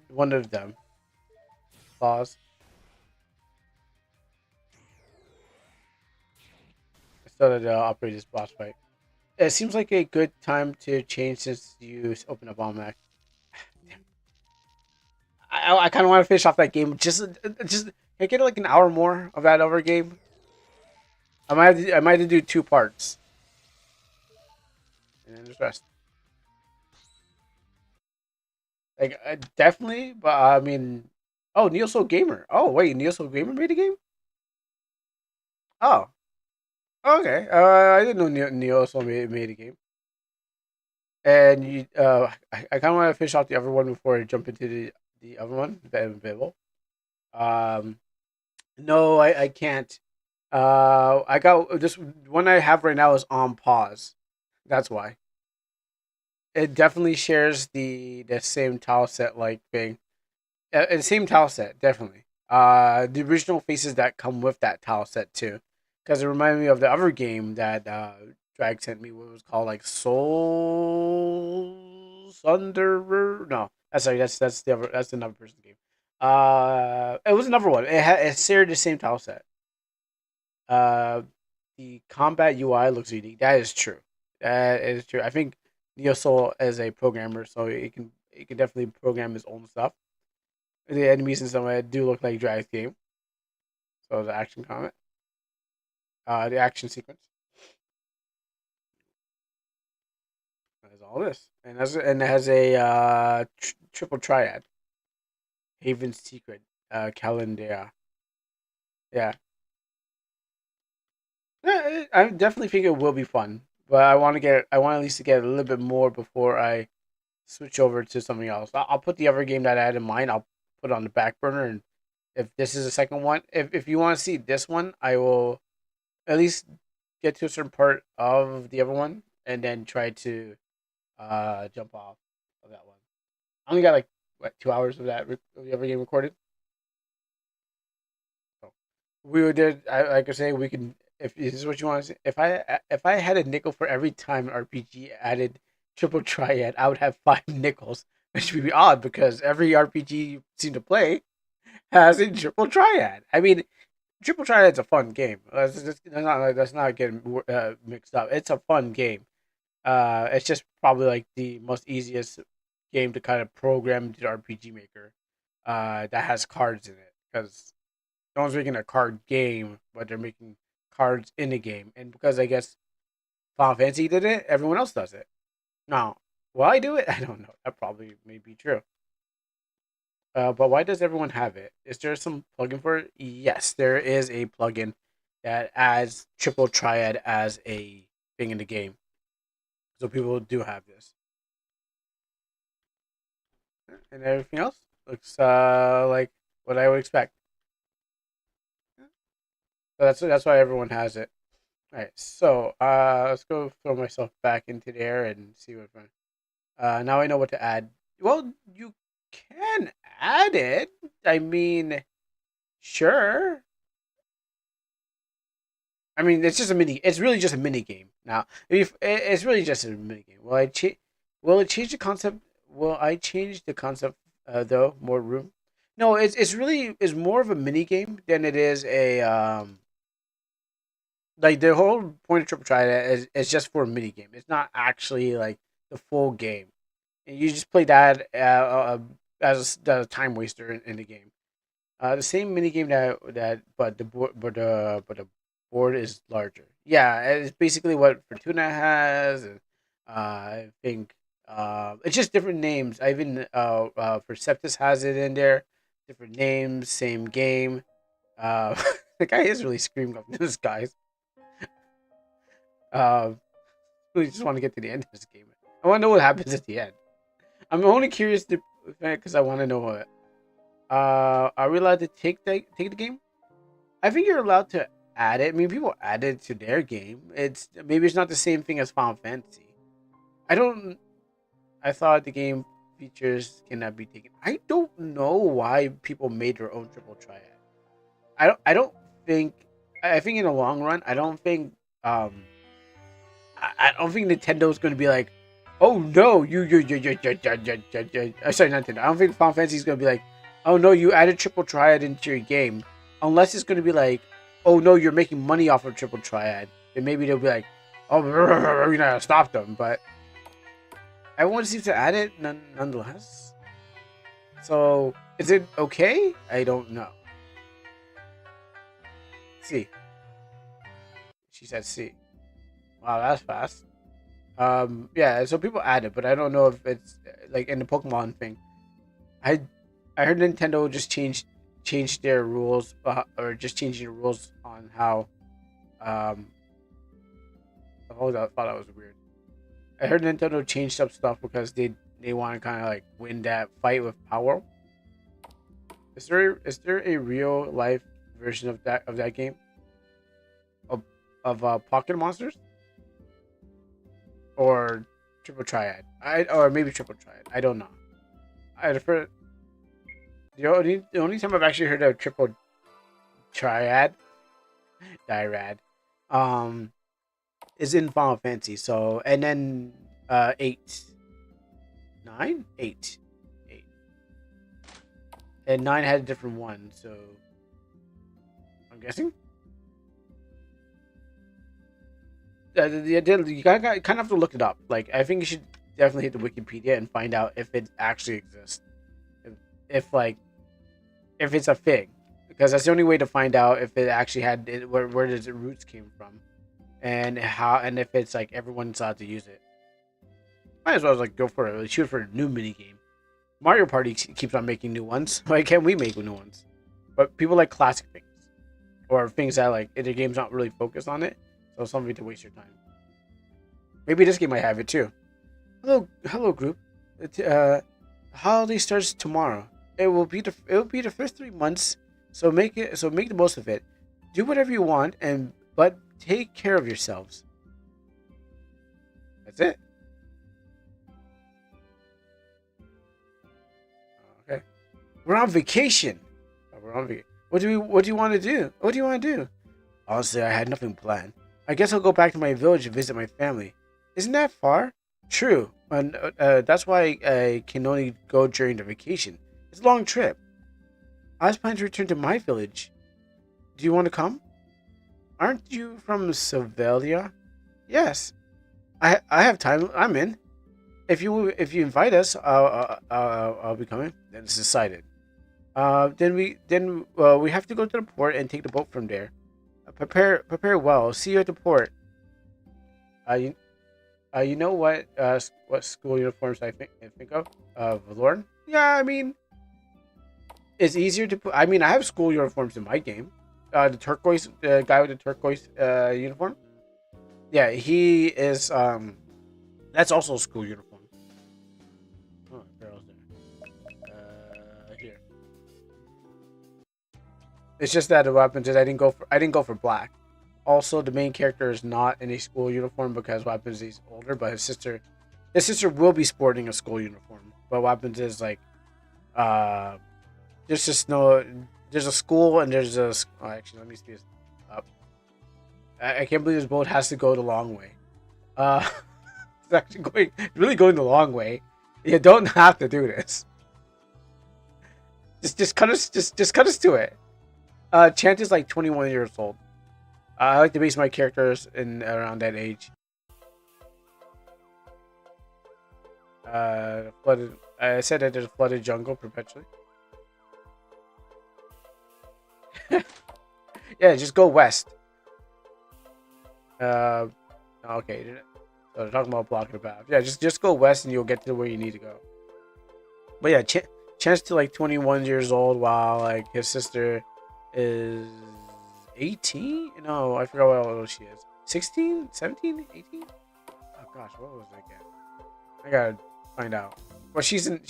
one of them. Pause. I started to operate this boss fight. It seems like a good time to change since you open up Almanac. I kind of want to finish off that game. Just can I get like an hour more of that over game. I might have to do 2 parts, and then just rest. Like definitely, but I mean, Oh, Neo Soul Gamer. Oh wait, Neo Soul Gamer made a game. Oh, okay. I didn't know Neo Soul made a game. And I kind of want to finish off the other one before I jump into the other one, Babel. Um, no, I can't. I got this one I have right now is on pause. That's why. It definitely shares the same tile set like thing. The same tile set, definitely. The original faces that come with that tile set too, because it reminded me of the other game that Drag sent me. What was called like Soul Thunderer? No, that's sorry. That's the other. That's another person's game. It was another one. It shared the same tile set. Uh, the combat UI looks unique. That is true. That is true. I think Neo Soul is a programmer, so it can definitely program his own stuff. The enemies in some way do look like Drag's game. So the action comment, the action sequence, is all this, and it has a triple triad, Haven's Secret, Calendar. Yeah, yeah, I definitely think it will be fun, but I want at least to get a little bit more before I switch over to something else. I'll put the other game that I had in mind. I'll put it on the back burner, and if this is the second one, if you want to see this one, I will at least get to a certain part of the other one, and then try to jump off of that one. I only got like what 2 hours of that of the other game recorded. So we would did. Like I say, we can. If this is what you want to see, if I had a nickel for every time RPG added triple triad, I would have 5 nickels, which would be odd because every RPG you seem to play has a triple triad. I mean, triple triad's a fun game. Let's not get mixed up. It's a fun game. It's just probably like the most easiest game to kind of program to the RPG maker that has cards in it because no one's making a card game, but they're making cards in a game. And because I guess Final Fantasy did it, everyone else does it. Now, will I do it? I don't know. That probably may be true. But why does everyone have it? Is there some plugin for it? Yes, there is a plugin that adds triple triad as a thing in the game. So people do have this. And everything else looks like what I would expect. So that's why everyone has it. All right, so let's go throw myself back into there and see what. Now I know what to add. Well, you can add it. I mean, sure. I mean, it's just a mini. It's really just a mini game. Now, if it's really just a mini game. Will it change the concept? Will I change the concept? Though more room. No, it's really is more of a mini game than it is a like the whole point of Triple Triad is just for a mini game. It's not actually like the full game. And you just play that as a time waster in the game. The same mini game but the board is larger. Yeah, it's basically what Fortuna has. And, I think it's just different names. I even Perceptus has it in there. Different names, same game. Uh, the guy is really screaming up this guys. Uh, really just want to get to the end of this game. I want to know what happens at the end. I'm only curious because I want to know what. Are we allowed to take the game? I think you're allowed to add it. I mean, people add it to their game. Maybe it's not the same thing as Final Fantasy. I don't. I thought the game features cannot be taken. I don't know why people made their own triple triad. I don't think. I think in the long run, I don't think. I don't think Nintendo's going to be like, oh no, sorry, not Nintendo. I don't think Final Fantasy is going to be like, oh no, you added triple triad into your game, unless it's going to be like, oh no, you're making money off of triple triad. Then maybe they'll be like, oh, we're gonna stop them. But everyone seems to add it nonetheless. So is it okay? I don't know. C. She said C. Wow, that's fast. Yeah, so people add it, but I don't know if it's like in the Pokemon thing. I I heard Nintendo just changed their rules, or just changing the rules on how. Um, I thought that was weird. I heard Nintendo changed up stuff because they want to kind of like win that fight with Power. Is there a real life version of that game of Pocket Monsters or Triple Triad? Or maybe Triple Triad. I don't know. I prefer the only time I've actually heard of Triple Triad, Dirad, um, is in Final Fantasy. So and then 8, 9, 8, 8, and 9 had a different one. So I'm guessing. You kind of have to look it up. Like, I think you should definitely hit the Wikipedia and find out if it actually exists. If like, if it's a thing, because that's the only way to find out if it actually had where does the roots came from, and if it's like everyone's allowed to use it. Might as well like go for it. Shoot for a new mini game. Mario Party keeps on making new ones. Why can't we make new ones? But people like classic things, or things that like the game's not really focused on it. So something to waste your time. Maybe this game might have it too. Hello group. Holiday starts tomorrow. It will be the first 3 months. So make the most of it. Do whatever you want, but take care of yourselves. That's it. Okay. We're on vacation. What do you want to do? What do you want to do? Honestly, I had nothing planned. I guess I'll go back to my village and visit my family. Isn't that far? True. And that's why I can only go during the vacation. It's a long trip. I was planning to return to my village. Do you want to come? Aren't you from Sevilla? Yes. I have time. I'm in. If you invite us, I'll be coming. Then it's decided. Then we have to go to the port and take the boat from there. Prepare well. See you at the port. You know what school uniforms I think of? Valorn? Yeah, I mean, it's easier to put. I mean, I have school uniforms in my game. The turquoise guy with the turquoise uniform. Yeah, he is. That's also a school uniform. Oh, barrel's there. Here. It's just that what happens is I didn't go for black. Also, the main character is not in a school uniform because what happens is he's older, but his sister will be sporting a school uniform. But what happens is like, there's a school and there's a. Oh, actually, let me speed this up. I can't believe this boat has to go the long way. It's actually really going the long way. You don't have to do this. Just cut us to it. Chant is like 21 years old. I like to base my characters in around that age. Flooded. I said that there's a flooded jungle perpetually. Yeah, just go west. Okay. So they're talking about blocking the path. Yeah, just go west and you'll get to where you need to go. But yeah, Chance to like 21 years old, while like his sister is 18? No, I forgot what old she is. 16? 17? 18? Oh gosh, what was that again? I gotta find out. Well, she's in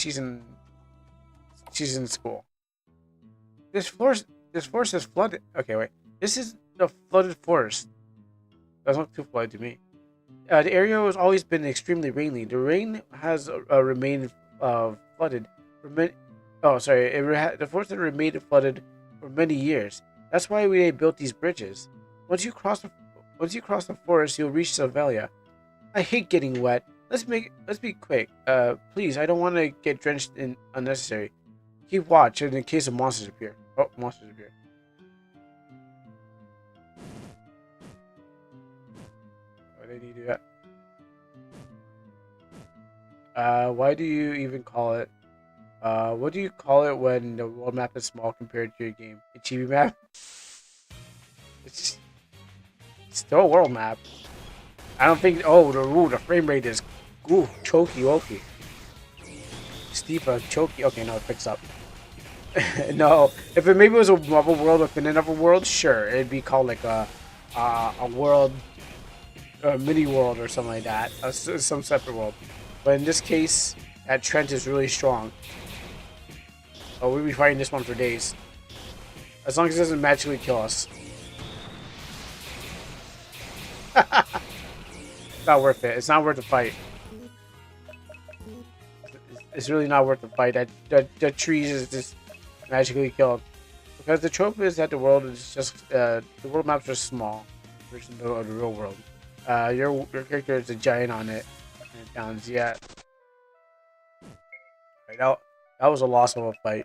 school. This forest is flooded. Okay, wait. This is the flooded forest. Doesn't look too flooded to me. The area has always been extremely rainy. The rain has remained flooded. The forest has remained flooded for many years. That's why we built these bridges. Once you cross the forest, you'll reach Sevilla. I hate getting wet. Let's be quick. Please, I don't want to get drenched in unnecessary. Keep watch in case of monsters appear. Oh, monsters appear. Why did he do that? Why do you even call it? What do you call it when the world map is small compared to your game? A chibi map? It's still a world map. I don't think. Oh, the frame rate is choky. Steeper, choky. Okay, no, it picks up. No, if it maybe was another world within another world, sure, it'd be called like a world, a mini world or something like that, some separate world. But in this case, that Trent is really strong. Oh, we'll be fighting this one for days, as long as it doesn't magically kill us. It's not worth it. It's not worth the fight. It's really not worth the fight. That tree is just magically killed. Because the trope is that the world is just the world maps are small versus the real world. Your character is a giant on it. And it sounds yeah. Right, that was a loss of a fight.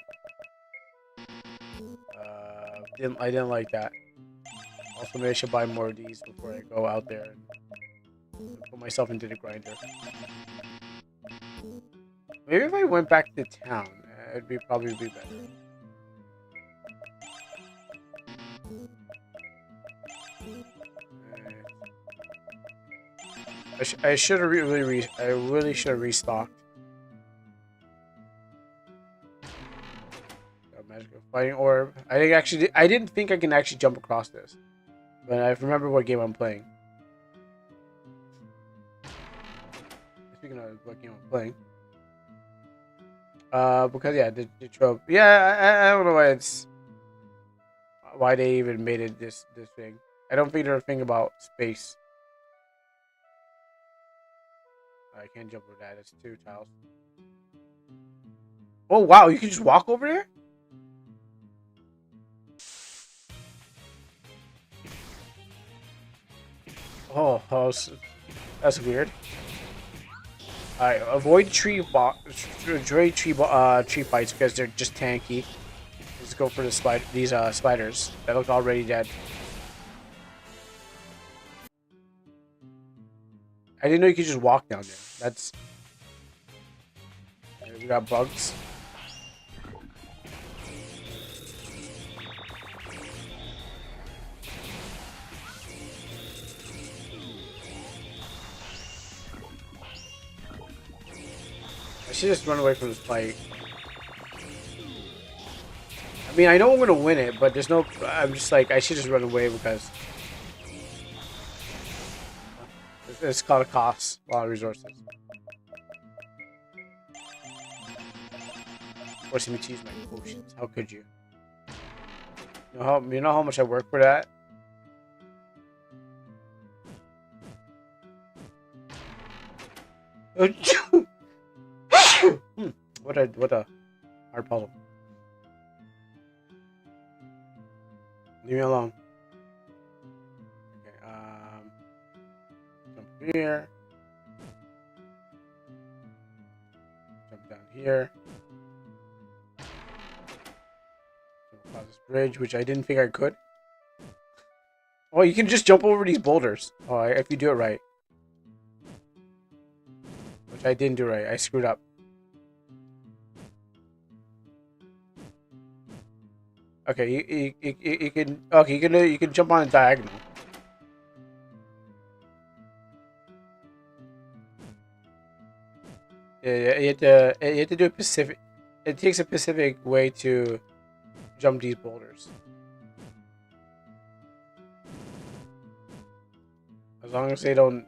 I didn't like that. Also, maybe I should buy more of these before I go out there and put myself into the grinder. Maybe if I went back to town, it'd probably be better. I should have really should have restocked. Magical fighting orb. I didn't think I can actually jump across this, but I remember what game I'm playing. Speaking of what game I'm playing, because yeah, the trope. Yeah, I don't know why they even made it this thing. I don't think they're thinking about space. I can't jump over that. It's 2 tiles. Oh wow, you can just walk over there? Oh, that's weird. Alright, avoid tree fights because they're just tanky. Let's go for these spiders that look already dead. I didn't know you could just walk down there. That's we got bugs. I should just run away from this fight. I mean, I know I'm gonna win it, but there's no. I'm just like I should just run away because it's gonna cost a lot of resources. Forcing me to use my potions. How could you? You know how much I work for that? What a hard puzzle. Leave me alone. Okay, jump here. Jump down here. Jump across this bridge, which I didn't think I could. Oh, you can just jump over these boulders. Oh, if you do it right. Which I didn't do right. I screwed up. Okay, you can. Okay, you can jump on a diagonal. Yeah, you have to do a specific. It takes a specific way to jump these boulders. As long as they don't,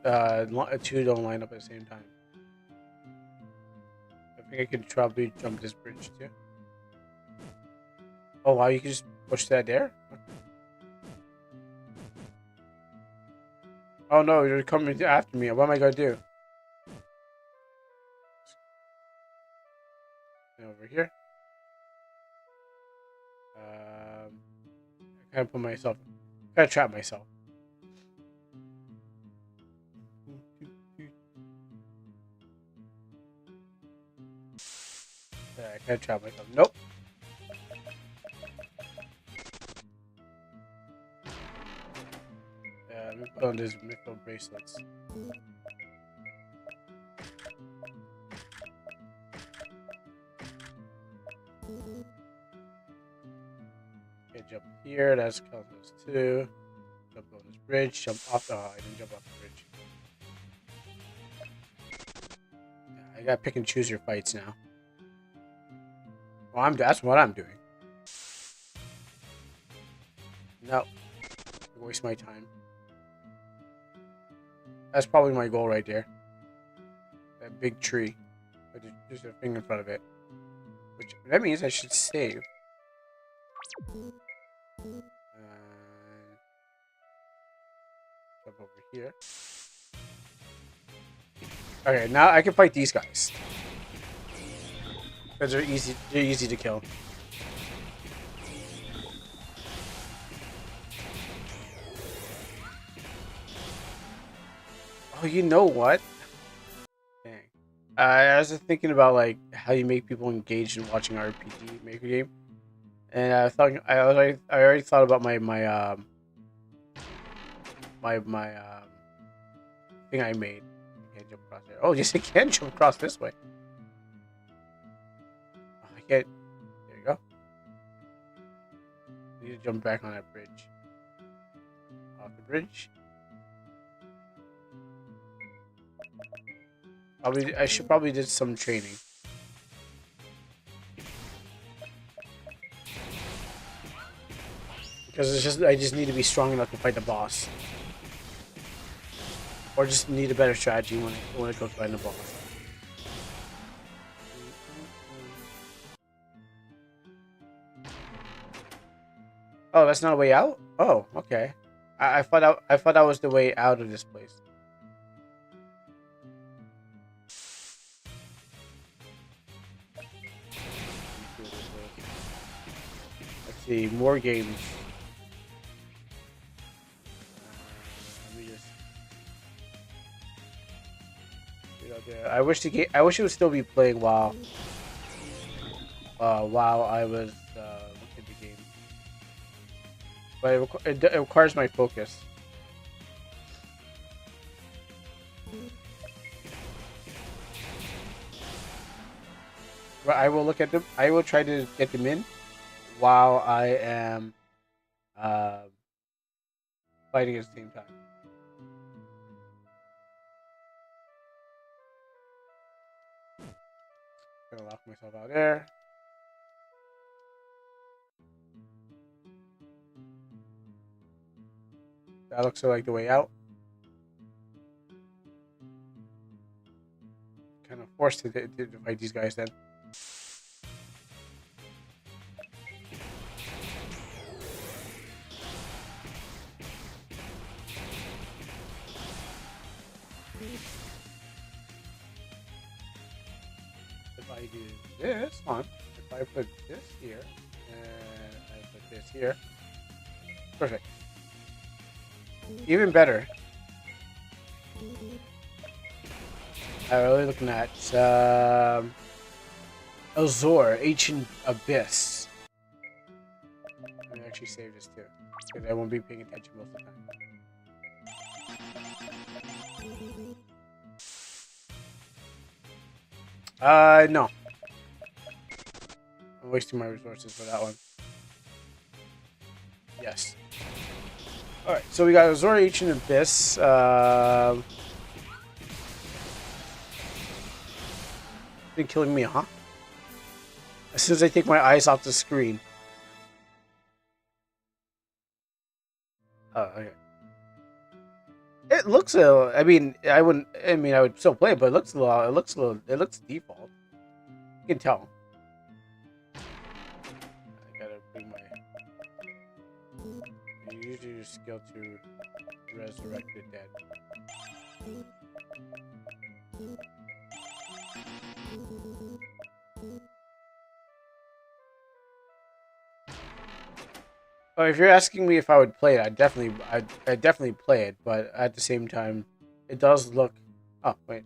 two don't line up at the same time. I think I could probably jump this bridge too. Oh wow, you can just push that there? Oh no, you're coming after me. What am I gonna do? Over here. I kind of put myself, kind of trap myself. Yeah, I kind of trap myself. Nope. Let me put on these mithril bracelets. Okay, jump here. That's counts as 2. Jump on this bridge. Jump off. Oh, I didn't jump off the bridge. Yeah, I gotta pick and choose your fights now. Well, that's what I'm doing. No. Waste my time. That's probably my goal right there. That big tree. With just a thing in front of it. Which, that means I should save. Jump over here. Okay, now I can fight these guys. Because they're easy to kill. Oh, you know what? Dang. I was just thinking about like how you make people engaged in watching RPG Maker game, and I already thought about my thing I made. I can't jump across there. Oh, yes, I can jump across this way. Oh, I can't. There you go. I need to jump back on that bridge. Off the bridge. I should probably do some training. Because I just need to be strong enough to fight the boss. Or just need a better strategy when it comes to fighting the boss. Oh, that's not a way out? Oh, okay. I thought that was the way out of this place. Let's see, more games. Let me just. I wish it would still be playing while I was looking at the game. But it requires my focus. But I will look at them. I will try to get them in while I am fighting at the same time. Gonna lock myself out there. That looks like the way out. Kind of forced to fight these guys then. If I do this one, if I put this here, and I put this here, perfect. Even better. I'm really looking at Azor, Ancient Abyss. Let me actually save this too, because I won't be paying attention most of the time. No. I'm wasting my resources for that one. Yes. Alright, so we got Azor, Ancient Abyss. Been killing me, huh? As soon as I take my eyes off the screen. Oh, okay. It looks a. I mean, I wouldn't. I mean, I would still play it, but it looks a little. It looks a little. It looks default. You can tell. I gotta bring my. You use your skill to resurrect the dead. Well, if you're asking me if I would play it, I'd definitely play it. But at the same time, it does look. Oh wait,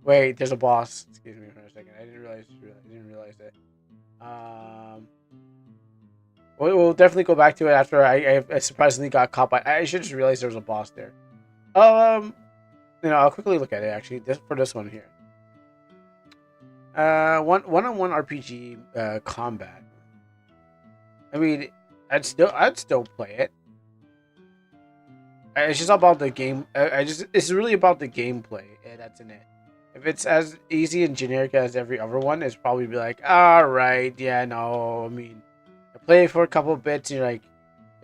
wait, there's a boss. Excuse me for a second. I didn't realize that. We'll definitely go back to it after I surprisingly got caught by. I should just realize there was a boss there. I'll quickly look at it actually. For this one here. One-on-one RPG combat. I mean, I'd still play it. It's just about the game. It's really about the gameplay, and that's in it. If it's as easy and generic as every other one, it's probably be like, all right, yeah, no. I mean, I play it for a couple of bits, and you're like,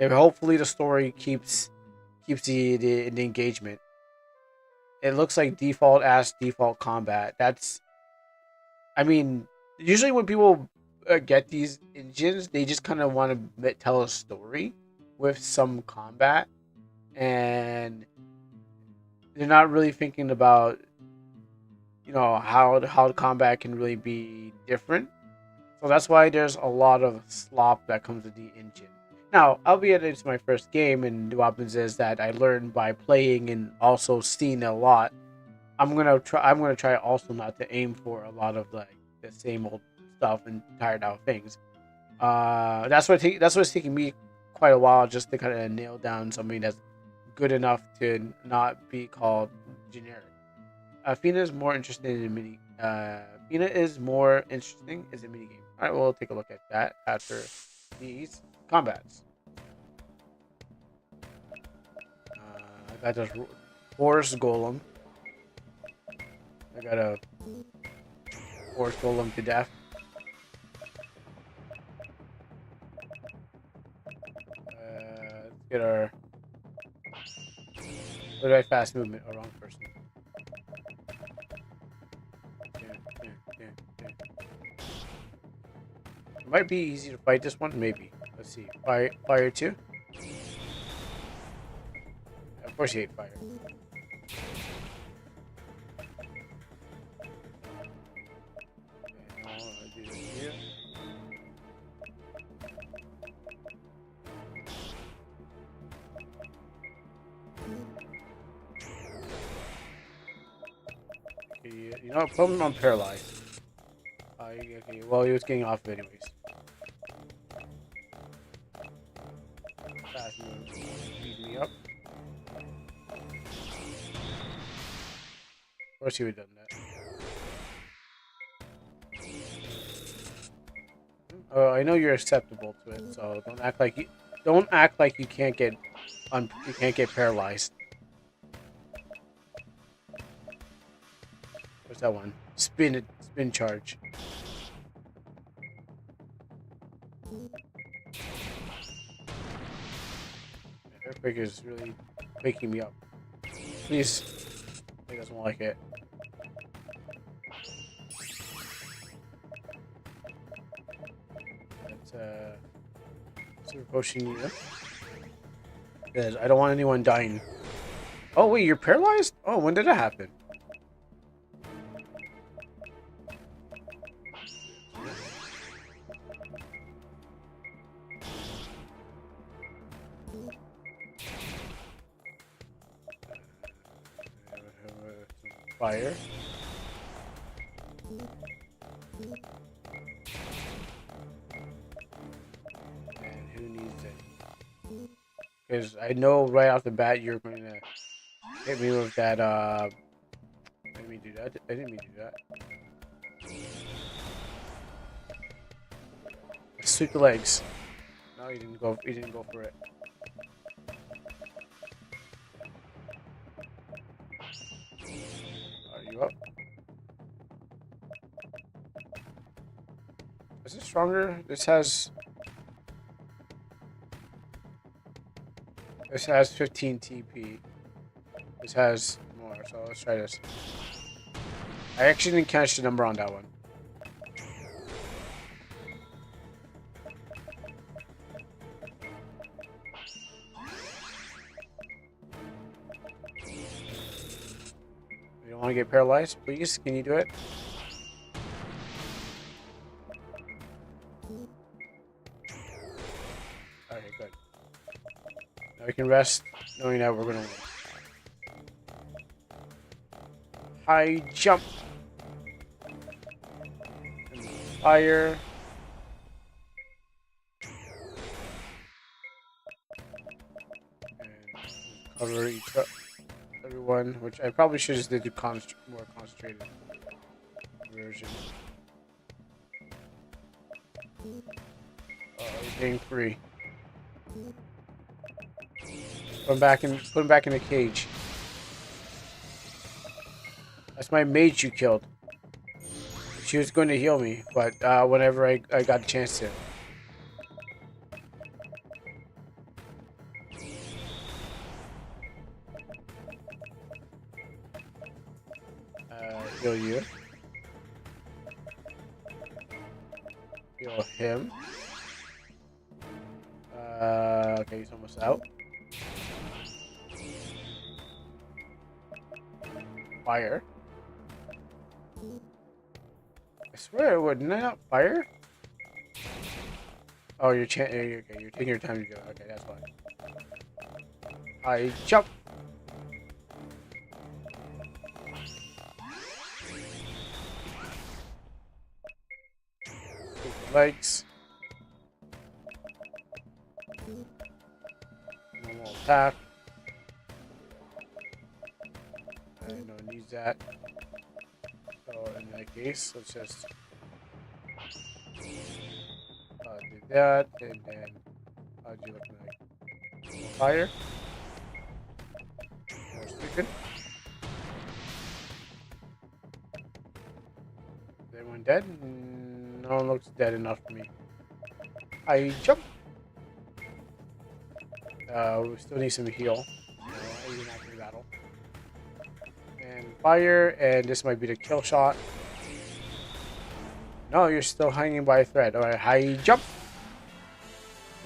If hopefully the story keeps the engagement. It looks like default combat. I mean, usually when people get these engines, they just kind of want to tell a story with some combat, and they're not really thinking about how the combat can really be different. So that's why there's a lot of slop that comes with the engine. Now, albeit it's my first game, and what happens is that I learned by playing and also seeing a lot. I'm gonna try. I'm gonna try also not to aim for a lot of like the same old stuff and tired out things. That's what's taking me quite a while just to kind of nail down something that's good enough to not be called generic. Fina is more interested in mini. Fina is more interesting as a mini game. All right, we'll take a look at that after these combats. I got this horse golem. I got a horse golem to death. Let's get our. What did I fast movement? Oh, wrong person. It might be easy to fight this one, maybe. Let's see. Fire 2. Of course, you hate fire. You know, put him on paralyzed. Okay, well, he was getting off it anyways. Fast move. Beat me up. Of course he would have done that. I know you're acceptable to it, so don't act like you can't get paralyzed. What's that one? Spin charge. Earthquake is really waking me up. Please. He doesn't like it. Super potion here. Because I don't want anyone dying. Oh wait, you're paralyzed? Oh, when did that happen? Fire. And who needs it? Because I know right off the bat you're going to hit me with that. I didn't mean to do that. I didn't mean to do that. Sweep the legs. No, you didn't go. You didn't go for it. Are you up? Is it stronger? This has 15 TP. This has more, so let's try this. I actually didn't catch the number on that one. You don't want to get paralyzed, please? Can you do it? Okay, good. Now we can rest, knowing that we're gonna win. High jump. And fire. And cover everyone, which I probably should just did the more concentrated version. Oh, he's getting free. Put him back in the cage. That's my mage you killed. She was going to heal me, but whenever I got a chance to. Heal you. Heal him. Okay, he's almost out. Fire. I swear, wouldn't I not fire? Oh, you're okay. You're taking your time to do it. Okay, that's fine. I jump. Take the legs. Normal attack. I don't need that. So in that case, let's just do that, and then how'd you look like? Fire. More stupid. Is everyone dead? No one looks dead enough for me. I jump. We still need some heal. Even after battle. And fire, and this might be the kill shot. No, you're still hanging by a thread. Alright, high jump.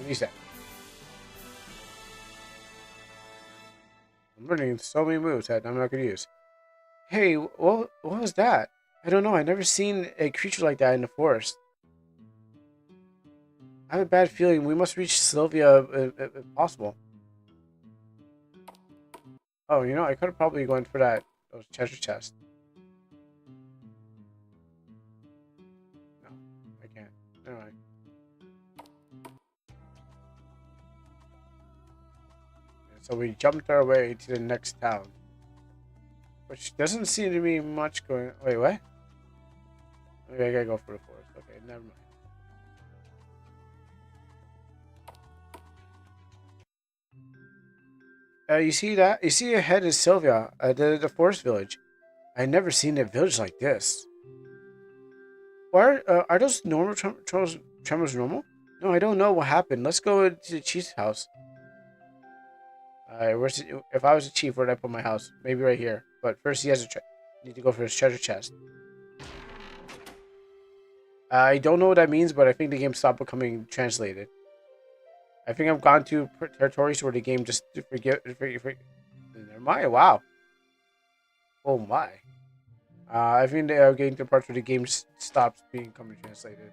Release that. I'm learning so many moves that I'm not going to use. Hey, what was that? I don't know. I've never seen a creature like that in the forest. I have a bad feeling we must reach Sylvia if possible. Oh, you know, I could have probably gone for those treasure chests. No, I can't. Never mind. And so we jumped our way to the next town. Which doesn't seem to be much going... Wait, what? Okay, I gotta go for the forest. Okay, never mind. You see that? You see ahead is Sylvia, the forest village. I've never seen a village like this. Why are those normal tremors normal? No, I don't know what happened. Let's go to the chief's house. Alright, if I was a chief, where'd I put my house? Maybe right here. But first, he has a need to go for his treasure chest. I don't know what that means, but I think the game stopped becoming translated. I think I've gone to territories where the game just forget. Never mind. Wow. Oh my. I think they are getting to parts where the game stops becoming translated.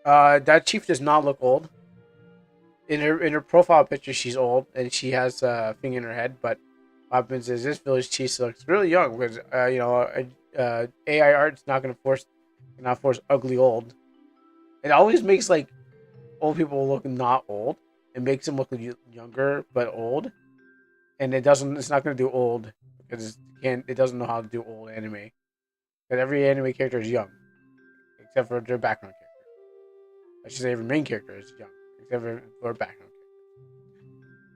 That chief does not look old. In her profile picture, she's old and she has a thing in her head. But what happens is this village chief looks really young because you know AI art's not gonna force ugly old. It always makes like old people look not old. It makes them look younger but old, and it doesn't. It's not gonna do old because it doesn't know how to do old anime. Because every anime character is young, except for their background character. I should say every main character is young, except for their background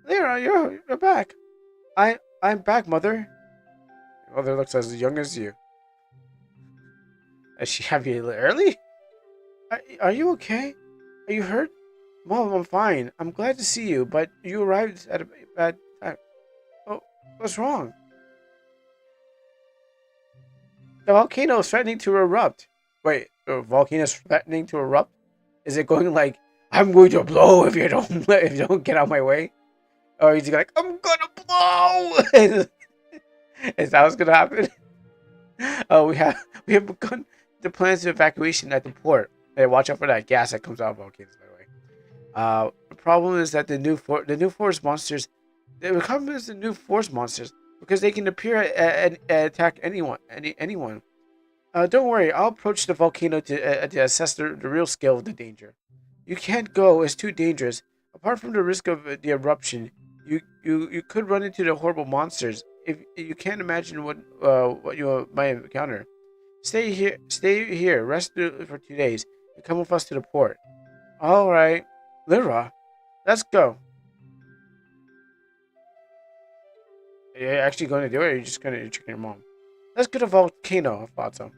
character. There, you're back. I'm back, mother. Your mother looks as young as you. Is she happy early? Are you okay? Are you hurt? Mom, I'm fine. I'm glad to see you, but you arrived at a bad time. Oh, what's wrong? The volcano is threatening to erupt. Wait, the volcano is threatening to erupt? Is it going like, I'm going to blow if you don't get out of my way? Or is he like, I'm gonna blow? Is that what's gonna happen? We have begun the plans of evacuation at the port. Hey, watch out for that gas that comes out of volcanoes, by the way. The problem is that the new forest monsters, they become as the new forest monsters because they can appear and attack anyone. Don't worry, I'll approach the volcano to assess the real scale of the danger. You can't go; it's too dangerous. Apart from the risk of the eruption, you could run into the horrible monsters. If you can't imagine what you might encounter. Stay here, rest for 2 days, and come with us to the port. All right, Lyra, let's go. Are you actually going to do it, or are you just going to trick your mom? Let's go to the volcano. I thought so.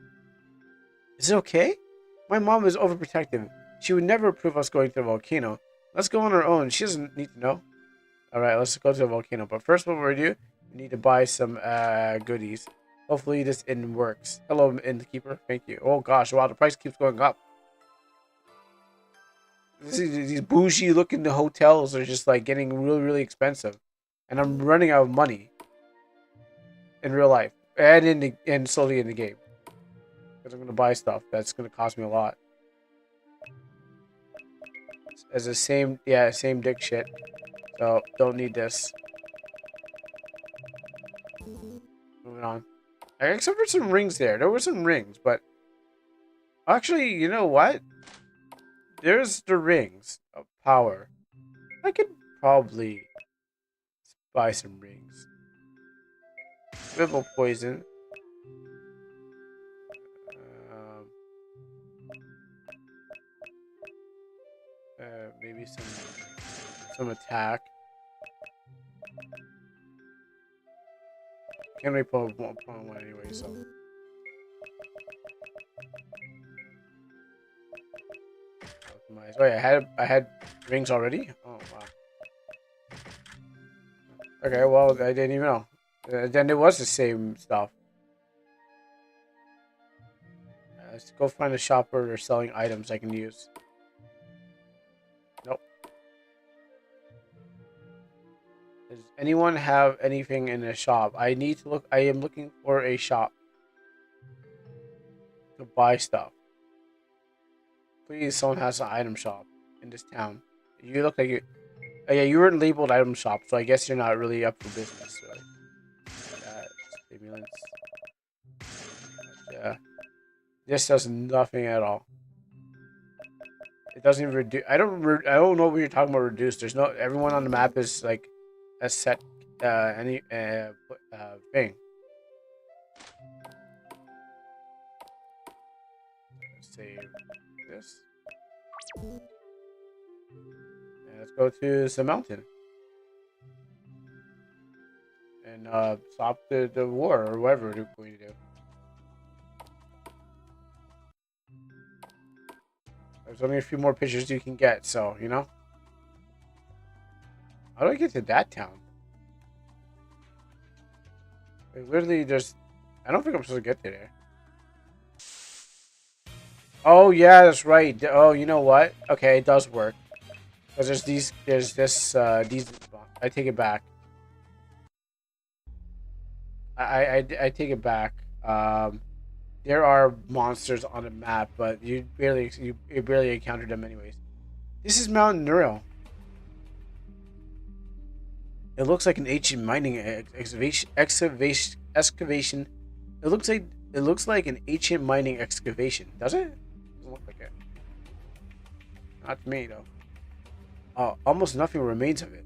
Is it okay? My mom is overprotective. She would never approve us going to the volcano. Let's go on our own. She doesn't need to know. All right, let's go to the volcano. But first, what we're going to do We need to buy some goodies. Hopefully this inn works. Hello, innkeeper. Thank you. Oh gosh, wow, the price keeps going up. These bougie looking hotels are just like getting really, really expensive. And I'm running out of money in real life. And slowly in the game. Because I'm gonna buy stuff that's gonna cost me a lot. As the same same dick shit. So don't need this. Moving on. Except for some rings there. There were some rings, but actually, you know what? There's the rings of power. I could probably buy some rings. Swivel poison. Um, maybe some attack. Can't really pull one anyway, so. Optimize. Oh yeah, I had rings already. Oh wow. Okay, well I didn't even know. Then it was the same stuff. Let's go find a shop where they're selling items I can use. Nope. Does anyone have anything in a shop? I need to look. I am looking for a shop to buy stuff. Please, someone has an item shop in this town. You look like you. Oh, yeah, you weren't labeled item shop, so I guess you're not really up for business. Really. Stimulants. Yeah. This does nothing at all. It doesn't even reduce. I don't know what you're talking about. Reduce. There's no. Everyone on the map is like a set thing. Save this. And let's go to the mountain and stop the war or whatever we're going to do. There's only a few more pictures you can get, so you know. How do I get to that town? Like, literally, there's. I don't think I'm supposed to get there. Oh yeah, that's right. Oh, you know what? Okay, it does work. Because there's these. I take it back. I take it back. There are monsters on the map, but you barely encounter them anyways. This is Mount Nuril. It looks like an ancient mining excavation. It looks like an ancient mining excavation. Does it? Doesn't look like it. Not to me though. Almost nothing remains of it.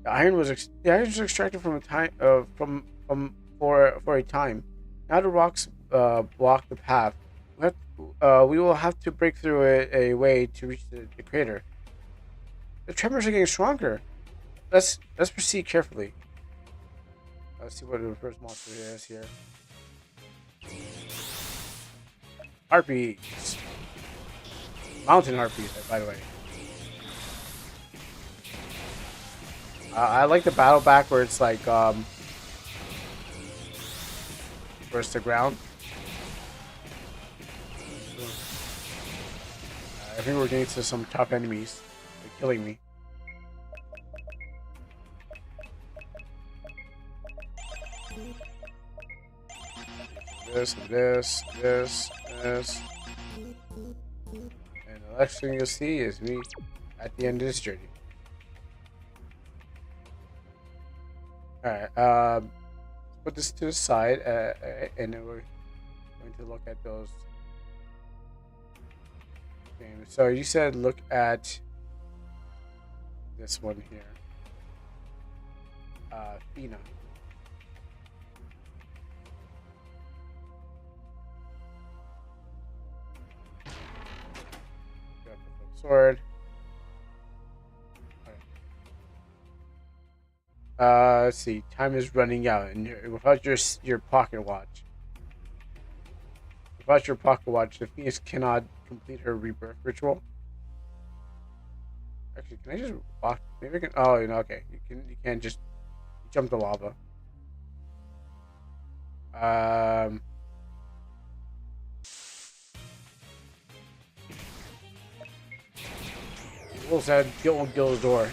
The iron was extracted from a time for a time. Now the rocks block the path. We will have to break through a way to reach the crater. The tremors are getting stronger. Let's proceed carefully. Let's see what the first monster is here. Harpies. Mountain harpies, by the way. I like the battle back where it's like where it's the ground. I think we're getting to some tough enemies. They're killing me. This. And the next thing you'll see is me at the end of this journey. Alright, let's put this to the side, and then we're going to look at those games. So you said look at this one here. Fina. Got the sword. Let's see. Time is running out, and without your pocket watch, the Phoenix cannot complete her rebirth ritual. Actually, can I just walk? Maybe I can. Oh, you know, okay. You can't just jump the lava. Um, Wolves had old Gil's Door.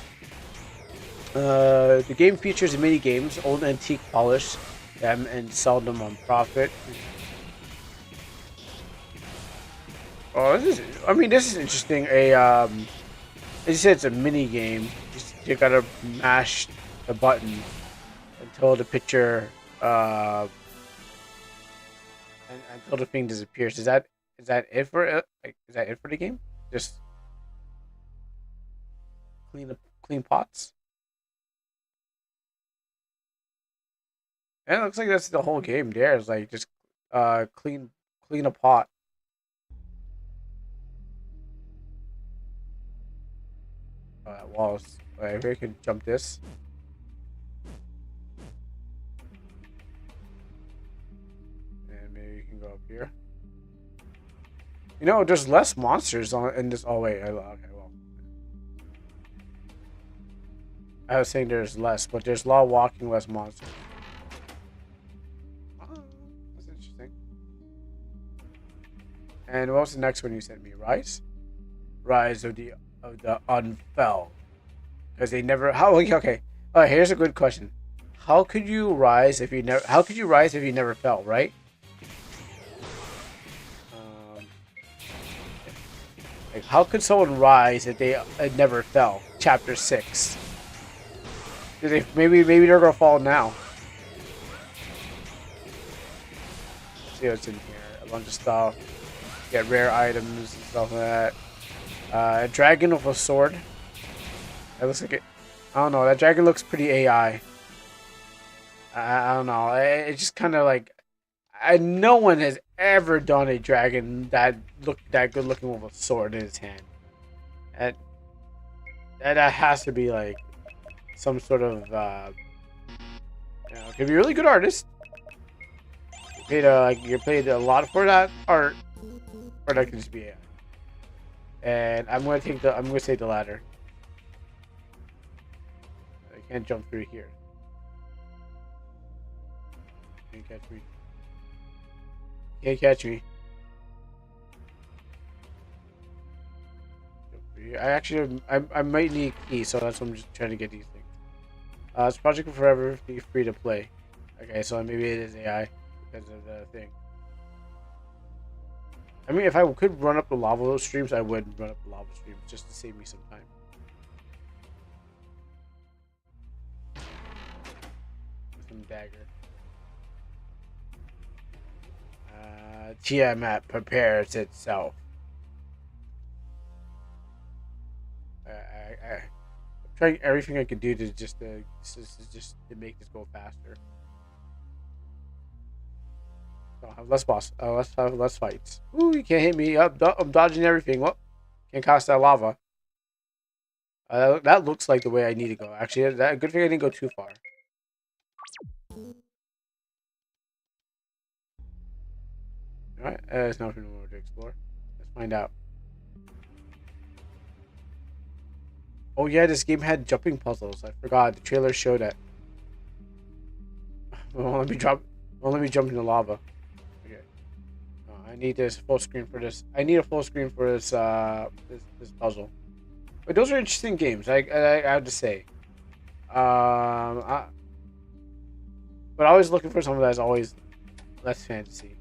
The game features mini games, old antique polish them and sell them on profit. Oh, I mean, this is interesting. As you said, it's a mini game. You gotta mash the button until the picture, until the thing disappears. Is that it for it? Like, is that it for the game? Just clean pots. And it looks like that's the whole game. There, it's like just clean a pot. Walls. Alright, we can jump this. And maybe we can go up here. You know, there's less monsters in this. Oh wait, okay, well, I was saying there's less, but there's a lot of walking, less monsters. Oh, that's interesting. And what was the next one you sent me? Rise, Rise of the Unfell. Because they never. How? Okay. All right. Here's a good question. How could you rise if you never? How could you rise if you never fell? Right. Um, like, how could someone rise if they never fell? Chapter 6. Maybe they're gonna fall now. Let's see what's in here. A bunch of stuff. Get rare items and stuff like that. A dragon with a sword. That looks like it. I don't know. That dragon looks pretty AI. I don't know. It's just kind of like. No one has ever done a dragon that looked that good looking with a sword in his hand. That that has to be like some sort of. Could be a really good artist. You paid a lot for that art, or that could just be AI. And I'm gonna take the ladder. I can't jump through here. Can't catch me. Can't catch me. I might need a key, so that's why I'm just trying to get these things. This project will forever be free to play. Okay, so maybe it is AI because of the thing. I mean, if I could run up the lava streams, I would run up the lava streams just to save me some time. Some dagger. Tiamat prepares itself. I'm trying everything I could do to just to make this go faster. I'll have less boss. Let's have less fights. Ooh, you can't hit me. I'm dodging everything. What? Can't cast that lava. That looks like the way I need to go. Actually, good thing I didn't go too far. Alright, there's nothing more to explore. Let's find out. Oh yeah, this game had jumping puzzles. I forgot. The trailer showed that. Well, let me drop. Well, let me jump into lava. Okay. I need this full screen for this. I need a full screen for this. This puzzle. But those are interesting games. I have to say. But I was looking for something that's always less fantasy.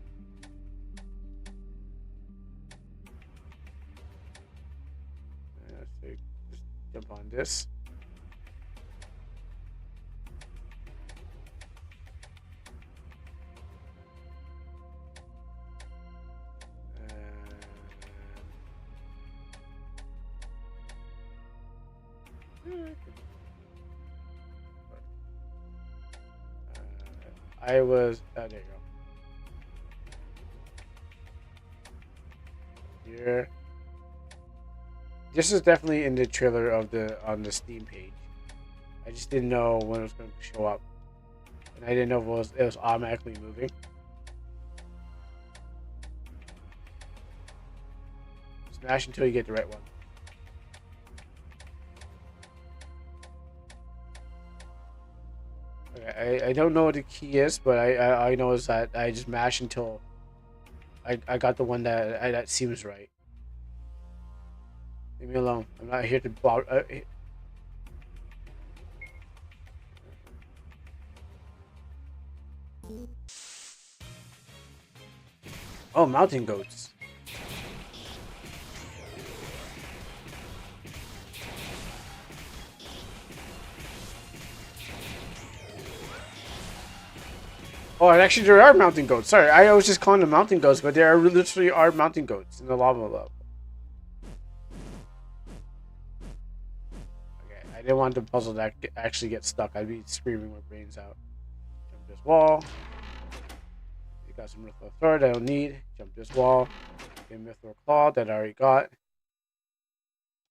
So just jump on this. I was. Oh, there you go. Here. This is definitely in the trailer on the Steam page. I just didn't know when it was going to show up, and I didn't know if it was automatically moving. Smash until you get the right one. I don't know what the key is, but I know is that I just mash until I got the one that seems right. Leave me alone. I'm not here to block. Oh, mountain goats. Oh, and actually, there are mountain goats. Sorry, I was just calling them mountain goats, but there are literally are mountain goats in the lava level. Okay, I didn't want the puzzle to actually get stuck. I'd be screaming my brains out. Jump this wall. You got some Mithril Sword I don't need. Jump this wall. Get Mithril Claw that I already got.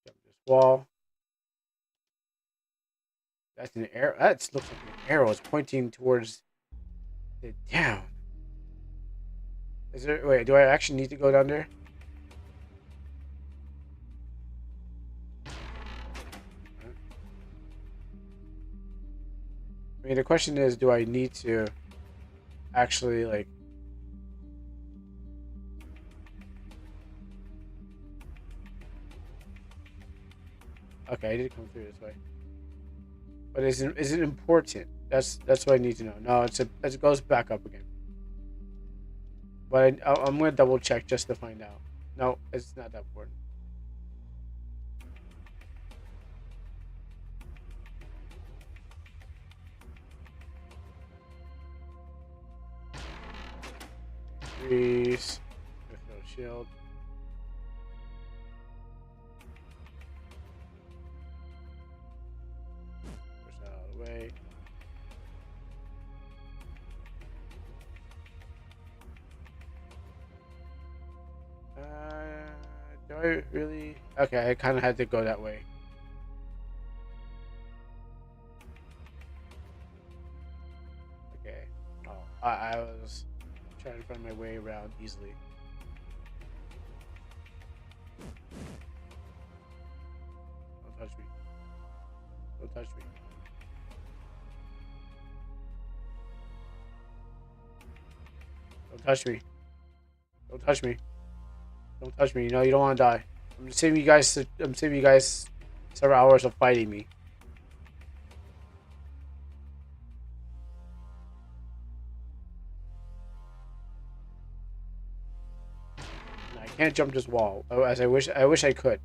Jump this wall. That's an arrow. That looks like an arrow. It's pointing towards the down. Is there? Wait, do I actually need to go down there? I mean, the question is, do I need to actually like? Okay, I did come through this way. But is it important? That's what I need to know. No, it goes back up again. But I'm gonna double check just to find out. No, it's not that important. Grease. With no shield. Push that out of the way. Do I really? Okay, I kind of had to go that way. Okay. Oh, I was trying to find my way around easily. Don't touch me. Don't touch me. Don't touch me. Don't touch me. Don't touch me. No, you don't want to die. I'm saving you guys. I'm saving you guys several hours of fighting me. And I can't jump this wall as I wish. I wish I could.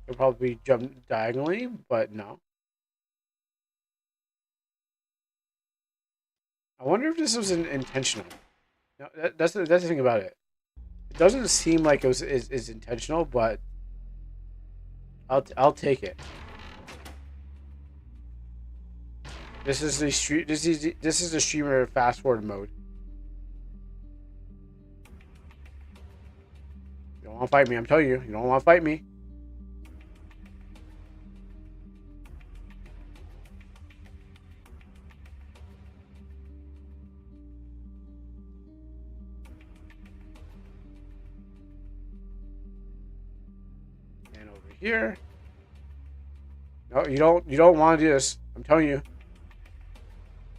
Could probably jump diagonally, but no. I wonder if this was intentional. No, that's the thing about it. It doesn't seem like it was is intentional, but I'll take it. This is the street. This is the streamer fast forward mode. You don't want to fight me. I'm telling you, you don't want to fight me. And over here. No, you don't. You don't want to do this. I'm telling you.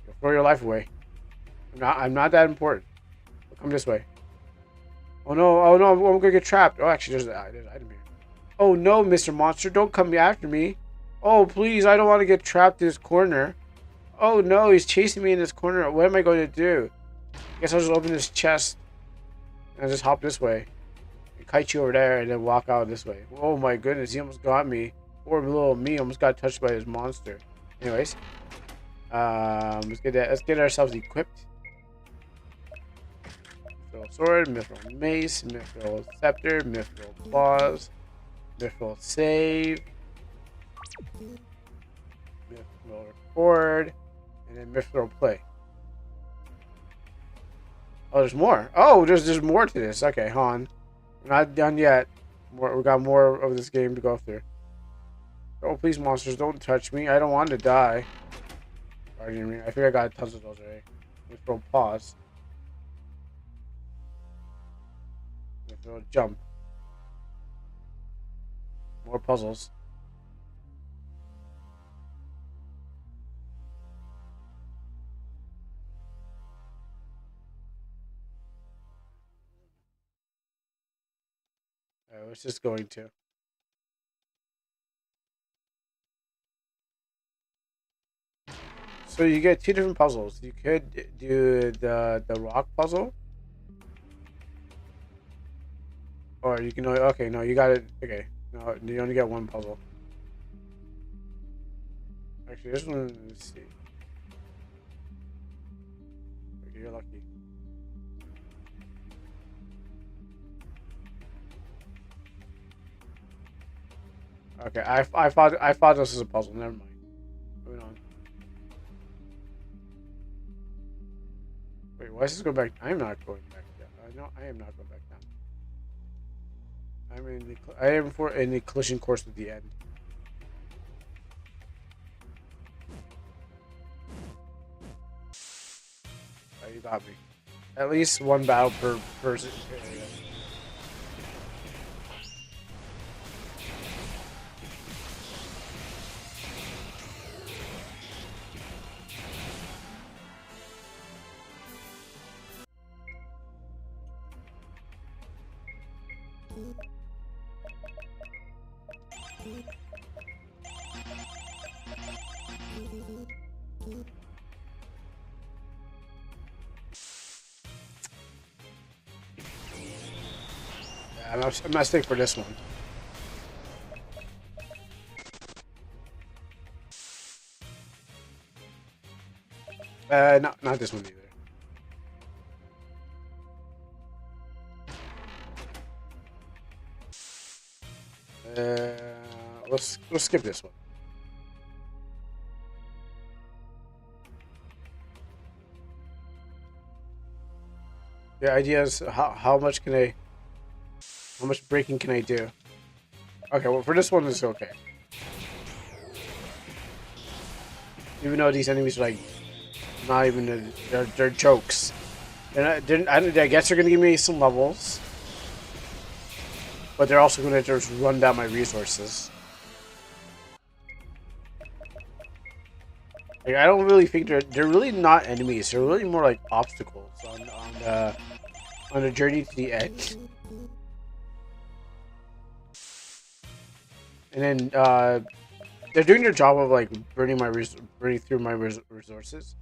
You'll throw your life away. I'm not that important. Come this way. Oh no! Oh no! I'm gonna get trapped. Oh, actually, there's an item here. Oh no, Mr. Monster! Don't come after me. Oh please! I don't want to get trapped in this corner. Oh no! He's chasing me in this corner. What am I going to do? I guess I'll just open this chest and just hop this way. And kite you over there and then walk out this way. Oh my goodness! He almost got me. Poor little me almost got touched by this monster. Anyways, let's get ourselves equipped. Mithril sword, mithril mace, mithril scepter, mithril claws, mithril save, mithril cord, and then mithril play. Oh, there's more. Oh, there's more to this. Okay, hold on. We're not done yet. We got more of this game to go through. Oh, please, monsters, don't touch me. I don't want to die. I think I got tons of those already. Mithril pause. Mithril jump. More puzzles. I was just going to. So you get two different puzzles. You could do the rock puzzle, or you can only, okay, no, you got it. Okay, no, you only get one puzzle. Actually, this one, let's see. Okay, you're lucky. Okay, I thought this was a puzzle. Never mind. Moving on. Wait, why does this go back? I'm not going back down. No, I am not going back down. I am in the collision course at the end. Oh, you got me. At least one battle per person. Yeah, I'm gonna stick for this one. Not this one either. Let's skip this one. The idea is how much braking can I do? Okay, well for this one it's okay. Even though these enemies are like not even they're jokes. I guess they're gonna give me some levels, but they're also gonna just run down my resources. Like, I don't really think they're really not enemies. They're really more like obstacles on the journey to the end. And then they're doing their job of like burning through my resources,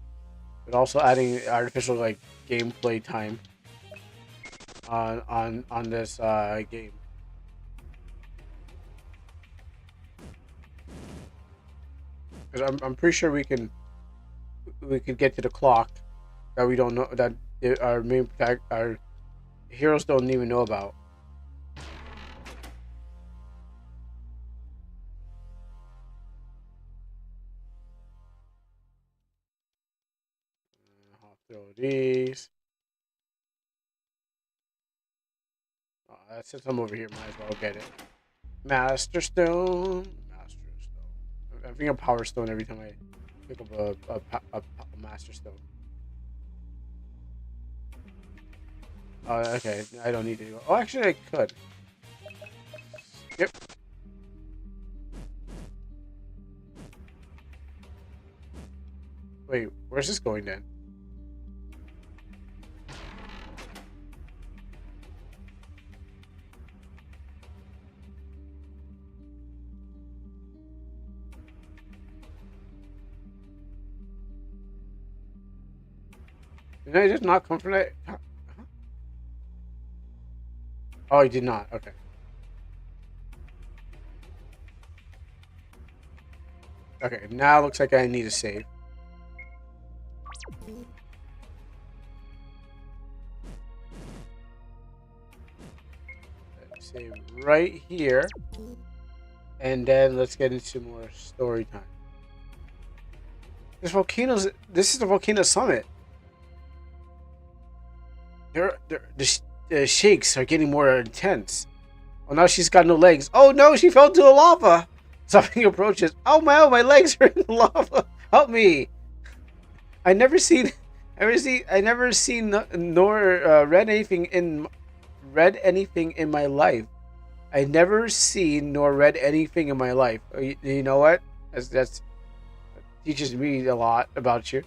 but also adding artificial like gameplay time on this game. Because I'm pretty sure we could get to the clock that we don't know that our heroes don't even know about. I'll throw these. Since I'm over here, might as well get it. Master Stone. I think a Power Stone every time I pick up a Master Stone. Okay, I don't need to go. Oh, actually, I could. Yep. Wait, where's this going then? Did I just not come from that? Huh? Oh, he did not. Okay. Okay, now it looks like I need a save. Save right here. And then let's get into more story time. This is the volcano summit. The shakes are getting more intense. Oh, now she's got no legs. Oh no, she fell into the lava. Something approaches. Oh my legs are in the lava. Help me. I never seen nor read anything in my life. I never seen nor read anything in my life. You know what? That teaches me a lot about you.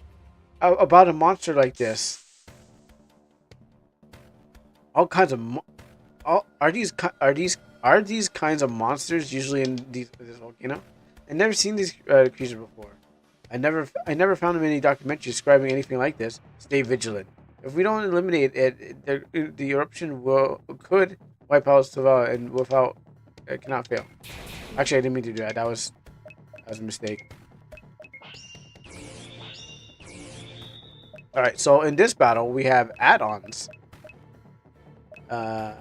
About a monster like this. All kinds of are these Are these kinds of monsters usually in this volcano? I've never seen these creatures before. I never found them in any documentaries describing anything like this. Stay vigilant. If we don't eliminate it, the eruption could wipe out Savannah and without it cannot fail. Actually, I didn't mean to do that. That was a mistake. All right. So in this battle, we have add-ons. Uh,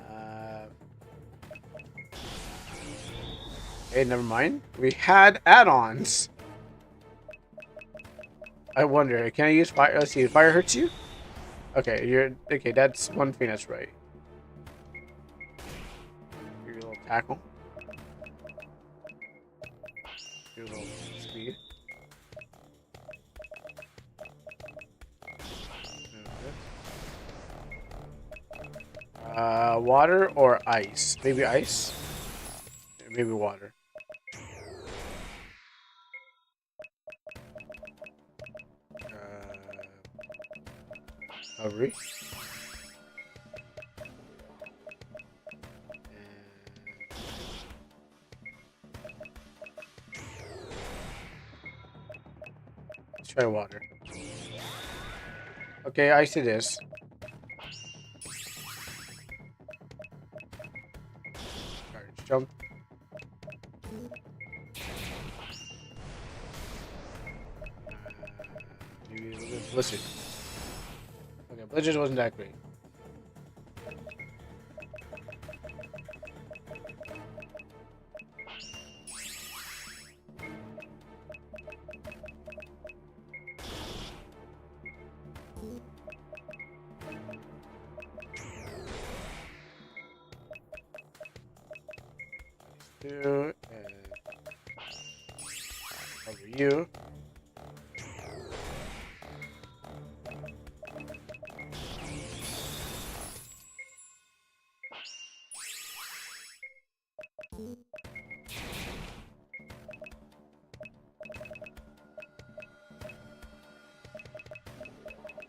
hey, never mind. We had add-ons. I wonder, can I use fire? Let's see. If fire hurts you? Okay, you're okay. That's one thing that's right. Your little tackle. Your little speed. Water or ice? Maybe ice. Maybe water. Recovery. Let's try water. Okay, ice it is. Charge jump. Maybe a little bit blizzard. Okay, blizzard wasn't that great. Two and over you.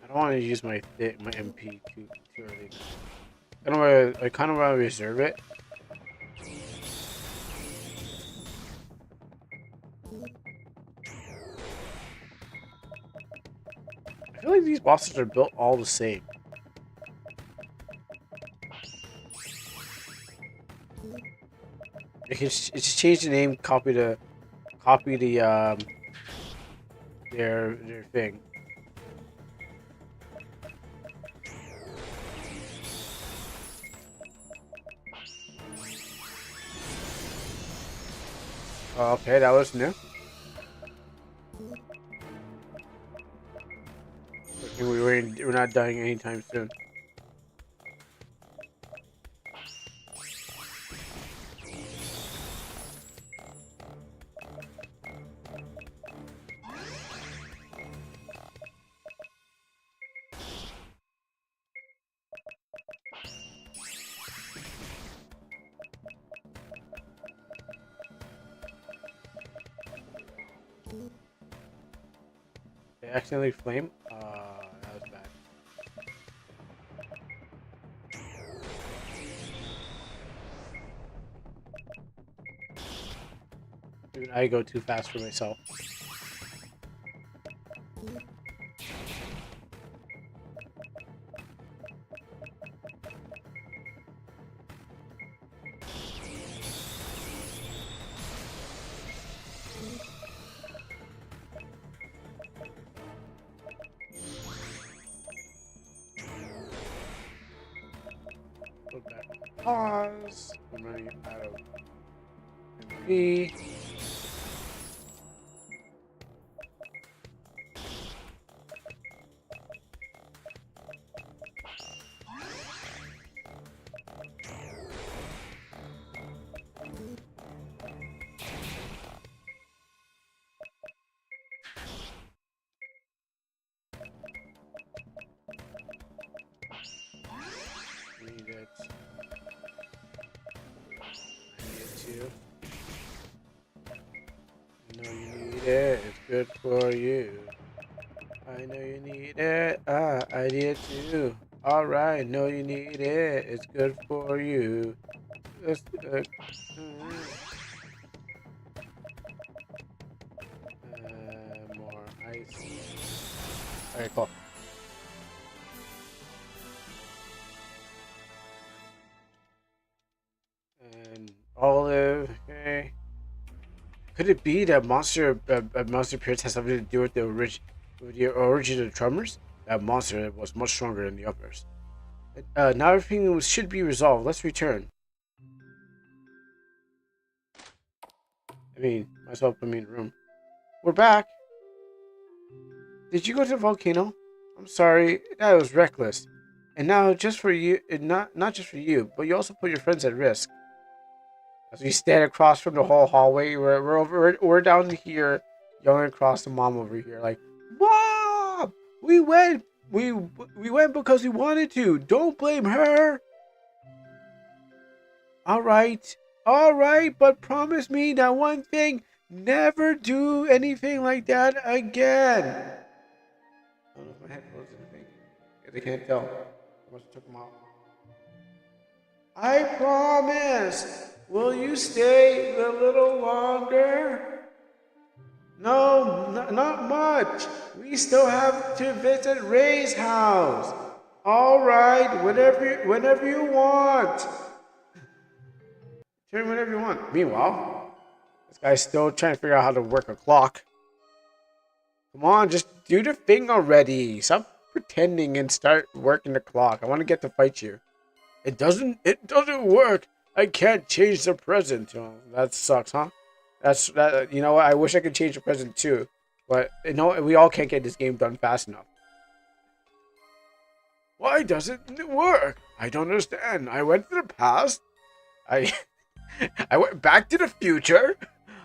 I don't want to use my MP too early. I kind of want to reserve it. I feel like these bosses are built all the same. It's just change the name, copy the their thing. Okay, that was new. Okay, we're not dying anytime soon. They accidentally flame. That was bad. Even I go too fast for myself. Go back. Pause. I'm running out of MP. Need it. I need it too. I know you need it. It's good for you. I know you need it. I need it too. Alright, know you need it. It's good for you. Let's, more ice. Alright, cool. And olive, okay. Could it be that monster appearance has something to do with the origin of the tremors? That monster was much stronger than the others. Now everything should be resolved. Let's return. I mean, might as well put me in the room. We're back. Did you go to the volcano? I'm sorry, that was reckless. And now, just for you, and not just for you, but you also put your friends at risk. As we stand across from the whole hallway, we're down here, yelling across the mom over here, like, Mom! We went because we wanted to. Don't blame her. All right, but promise me that one thing: never do anything like that again. I don't know if my headphones are anything. They can't tell. I must have took them out. I promise. Will you stay a little longer? No, not much. We still have to visit Ray's house. All right, whenever you want. Turn whenever you want. Meanwhile, this guy's still trying to figure out how to work a clock. Come on, just do the thing already. Stop pretending and start working the clock. I want to get to fight you. It doesn't work. I can't change the present. Oh, that sucks, huh? That. You know what? I wish I could change the present too, but you know we all can't get this game done fast enough. Why doesn't it work? I don't understand. I went to the past. I I went back to the future.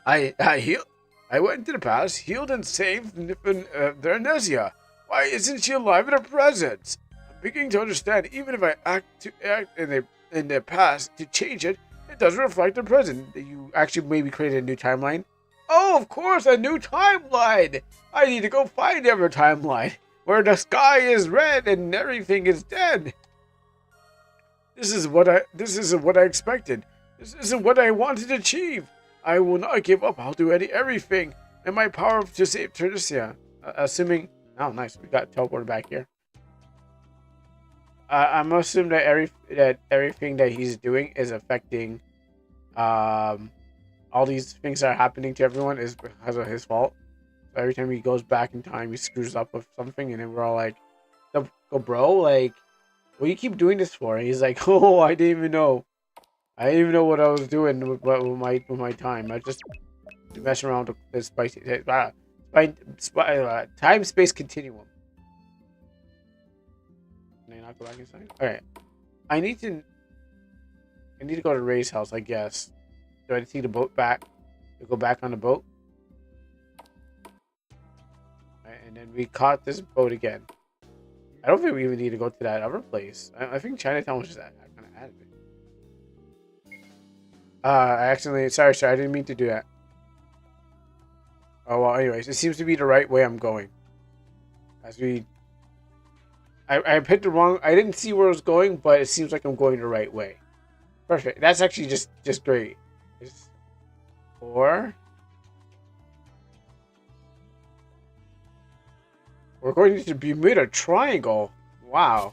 I healed. I went to the past, healed and saved their amnesia. Why isn't she alive in the present? I'm beginning to understand. Even if I act in the past to change it, it doesn't reflect the present. You actually maybe created a new timeline. Oh, of course, a new timeline. I need to go find every timeline where the sky is red and everything is dead. This isn't what I expected. This isn't what I wanted to achieve. I will not give up. I'll do everything in my power to save Tricia. Assuming... Oh, nice. We got teleported back here. I'm assuming that everything that he's doing is affecting... all these things that are happening to everyone is because of his fault. So every time he goes back in time, he screws up with something, and then we're all like, "Go, bro, like, what do you keep doing this for?" And he's like, "Oh, I didn't even know. I didn't even know what I was doing with my time. I just messing around with this time space continuum." Can I not go back inside? All right, I need to go to Ray's house, I guess. Do I see the boat back? To go back on the boat? Right, and then we caught this boat again. I don't think we even need to go to that other place. I think Chinatown was just that. I kind of added it. I accidentally... Sorry, I didn't mean to do that. Oh, well, anyways. It seems to be the right way I'm going. As we... I picked the wrong... I didn't see where I was going, but it seems like I'm going the right way. Perfect. That's actually just great. Or... We're going to be made a triangle. Wow.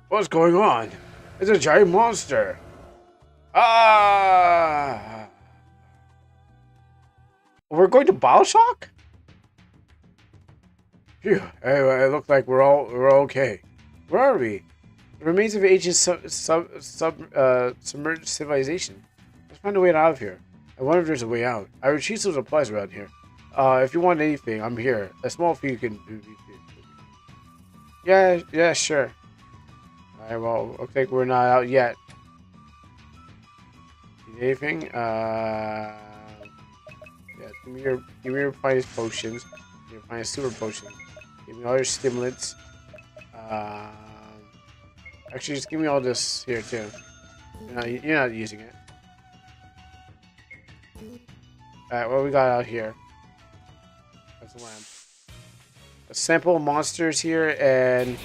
What's going on? It's a giant monster. Ah! We're going to Bioshock? Phew. Anyway, it looks like we're okay. Where are we? The remains of ancient submerged civilization. Let's find a way out of here. I wonder if there's a way out. I retrieved some supplies around here. If you want anything, I'm here. A small fee can do. Yeah, sure. Alright, well, looks like we're not out yet. Need anything? Yeah, give me your finest potions. Give me your finest super potions. Give me all your stimulants. Actually, just give me all this here too. You're not using it. Alright, what we got out here? That's a lamp. sample monsters here and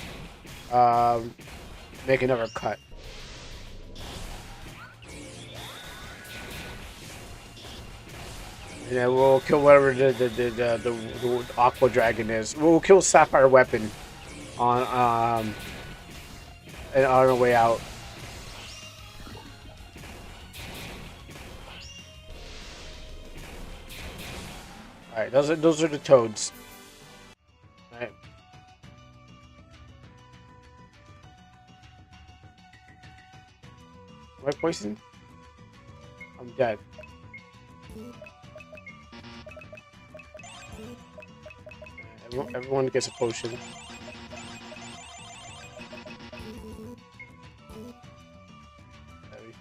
make another cut. And then we'll kill whatever the aqua dragon is. We'll kill Sapphire Weapon on and on our way out. All right, those are the toads. All right. Am I poisoned? I'm dead. Everyone gets a potion.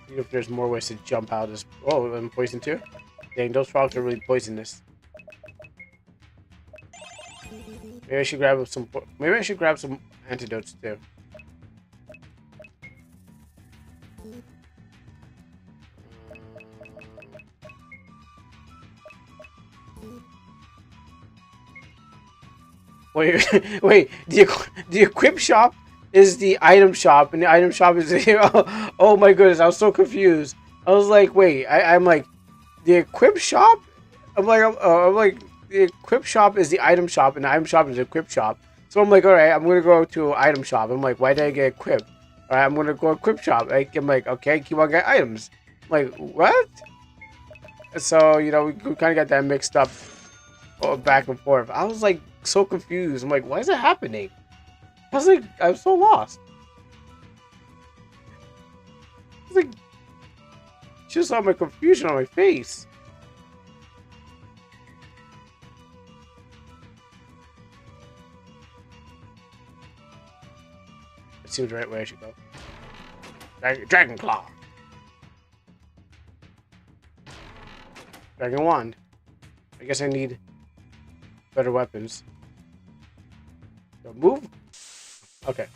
See if there's more ways to jump out of this. Oh, I'm poisoned too? Dang, those frogs are really poisonous. Maybe I should grab some. Maybe I should grab some antidotes too. Wait, wait. The equip shop is the item shop, and the item shop is oh my goodness! I was so confused. I was like, wait. I'm like, the equip shop. I'm like, the equip shop is the item shop, and the item shop is the equip shop. So I'm like, all right, I'm gonna go to item shop. I'm like, why did I get equipped? All right, I'm gonna go equip shop. I'm like, okay, keep on getting items. I'm like, what? So you know, we kind of got that mixed up, back and forth. I was like so confused. I'm like, why is that happening? I was like, I'm so lost. I was like, just saw my confusion on my face. It seems the right way I should go. Dragon Claw. Dragon Wand. I guess I need better weapons. So move. Okay.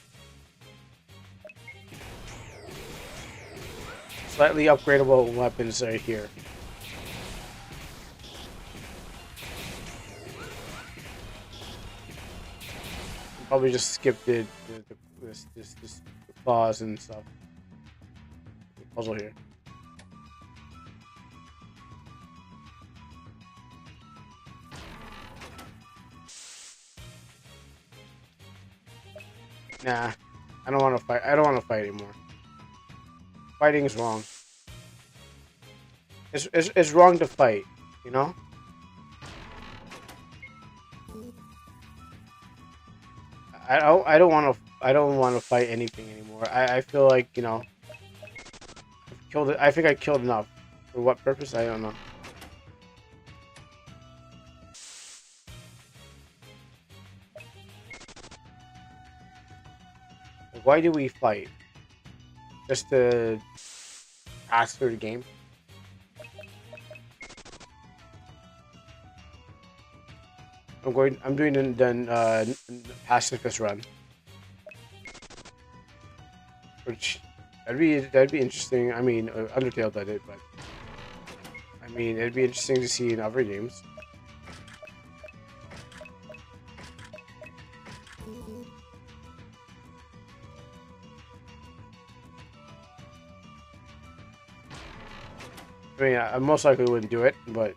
Slightly upgradable weapons right here. Probably just skip the claws and stuff. The puzzle here. Nah, I don't want to fight. I don't want to fight anymore. Fighting is wrong. It's wrong to fight, you know? I don't want to fight anything anymore. I feel like, you know, I've killed it. I think I killed enough. For what purpose? I don't know. Why do we fight? Just to pass through the game? I'm doing the pacifist run. Which that'd be interesting. I mean, Undertale did it, but I mean, it'd be interesting to see in other games. I mean, I most likely wouldn't do it, but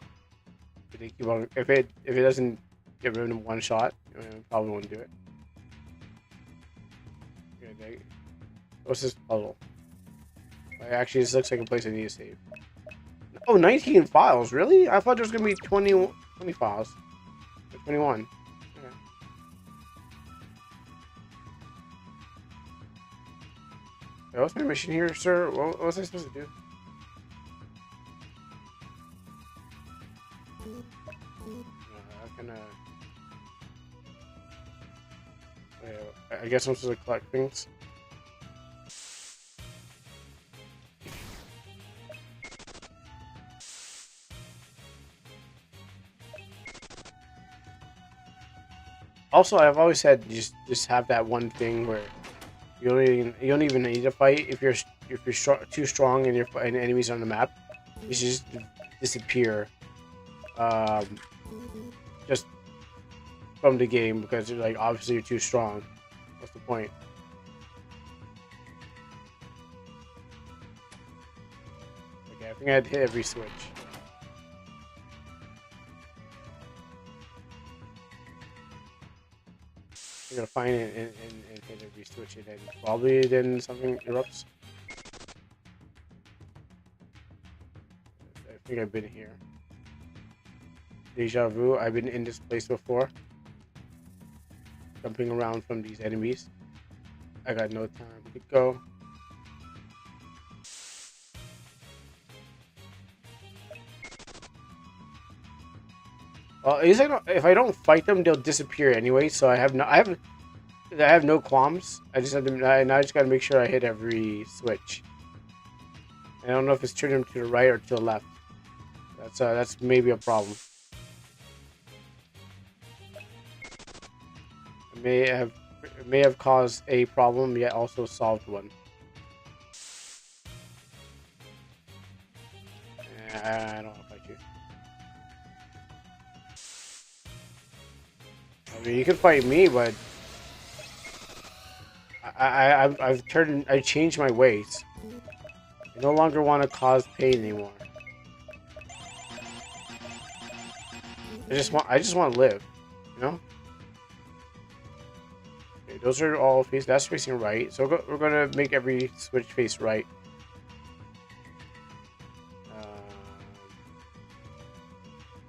if it doesn't get rid of one shot, I probably wouldn't do it. Okay, what's this puzzle? Actually, this looks like a place I need to save. Oh, 19 files, really? I thought there was gonna be 20 files. Or 21. Okay. So what's my mission here, sir? What was I supposed to do? I guess I'm supposed to collect things. Also, I've always said just have that one thing where you don't even need to fight if you're too strong and and enemies on the map. You just disappear. Just from the game because you're like obviously you're too strong. What's the point? Okay, I think I had to hit every switch. I'm gonna find it and hit every switch, and then probably then something erupts. I think I've been here. Deja vu. I've been in this place before. Jumping around from these enemies. I got no time to go. Well, at least if I don't fight them, they'll disappear anyway. So I have no qualms. I just have to. Now I just gotta make sure I hit every switch. I don't know if it's turning them to the right or to the left. That's maybe a problem. It may have caused a problem, yet also solved one. I don't want to fight you. I mean, you can fight me, but I changed my ways. I no longer want to cause pain anymore. I just want to live, you know. Okay, those are all facing. That's facing right. So we're gonna make every switch face right.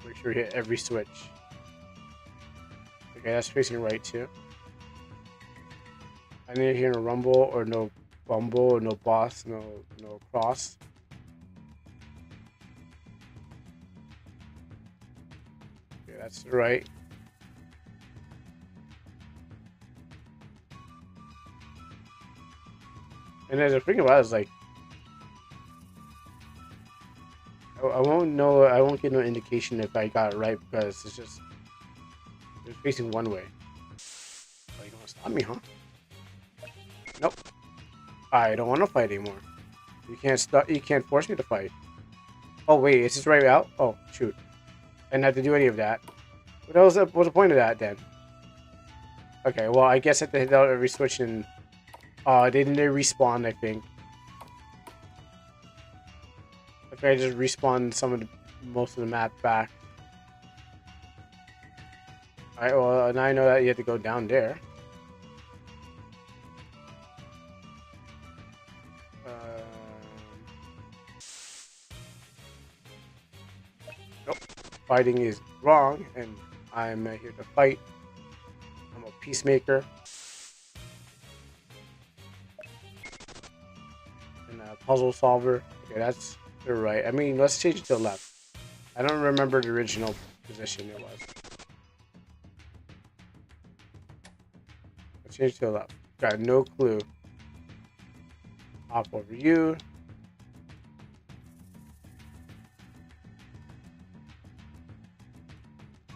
Make sure we hit every switch. Okay, that's facing right too. I need to hear no rumble or no bumble or no boss, no cross. Okay, that's right. And as a thing about it is like I won't know. I won't get no indication if I got it right because it's just facing one way. Oh, you don't want to stop me, huh? Nope. I don't want to fight anymore. You can't stop. You can't force me to fight. Oh wait, is this right out? Oh shoot! I didn't have to do any of that. What was the point of that then? Okay, well I guess I have to hit out every switch and didn't they respawn? I think. Okay, I just respawned most of the map back. Alright, well now I know that you have to go down there. Nope. Fighting is wrong, and I'm here to fight. I'm a peacemaker. And a puzzle solver. Okay, that's the right. I mean, let's change it to the left. I don't remember the original position it was. Let's change it to the left. Got no clue. Hop over you.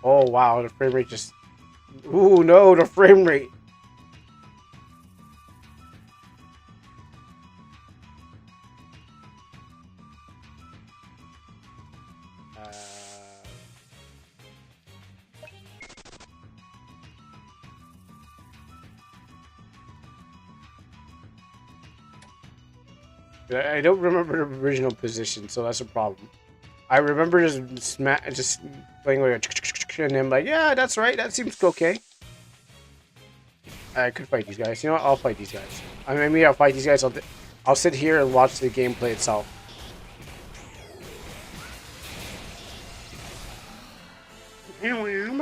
Oh wow, the frame rate just... Ooh no, the frame rate! I don't remember the original position, so that's a problem. I remember just playing with a and then like, yeah, that's right, that seems okay. I could fight these guys. You know what? I'll fight these guys. I mean, maybe I'll fight these guys. I'll sit here and watch the gameplay itself. And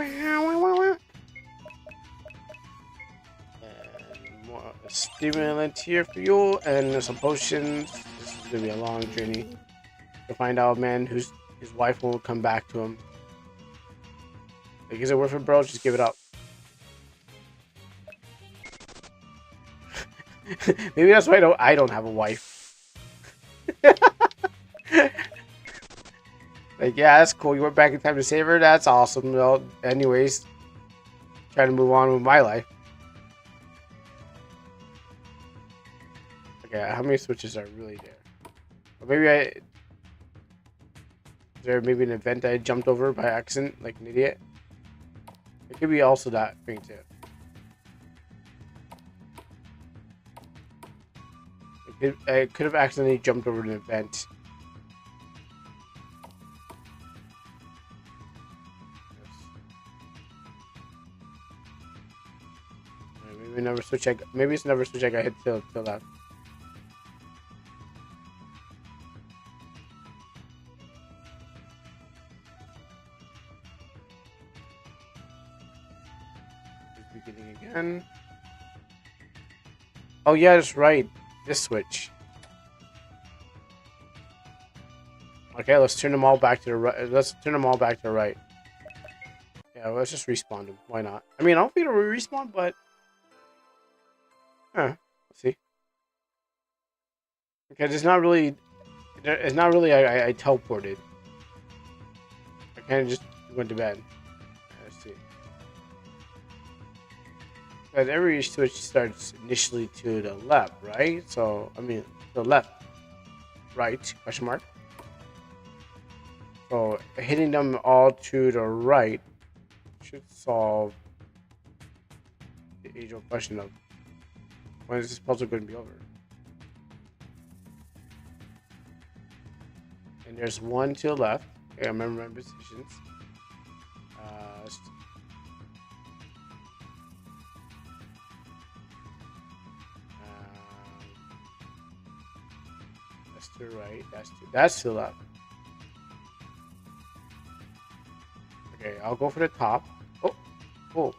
more stimulant here for you, and some potions. This is gonna be a long journey to find out a man his wife won't come back to him. Like, is it worth it, bro? Just give it up. Maybe that's why I don't have a wife. Like, yeah, that's cool. You went back in time to save her. That's awesome. Well, anyways, trying to move on with my life. Okay, how many switches are really there? Or maybe is there maybe an event I jumped over by accident, like an idiot? It could be also that thing too. I could have accidentally jumped over an event. Maybe never switch. Maybe it's never switch. I got hit till left. Beginning again. Oh yeah, that's right. This switch. Okay, let's turn them all back to the right. Let's turn them all back to the right. Yeah, let's just respawn them. Why not? I mean, I don't think it'll respawn, but let's see. Because it's not really. It's not really. I teleported. I kind of just went to bed. Let's see. Because every switch starts initially to the left, right? So I mean, the left, right? Question mark. So hitting them all to the right should solve the age-old question of when is this puzzle going to be over? And there's one to the left. Okay, I remember my positions. That's to the right. That's to the left. Okay, I'll go for the top. Oh.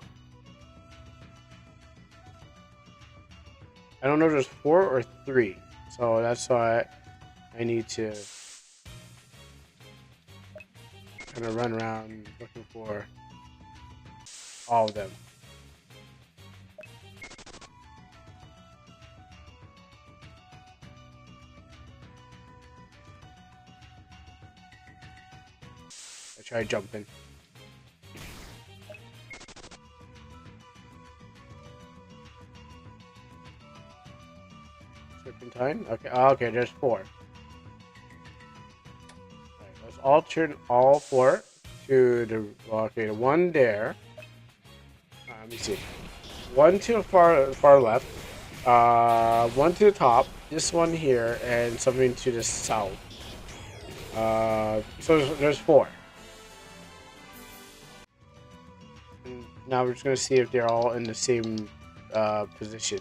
I don't know if there's 4 or 3. So that's why I need to kind of run around looking for all of them. I try jumping. Serpentine? Okay, okay, there's 4. Alright, let's all turn all 4 to the, okay, the one there. Let me see. One to the far left. One to the top. This one here, and something to the south. So there's 4. And now we're just gonna see if they're all in the same position.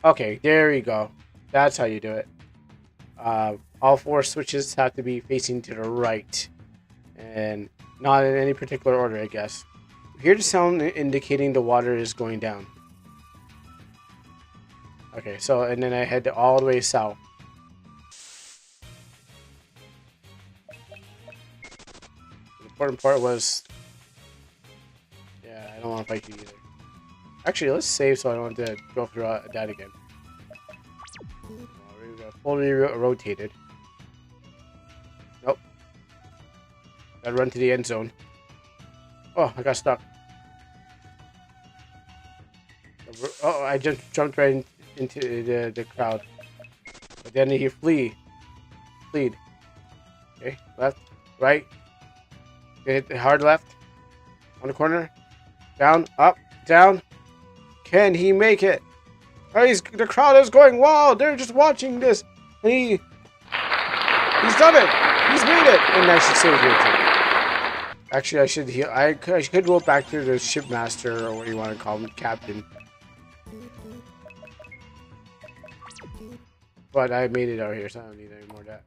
Okay, there you go. That's how you do it. All 4 switches have to be facing to the right. And not in any particular order, I guess. Hear the sound indicating the water is going down. Okay, so, and then I head all the way south. The important part was... Yeah, I don't want to fight you either. Actually, let's save so I don't have to go through that again. We got fully rotated. Nope. Gotta run to the end zone. Oh, I got stuck. Oh, I just jumped right into the crowd. But then he fleed. Okay, left, right. Hit the hard left. On the corner. Down, up, down. Can he make it? Oh, the crowd is going wild. They're just watching this. And he's done it. He's made it. And I should save here too. Actually, I should heal. I could go back to the shipmaster, or what you want to call him, captain. But I made it out here, so I don't need any more of that.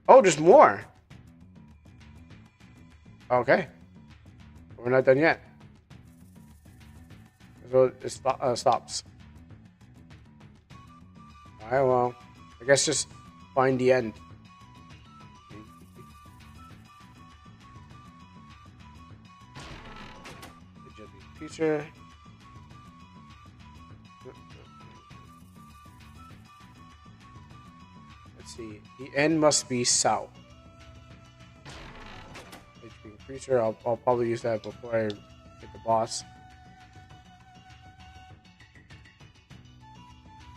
Oh, there's more. Okay. We're not done yet. So it stops. Alright, well, I guess just find the end. Creature. Let's see. The end must be south. HP creature. I'll probably use that before I hit the boss.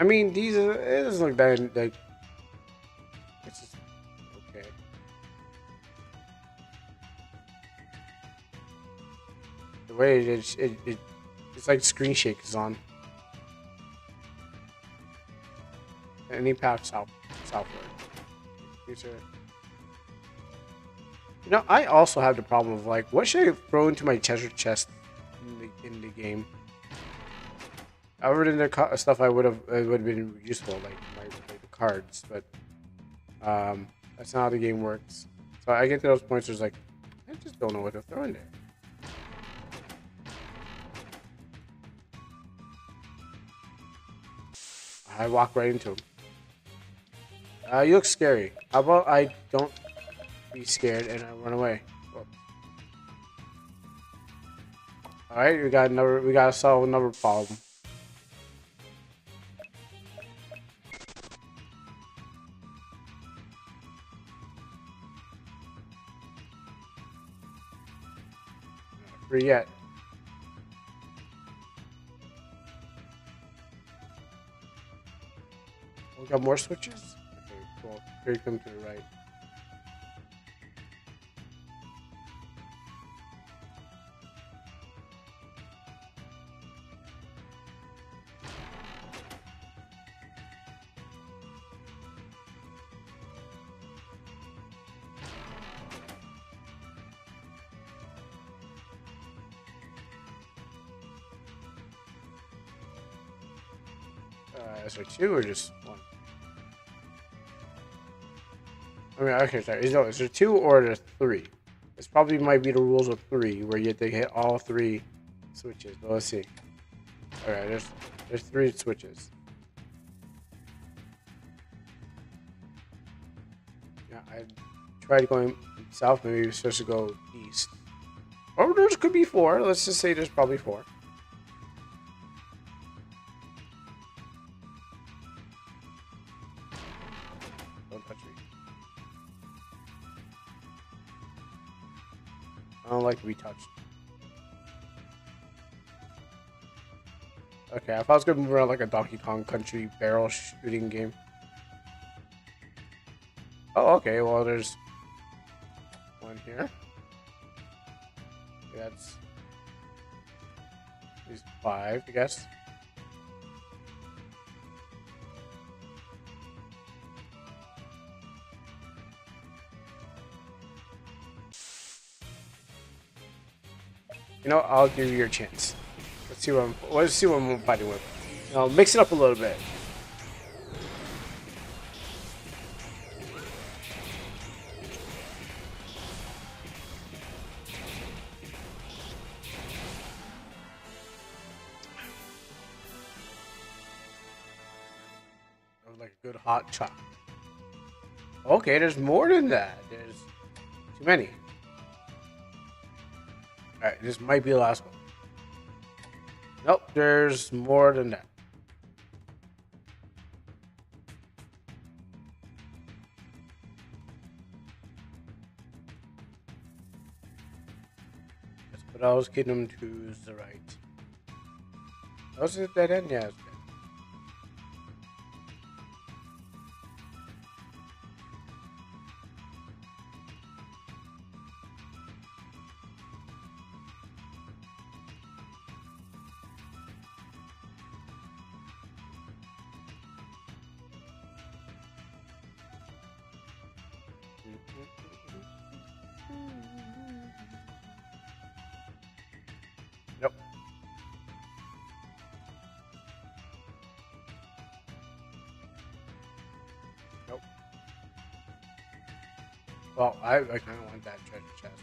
I I mean, these it doesn't look that like. It's just okay. The way it's like screen shake is on. Any path southward. These are. You know, I also have the problem of like, what should I throw into my treasure chest in the game? Other than the stuff I would have been useful, like the cards, but that's not how the game works. So I get to those points where it's like, I just don't know what to throw in there. I walk right into him. You look scary. How about I don't be scared and I run away? All right, we gotta solve another problem. Not free yet. We got more switches? Okay, cool. Here you come to the right. Is there two or just one? I mean, okay, sorry. Is there two or there's three? This probably might be the rules of three, where you have to hit all three switches. But let's see. All right, there's three switches. Yeah, I tried going south. Maybe we're supposed to go east. Or there could be four. Let's just say there's probably four. Don't touch me. I don't like to be touched. Okay, I thought I was gonna move around like a Donkey Kong Country barrel shooting game. Oh, okay. Well, there's one here. Okay, that's these 5, I guess. You know, I'll give you your chance. Let's see what I'm fighting with. I'll mix it up a little bit. Like a good hot chop. Okay, there's more than that. There's too many. Alright, this might be the last one. Nope, there's more than that. Let's put our kingdom to the right. That was a dead end? Yeah, it's dead. Nope. Nope. Well, I kind of want that treasure chest.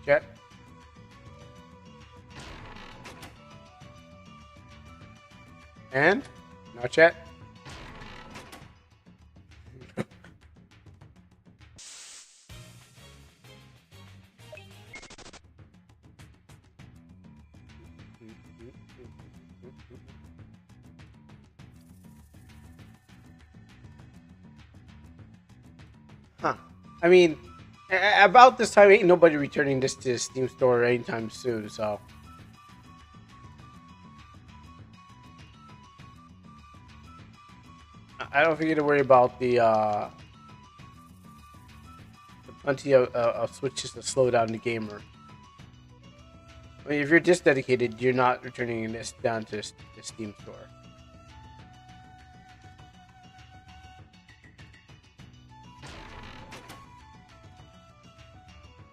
Jet. And? Not yet. Huh. I mean, About this time, ain't nobody returning this to the Steam store anytime soon. So I don't think you need to worry about the plenty of switches to slow down the gamer. I mean, if you're this dedicated, you're not returning this down to the Steam store.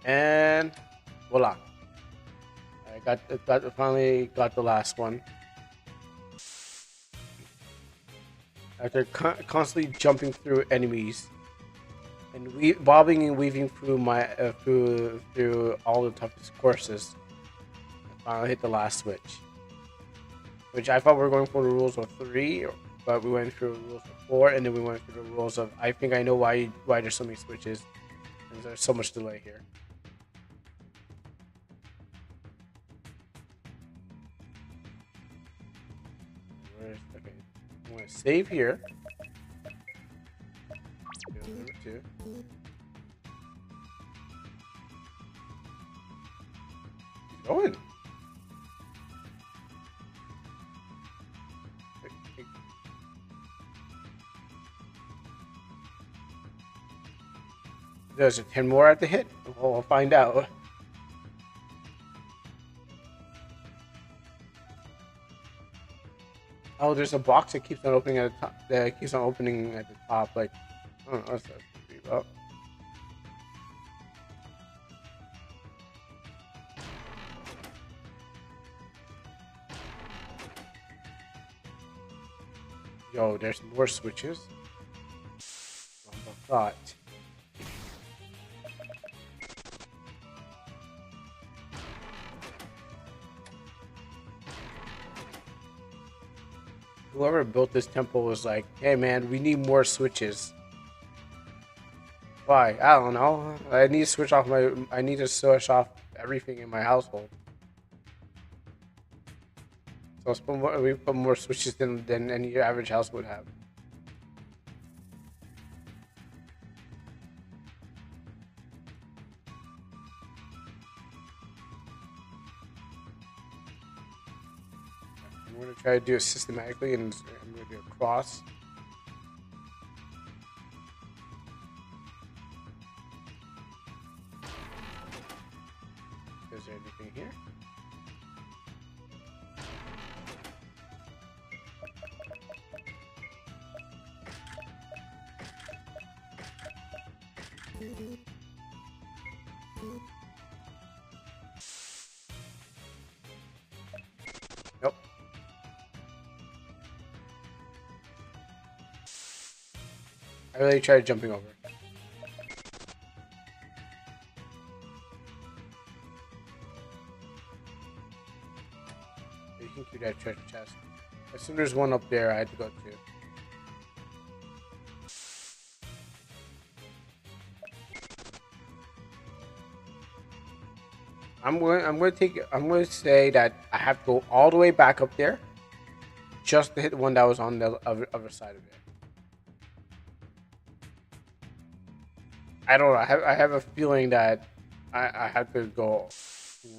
And voila, I finally got the last one. After constantly jumping through enemies and bobbing and weaving through through all the toughest courses, I finally hit the last switch. Which I thought we were going for the rules of 3, but we went through the rules of 4, and then we went through the rules of. I think I know why there's so many switches, and there's so much delay here. Okay, I'm gonna save here. Number 2. Keep going. There's 10 more at the hit. Well, we'll find out. Oh, there's a box that keeps on opening at the top. That keeps on opening at the top. Like, I don't know what's that supposed to be about. Yo, there's more switches. I thought. Whoever built this temple was like, hey man, we need more switches. Why? I don't know. I need to switch off I need to switch off everything in my household. So we put more switches than any average house would have. I'm going to try to do it systematically, and I'm going to do a cross. Is there anything here? Nope. I really tried jumping over. You can keep that treasure chest. As soon as there's one up there, I had to go to. I'm going to say that I have to go all the way back up there just to hit the one that was on the other side of it. I don't know. I have a feeling that I have to go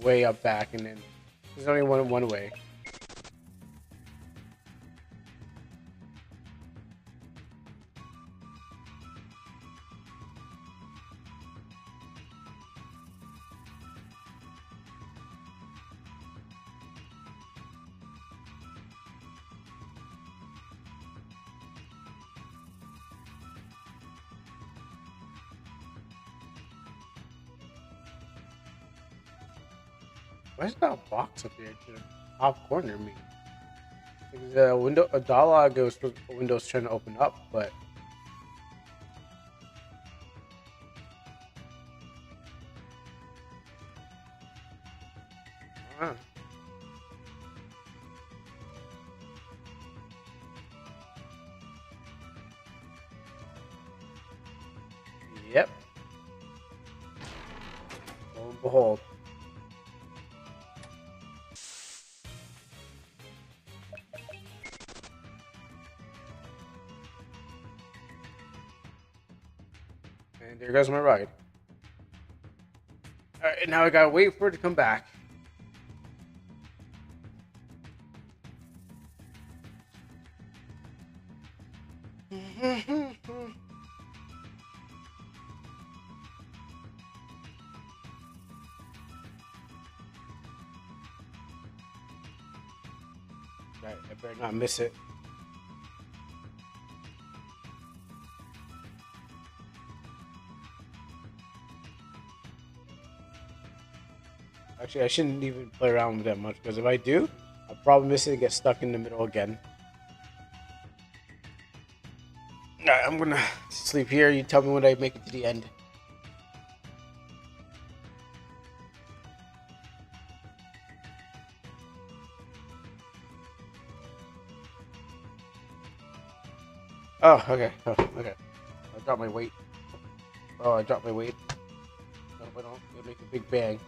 way up back, and then there's only one way. Why is that a box up there to the top corner of me? A dialogue goes to Windows trying to open up, but yep. Lo and behold. And there goes my ride. Alright, now I gotta wait for it to come back. Right, I better not miss it. Actually, I shouldn't even play around with that much because if I do, I'll probably miss it and get stuck in the middle again. Alright, I'm gonna sleep here. You tell me when I make it to the end. Oh, okay. Oh, okay. I dropped my weight. Oh, I dropped my weight. No, I don't. It'll make a big bang.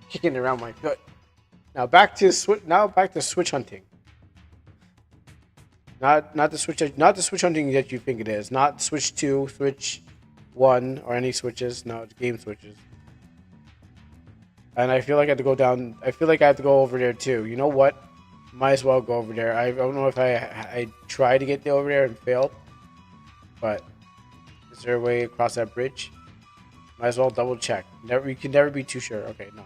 Kicking around my foot. Now back to switch. Now back to switch hunting. Not the switch hunting that you think it is. Not Switch 2, Switch 1, or any switches. No, it's game switches. And I feel like I have to go down. I feel like I have to go over there too. You know what? Might as well go over there. I don't know if I tried to get over there and failed, but is there a way across that bridge? Might as well double check. You can never be too sure. Okay, no.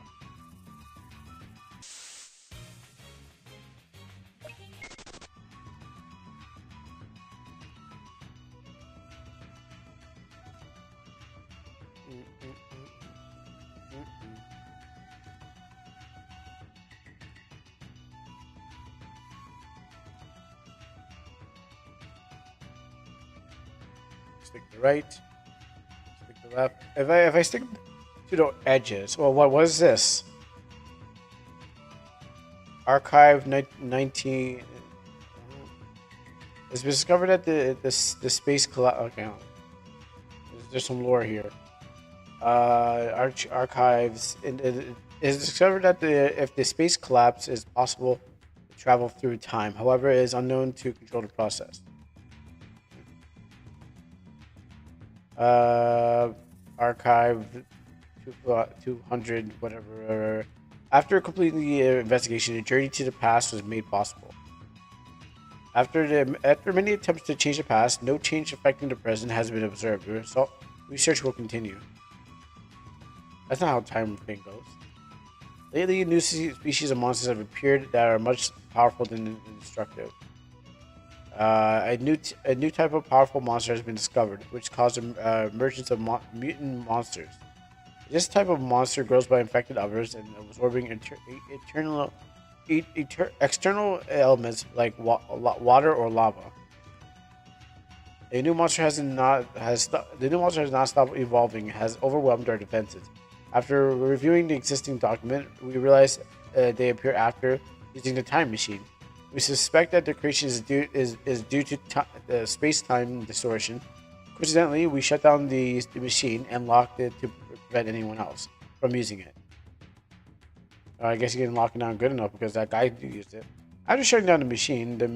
Stick to the right. Stick to the left. If I stick to the edges, well, what is this? Archive 19. It's been discovered that the space collapse. Okay, there's some lore here. Archives. It is discovered that if the space collapse is possible to travel through time. However, it is unknown to control the process. Archive 200 whatever. After completing the investigation, a journey to the past was made possible. After many attempts to change the past, no change affecting the present has been observed. Research will continue. That's not how time thing goes. Lately, new species of monsters have appeared that are much powerful than destructive. A new type of powerful monster has been discovered, which caused emergence of mutant monsters. This type of monster grows by infecting others and absorbing external elements like water or lava. The new monster has not stopped evolving. Has overwhelmed our defenses. After reviewing the existing document, we realized they appear after using the time machine. We suspect that the creation is due to space-time distortion. Coincidentally, we shut down the machine and locked it to prevent anyone else from using it. I guess he didn't lock it down good enough because that guy used it. After shutting down the machine, the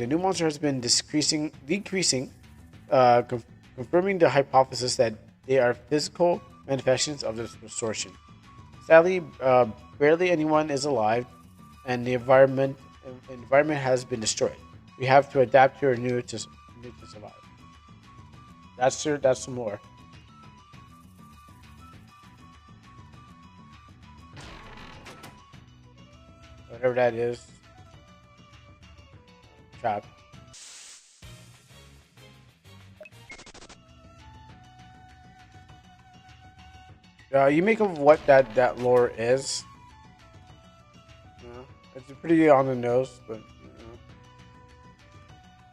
new monster has been decreasing, confirming the hypothesis that they are physical manifestations of the distortion. Sadly, barely anyone is alive, and the environment has been destroyed. We have to adapt to our new to survive. That's some more. Whatever that is. Trap. You make of what that lore is. It's pretty on the nose, but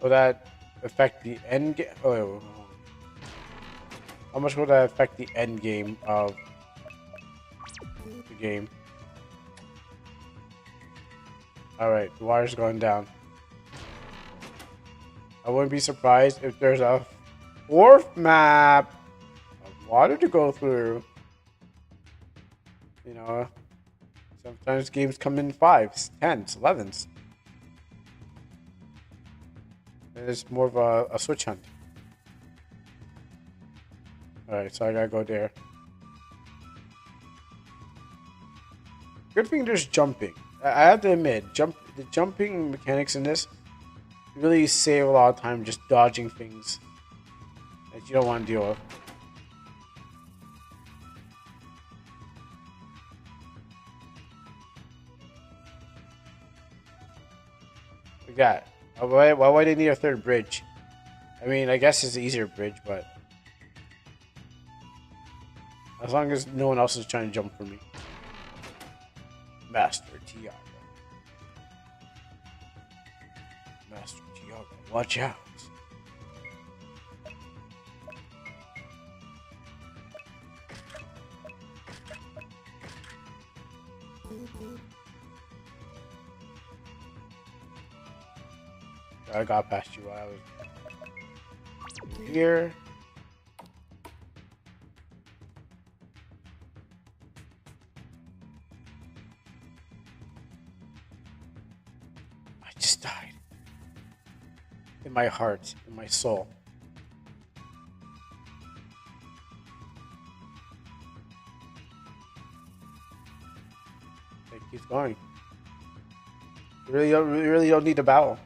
will that affect the end game? Oh, how much will that affect the end game of the game? All right, the water's going down. I wouldn't be surprised if there's a fourth map of water to go through. You know, sometimes games come in 5s, 10s, 11s. it's more of a switch hunt. Alright, so I gotta go there. Good thing there's jumping. I have to admit, the jumping mechanics in this really save a lot of time just dodging things that you don't want to deal with. Like that. Why would they need a third bridge? I mean, I guess it's an easier bridge, but as long as no one else is trying to jump for me. Master Tiago. Master Tiago, watch out. I got past you while I was here. I just died. In my heart, in my soul. It keeps going. You really don't need a battle.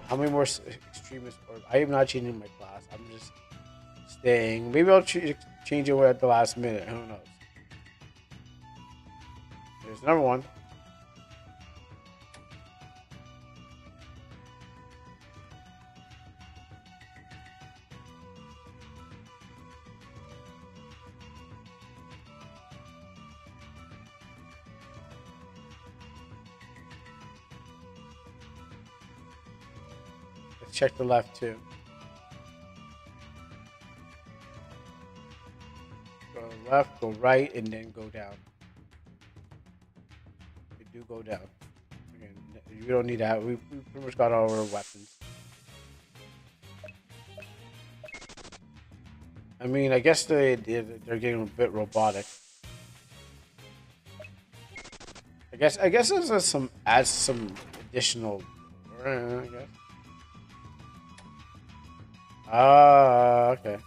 How many more extremists? Or I am not changing my class. I'm just staying. Maybe I'll change it at the last minute. Who knows? There's another one. Check the left too. Go left, go right, and then go down. We do go down. Again, you don't need that. We pretty much got all our weapons. I mean, I guess they're getting a bit robotic. I guess this is adds some additional. I guess. Okay.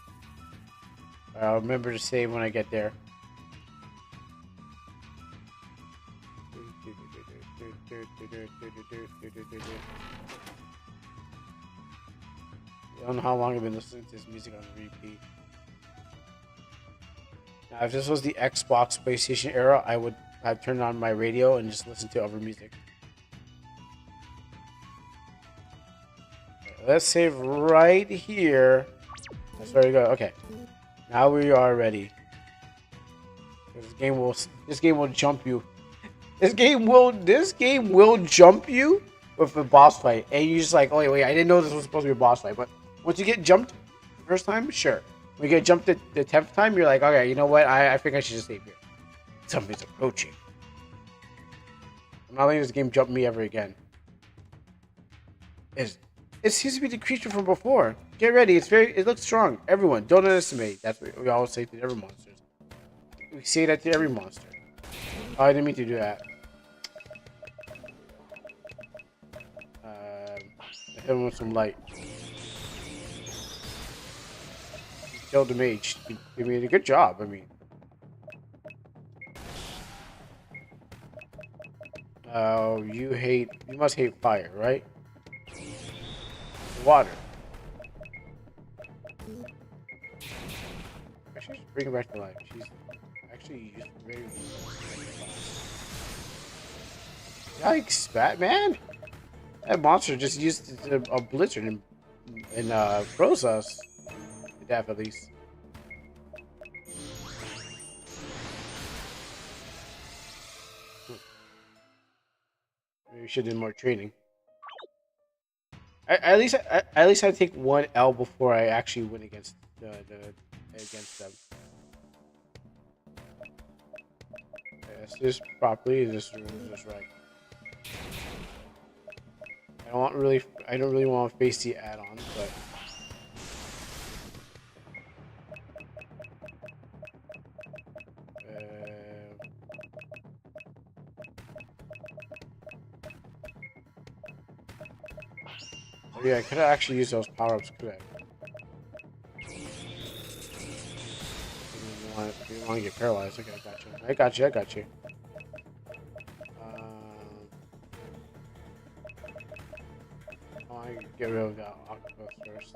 I'll remember to save when I get there. I don't know how long I've been listening to this music on repeat. Now, if this was the Xbox PlayStation era, I would have turned on my radio and just listen to other music. Let's save right here. That's where we go. Okay, now we are ready. This game will jump you. This game will jump you with a boss fight, and you're just like, oh wait, I didn't know this was supposed to be a boss fight. But once you get jumped the first time, sure. When you get jumped the 10th time, you're like, okay, you know what? I think I should just save here. Something's approaching. I'm not letting this game jump me ever again. It seems to be the creature from before. Get ready. It looks strong. Everyone, don't underestimate. That's what we always say to every monster. We say that to every monster. Oh, I didn't mean to do that. I hit him with some light. He killed the mage. He did a good job. I mean. Oh, you must hate fire, right? Water. Actually, just bring her back to life. She's actually used very well. Yikes, Batman! That monster just used a blizzard and froze us to death, at least. Maybe we should do more training. At least I take one L before I actually win against against them. Is this properly? Is this right? I don't really want to face the add-on, but Oh, yeah, I could have actually used those power-ups, could I? Didn't want to get paralyzed. Okay, I got you. I got you. I got you. I want to get rid of that octopus first.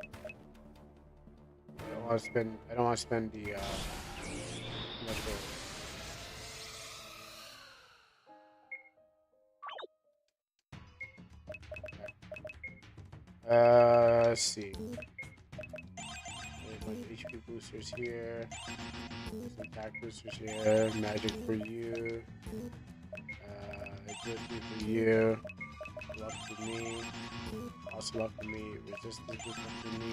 I don't want to spend. I don't want to spend the much gold. Let's see. There's a bunch of HP boosters here. Some attack boosters here. Magic for you. Agility for you. Luck for me. Also luck for me. Resistance booster for me.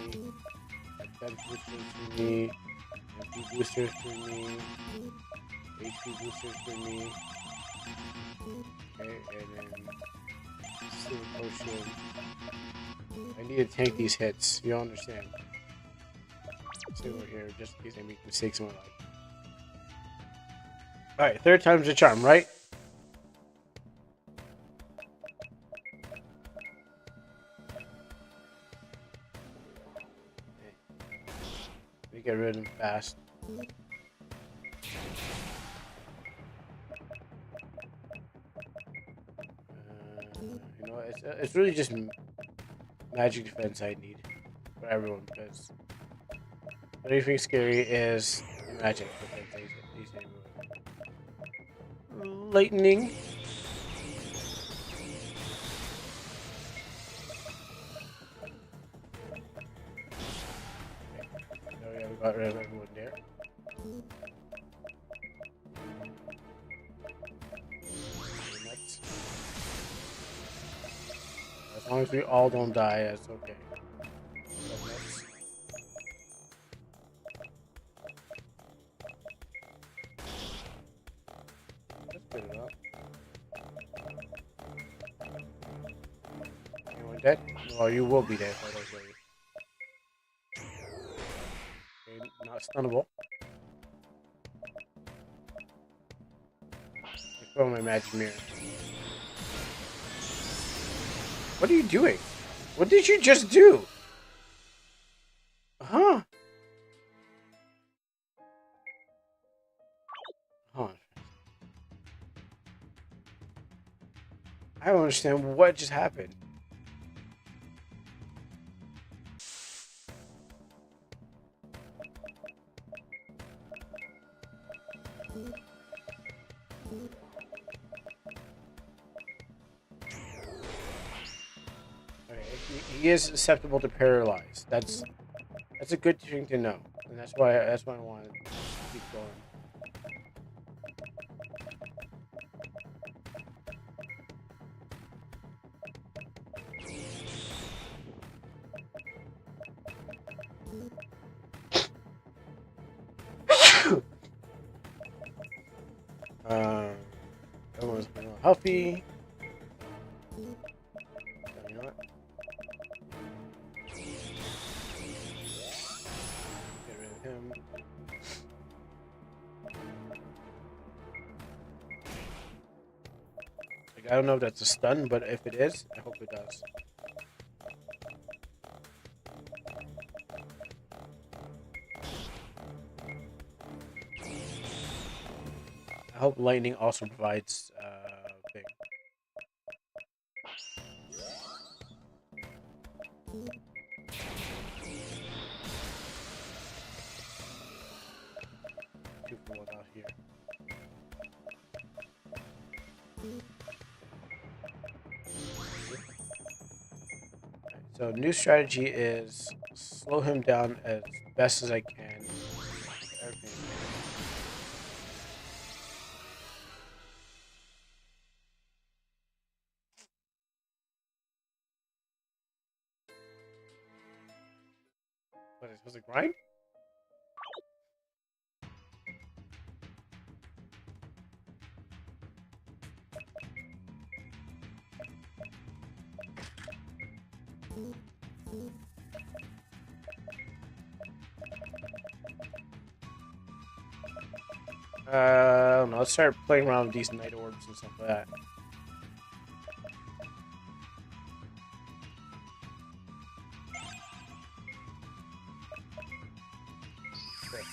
Defense boosters for me. MP boosters for me. HP boosters for me. Okay, and then Silver Potion. I need to tank these hits. You don't understand. Stay over here just in case I make mistakes in my life. Alright, third time's a charm, right? Let me get rid of them fast. You know, it's really just magic defense I need for everyone because anything scary is magic defense. Lightning. Okay, we got rid of everyone there. Next. As long as we all don't die, that's okay. Next. That's good enough. Anyone dead? Well, you will be dead if I don't kill you. Okay, not stunnable. I throw my magic mirror. What are you doing? What did you just do? Huh? Huh. I don't understand what just happened. Okay, he is susceptible to paralyze. That's a good thing to know, and that's why I want to keep going. Everyone's been healthy. You know what? Get rid of him. Like, I don't know if that's a stun, but if it is, I hope it does. I hope lightning also provides thing. Two for one out here. So new strategy is slow him down as best as I can. Everything. What is supposed to grind? I don't know. Let's start playing around with these night orbs and stuff like that. Okay.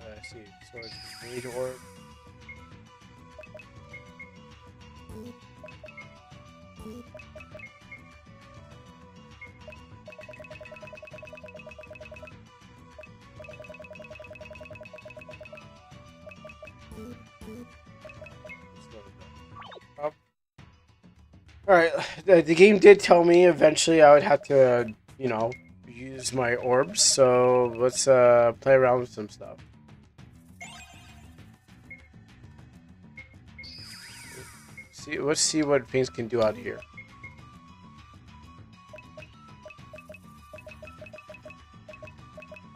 I see. Swords, mage orb. All right, the game did tell me eventually I would have to, you know, use my orbs. So let's play around with some stuff. Let's see what things can do out here.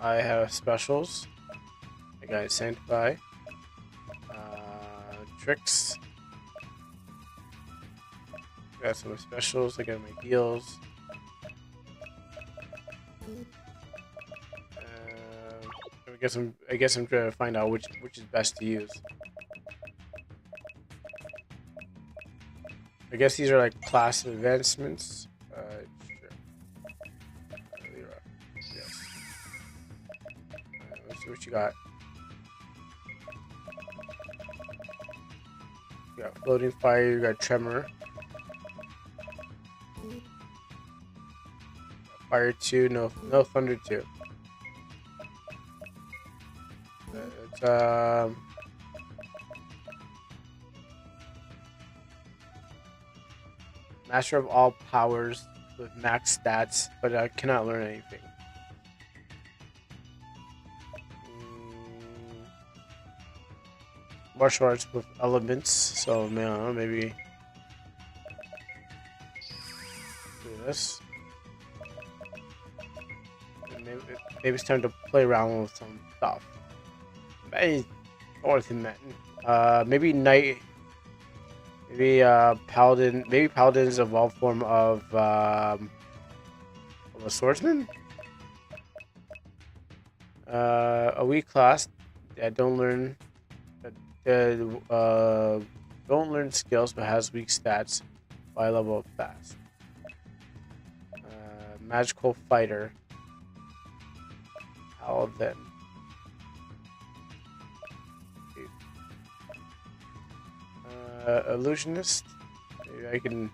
I have specials. I got Sanctify, tricks. Got some specials. I got my heals. I guess I'm trying to find out which is best to use. I guess these are like class advancements. Sure. Yes. Let's see what you got. You got floating fire. You got tremor. Fire 2, no thunder 2. It's master of all powers with max stats, but I cannot learn anything. Martial arts with elements, so maybe do this. Maybe it's time to play around with some stuff. Maybe knight. Maybe paladin. Maybe paladin is a evolved form of a swordsman. A weak class. Don't learn skills, but has weak stats. By level up fast. Magical fighter. Paladin. Illusionist. Maybe I can.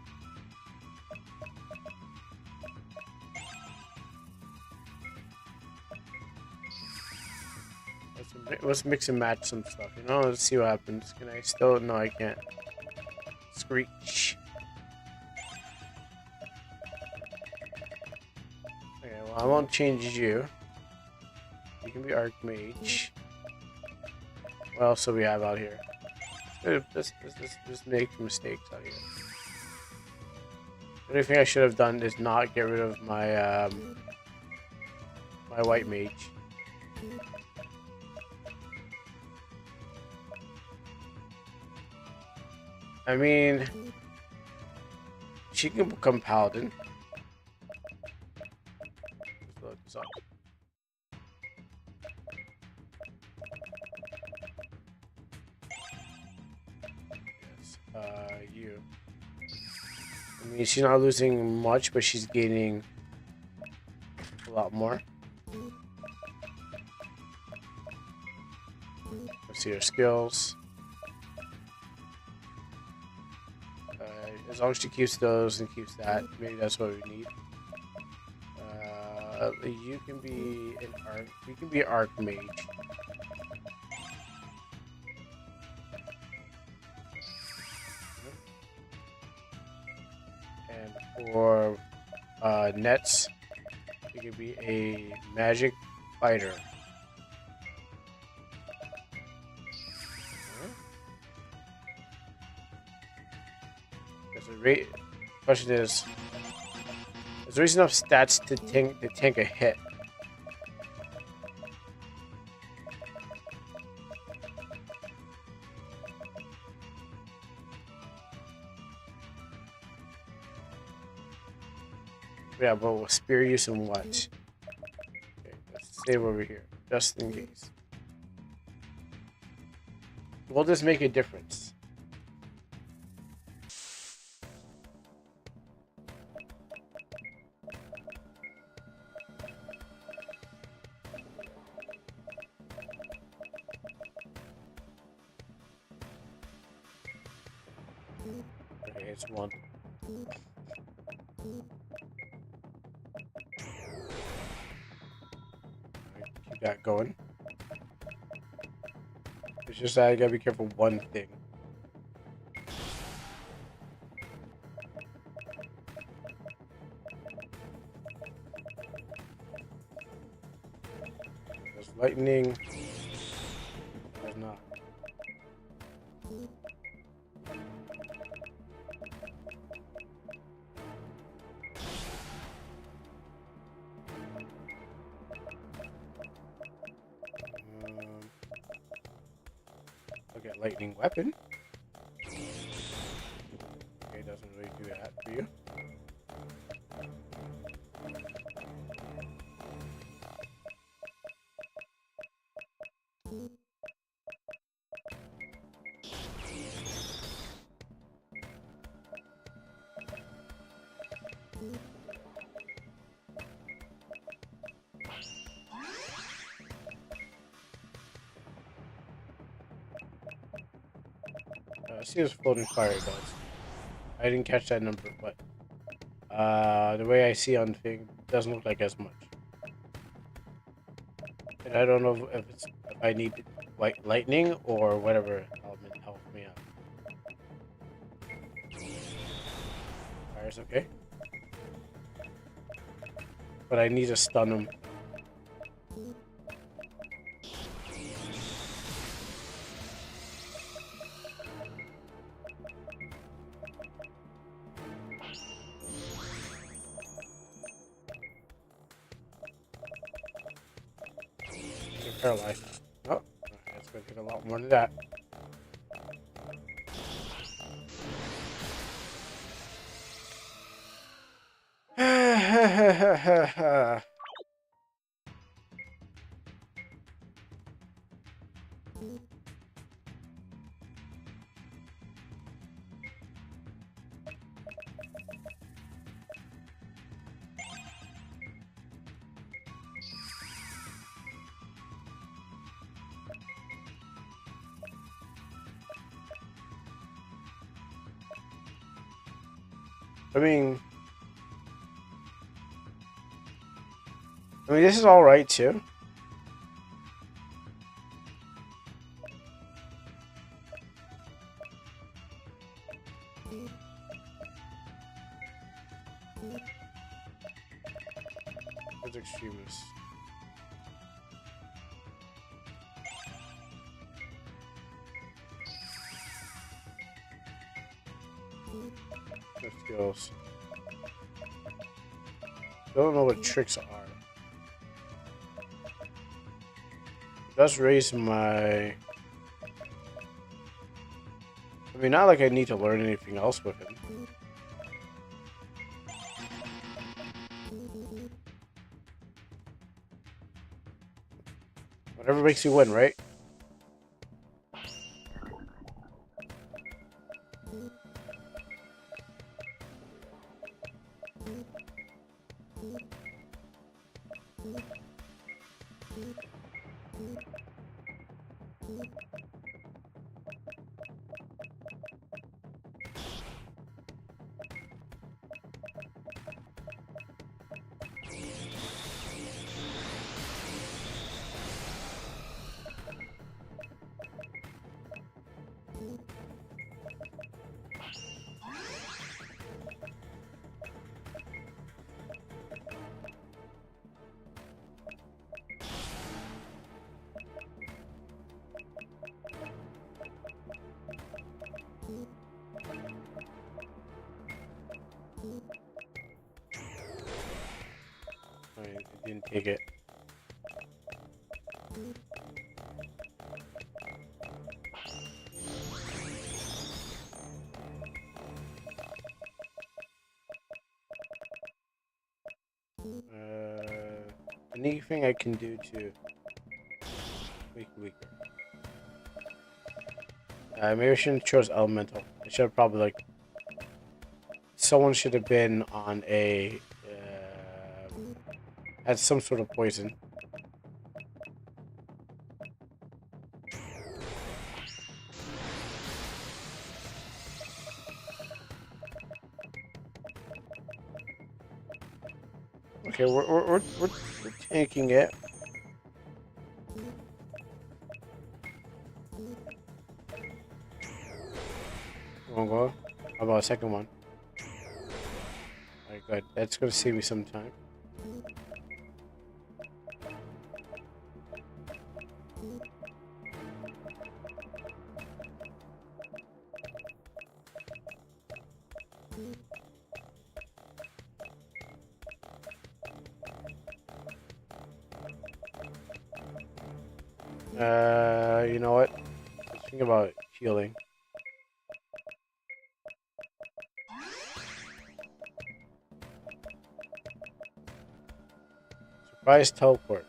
Let's mix and match some stuff. You know, let's see what happens. Can I still? No, I can't. Screech. Okay, well, I won't change you. You can be Archmage. What else do we have out here? Let's make mistakes out here. The only thing I should have done is not get rid of my my white mage. I mean, she can become paladin. Let's load this up. You. I mean, she's not losing much, but she's gaining a lot more. Let's see her skills. As long as she keeps those and keeps that, maybe that's what we need. You can be an arc. You can be an archmage. And for nets, you can be a magic fighter. The question is there enough stats to tank a hit? Yeah, but we'll spear use and what? Okay, let's save over here, just in case. Will this make a difference? Okay, it's one. Keep that going. It's just that I gotta be careful one thing. There's lightning. There's not. Okay, lightning weapon. Okay, doesn't really do that for you. See this floating fire does. I didn't catch that number, but the way I see on the thing doesn't look like as much. And I don't know if I need lightning or whatever element help me out. Fire's okay, but I need to stun him. Paralyzed. Oh, that's going to take a lot more than that. I mean, this is all right too. That's extremist. No skills. Don't know what tricks are. It does raise my... I mean, not like I need to learn anything else with him. Whatever makes you win, right? I didn't take it. Anything I can do to make it weaker. Maybe I shouldn't choose elemental. I should have probably like someone should have been on a had some sort of poison. Okay, we're tanking it. One go. How about a second one? Alright, good. That's gonna save me some time. You know what? Let's think about healing. Surprise teleport.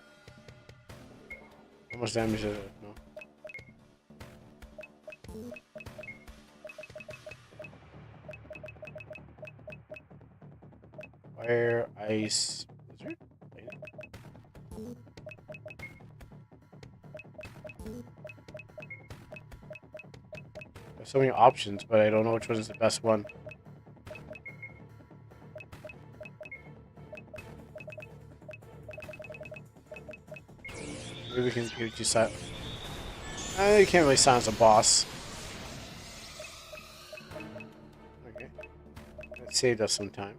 How much damage is it? No. Fire, ice, blizzard? There's so many options, but I don't know which one is the best one. Maybe we can give you silence. You can't really silence a boss. Okay. That saved us some time.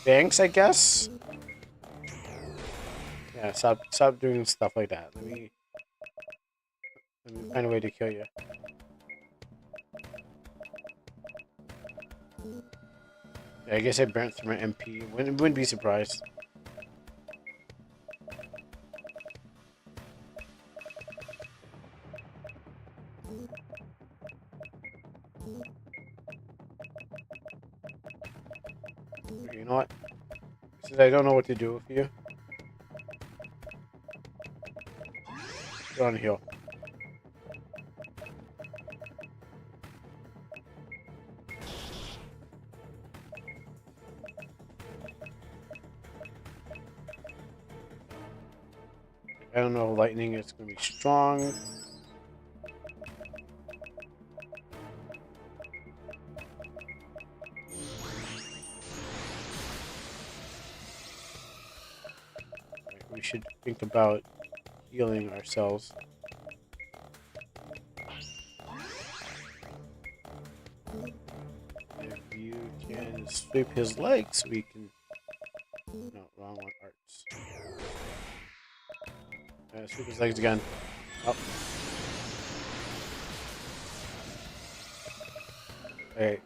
Thanks, I guess. Yeah, stop doing stuff like that. Let me find a way to kill you. Yeah, I guess I burnt through my MP. Wouldn't be surprised. Okay, you know what? Since I don't know what to do with you, go on heal. I don't know, lightning is going to be strong. We should think about healing ourselves. If you can sweep his legs, we can... No, wrong one. Arts. Sweep his legs again. Oh. Okay.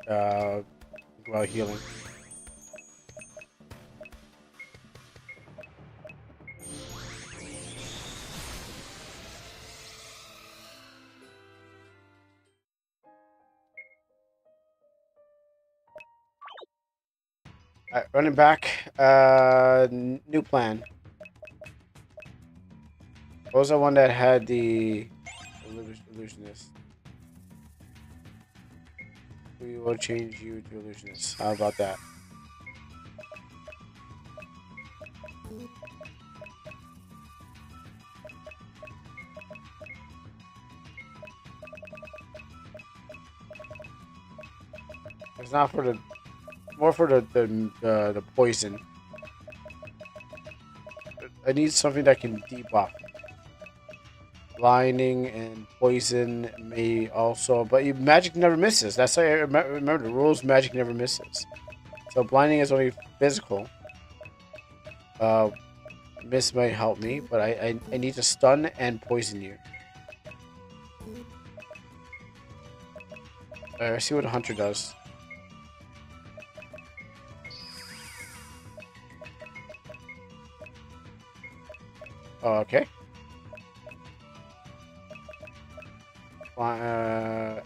Think about healing. Alright, running back. New plan. What was the one that had the illusionist? We will change you to illusionist. How about that? It's not for the... More for the poison. I need something that can debuff. Blinding and poison may also, but magic never misses. That's why I remember the rules. Magic never misses. So blinding is only physical. Miss might help me, but I need to stun and poison you. Alright, let's see what a hunter does. Okay.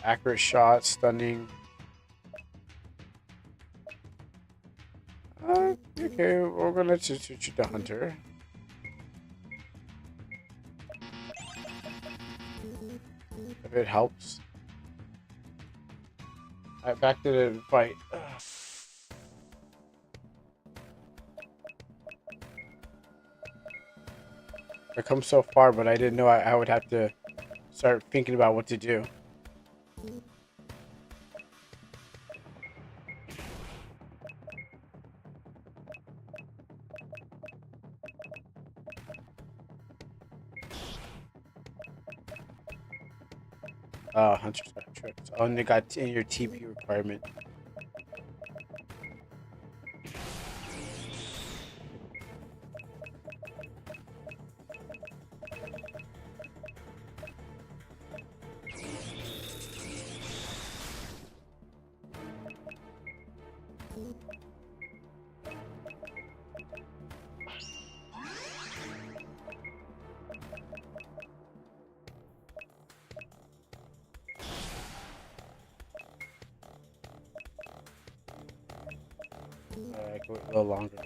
Accurate shot, stunning. Okay, we're gonna shoot the hunter. If it helps. Alright, back to the fight. I've come so far, but I didn't know I would have to start thinking about what to do. 100 tricks. Oh, and they got in your TP requirement. I go a little longer.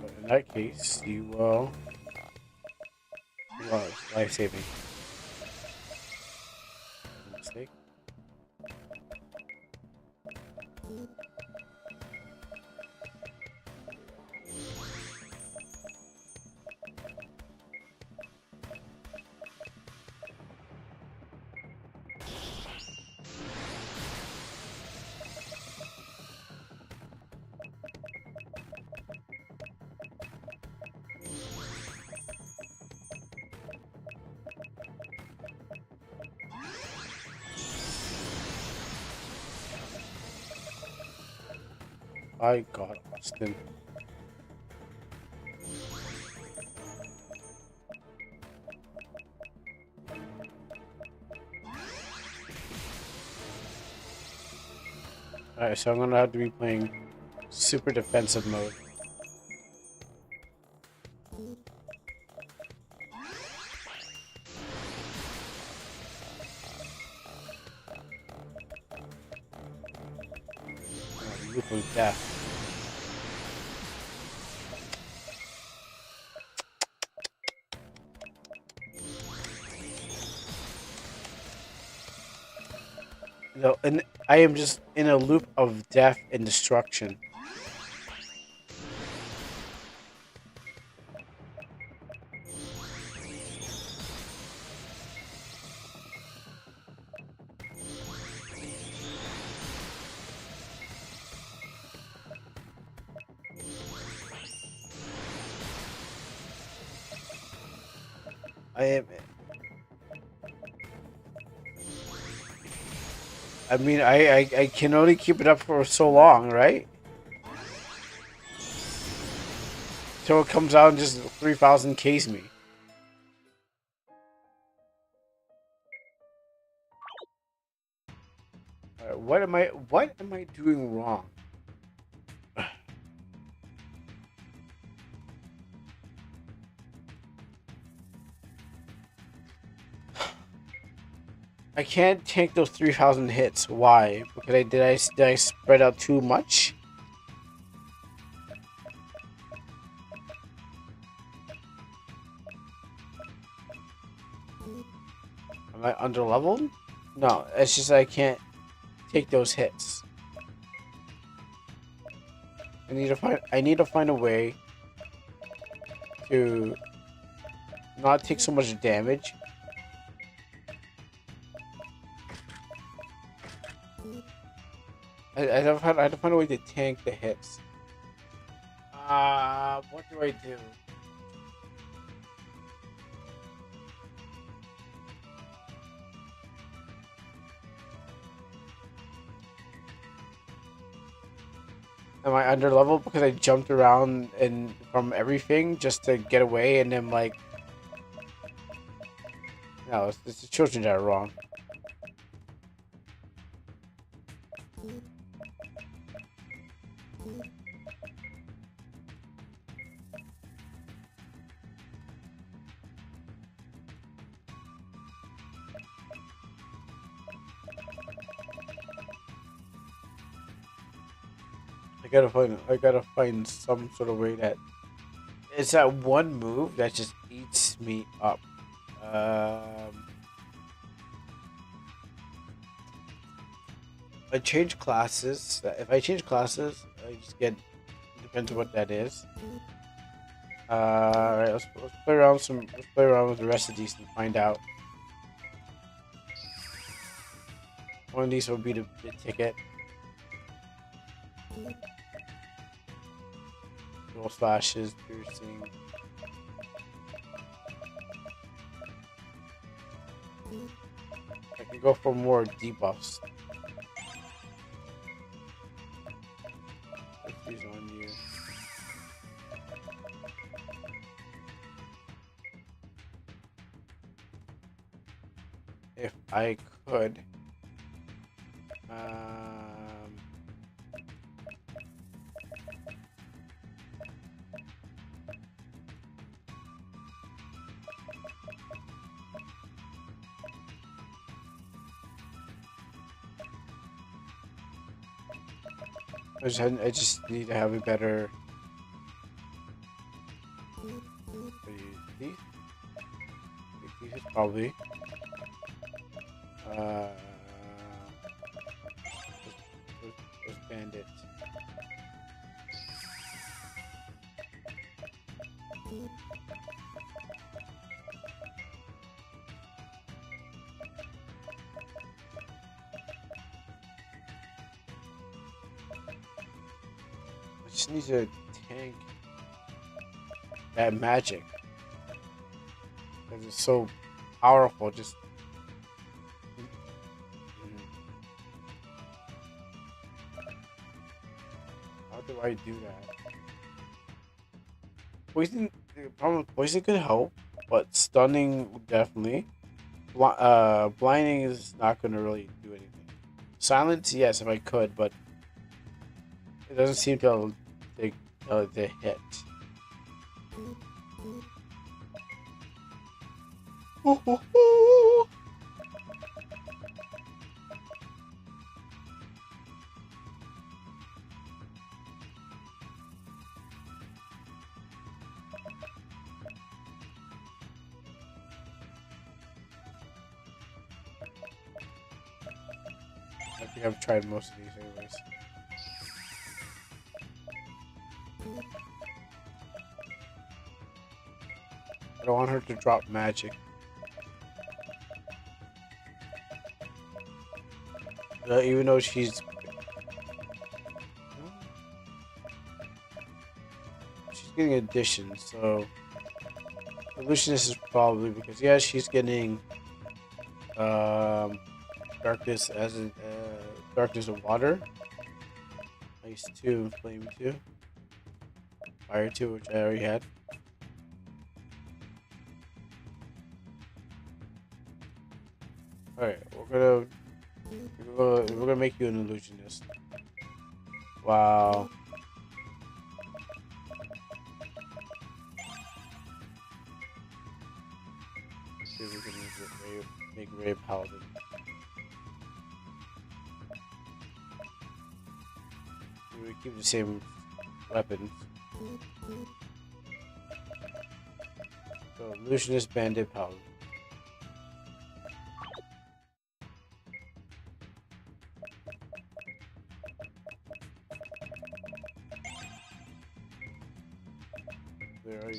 But in that case, you will. Well, life saving. Mistake. I got Austin. Alright, so I'm gonna have to be playing super defensive mode. Loop of death. No, and I am just in a loop of death and destruction. I mean, I can only keep it up for so long, right? Till it comes out and just 3,000 Ks me. What am I doing wrong? I can't tank those 3,000 hits. Why? Because did I spread out too much? Am I underleveled? No, it's just I can't take those hits. I need to find a way to not take so much damage. I have to find a way to tank the hits. What do I do? Am I under level because I jumped around and from everything just to get away, and then like, no, it's the children that are wrong. I gotta find some sort of way that it's that one move that just eats me up. Um, I change classes. If I change classes, I just get depends on what that is. Alright, let's play around some. Let's play around with the rest of these and find out. One of these will be the ticket. Dual slashes, piercing. I can go for more debuffs. Let's use on you. If I could. I just need to have a better teeth. Teeth is probably uh let's bandit. I just need to tank that magic because it's so powerful. Just how do I do that? Poison, the problem with poison could help, but stunning definitely. Blinding is not going to really do anything. Silence, yes, if I could, but it doesn't seem to the hit. I think I've tried most of these anyways. I don't want her to drop magic. Even though she's getting addition, so illusionist is probably because yeah, she's getting darkness as a darkness of water, ice 2, and flame 2, fire 2, which I already had. Alright, we're gonna make you an illusionist. Wow. Let's see if we can make Ray Paladin. We keep the same weapons. So illusionist, bandit, paladin. There are the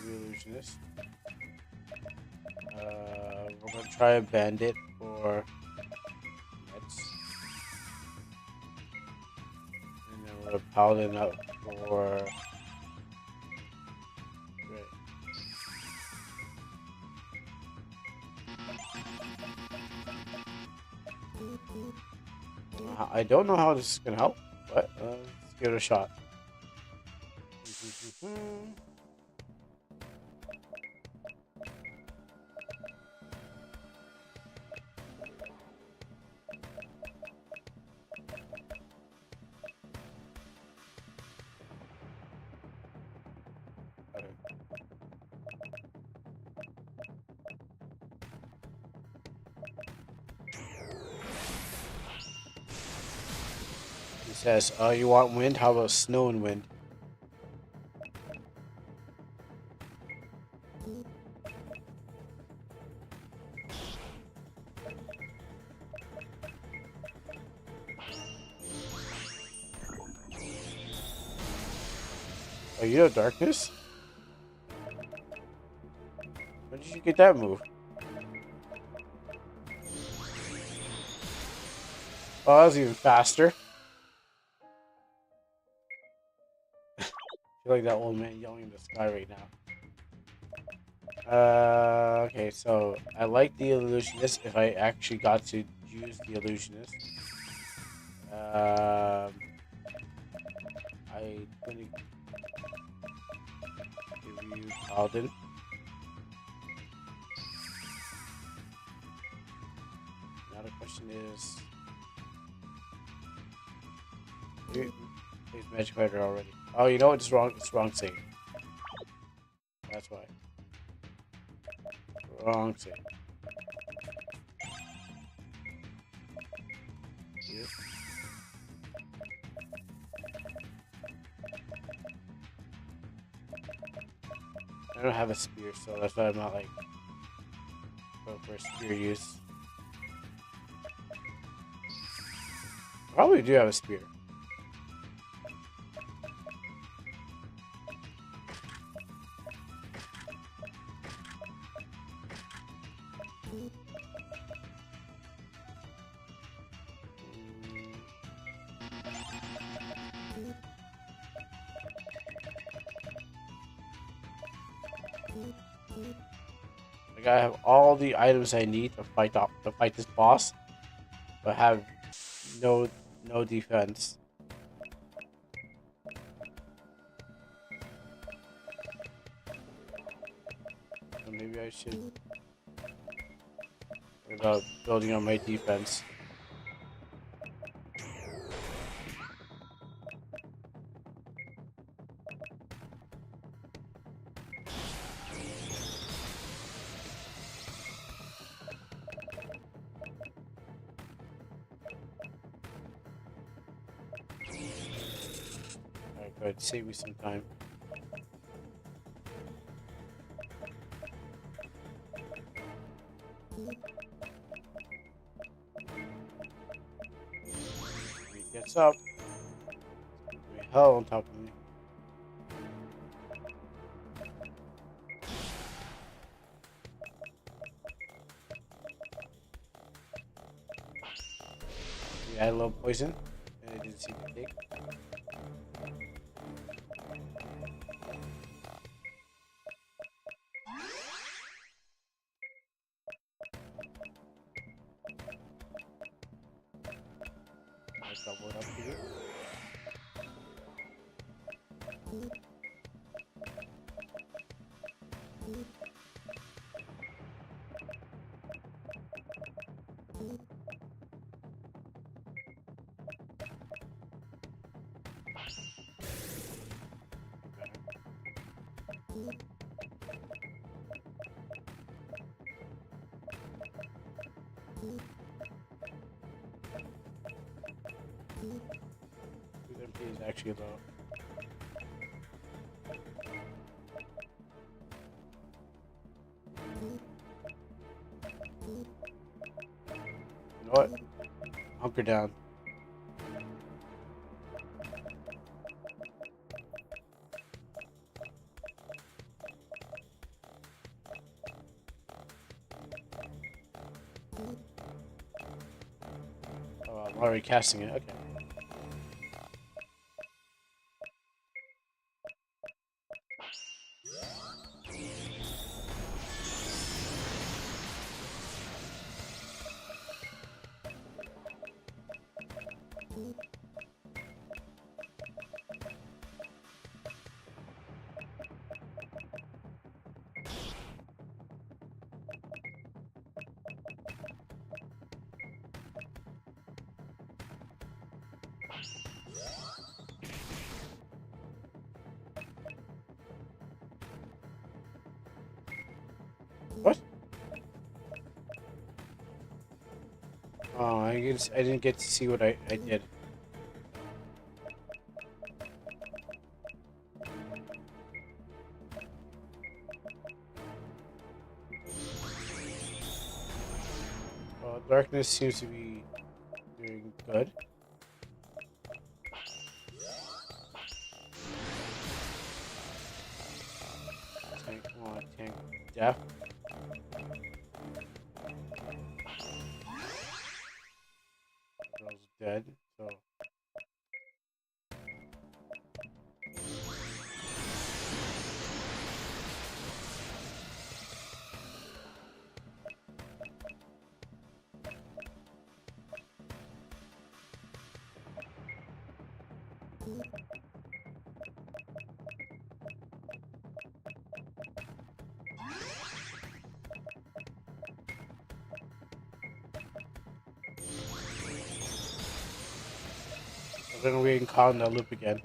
illusionist. We're gonna try a bandit for nets, and then we're gonna paladin up for Ray. I don't know how this is gonna help, but let's give it a shot. He says, "Oh, you want wind? How about snow and wind?" Oh, you know darkness? When did you get that move? Oh, that was even faster. I feel like that old man yelling in the sky right now. Okay, so I like the illusionist if I actually got to use the illusionist. I'm gonna give you Paladin. Now the question is, you plays Magic Fighter already. Oh, you know what? It's wrong. It's wrong save. That's why. Wrong save. Yep. I don't have a spear, so that's why I'm not like going for a spear use. Probably do have a spear. Like I have all the items I need to fight this boss, but have no defense. So maybe I should worry about building on my defense. Alright, good. Save me some time. He gets up. Hell on top of me. We add a little poison, and it didn't seem to take. I double it up here. His MP is actually low. You know what? Hunker down. Oh, I'm already casting it. Okay. What? Oh, I didn't get to see what I did. Darkness seems to be doing good. Tank, come on, tank. Death. Girl's dead, so. We're gonna wait and call in that loop again.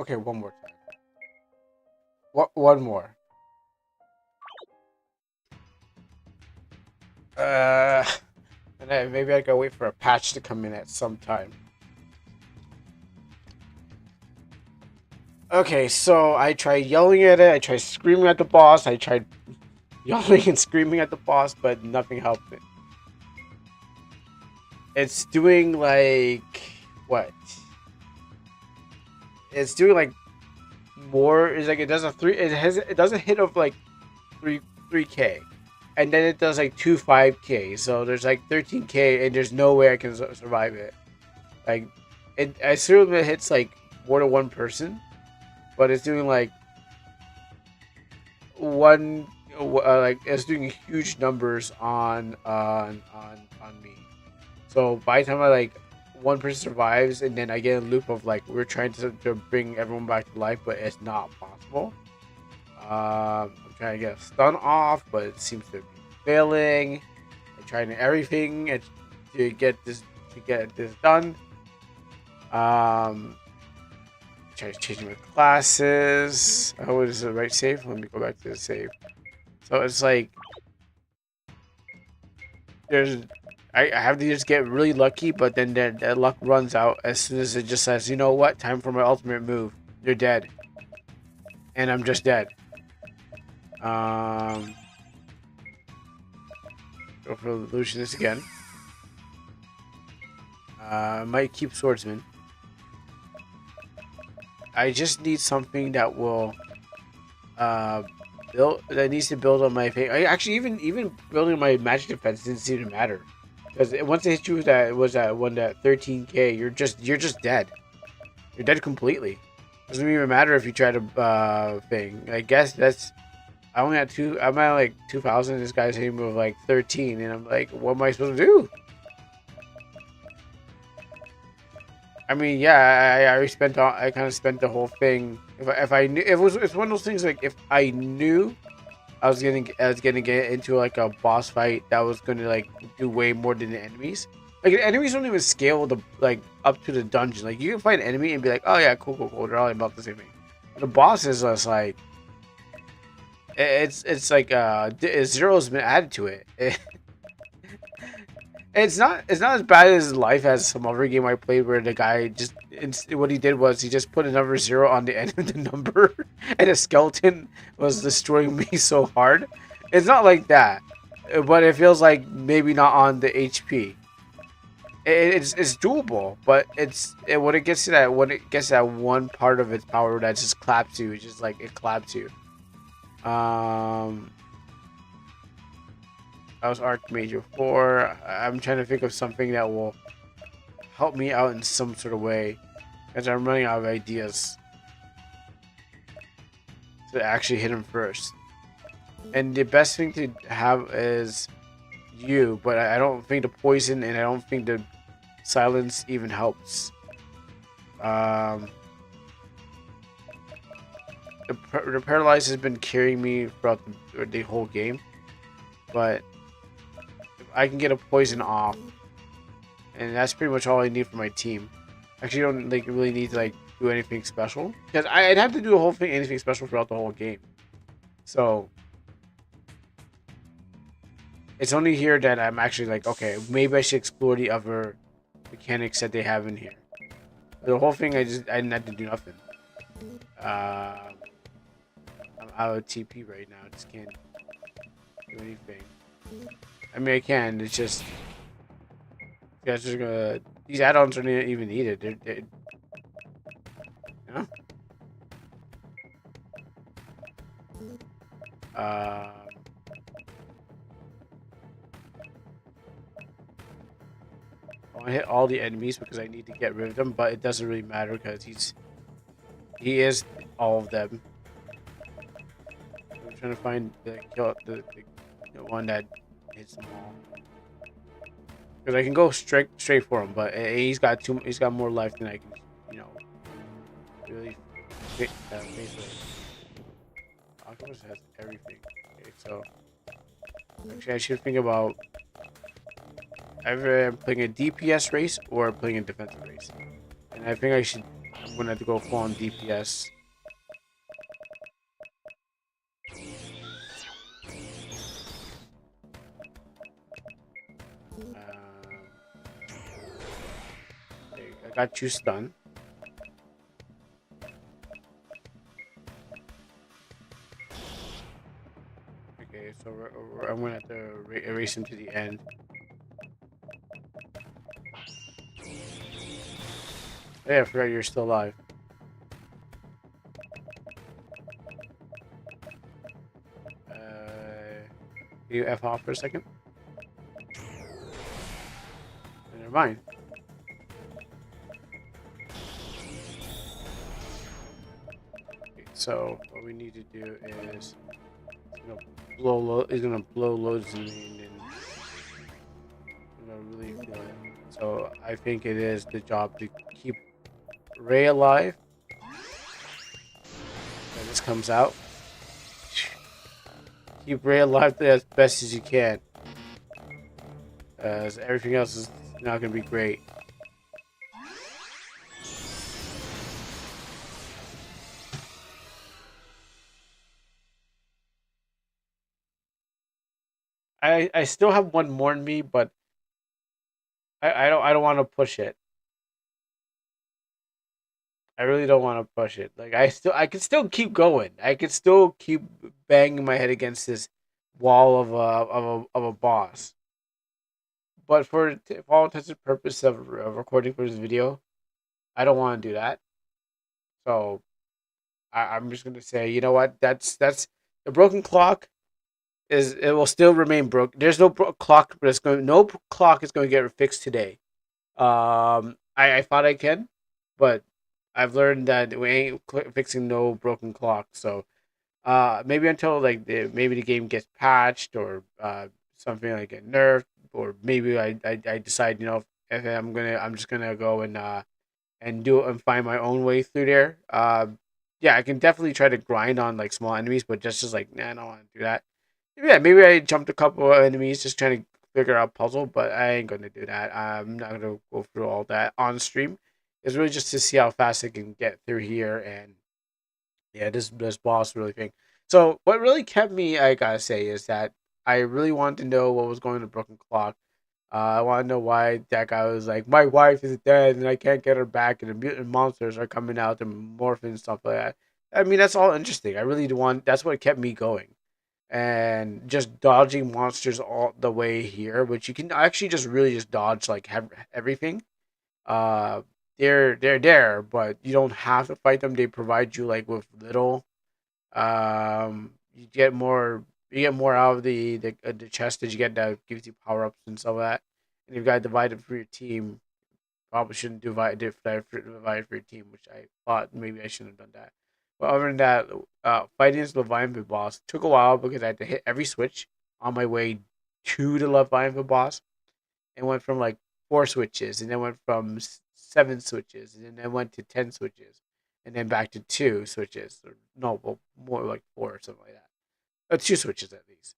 Okay, one more time. What? One more. And then maybe I gotta wait for a patch to come in at some time. Okay, so I tried yelling at it. I tried screaming at the boss. I tried yelling and screaming at the boss, but nothing helped it. It's doing like what? It's doing like more. It's like it does a three. It does a hit of like 3K, and then it does like 5K. So there's like 13K, and there's no way I can survive it. Like I assume it hits like more than one person, but it's doing like one. Like it's doing huge numbers on me. So by the time I like one person survives, and then I get a loop of like we're trying to bring everyone back to life, but it's not possible. I'm trying to get a stun off, but it seems to be failing. I'm trying everything to get this done. Try changing my classes. Oh, is the right save? Let me go back to the save. So it's like I have to just get really lucky, but then that luck runs out as soon as it just says, you know what, time for my ultimate move. You're dead. And I'm just dead. Go for Lucianus again. Might keep Swordsman. I just need something that will that needs to build on my faith. Actually, even building my magic defense didn't seem to matter, because once it hit you with that 13K, you're just dead. You're dead completely. Doesn't even matter if you try to thing. I guess that's I only had two. I'm at like 2,000. This guy's hitting me with like 13, and I'm like, what am I supposed to do? I mean, yeah, I kind of spent the whole thing. If I knew, it's one of those things like if I knew I was gonna get into like a boss fight that was gonna like do way more than the enemies. Like the enemies don't even scale the like up to the dungeon. Like you can fight an enemy and be like, oh yeah, cool. They're all about the same thing. But the boss is just like it's like zero's been added to it. It's not as bad as life as some other game I played where the guy just what he did was he just put another zero on the end of the number and a skeleton was destroying me so hard. It's not like that, but it feels like maybe not on the HP. It's doable, but when it gets to that one part of its power that just claps you, it's just like it claps you. That was Archmage 4. I'm trying to think of something that will help me out in some sort of way, because I'm running out of ideas to actually hit him first. And the best thing to have is you, but I don't think the poison and I don't think the silence even helps. The paralyze has been carrying me throughout the whole game, but I can get a poison off, and that's pretty much all I need for my team. Actually, you don't like really need to like do anything special because I'd have to do the whole thing, anything special throughout the whole game. So it's only here that I'm actually like, okay, maybe I should explore the other mechanics that they have in here. The whole thing, I didn't have to do nothing. I'm out of TP right now. I just can't do anything. I mean, I can. It's just you guys are gonna. These add-ons aren't even needed. You know. Um, I want to hit all the enemies because I need to get rid of them, but it doesn't really matter because he is all of them. I'm trying to find the one that hits them all. Because I can go straight for him, but he's got more life than I can, you know, really face with. Octopus has everything. Okay, so actually I should think about either playing a DPS race or playing a defensive race. And I think I'm gonna have to go full on DPS. Okay, I got you stunned. Okay, so I'm gonna have to race him to the end. Oh, yeah, I forgot you're still alive. Can you F off for a second? Never mind. Okay, so what we need to do is he's gonna blow loads in me and really feel it. So I think it is the job to keep Ray alive. When this comes out, keep Ray alive as best as you can, as everything else is not gonna be great. I still have one more in me, but I don't want to push it. I really don't want to push it. Like I can still keep going. I can still keep banging my head against this wall of a boss. But for all intents and purposes of recording for this video, I don't want to do that. So I'm just gonna say, you know what? That's the broken clock is it will still remain broke. There's no clock, but it's going no clock is going to get fixed today. I thought I can, but I've learned that we ain't fixing no broken clock. So maybe until like maybe the game gets patched or something like get nerfed, or maybe I decide, you know, if I'm just gonna go and do and find my own way through there. Yeah, I can definitely try to grind on like small enemies, but just like nah, I don't want to do that. Yeah, maybe I jumped a couple of enemies just trying to figure out puzzle, but I ain't gonna do that. I'm not gonna go through all that on stream. It's really just to see how fast I can get through here, and yeah, this boss really thing. So what really kept me, I gotta say, is that I really wanted to know what was going on with Broken Clock. I want to know why that guy was like, my wife is dead and I can't get her back, and the mutant monsters are coming out and morphing and stuff like that. I mean, that's all interesting. I really do want. That's what kept me going, and just dodging monsters all the way here, which you can actually just really just dodge like everything. Uh, they're there, but you don't have to fight them. They provide you like with little. You get more. You get more out of the chest that you get that gives you power ups and stuff like that. And you've got to divide it for your team. Probably shouldn't divide for your team, which I thought maybe I shouldn't have done that. But other than that, fighting this Leviathan boss took a while because I had to hit every switch on my way to the Leviathan boss. It went from like 4 switches, and then went from 7 switches, and then went to 10 switches, and then back to 2 switches. Or, no, well, more like 4 or something like that. 2 switches at least.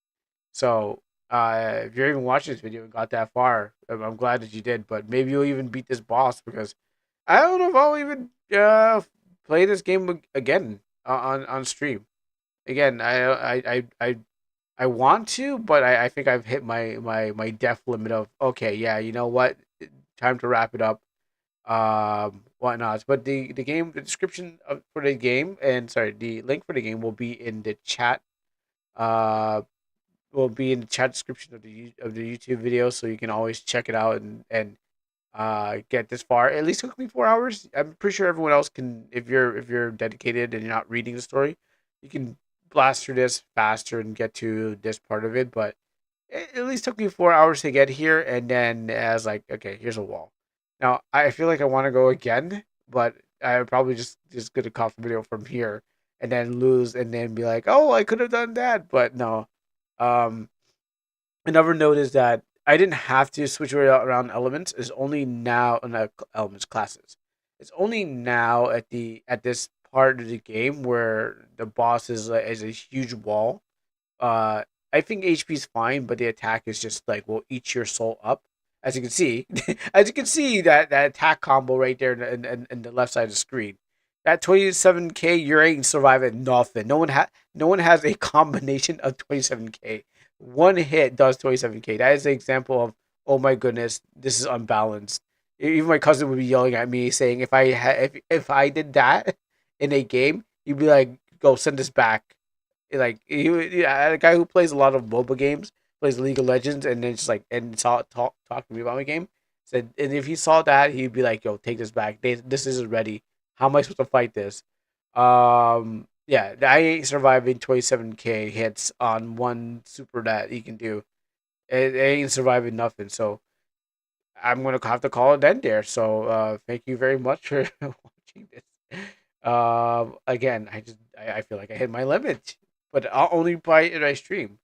So if you're even watching this video and got that far, I'm glad that you did. But maybe you'll even beat this boss because I don't know if I'll even play this game again on stream. Again, I want to, but I think I've hit my depth limit of okay, yeah, you know what, time to wrap it up. Whatnot. But the game, the description for the game, and sorry, the link for the game will be in the chat. Uh, will be in the chat description of the YouTube video, so you can always check it out and get this far. At least took me 4 hours. I'm pretty sure everyone else can. If you're dedicated and you're not reading the story, you can blast through this faster and get to this part of it. But it at least took me 4 hours to get here, and then I was like, okay, here's a wall. Now I feel like I want to go again, but I probably just gonna call the video from here and then lose and then be like, oh, I could have done that, but no. Um, Another note is that I didn't have to switch around elements. It's only now in elements classes. It's only now at this part of the game where the boss is a huge wall. uh, I think HP is fine, but the attack is just like will eat your soul up. As you can see, as you can see that attack combo right there in the left side of the screen. That 27k, you ain't surviving nothing. No one has a combination of 27k. One hit does 27k. That is an example of oh my goodness, this is unbalanced. Even my cousin would be yelling at me saying if I did that in a game, he'd be like, "Go send this back." Like yeah, a guy who plays a lot of mobile games, plays League of Legends, and then just like and saw talk to me about my game. Said, and if he saw that, he'd be like, "Yo, take this back. This isn't ready. How am I supposed to fight this?" Yeah, I ain't surviving 27k hits on one super that he can do. It ain't surviving nothing. So I'm gonna have to call it end there. So thank you very much for watching this. Again, I feel like I hit my limit, but I'll only play it I stream.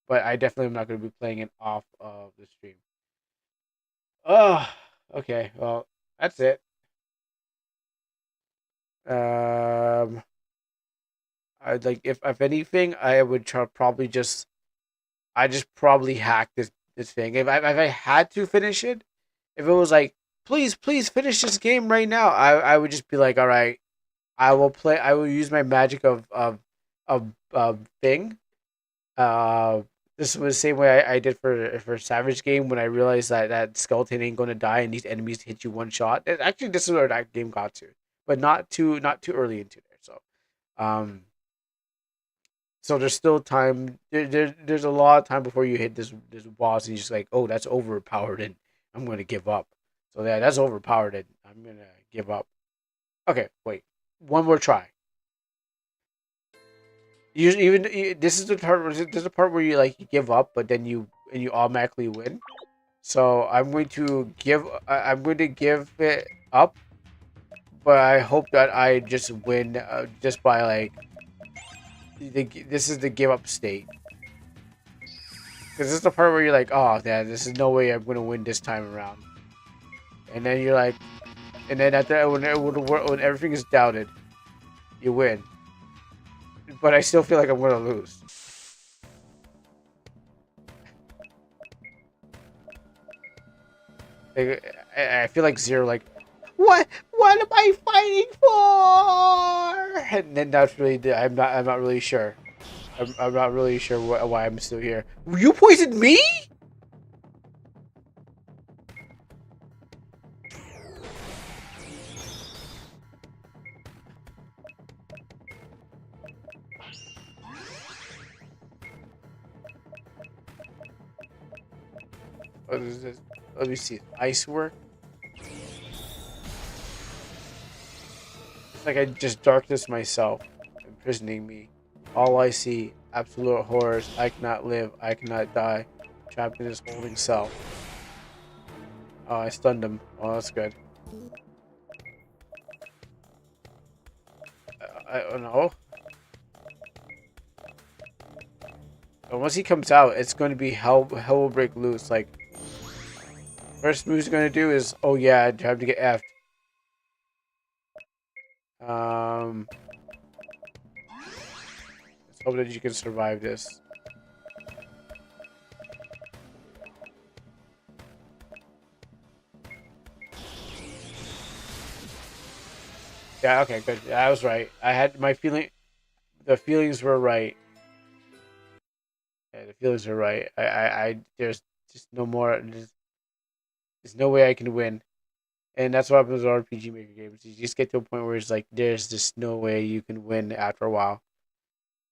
But I definitely am not gonna be playing it off of the stream. Oh, okay. Well, that's it. Um, I like if anything, I would try probably just I just probably hack this thing. If I had to finish it, if it was like please finish this game right now, I would just be like, all right, I will play. I will use my magic of thing. Uh, this was the same way I did for Savage Game when I realized that skeleton ain't gonna die and these enemies hit you one shot. Actually, this is where that game got to, but not too early into there. Um, so there's still time. There's a lot of time before you hit this boss and you're just like, oh, that's overpowered and I'm gonna give up. So yeah, that's overpowered and I'm gonna give up. Okay, wait, one more try. This is the part. This is the part where you like you give up, but then you automatically win. So I'm going to give it up, but I hope that I just win just by like this is the give up state. Because this is the part where you're like, oh, yeah, this is no way I'm going to win this time around. And then you're like, and then at the when everything is doubted, you win. But I still feel like I'm going to lose. I feel like Zero, like, what am I fighting for? And then that's really, I'm not really sure. I'm not really sure why I'm still here. You poisoned me? What is this? Let me see. Ice work? It's like I just darkness myself, imprisoning me. All I see, absolute horrors. I cannot live. I cannot die. Trapped in this holding cell. Oh, I stunned him. Oh, that's good. I don't know. But once he comes out, it's going to be hell. Hell will break loose. Like first move he's going to do is, oh yeah, I have to get F. Let's hope that you can survive this. Yeah, okay, good. I was right. I had my feeling. The feelings were right. Yeah, the feelings were right. There's just no more. There's no way I can win. And that's what happens with RPG Maker games. You just get to a point where it's like there's just no way you can win after a while.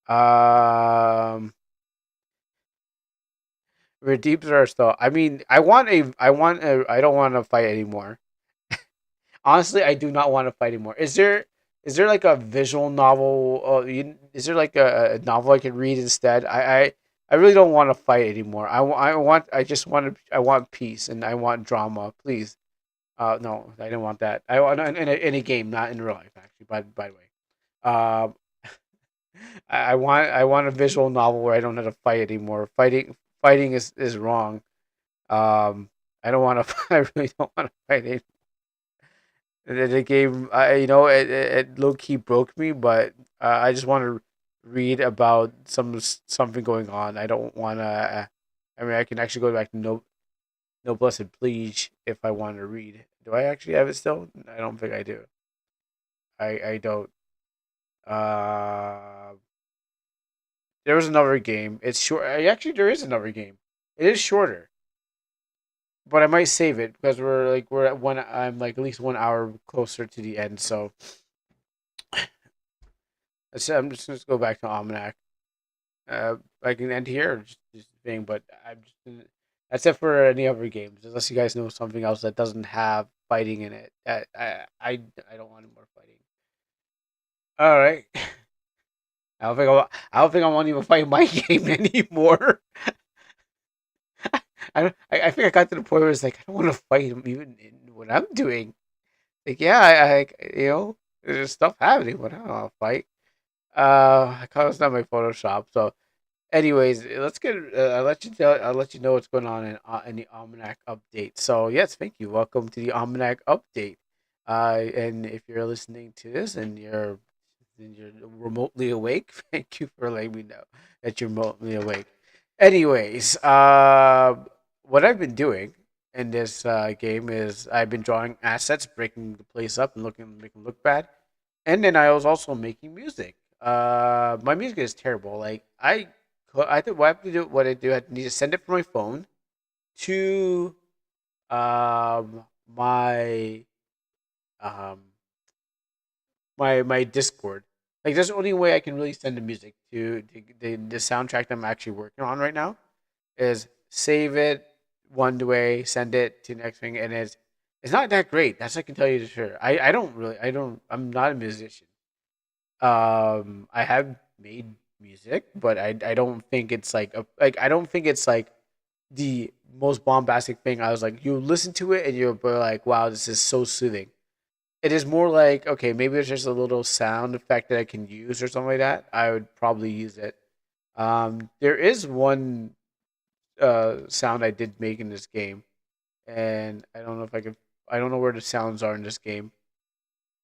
Um, Redeems are still. I mean, I don't want to fight anymore. Honestly, I do not want to fight anymore. Is there like a visual novel? Is there like a novel I can read instead? I really don't want to fight anymore. I just want I want peace and I want drama. Please. No, I don't want that. I want in a game, not in real life, actually. By the way, um, I want a visual novel where I don't have to fight anymore. Fighting is wrong. I don't want to. I really don't want to fight it. The game, it low key broke me, but I just want to read about something going on. I don't want to. I mean, I can actually go back to no blessed please if I want to read. Do I actually have it still? I don't think I do. I don't. Uh, there was another game. It's short. Actually, there is another game. It is shorter, but I might save it because we're at one. I'm like at least 1 hour closer to the end. So I'm just gonna go back to Almanac. I can end here, or just thing. But that's it for any other games. Unless you guys know something else that doesn't have fighting in it. I don't want any more fighting. All right. I don't think I want to even fight my game anymore. I think I got to the point where it's like I don't want to fight him even in what I'm doing. Like yeah, there's stuff happening, but I don't want to fight. I closed down my Photoshop. So, anyways, let's get. I'll let you know what's going on in the Almanac update. So yes, thank you. Welcome to the Almanac update. And if you're listening to this and you're remotely awake, thank you for letting me know that you're remotely awake. Anyways, what I've been doing in this game is I've been drawing assets, breaking the place up and making them look bad, and then I was also making music. My music is terrible. Like I think what I have to do, what I do, I need to send it from my phone to my um my Discord. Like that's the only way I can really send the music to the soundtrack that I'm actually working on right now is save it one way, send it to the next thing, and it's not that great. That's I can tell you for sure. I'm not a musician. I have made music, but I don't think it's I don't think it's like the most bombastic thing. I was like, you listen to it and you're like, wow, this is so soothing. It is more like okay, maybe there's just a little sound effect that I can use or something like that. I would probably use it. There is one sound I did make in this game, and I don't know if I could. I don't know where the sounds are in this game.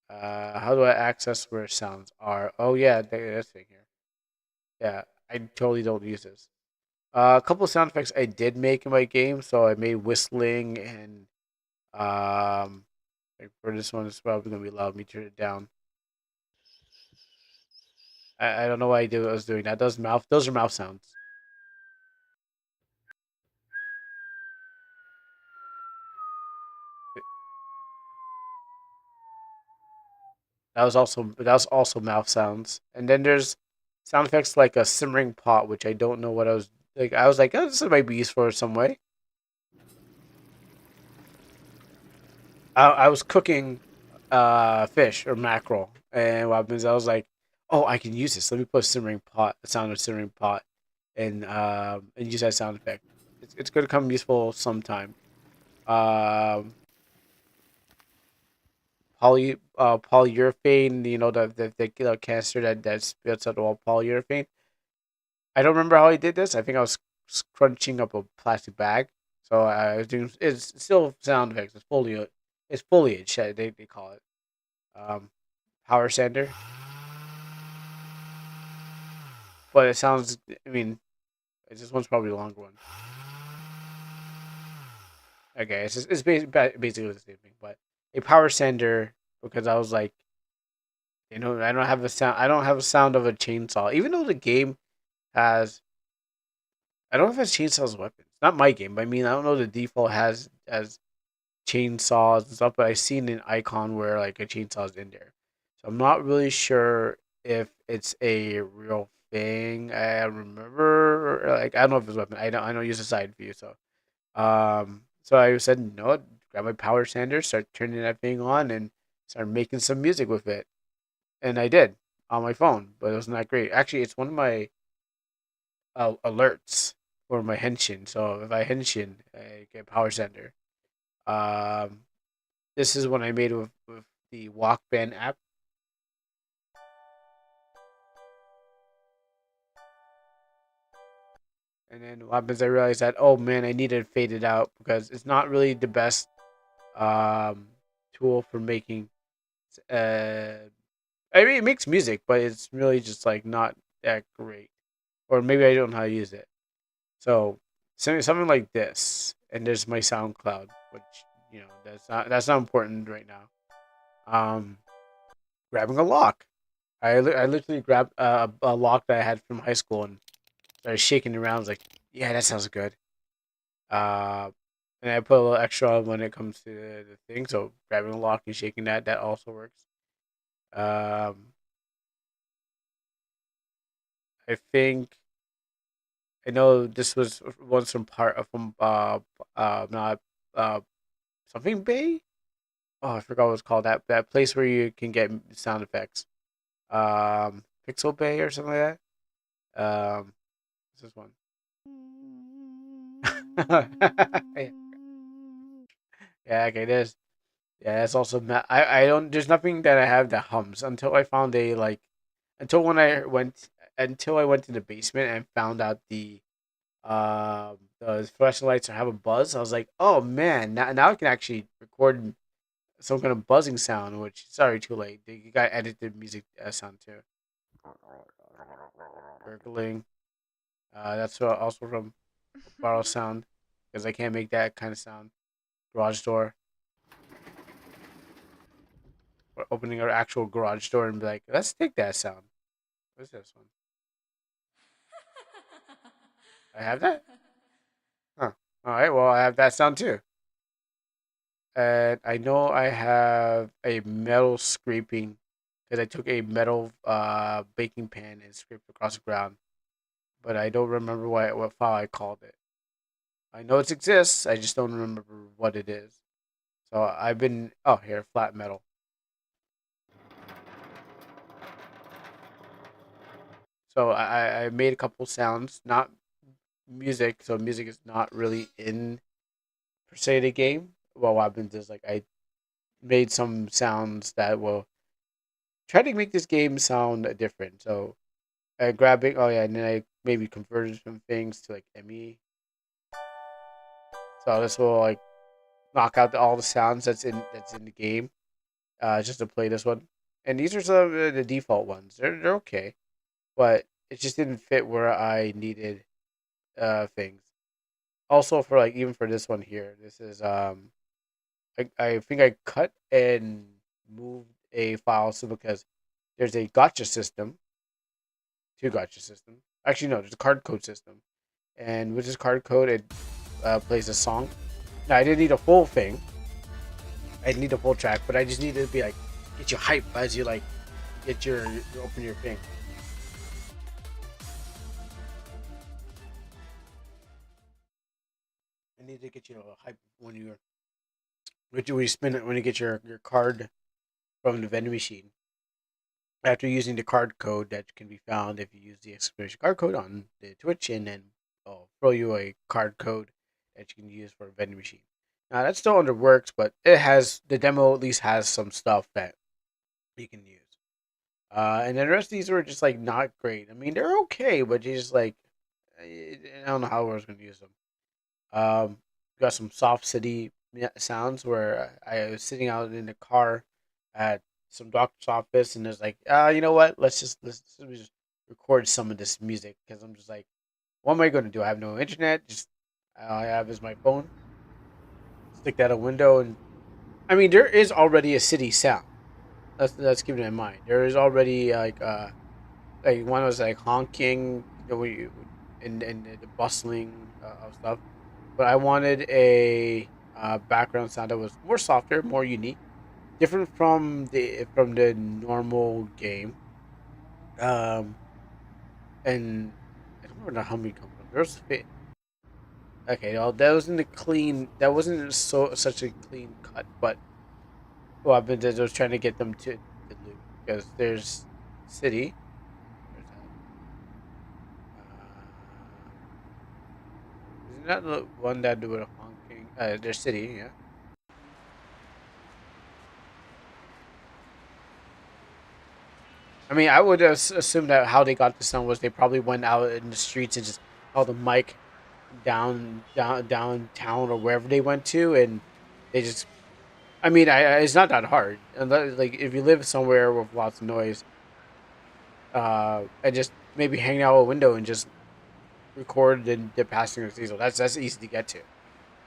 How do I access where sounds are? Oh yeah, that's thing here. Yeah, I totally don't use this. A couple of sound effects I did make in my game, so I made whistling and like for this one, it's probably gonna be loud. Let me turn it down. I don't know why I was doing that. Those are mouth sounds. That was also mouth sounds. And then there's sound effects like a simmering pot, which I don't know what I was like. I was like, oh, this might be useful in some way. I was cooking fish or mackerel, and what happens? I was like, oh, I can use this. Let me put a simmering pot, the sound of simmering pot, and use that sound effect. It's going to come useful sometime. Um, Polyurethane, the canister that spits out all polyurethane. I don't remember how I did this. I think I was crunching up a plastic bag. So I was doing. It's still sound effects. It's foliage. It's foliage. They call it. Um, Power sander. But it sounds. I mean, this one's probably a longer one. Okay, it's basically the same thing. But a power sander because I was like I don't have a sound. I don't have a sound of a chainsaw, even though the game has. I don't know if it has chainsaws as weapons. Not my game, but I mean, I don't know the default has chainsaws and stuff, but I've seen an icon where like a chainsaw is in there. So I'm not really sure if it's a real thing. I remember, like, I don't know if it's a weapon. I don't use the side view, so I said no. Grab my power sander, start turning that thing on, and start making some music with it, and I did on my phone, but it wasn't that great. Actually, it's one of my alerts for my henshin. So if I henshin, I get power sander. Um, This is what I made with the Walkman app. And then what happens, I realized that, oh man, I need to fade it out because it's not really the best um, tool for making. Uh, I mean, it makes music, but it's really just like not that great. Or maybe I don't know how to use it. So something like this, and there's my SoundCloud, which that's not important right now. Um, Grabbing a lock. I literally grabbed a lock that I had from high school and started shaking it around. I was like, yeah, that sounds good. Uh, and I put a little extra when it comes to the thing. So grabbing a lock and shaking that also works. Um, I think I know this was once from not something Bay. Oh, I forgot what it's called. That place where you can get sound effects. Pixel Bay or something like that. What's this one? Yeah, okay, there's yeah, that's also I don't. There's nothing that I have that hums until I found a like until when I went until I went to the basement and found out the fluorescent lights have a buzz. I was like, oh man, now I can actually record some kind of buzzing sound. Which sorry, too late. You got to edit the music sound too. Gurgling. That's also from borrow sound because I can't make that kind of sound. Garage door. Or opening our actual garage door and be like, let's take that sound. What's this one? I have that? Huh. All right. Well, I have that sound too. And I know I have a metal scraping because I took a metal baking pan and scraped across the ground, but I don't remember what file I called it. I know it exists. I just don't remember what it is. So I've been here flat metal. So I made a couple sounds, not music. So music is not really in per se the game. Well, what happens is like I made some sounds that will try to make this game sound different. So grabbing, oh yeah, and then I maybe converted some things to like ME. So this will like knock out all the sounds that's in the game, just to play this one. And these are some of the default ones. They're okay, but it just didn't fit where I needed things. Also for like even for this one here, this is I think I cut and moved a file so because there's a gotcha system, two gotcha system. Actually, no, there's a card code system, and with this card code, it plays a song. Now I didn't need a full thing. I didn't need a full track, but I just needed to be like get you hype as you like get you open your thing. I need to get you hype when you spin it when you get your card from the vending machine. After using the card code that can be found if you use the exclamation card code on the Twitch, and then I'll throw you a card code that you can use for a vending machine. Now that's still under works, but it has the demo at least has some stuff that you can use. And then the rest of these were just like not great. I mean, they're okay, but you just like I don't know how I was going to use them. Got some soft city sounds where I was sitting out in the car at some doctor's office, and there's like, you know what? Let me just record some of this music because I'm just like, what am I going to do? I have no internet. Just all I have is my phone. Stick that a window, and I mean, there is already a city sound. let's keep it in mind. There is already like one was like honking, and the bustling of stuff. But I wanted a background sound that was more softer, more unique, different from the normal game. Um, and I don't remember how many come from. There's okay, well, that wasn't a clean. That wasn't such a clean cut, but what happened is I was trying to get them to loop because there's city. Where's that? Isn't that the one that do with honking? There's city, yeah. I mean, I would assume that how they got the sound was they probably went out in the streets and just held a mic downtown or wherever they went to, and they just. I mean, it's not that hard. Like if you live somewhere with lots of noise, and just maybe hang out a window and just record the passing of the diesel. That's easy to get to.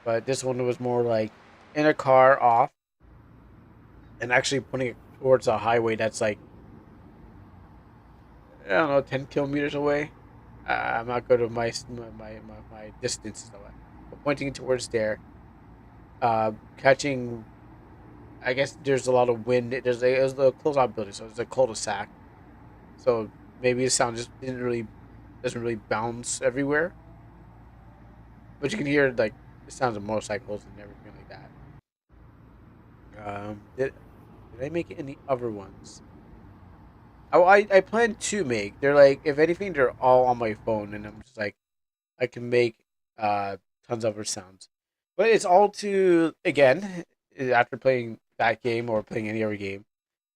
But this one was more like in a car off and actually putting it towards a highway that's like I don't know 10 kilometers away. I'm not good with my distances though. But pointing towards there, catching. I guess there's a lot of wind. It was a close out building, so it's a cul-de-sac. So maybe the sound just didn't really doesn't really bounce everywhere, but you can hear like the sounds of motorcycles and everything like that. Did I make any other ones? Oh, I plan to make. They're like if anything, they're all on my phone, and I'm just like I can make uh tons of other sounds. But it's all to again after playing that game or playing any other game.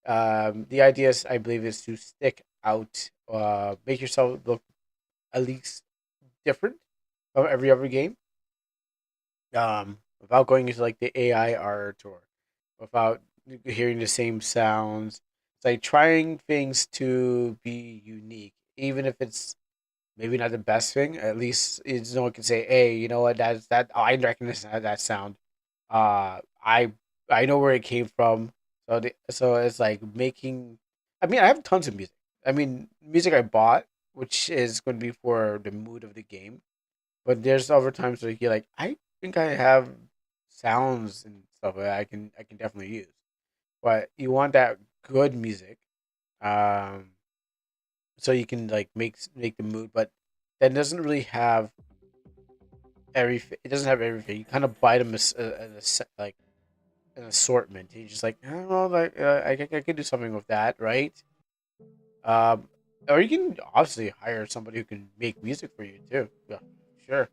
The idea is, I believe, is to stick out, make yourself look at least different from every other game. Without going into like the AI art or without hearing the same sounds. It's like trying things to be unique, even if it's maybe not the best thing. At least no one can say, "Hey, you know what? That's that. I recognize that sound. I know where it came from." So it's like making. I mean, I have tons of music. I mean, music I bought, which is going to be for the mood of the game. But there's other times where you're like, I think I have sounds and stuff that I can definitely use. But you want that good music, um, so you can like make the mood. But that doesn't really have everything. It doesn't have everything. You kind of buy them like an assortment. You're just like, I don't know, like I could do something with that, right? Um, or you can obviously hire somebody who can make music for you too. Yeah, sure.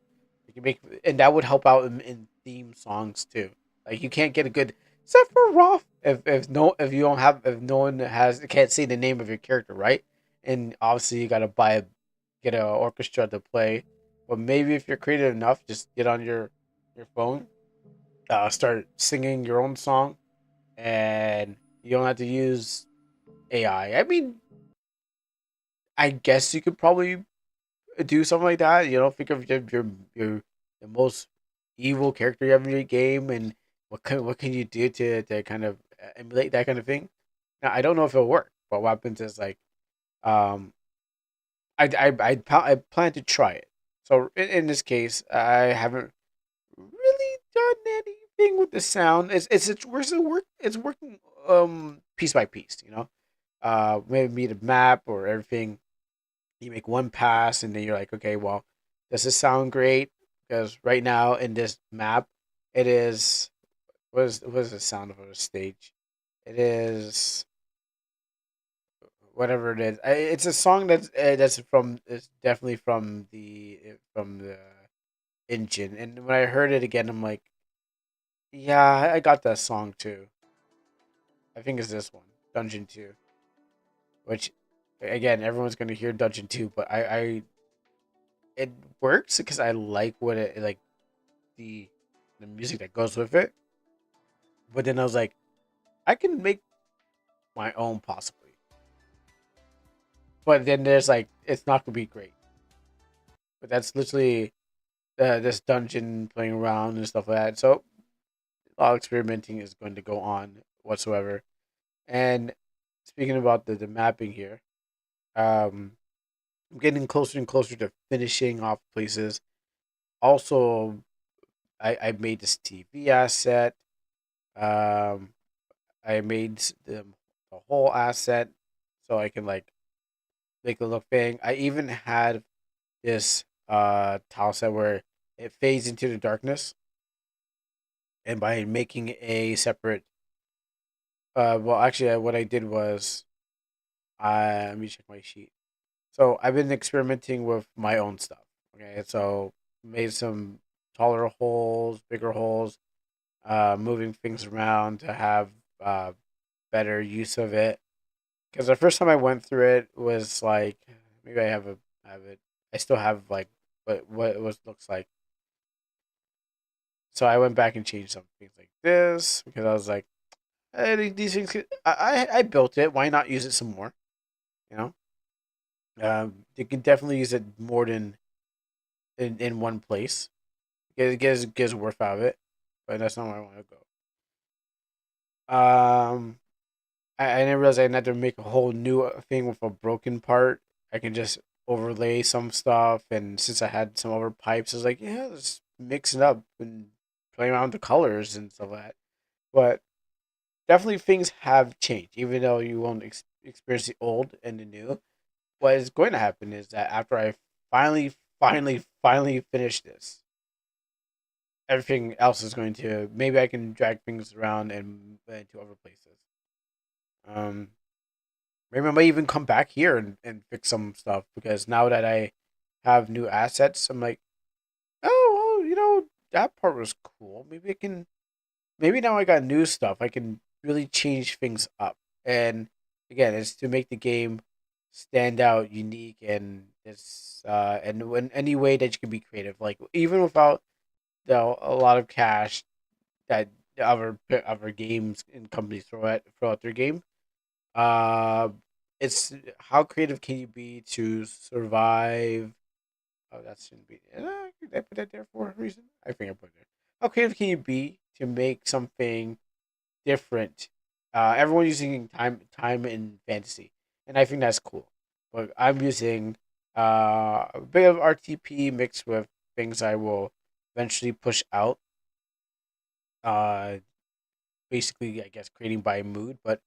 You can make, and that would help out in theme songs too. Like you can't get a good Sephiroth if you don't have if no one has can't say the name of your character, right? And obviously you gotta get an orchestra to play. But maybe if you're creative enough, just get on your phone, start singing your own song, and you don't have to use AI. I mean, I guess you could probably do something like that. You know, think of your the most evil character you have in your game, and what can you do to kind of emulate that kind of thing. Now, I don't know if it'll work, but what happens is like um, I plan to try it. So in this case, I haven't really done anything with the sound. It's working piece by piece. You know, maybe the map or everything you make one pass and then you're like, okay, well, does this sound great? Because right now in this map, it is what is the sound of a stage? It is whatever it is. It's a song that's definitely from the engine. And when I heard it again, I'm like, yeah, I got that song too. I think it's this one, Dungeon Two, which again everyone's gonna hear Dungeon Two, but I it works because I like what it like the the music that goes with it. But then I was like, I can make my own possibly. But then there's like, it's not gonna be great. But that's literally this dungeon playing around and stuff like that. So a lot of experimenting is going to go on whatsoever. And speaking about the mapping here, um, I'm getting closer and closer to finishing off places. Also, I made this TV asset. Um, I made the whole asset so I can like make it look big. I even had this tile set where it fades into the darkness, and by making a separate well, actually, what I did was let me check my sheet. So I've been experimenting with my own stuff. Okay, so made some taller holes, bigger holes, moving things around to have uh, better use of it. Because the first time I went through it was like maybe I have it. I still have like what it was looks like. So I went back and changed some things like this because I was like, I think these things. I built it. Why not use it some more? You know, you can definitely use it more than in one place. It gets worth out of it, but that's not where I want to go. I didn't realize I had to make a whole new thing with a broken part. I can just overlay some stuff, and since I had some other pipes, I was like, yeah, let's mix it up and play around with the colors and stuff like that. But definitely things have changed, even though you won't experience the old and the new. What is going to happen is that after I finally finish this, everything else is going to maybe I can drag things around and into other places. Um, Maybe I might even come back here and fix some stuff because now that I have new assets, I'm like, oh, well, that part was cool. Maybe I can. Maybe now I got new stuff. I can really change things up. And again, it's to make the game stand out, unique, and it's and in any way that you can be creative. Like even without a lot of cash that other games and companies throw at their game. Uh, it's how creative can you be to survive? Oh, that shouldn't be. Did I put that there for a reason? I think I put it there. How creative can you be to make something different? Everyone using time in fantasy, and I think that's cool. But I'm using a bit of RTP mixed with things I will eventually push out. Uh, Basically, I guess creating by mood, but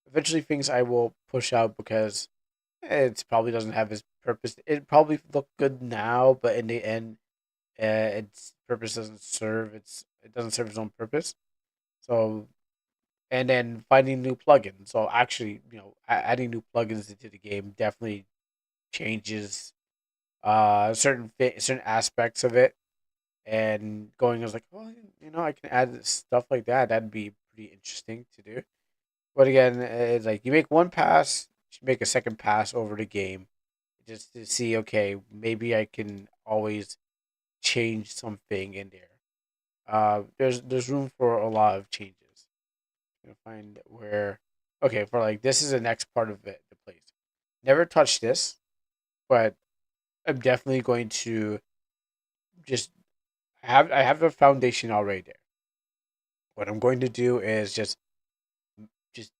eventually things I will push out because it probably doesn't have its purpose. It probably look good now, but in the end, its purpose it doesn't serve its own purpose. So and then finding new plugins. So actually, adding new plugins into the game definitely changes certain aspects of it. And going, I was like, well, I can add stuff like that. That'd be pretty interesting to do. But again, it's like you make one pass, you make a second pass over the game, just to see. Okay, maybe I can always change something in there. There's room for a lot of changes. Find where. Okay, for like this is the next part of it. The place. Never touched this, but I'm definitely going to just I have a foundation already there. What I'm going to do is just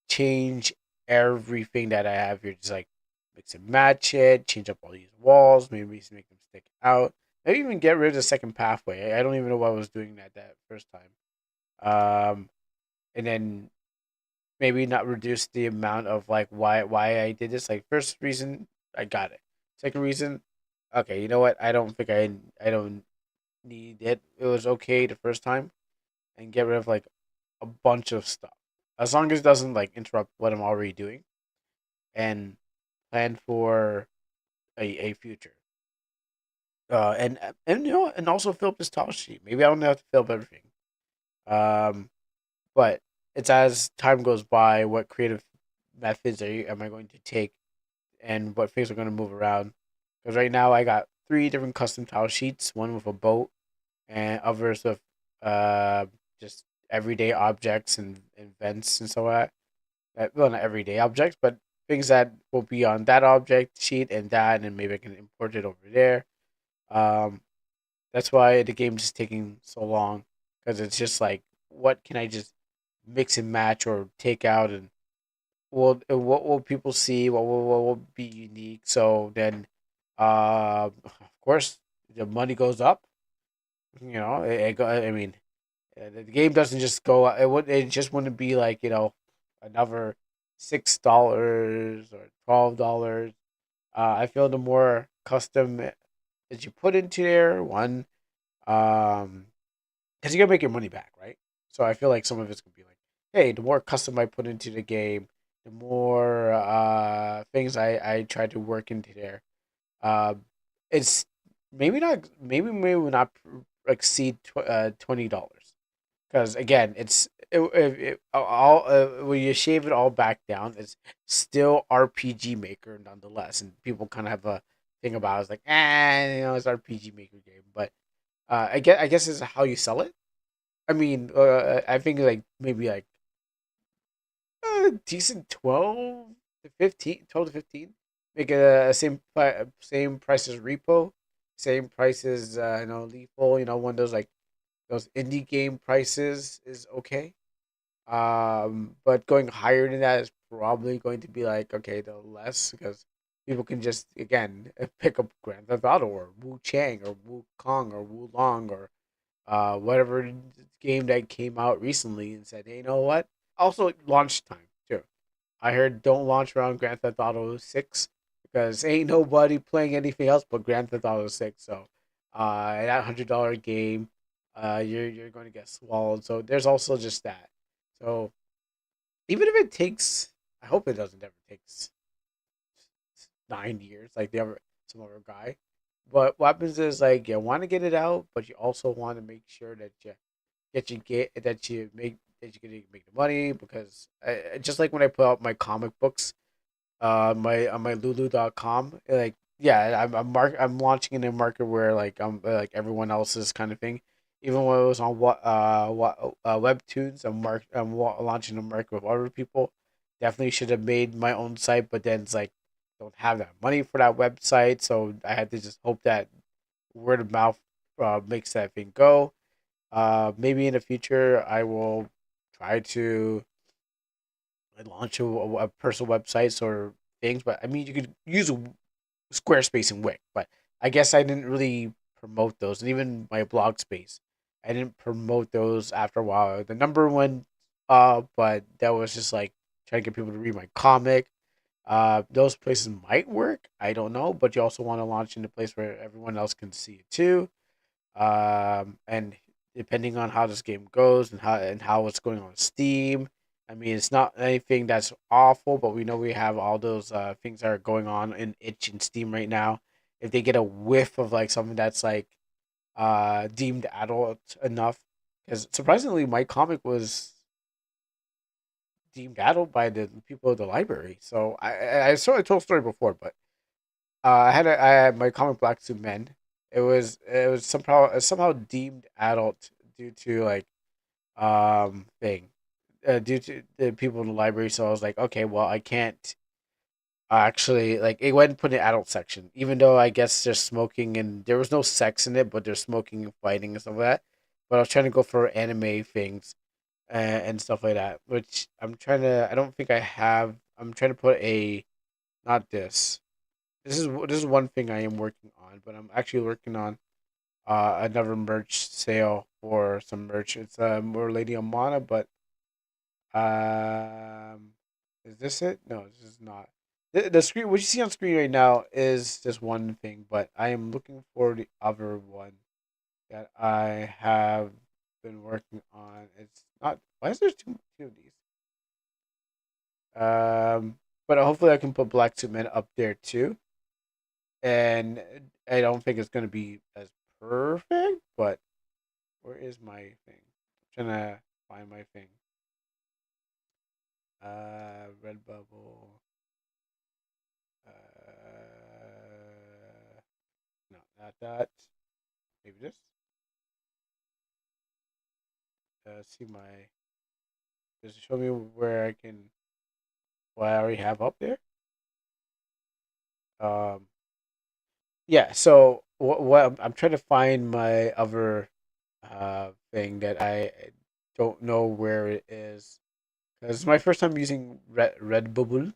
change everything that I have here. Just like mix and match it, change up all these walls, maybe make them stick out. Maybe even get rid of the second pathway. I don't even know why I was doing that first time. And then maybe not reduce the amount of like why I did this. Like first reason, I got it. Second reason, okay, you know what? I don't need it. It was okay the first time, and get rid of like a bunch of stuff as long as it doesn't like interrupt what I'm already doing and plan for a future. And and also fill up this tall sheet. Maybe I don't have to fill up everything. Um, but it's as time goes by, what creative methods am I going to take, and what things are going to move around. Because right now I got three different custom tile sheets. One with a boat, and others with uh just everyday objects and events and so on. Well, not everyday objects, but things that will be on that object sheet and that, and maybe I can import it over there. Um, that's why the game's just taking so long because it's just like, what can I just mix and match or take out and what will people see? What will be unique? So then, of course, the money goes up. I mean, the game doesn't just go. It just wouldn't be like another $6 or $12. I feel the more custom that you put into there, one, because you gotta make your money back, right? So I feel like some of it's gonna be like, hey, the more custom I put into the game, the more things I try to work into there. Uh, it's maybe not exceed $20, because again, all when you shave it all back down, it's still RPG Maker nonetheless, and people kind of have a thing about it. It's like, it's RPG Maker game, but I guess it's how you sell it. I mean, I think like maybe like decent 12 to 15. Make it same price as Repo, same price as Lethal. One of those like those indie game prices is okay. But going higher than that is probably going to be like okay, the less because people can just again pick up Grand Theft Auto or Wu Chang or Wu Kong or Wu Long or whatever game that came out recently and said, hey, you know what? Also, launch time too. I heard don't launch around Grand Theft Auto 6 because ain't nobody playing anything else but Grand Theft Auto 6. So, that $100 game, you're going to get swallowed. So there's also just that. So even if it takes, I hope it doesn't ever takes 9 years like the other some other guy. But what happens is like you want to get it out, but you also want to make sure that you can make the money because just like when I put out my comic books my on my lulu.com, like yeah, I'm launching in a market where like I'm like everyone else's kind of thing. Even when it was on what webtoons, launching a market with other people. Definitely should have made my own site, but then it's like don't have that money for that website, so I had to just hope that word of mouth makes that thing go. Maybe in the future I will try to launch a personal websites or things, but I mean you could use Squarespace and Wix, but I guess I didn't really promote those, and even my blog space, I didn't promote those after a while. The number one, but that was just like trying to get people to read my comic. Those places might work. I don't know, but you also want to launch in a place where everyone else can see it too. And depending on how this game goes and how it's going on Steam, I mean it's not anything that's awful, but we know we have all those things that are going on in itch and Steam right now. If they get a whiff of like something that's like deemed adult enough, because surprisingly my comic was deemed adult by the people of the library. So I sort of told the story before, but I had my comic Black Suit Men. It was somehow deemed adult due to like thing due to the people in the library. So I was like, okay, well I can't actually like it went and put an adult section, even though I guess there's smoking and there was no sex in it, but there's smoking and fighting and stuff like that. But I was trying to go for anime things and stuff like that, which I'm trying to. I don't think I have. I'm trying to put a not this. This is one thing I am working on, but I'm actually working on another merch sale for some merch. It's more Lady Amana, but um, is this it? No, this is not. The screen, what you see on screen right now is just one thing, but I am looking for the other one that I have been working on. It's not. Why is there two of these? But hopefully I can put Black Cement up there too. And I don't think it's gonna be as perfect, but where is my thing? I'm trying to find my thing. Redbubble. No, not that. Maybe this. See my. Does it show me where I can? What I already have up there? Um. Yeah. So what I'm trying to find my other thing that I don't know where it is. because it's my first time using Redbubble,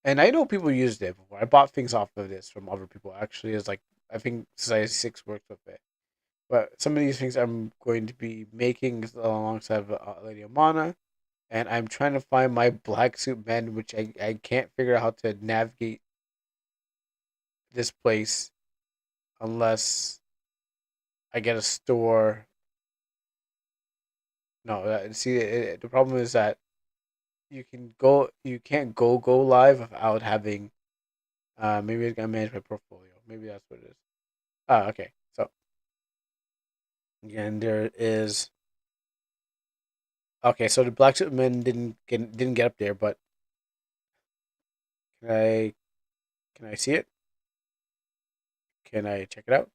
and I know people used it before. I bought things off of this from other people. Actually, it's like I think size 6 works with it. But some of these things I'm going to be making alongside Lady Amana, and I'm trying to find my black suit men, which I can't figure out how to navigate this place unless I get a store. No, see, the problem is that you can't go live without having. Maybe it's gonna manage my portfolio. Maybe that's what it is. Okay. So again, there is. Okay, so the black suit men didn't get up there, but can I can I see it? Can I check it out?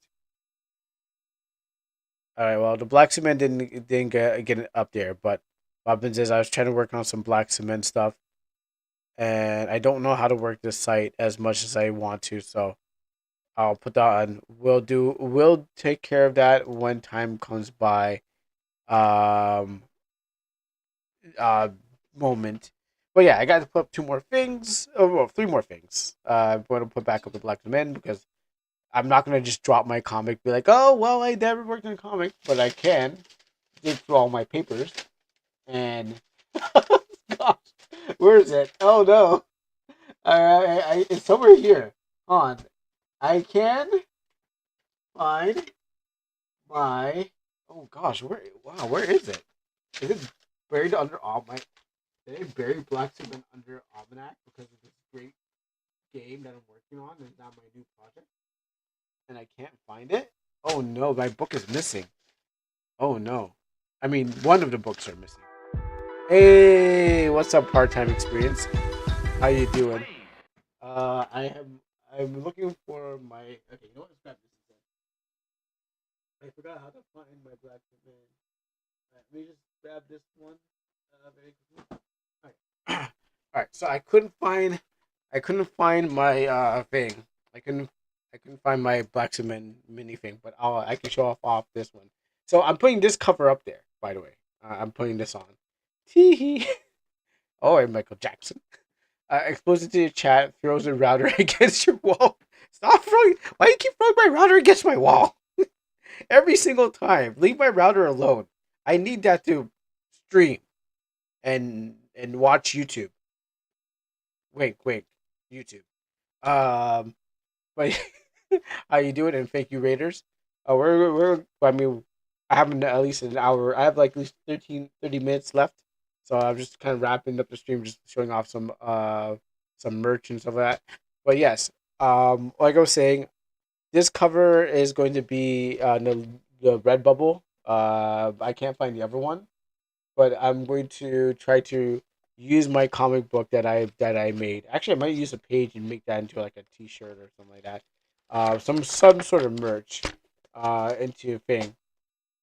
All right. Well, the black cement didn't get it up there, but what happens is I was trying to work on some black cement stuff, and I don't know how to work this site as much as I want to. So I'll put that on. We'll take care of that when time comes by. Um. Uh. Moment. But yeah, I got to put up two more things. Oh, well, three more things. I'm going to put back up the black cement because I'm not gonna just drop my comic, be like, oh well, I never worked on a comic, but I can dig through all my papers and gosh, where is it? Oh no, it's somewhere here. Hold on, I can find my. Oh gosh, where? Wow, where is it? Is it buried under all my? Did I bury Black Cement under Almanac because of this great game that I'm working on? Is now my new project, and I can't find it. Oh no, my book is missing. Oh no. I mean, one of the books are missing. Hey, what's up, part-time experience? How you doing? I'm looking for my. Okay, you know what? Let's grab this instead. I forgot how to find my black man. Let me just grab this one. Very quickly. All right. All right. So I couldn't find my thing. I couldn't, I couldn't find my black cement mini thing, but I can show off this one. So I'm putting this cover up there. By the way, I'm putting this on. Tee Oh, and Michael Jackson. Exposes to your chat, throws a router against your wall. Stop throwing. Why do you keep throwing my router against my wall? Every single time. Leave my router alone. I need that to stream and watch YouTube. Wait. YouTube. Um, but how you doing? And thank you, Raiders. We're. I mean, I have at least an hour. I have like at least 30 minutes left. So I'm just kind of wrapping up the stream, just showing off some merch and stuff like that. But yes, like I was saying, this cover is going to be the red bubble. I can't find the other one, but I'm going to try to use my comic book that I made. Actually, I might use a page and make that into like a T-shirt or something like that. Some sort of merch. Into a thing.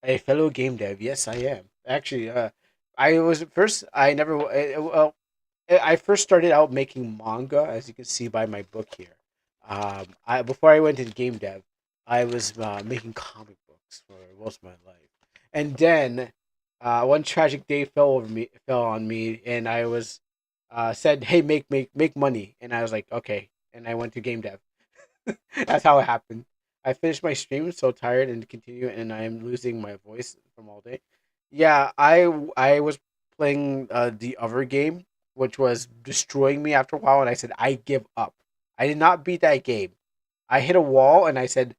A fellow game dev. Yes, I am. Actually, I was at first. I never. Well, I first started out making manga, as you can see by my book here. I before I went into game dev, I was making comic books for most of my life, and then one tragic day fell on me, and I was said, "Hey, make money," and I was like, "Okay," and I went to game dev. That's how it happened. I finished my stream, so tired and continue, and I am losing my voice from all day. Yeah, I was playing the other game, which was destroying me after a while, and I said I give up. I did not beat that game. I hit a wall, and I said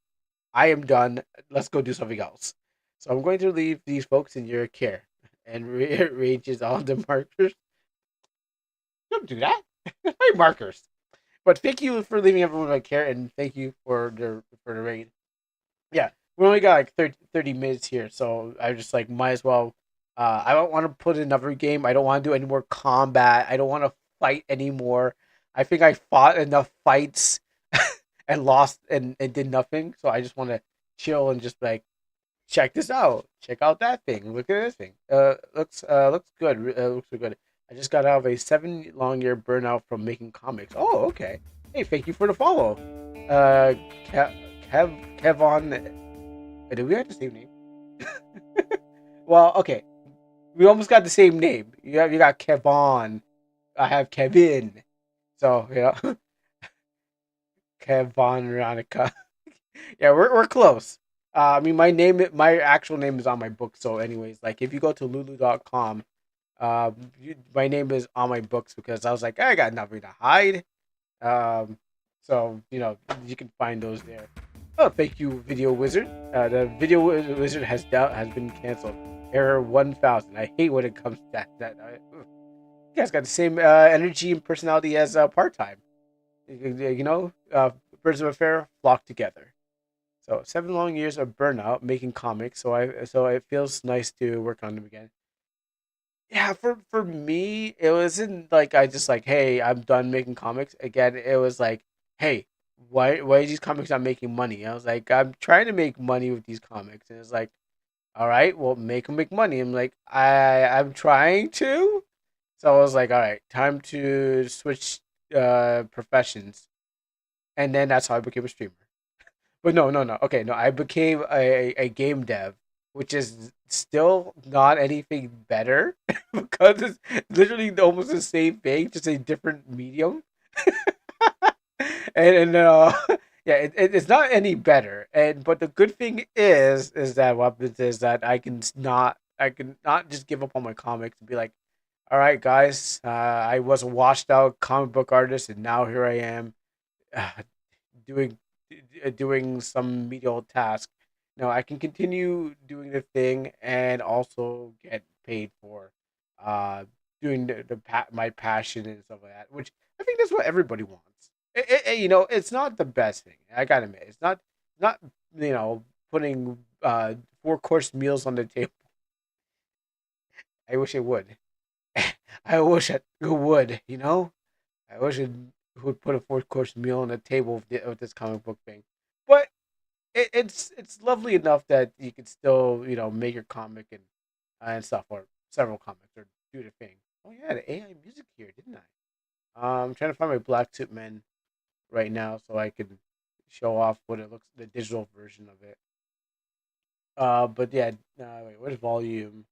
I am done. Let's go do something else. So I'm going to leave these folks in your care, and rearranges all the markers. Don't do that. My markers. But thank you for leaving everyone in care, and thank you for the raid. Yeah, we only got like 30 minutes here, so I just like might as well. I don't want to put in another game. I don't want to do any more combat. I don't want to fight anymore. I think I fought enough fights and lost and did nothing. So I just want to chill and just like check this out. Check out that thing. Look at this thing. Looks good. Looks good. I just got out of a 7 long year burnout from making comics. Oh, okay. Hey, thank you for the follow. Uh, Kevon. Did we have the same name? Well, okay. We almost got the same name. You got Kevon. I have Kevin. So Kevon Veronica. Yeah, we're close. I mean, my actual name is on my book. So, anyways, like if you go to lulu.com, my name is on my books because I was like, I got nothing to hide. Um, so you can find those there. Oh, thank you, Video Wizard. The Wizard has been canceled. Error 1000. I hate when it comes to that. You guys got the same energy and personality as part time. Birds of a fair flock together. So 7 long years of burnout making comics. So it feels nice to work on them again. Yeah, for me, it wasn't like I just like, hey, I'm done making comics. Again, it was like, hey, why are these comics not making money? I was like, I'm trying to make money with these comics, and it's like, all right, well, make them make money. I'm like, I'm trying to. So I was like, all right, time to switch professions, and then that's how I became a streamer. But no, no, no. Okay, no, I became a game dev, which is still not anything better because it's literally almost the same thing, just a different medium. And yeah, it's not any better. And but the good thing is that what happens is that I can not just give up on my comics and be like, all right, guys, I was a washed out comic book artist, and now here I am uh, doing doing some medial task. No, I can continue doing the thing and also get paid for uh doing my passion and stuff like that, which I think that's what everybody wants. It's not the best thing. I gotta admit, it's not putting 4 course meals on the table. I wish it would. I wish it would. I wish it would put a 4 course meal on the table of this comic book thing. But it's lovely enough that you can still make your comic and stuff, or several comics, or do the thing. Oh yeah, the AI music here, didn't I? I'm trying to find my Black Suit Men right now so I can show off what it looks, the digital version of it. But yeah, wait, where's volume?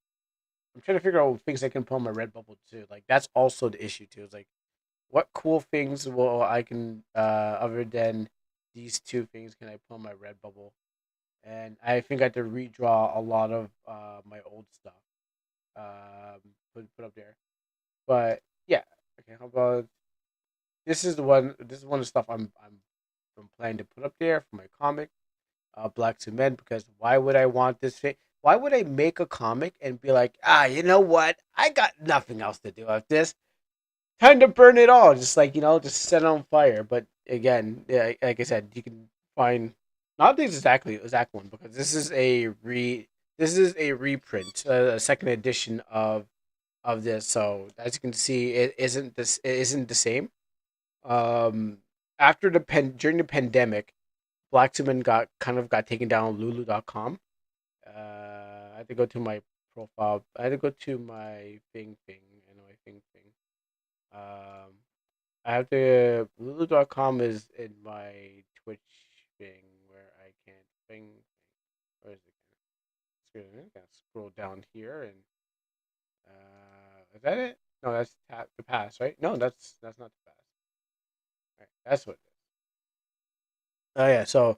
I'm trying to figure out things I can put on my Redbubble too. Like that's also the issue too. It's like what cool things will I can other than these two things can I put on my Redbubble? And I think I had to redraw a lot of my old stuff. Put up there. But yeah, okay. How about this is the one? This is one of the stuff I'm planning to put up there for my comic, Black to Men. Because why would I want this thing? Why would I make a comic and be like, you know what? I got nothing else to do with this. Time to burn it all. Just like just set it on fire. But again, yeah, like I said, you can find not the exact one because this is a reprint, a second edition of this. So as you can see, it isn't the same. Um, after during the pandemic, Black Suman got taken down on Lulu.com. I had to go to my profile. I had to go to my thing, and my thing. Um, I have to Lulu.com is in my Twitch thing where I can't thing. Where is it? I gotta scroll down here and is that it? No, that's the pass, right? No, that's not the pass. All right, that's what it is. Oh yeah, so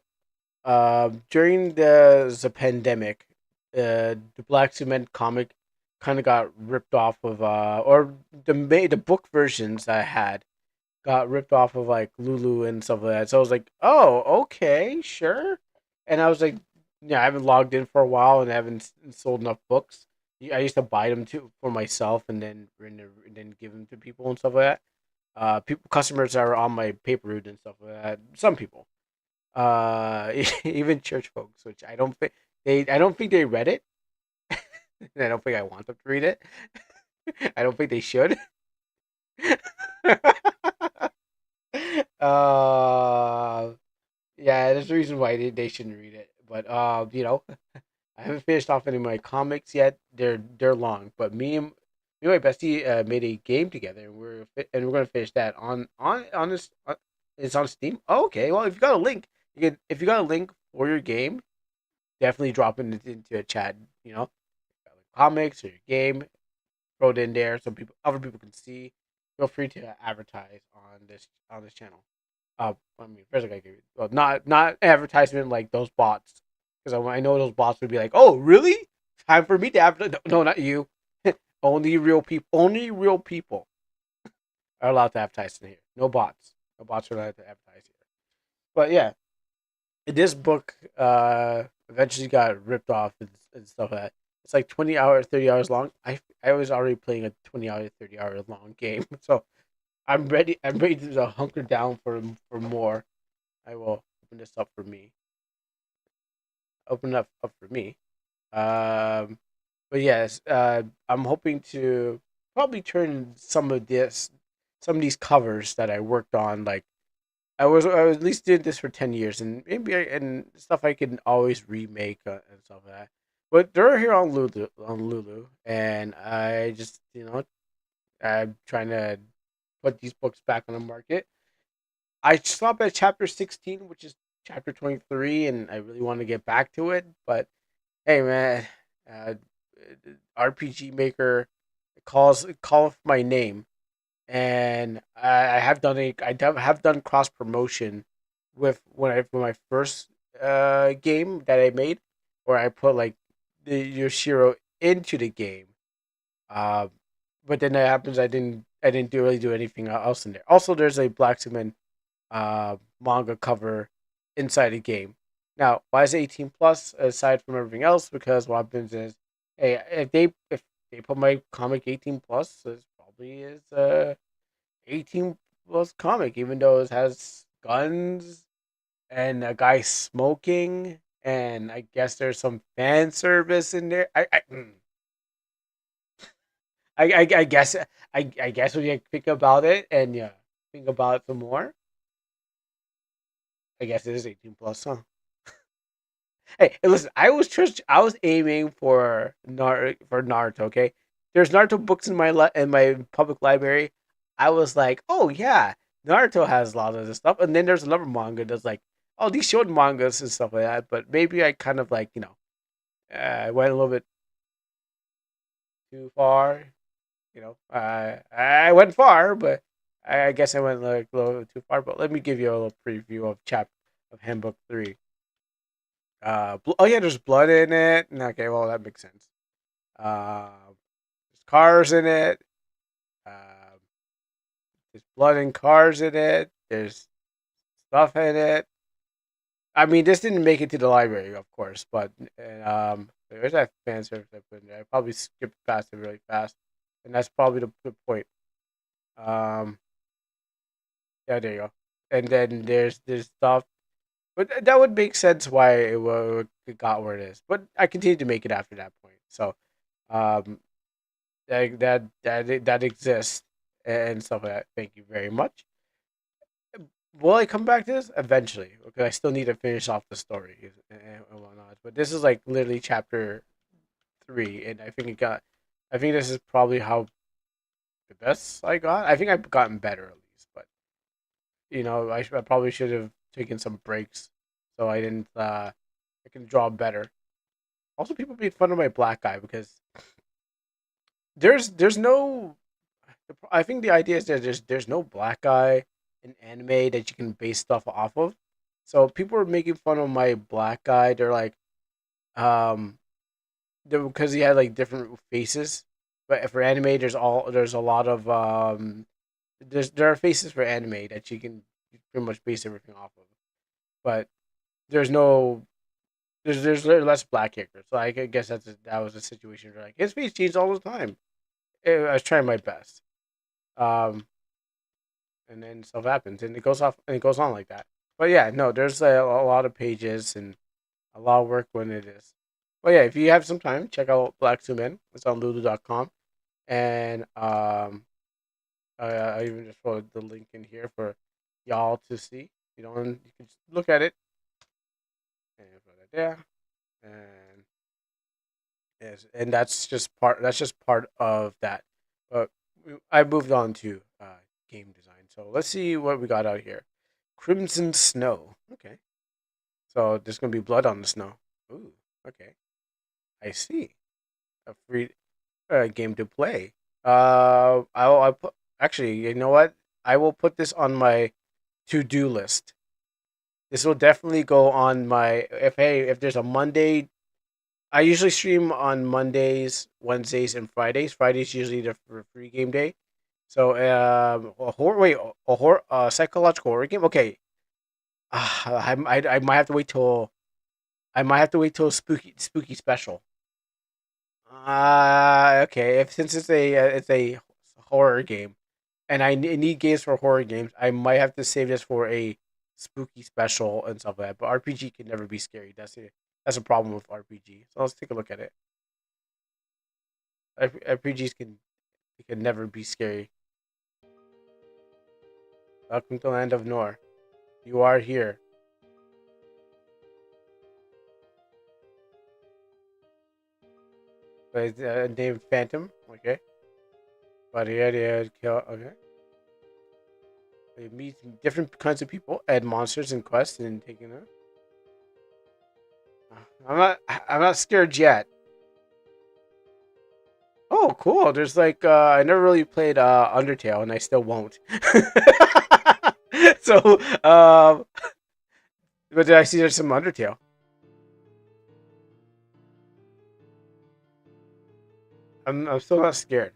during the pandemic, the Black Cement comic kind of got ripped off of or the book versions I had got ripped off of like Lulu and stuff like that. So I was like, oh, okay, sure. And I was like, yeah, I haven't logged in for a while and I haven't sold enough books. I used to buy them too for myself and then give them to people and stuff like that. People, customers that are on my paper route and stuff like that. Some people, even church folks, which I don't think they read it. I don't think I want them to read it. I don't think they should. uh, yeah, there's a reason why they shouldn't read it. But I haven't finished off any of my comics yet. They're long, but me and my bestie made a game together, and we're gonna finish that on this. It's on Steam. Oh, okay, well if you got a link, if you got a link for your game, definitely drop it into a chat. You know. comics or your game, throw it in there so other people can see. Feel free to advertise on this channel. I mean, first I gotta give you, well, not advertisement like those bots, because I know those bots would be like, oh, really? Time for me to advertise? No, not you. Only real people. Only real people are allowed to advertise in here. No bots. No bots are allowed to advertise here. But yeah, this book eventually got ripped off and stuff like that. It's like 20 hours, 30 hours long. I was already playing a 20 hour, 30 hour long game, so I'm ready. I'm ready to hunker down for more. I will open this up for me. Open up for me. Um, but yes, I'm hoping to probably turn some of these covers that I worked on. Like I was at least did this for 10 years, and and stuff I can always remake and stuff like that. But they're here on Lulu, and I just I'm trying to put these books back on the market. I stopped at chapter 16, which is chapter 23, and I really want to get back to it. But hey, man, uh, RPG Maker calls my name, and I have done have done cross promotion with my first game that I made, where I put like the Yoshiro into the game. Uh, but then that happens. I didn't really do anything else in there. Also, there's a Blacksmith manga cover inside the game. Now, why is it 18 plus aside from everything else? Because what happens is, hey, if they put my comic 18 plus, it probably is 18 plus comic, even though it has guns and a guy smoking, and I guess there's some fan service in there. I guess I guess when you think about it and yeah, think about it some more, I guess it is 18 plus, huh? Hey, listen, I was aiming for Naruto. Okay, there's Naruto books in in my public library. I was like, oh yeah, Naruto has a lot of this stuff, and then there's another manga that's like, oh, these short mangas and stuff like that. But maybe I kind of like went a little bit too far. I went far, but I guess I went like a little too far. But let me give you a little preview of Handbook 3. Oh yeah, there's blood in it. Okay, well that makes sense. There's cars in it. Um, there's blood and cars in it. There's stuff in it. I mean, this didn't make it to the library, of course, but there's that fan service I put in there. I probably skipped past it really fast, and that's probably the point. Um, yeah, there you go. And then there's stuff, but that would make sense why it got where it is. But I continued to make it after that point. So um, that exists and stuff like that. Thank you very much. Will I come back to this eventually? Because I still need to finish off the story and whatnot. But this is like literally chapter 3, and I think this is probably how the best I got. I think I've gotten better at least, but I probably should have taken some breaks so I didn't. I can draw better. Also, people made fun of my black guy because there's no. I think the idea is that there's no black guy in anime that you can base stuff off of. So people are making fun of my black guy. They're like, um, because he had like different faces. But for anime, there's a lot of there are faces for anime that you can pretty much base everything off of. But there's no there's less black characters. So I guess that was a situation where like his face changed all the time. I was trying my best. Um, and then stuff happens, and it goes on like that. But yeah, no, there's a lot of pages and a lot of work when it is. But yeah, if you have some time, check out Black Suman. It's on Lulu.com, and I even just put the link in here for y'all to see. And you can just look at it and put it there, and yes, and That's just part of that. But I moved on to game design. So let's see what we got out here. Crimson Snow. Okay. So there's gonna be blood on the snow. Ooh. Okay. I see. a free game to play. I put actually, you know what? I will put this on my to do list. This will definitely go on my if there's a Monday. I usually stream on Mondays, Wednesdays, and Fridays. Fridays usually the free game day. So a horror wait a horror psychological horror game. Okay, I might have to wait till spooky special. Okay. If since it's a horror game, and need games for horror games, I might have to save this for a spooky special and stuff like that. But RPG can never be scary. That's a problem with RPG. So let's take a look at it. RPGs can never be scary. Welcome to Land of Nor. You are here. Named Phantom. Okay. But yeah, kill. Okay. They meet different kinds of people, add monsters and quests, and taking them. I'm not. I'm not scared yet. Oh, cool. There's like I never really played Undertale, and I still won't. So, but did I see there's some Undertale? I'm still not scared.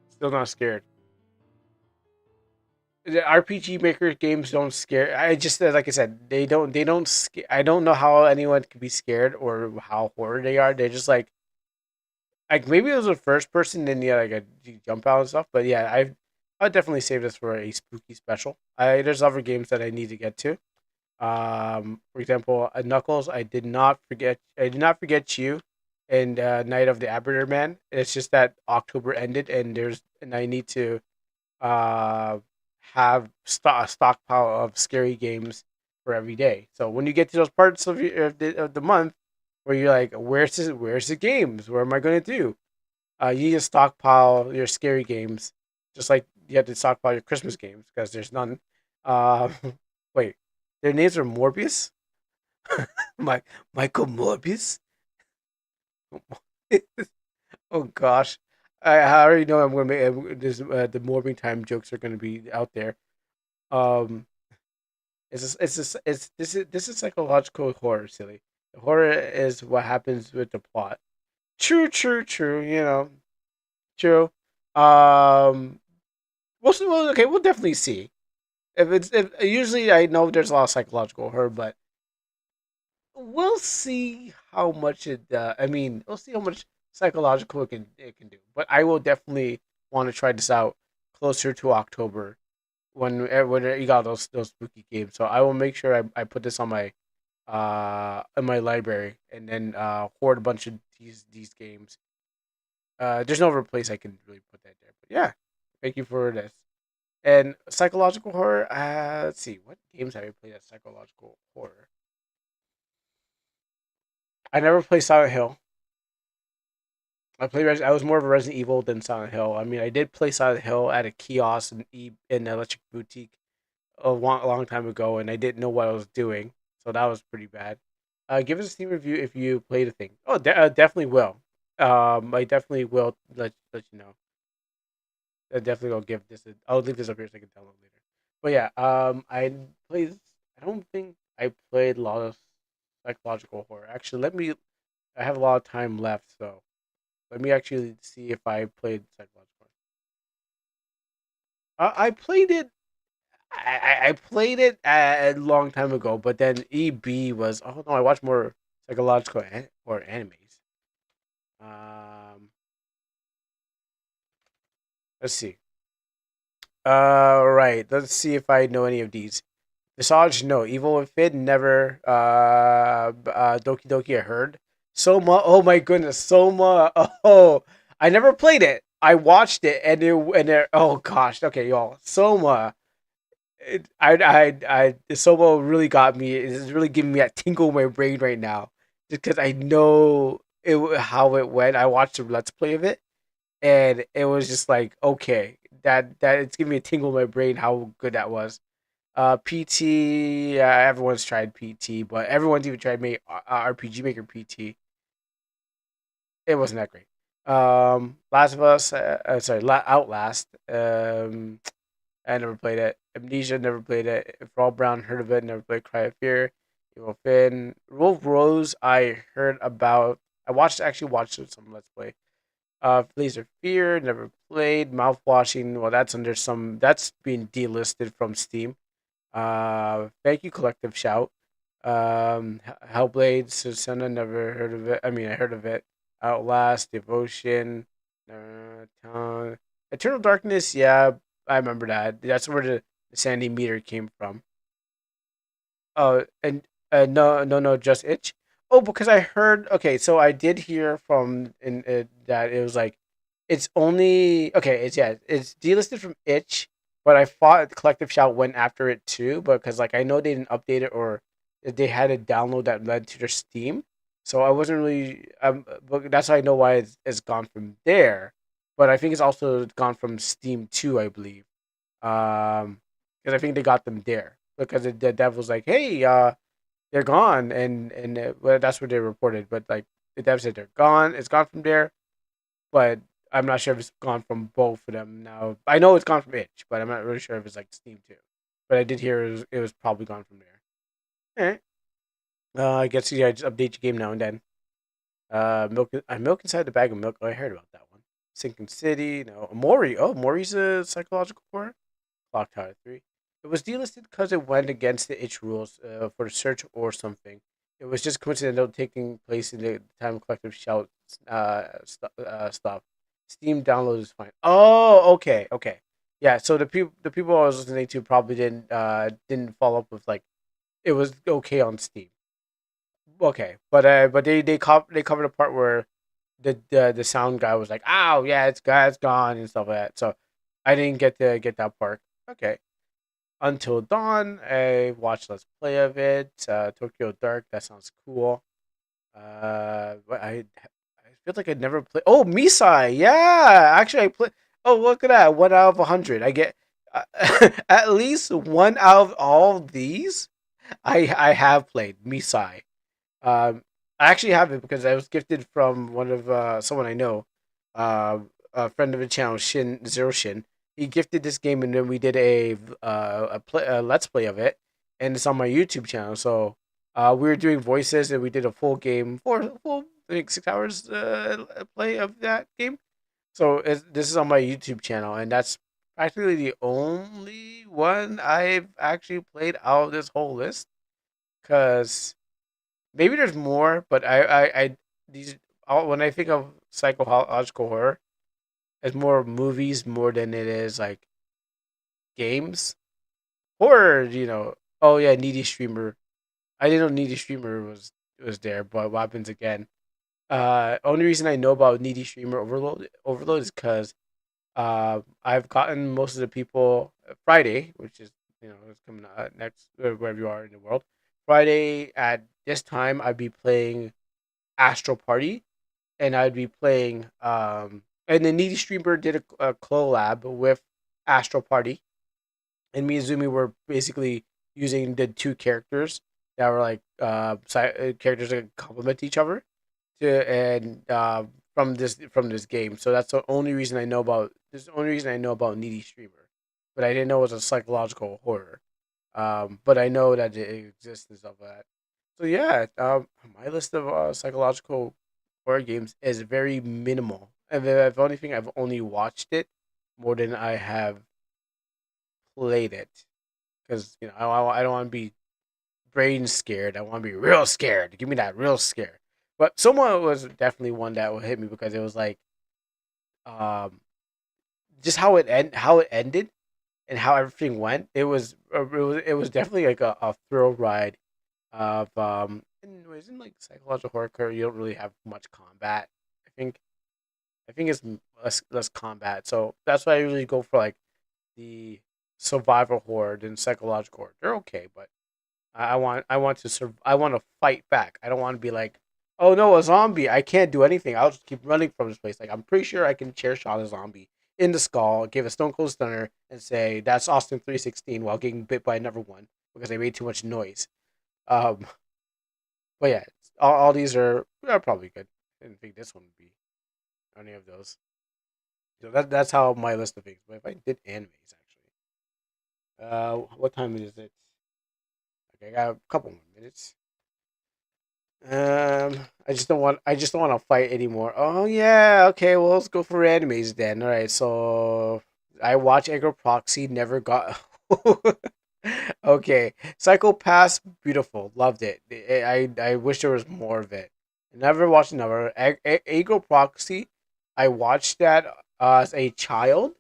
Still not scared. The RPG Maker games don't scare. I just like I said, they don't scare. I don't know how anyone can be scared or how horror they are. They're just like maybe it was a first person, then yeah, like a jump out and stuff. But yeah, I'd definitely save this for a spooky special. I There's other games that I need to get to. For example, Knuckles. I did not forget you, and Night of the Arbiter Man. It's just that October ended, and I need to uh have a stockpile of scary games for every day. So when you get to those parts of the month where you're like, where's the games? What am I going to do? You need to stockpile your scary games, just like you have to stockpile your Christmas games because there's none. Uh, wait, their names are Morbius, My Michael Morbius. Oh gosh, I already know I'm going to make the Morbing time jokes are going to be out there. Um, this is psychological horror, silly. Horror is what happens with the plot. True, true, true. You know, true. Um, okay, we'll definitely see. If usually I know there's a lot of psychological horror, but we'll see how much it. I mean, we'll see how much psychological it can do. But I will definitely want to try this out closer to October when you got those spooky games. So I will make sure I put this on my in my library and then hoard a bunch of these games. There's no other place I can really put that there. But yeah, thank you for this. And psychological horror. Let's see, what games have I played as psychological horror? I never played Silent Hill. I was more of a Resident Evil than Silent Hill. I mean, I did play Silent Hill at a kiosk in Electric Boutique long time ago, and I didn't know what I was doing, so that was pretty bad. Give us a Steam review if you play the thing. Oh, definitely will. I definitely will let you know. I definitely will give this. I'll leave this up here so I can download later. But yeah, I played. I don't think I played a lot of psychological horror. Actually, let me. I have a lot of time left, so let me actually see if I played psychological. I played it. I played it a long time ago, but then EB was. Oh no, I watched more psychological or animes. Um, let's see. Right. Let's see if I know any of these. Visage, no. Evil Within, never. Doki Doki, I heard. Soma, oh my goodness, Soma. Oh, I never played it. I watched it, oh gosh. Okay, y'all. Soma. Soma really got me. It's really giving me that tingle in my brain right now, just because I know how it went. I watched a let's play of it, and it was just like, okay, that it's giving me a tingle in my brain how good that was. PT, everyone's tried PT, but everyone's even tried RPG Maker PT. It wasn't that great. Last of Us, sorry, Outlast. I never played it. Amnesia, never played it. Fall Brown, heard of it, never played. Cry of Fear, Evil Finn, Wolf Rose. I heard about. I actually watched some Let's Play. Laser Fear, never played. Mouthwashing. Well, that's under some. That's being delisted from Steam. Thank you, Collective Shout. Hellblade, Susanna, never heard of it. I mean, I heard of it. Outlast, Devotion, Eternal Darkness. Yeah, I remember that. That's where the Sandy meter came from. Oh, and no, no, no, just itch. Oh, because I heard. Okay, so I did hear from in that it was like it's only okay. It's yeah, it's delisted from itch, but I thought Collective Shout went after it too, because like I know they didn't update it or they had a download that led to their Steam, so I wasn't really. But that's how I know why it's gone from there. But I think it's also gone from Steam too, I believe. Because I think they got them there because the dev was like, "Hey, they're gone," and well, that's what they reported. But like the dev said, they're gone. It's gone from there, but I'm not sure if it's gone from both of them now. I know it's gone from itch, but I'm not really sure if it's like Steam too. But I did hear it was probably gone from there. All right. I guess yeah, just update your game now and then. Milk inside the bag of milk. Oh, I heard about that one. Sinking City. No, Mori. Oh, Mori's a psychological horror. Clock Tower 3. It was delisted because it went against the itch rules for the search or something. It was just coincidental taking place in the time of Collective Shout stuff. Steam download is fine. Oh, okay, okay. Yeah, so the people I was listening to probably didn't follow up with like it was okay on Steam. Okay, but they covered a part where the sound guy was like, "Oh yeah, it's gone," and stuff like that. So I didn't get that part. Okay. Until Dawn, I watched Let's Play of it. Tokyo Dark, that sounds cool. But I feel like I never played. Oh, Misai, yeah. Actually, I play. Oh, look at that, 1 out of 100. I get at least one out of all of these. I have played Misai. Um, I actually have it because I was gifted from one of someone I know, a friend of the channel, Shin Zero Shin. He gifted this game, and then we did a let's play of it, and it's on my YouTube channel. So we were doing voices, and we did a full game, I think 6 hours play of that game. So this is on my YouTube channel, and that's practically the only one I've actually played out of this whole list. Cause maybe there's more, but I these when I think of psychological horror, it's more movies more than it is like games. Horror, Oh yeah, Needy Streamer. I didn't know Needy Streamer was there, but what happens again? Only reason I know about Needy Streamer Overload is because I've gotten most of the people Friday, which is it's coming next wherever you are in the world. Friday at this time, I'd be playing Astro Party, and I'd be playing. And the Needy Streamer did a collab with Astro Party, and me and Zumi were basically using the two characters that were like characters that complement each other to and from this game. So that's the only reason I know about. This is the only reason I know about Needy Streamer, but I didn't know it was a psychological horror. But I know that it exists and stuff like that. So yeah, my list of psychological horror games is very minimal. And if anything, I've only watched it more than I have played it. Because I don't want to be brain scared. I want to be real scared. Give me that real scare. But Soma was definitely one that would hit me because it was like um just how it ended and how everything went. It was definitely like a thrill ride of and it in like psychological horror. You don't really have much combat. I think I think it's less combat. So that's why I usually go for like the survival horror than psychological horror. They're okay, but I want to fight back. I don't want to be like, oh no, a zombie. I can't do anything. I'll just keep running from this place. Like I'm pretty sure I can chair shot a zombie in the skull, give a Stone Cold Stunner, and say that's Austin 316 while getting bit by another one because they made too much noise. Um, but yeah, all these are probably good. I didn't think this one would be any of those. So that's how my list of things. But if I did animes, actually, what time is it? Okay, I got a couple more minutes. I just don't want to fight anymore. Oh yeah, okay. Well, let's go for animes then. All right. So I watch Egro Proxy. Never got. Okay, Psychopaths, beautiful. Loved it. I wish there was more of it. Never watched another. Egro Proxy. I watched that as a child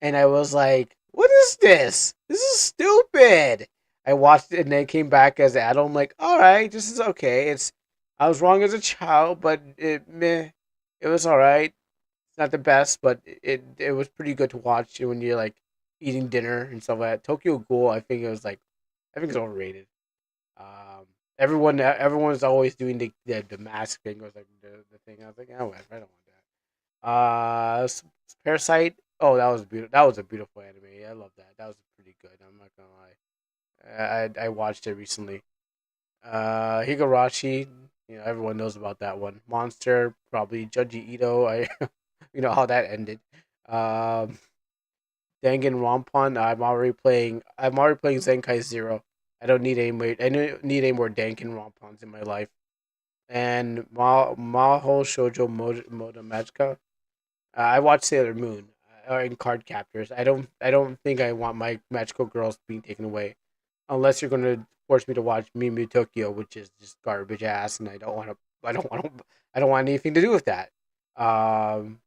and I was like, "What is this? This is stupid." I watched it and then came back as an adult. I'm like, "All right, this is okay." I was wrong as a child, but it was all right. It's not the best, but it was pretty good to watch when you're like eating dinner and stuff like that. Tokyo Ghoul, I think it's overrated. Um, everyone's always doing the mask thing or like the thing. I was like, oh, whatever, I don't want that. Parasite. Oh, that was beautiful. That was a beautiful anime. I love that. That was pretty good. I'm not gonna lie. I watched it recently. Higurashi. You know, everyone knows about that one. Monster, probably Junji Ito. I, you know how that ended. Um, Danganronpa. I'm already playing Zenkai Zero. I don't need any more. I don't need any more Danganronpans in my life. And Maho Shoujo Moda Magica. I watched Sailor Moon in Card Captors. I don't think I want my magical girls being taken away, unless you're gonna force me to watch Mimu Tokyo, which is just garbage ass, and I don't want to. I don't want anything to do with that. Um,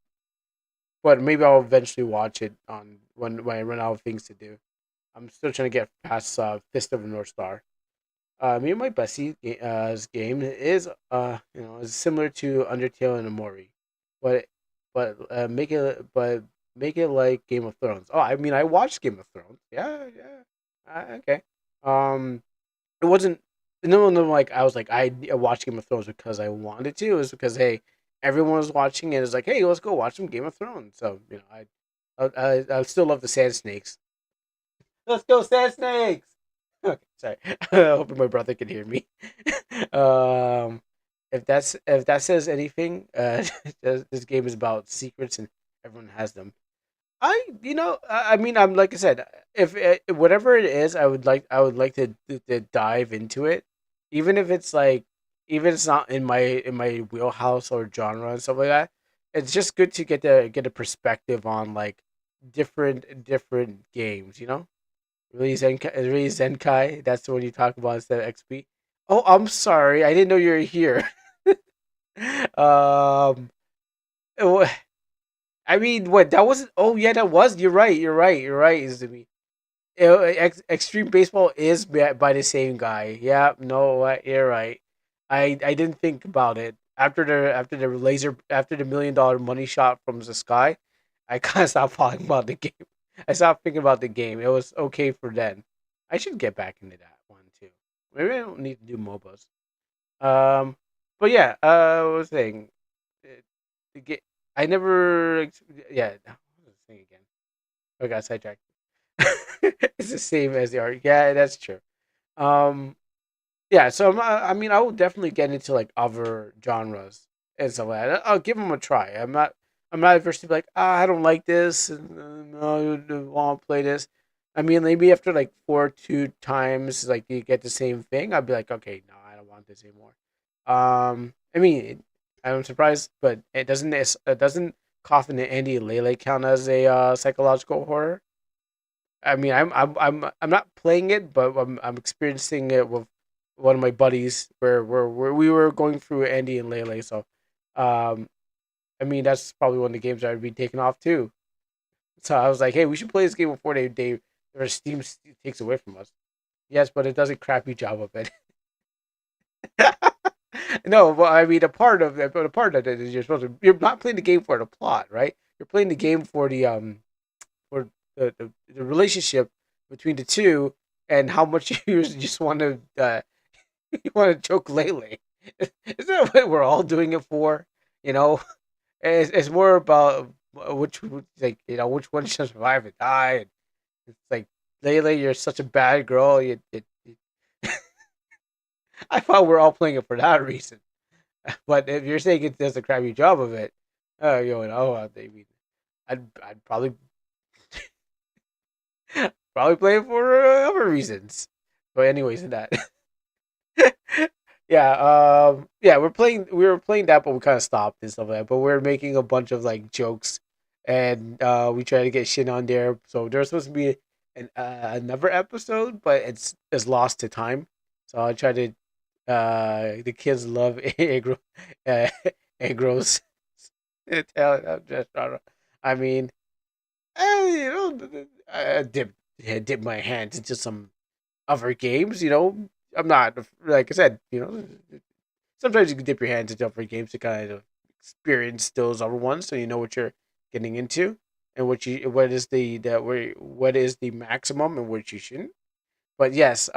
but maybe I'll eventually watch it on when I run out of things to do. I'm still trying to get past Fist of the North Star. Me and my bestie game is is similar to Undertale and Amori, but make it like Game of Thrones. Oh, I mean, I watched Game of Thrones. Yeah, yeah. Okay. Um, it wasn't no like I was like I watched Game of Thrones because I wanted to. It was because hey, everyone was watching and it's like hey, let's go watch some Game of Thrones. So you know I still love the Sand Snakes. Let's go Sand Snakes. Okay, sorry. Hoping my brother can hear me. um, if that says anything, this game is about secrets and everyone has them. I mean, I'm like I said, if whatever it is, I would like to dive into it, even if it's like, even if it's not in my wheelhouse or genre and stuff like that. It's just good to get a perspective on like different games, you know. Really Zenkai. That's the one you talk about instead of XP. Oh, I'm sorry. I didn't know you were here. um, wa- I mean, what that wasn't. Oh yeah, that was. You're right. You're right. You're right. Izumi. Extreme Baseball is by the same guy. Yeah. No, you're right. I didn't think about it after the laser after the $1 million money shot from the sky. I kind of stopped talking about the game. I stopped thinking about the game. It was okay for then. I should get back into that one too. Maybe I don't need to do MOBAs. Um, but yeah, I was saying, uh, the ga- I never, yeah. What was I saying again? I got sidetracked. It's the same as the art. Yeah, that's true. Um, yeah. So I mean, I will definitely get into like other genres and stuff like that. I'll give them a try. I'm not adverse to be like, I don't like this, and no, I don't want to play this. I mean, maybe after like four two times, like you get the same thing, I'd be like, okay, no, I don't want this anymore. I mean, I'm surprised, but it doesn't Coffin and Andy Lele count as a psychological horror. I mean, I'm not playing it, but I'm experiencing it with one of my buddies where we were going through Andy and Lele. So, um, I mean, that's probably one of the games I'd be taking off too. So I was like, hey, we should play this game before their Steam takes away from us. Yes, but it does a crappy job of it. No, well, I mean, a part of it is you're not playing the game for the plot, right? You're playing the game for the relationship between the two and how much you just want to you want to choke Lele. Isn't that what we're all doing it for? You know, it's more about like which one should survive and die. And it's like Layla, you're such a bad girl. I thought we're all playing it for that reason. But if you're saying it does a crappy job of it, I mean, I'd probably play it for other reasons. But anyways, in that. Yeah, yeah, we were playing that, but we kind of stopped and stuff like that. But we're making a bunch of like jokes, and we try to get shit on there. So there's supposed to be another episode, but it's lost to time. So I try to. The kids love uh, Agros. I mean, I dip my hands into some other games. I'm not like I said. Sometimes you can dip your hands into other games to kind of experience those other ones, so you know what you're getting into and what is the maximum and what you shouldn't. But yes,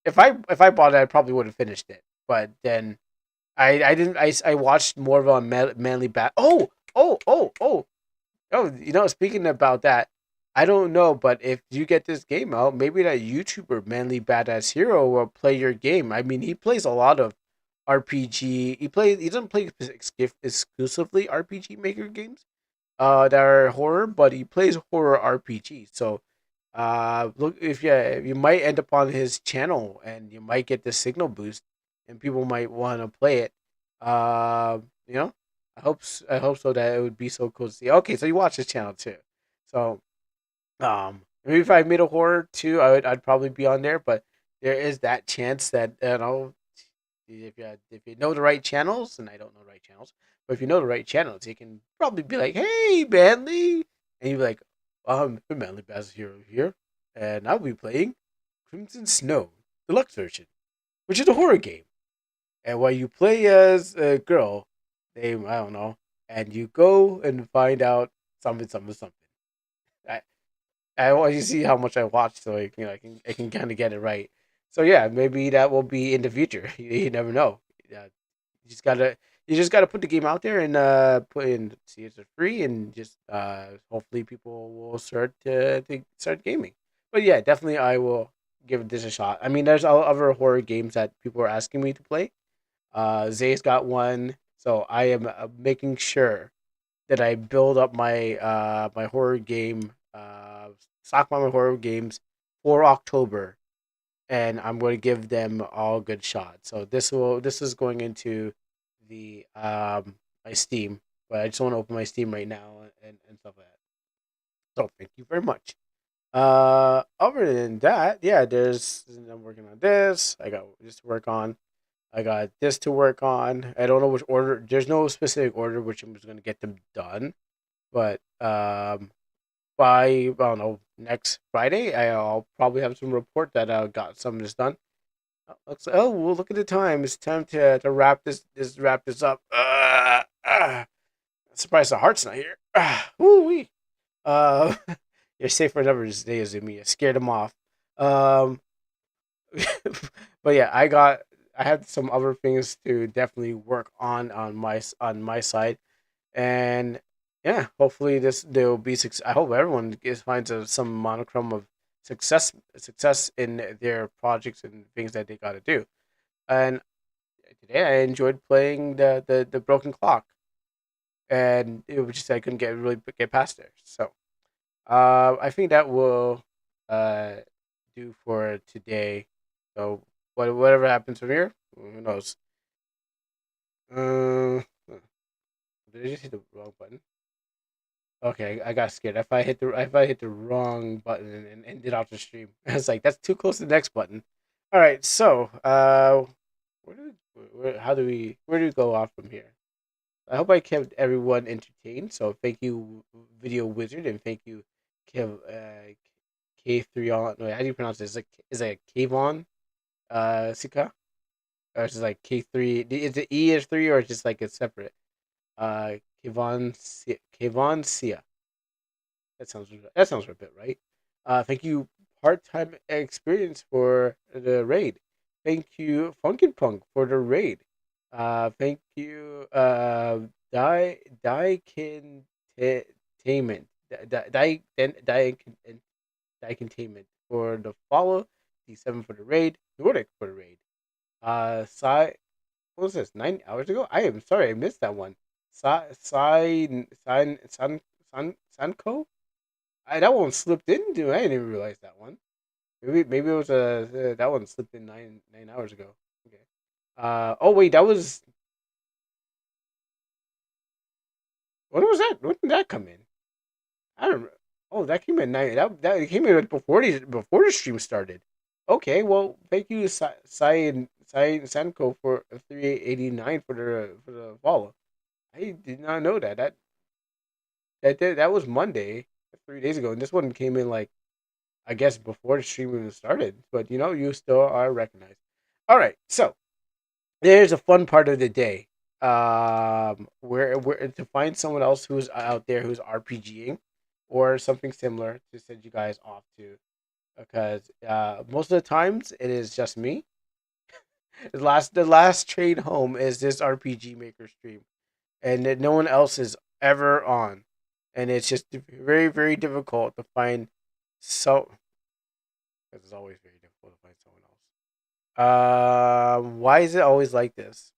if I bought it, I probably would have finished it. But then I didn't. I watched more of a manly bat. Oh, speaking about that, I don't know, but if you get this game out, maybe that YouTuber Manly Badass Hero will play your game. I mean, he plays a lot of RPG. He doesn't play exclusively RPG Maker games, that are horror, but he plays horror RPG. So, look, if you might end up on his channel and you might get the signal boost, and people might want to play it. Uh, you know, I hope so that it would be so cool to see. Okay, so you watch his channel too. So, maybe if I made a horror too, I'd probably be on there. But there is that chance that if you know the right channels, and I don't know the right channels, but if you know the right channels, you can probably be like, "Hey, Manly," and you're like, "The Manly Bass Hero here, and I'll be playing Crimson Snow Deluxe Version, which is a horror game. And while you play as a girl named I don't know, and you go and find out something, something, something." I I want you to see how much I watch, so I can kind of get it right. So yeah, maybe that will be in the future. You never know. Yeah, you just gotta you just gotta put the game out there and put in see it's free, and just hopefully people will start to start gaming. But yeah, definitely I will give this a shot. I mean, there's other horror games that people are asking me to play. Zay's got one, so I am making sure that I build up my horror game stock my horror games for October, and I'm going to give them all good shots. So this is going into the my Steam, but I just want to open my Steam right now and stuff like that. So thank you very much. Other than that, yeah, I'm working on this. I got this to work on. I got this to work on. I don't know which order. There's no specific order which I'm just gonna get them done. But by I don't know next Friday, I'll probably have some report that I got some of this done. Well, look at the time. It's time to wrap this up. Surprised the heart's not here. Woo wee. Uh, you're safe for another day, Azumi. I scared him off. Um, but yeah, I have some other things to definitely work on my side, and yeah, hopefully this there will be success. I hope everyone finds some monochrome of success in their projects and things that they got to do. And today I enjoyed playing the broken clock, and it was just I couldn't get past there. So I think that will uh do for today. So whatever happens from here, who knows? Uh, did I just hit the wrong button? Okay, I got scared. If I hit the wrong button and ended off the stream, I was like, that's too close to the next button. All right, so where do we go off from here? I hope I kept everyone entertained. So thank you, Video Wizard, and thank you, K3 on. Wait, how do you pronounce it? Is it Kavon Sika, or is it like K3? Is it E is three, or is just like it's separate? Kavon Sia. That sounds a bit right. Thank you, Part Time Experience, for the raid. Thank you, Funkin' Punk, for the raid. Thank you, Die containment. Die containment for the follow. D7 for the raid. Nordic for the raid. Sai. What was this? 9 hours ago? I am sorry, I missed that one. Sanko. That one slipped in. Dude, I didn't even realize that one. Maybe it was that one slipped in 9 hours ago. Okay. Oh wait, that was when was that? When did that come in? I don't. Oh, that came in 9. That came in before the stream started. Okay, well, thank you, Sai Sanko for 389 for the follow. I did not know that. That was Monday, 3 days ago, and this one came in like I guess before the stream even started. But you still are recognized. All right, so there's a fun part of the day. Where to find someone else who's out there who's RPGing or something similar to send you guys off to, because most of the times it is just me. The last train home is this RPG Maker stream, and that no one else is ever on, and it's just very very difficult to find. So because it's always very difficult to find someone else. Why is it always like this?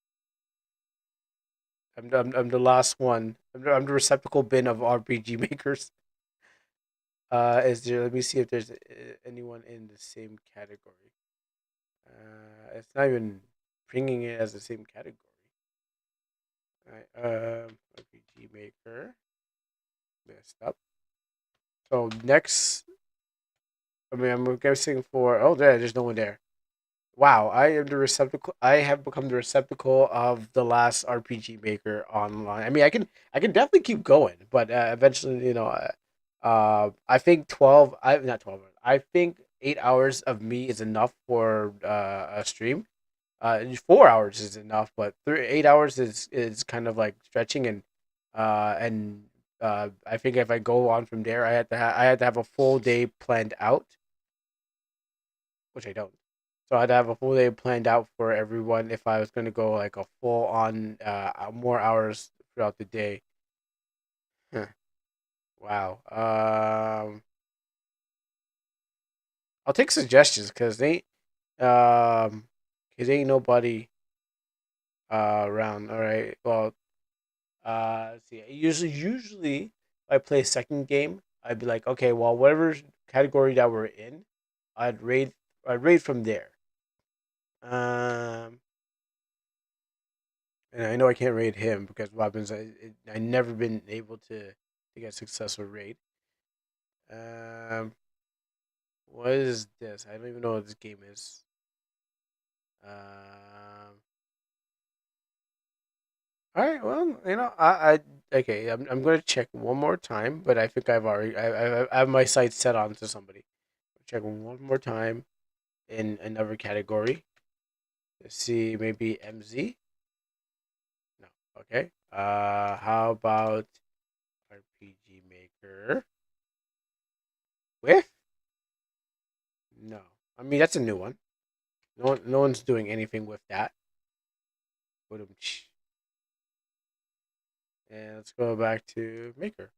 I'm the last one. I'm the receptacle bin of RPG makers. Is there? Let me see if there's anyone in the same category. It's not even bringing it as the same category. All right. RPG maker messed up. So next, I mean, I'm guessing for. Oh, there's no one there. Wow, I am the receptacle. I have become the receptacle of the last RPG maker online. I mean, I can definitely keep going, but eventually, I think 12. I not 12 hours. I think 8 hours of me is enough for a stream. 4 hours is enough, but 8 hours is kind of like stretching, and I think if I go on from there, I had to have a full day planned out, which I don't. So I'd have a full day planned out for everyone if I was going to go like a full on more hours throughout the day. Huh. Wow. I'll take suggestions cause ain't nobody around. All right. Well, let's see. Usually, if I play a second game, I'd be like, okay, well, whatever category that we're in, I'd raid. I'd raid from there. Um, and I know I can't raid him because weapons. I never been able to get successful raid. Um, what is this? I don't even know what this game is. Um, all right. Well, okay. I'm gonna check one more time, but I think I've already I have my sights set on to somebody. Check one more time in another category. Let's see, maybe MZ. No. Okay. How about RPG Maker with? No. I mean that's a new one. No one's doing anything with that. And let's go back to Maker.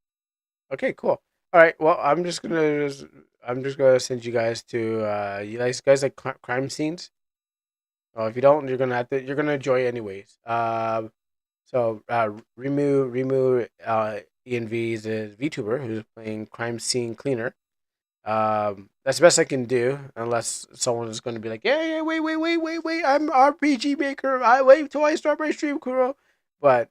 Okay, cool. All right. Well, I'm just gonna send you guys to you guys like crime scenes. If you don't, you're gonna enjoy it anyways. So Remu ENV is a VTuber who's playing crime scene cleaner. That's the best I can do, unless someone is going to be like, yeah, wait, I'm RPG maker. I wait till I start my stream, Kuro. But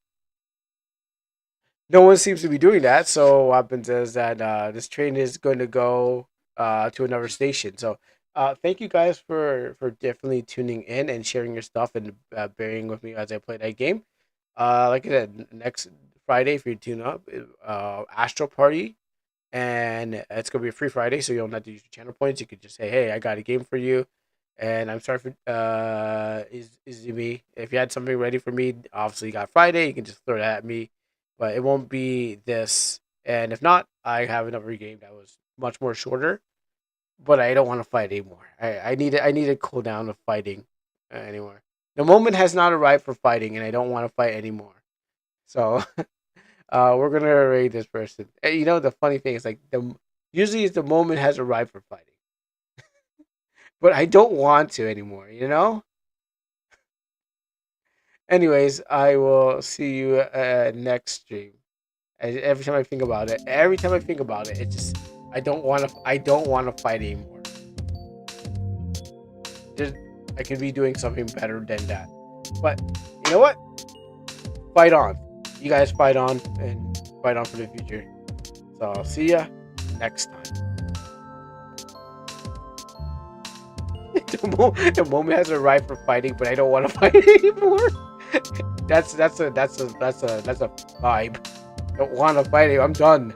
no one seems to be doing that. So what happens is that this train is going to go to another station. So thank you guys for definitely tuning in and sharing your stuff and bearing with me as I play that game. Like I said, next Friday, if you tune up, Astro Party, and it's gonna be a free Friday, so you don't have to use your channel points. You could just say, "Hey, I got a game for you," and I'm sorry for is me. If you had something ready for me, obviously you got Friday. You can just throw that at me, but it won't be this. And if not, I have another game that was much more shorter, but I don't want to fight anymore. I need a cool down of fighting anymore. The moment has not arrived for fighting, and I don't want to fight anymore. So we're gonna raid this person. And you know the funny thing is like usually the moment has arrived for fighting, but I don't want to anymore. You know. Anyways, I will see you next stream. Every time I think about it, it just I don't want to. I don't want to fight anymore. Just, I could be doing something better than that. But you know what? Fight on. You guys fight on and fight on for the future. So I'll see ya next time. The moment has arrived for fighting, but I don't want to fight anymore. That's a vibe. Don't want to fight anymore. I'm done.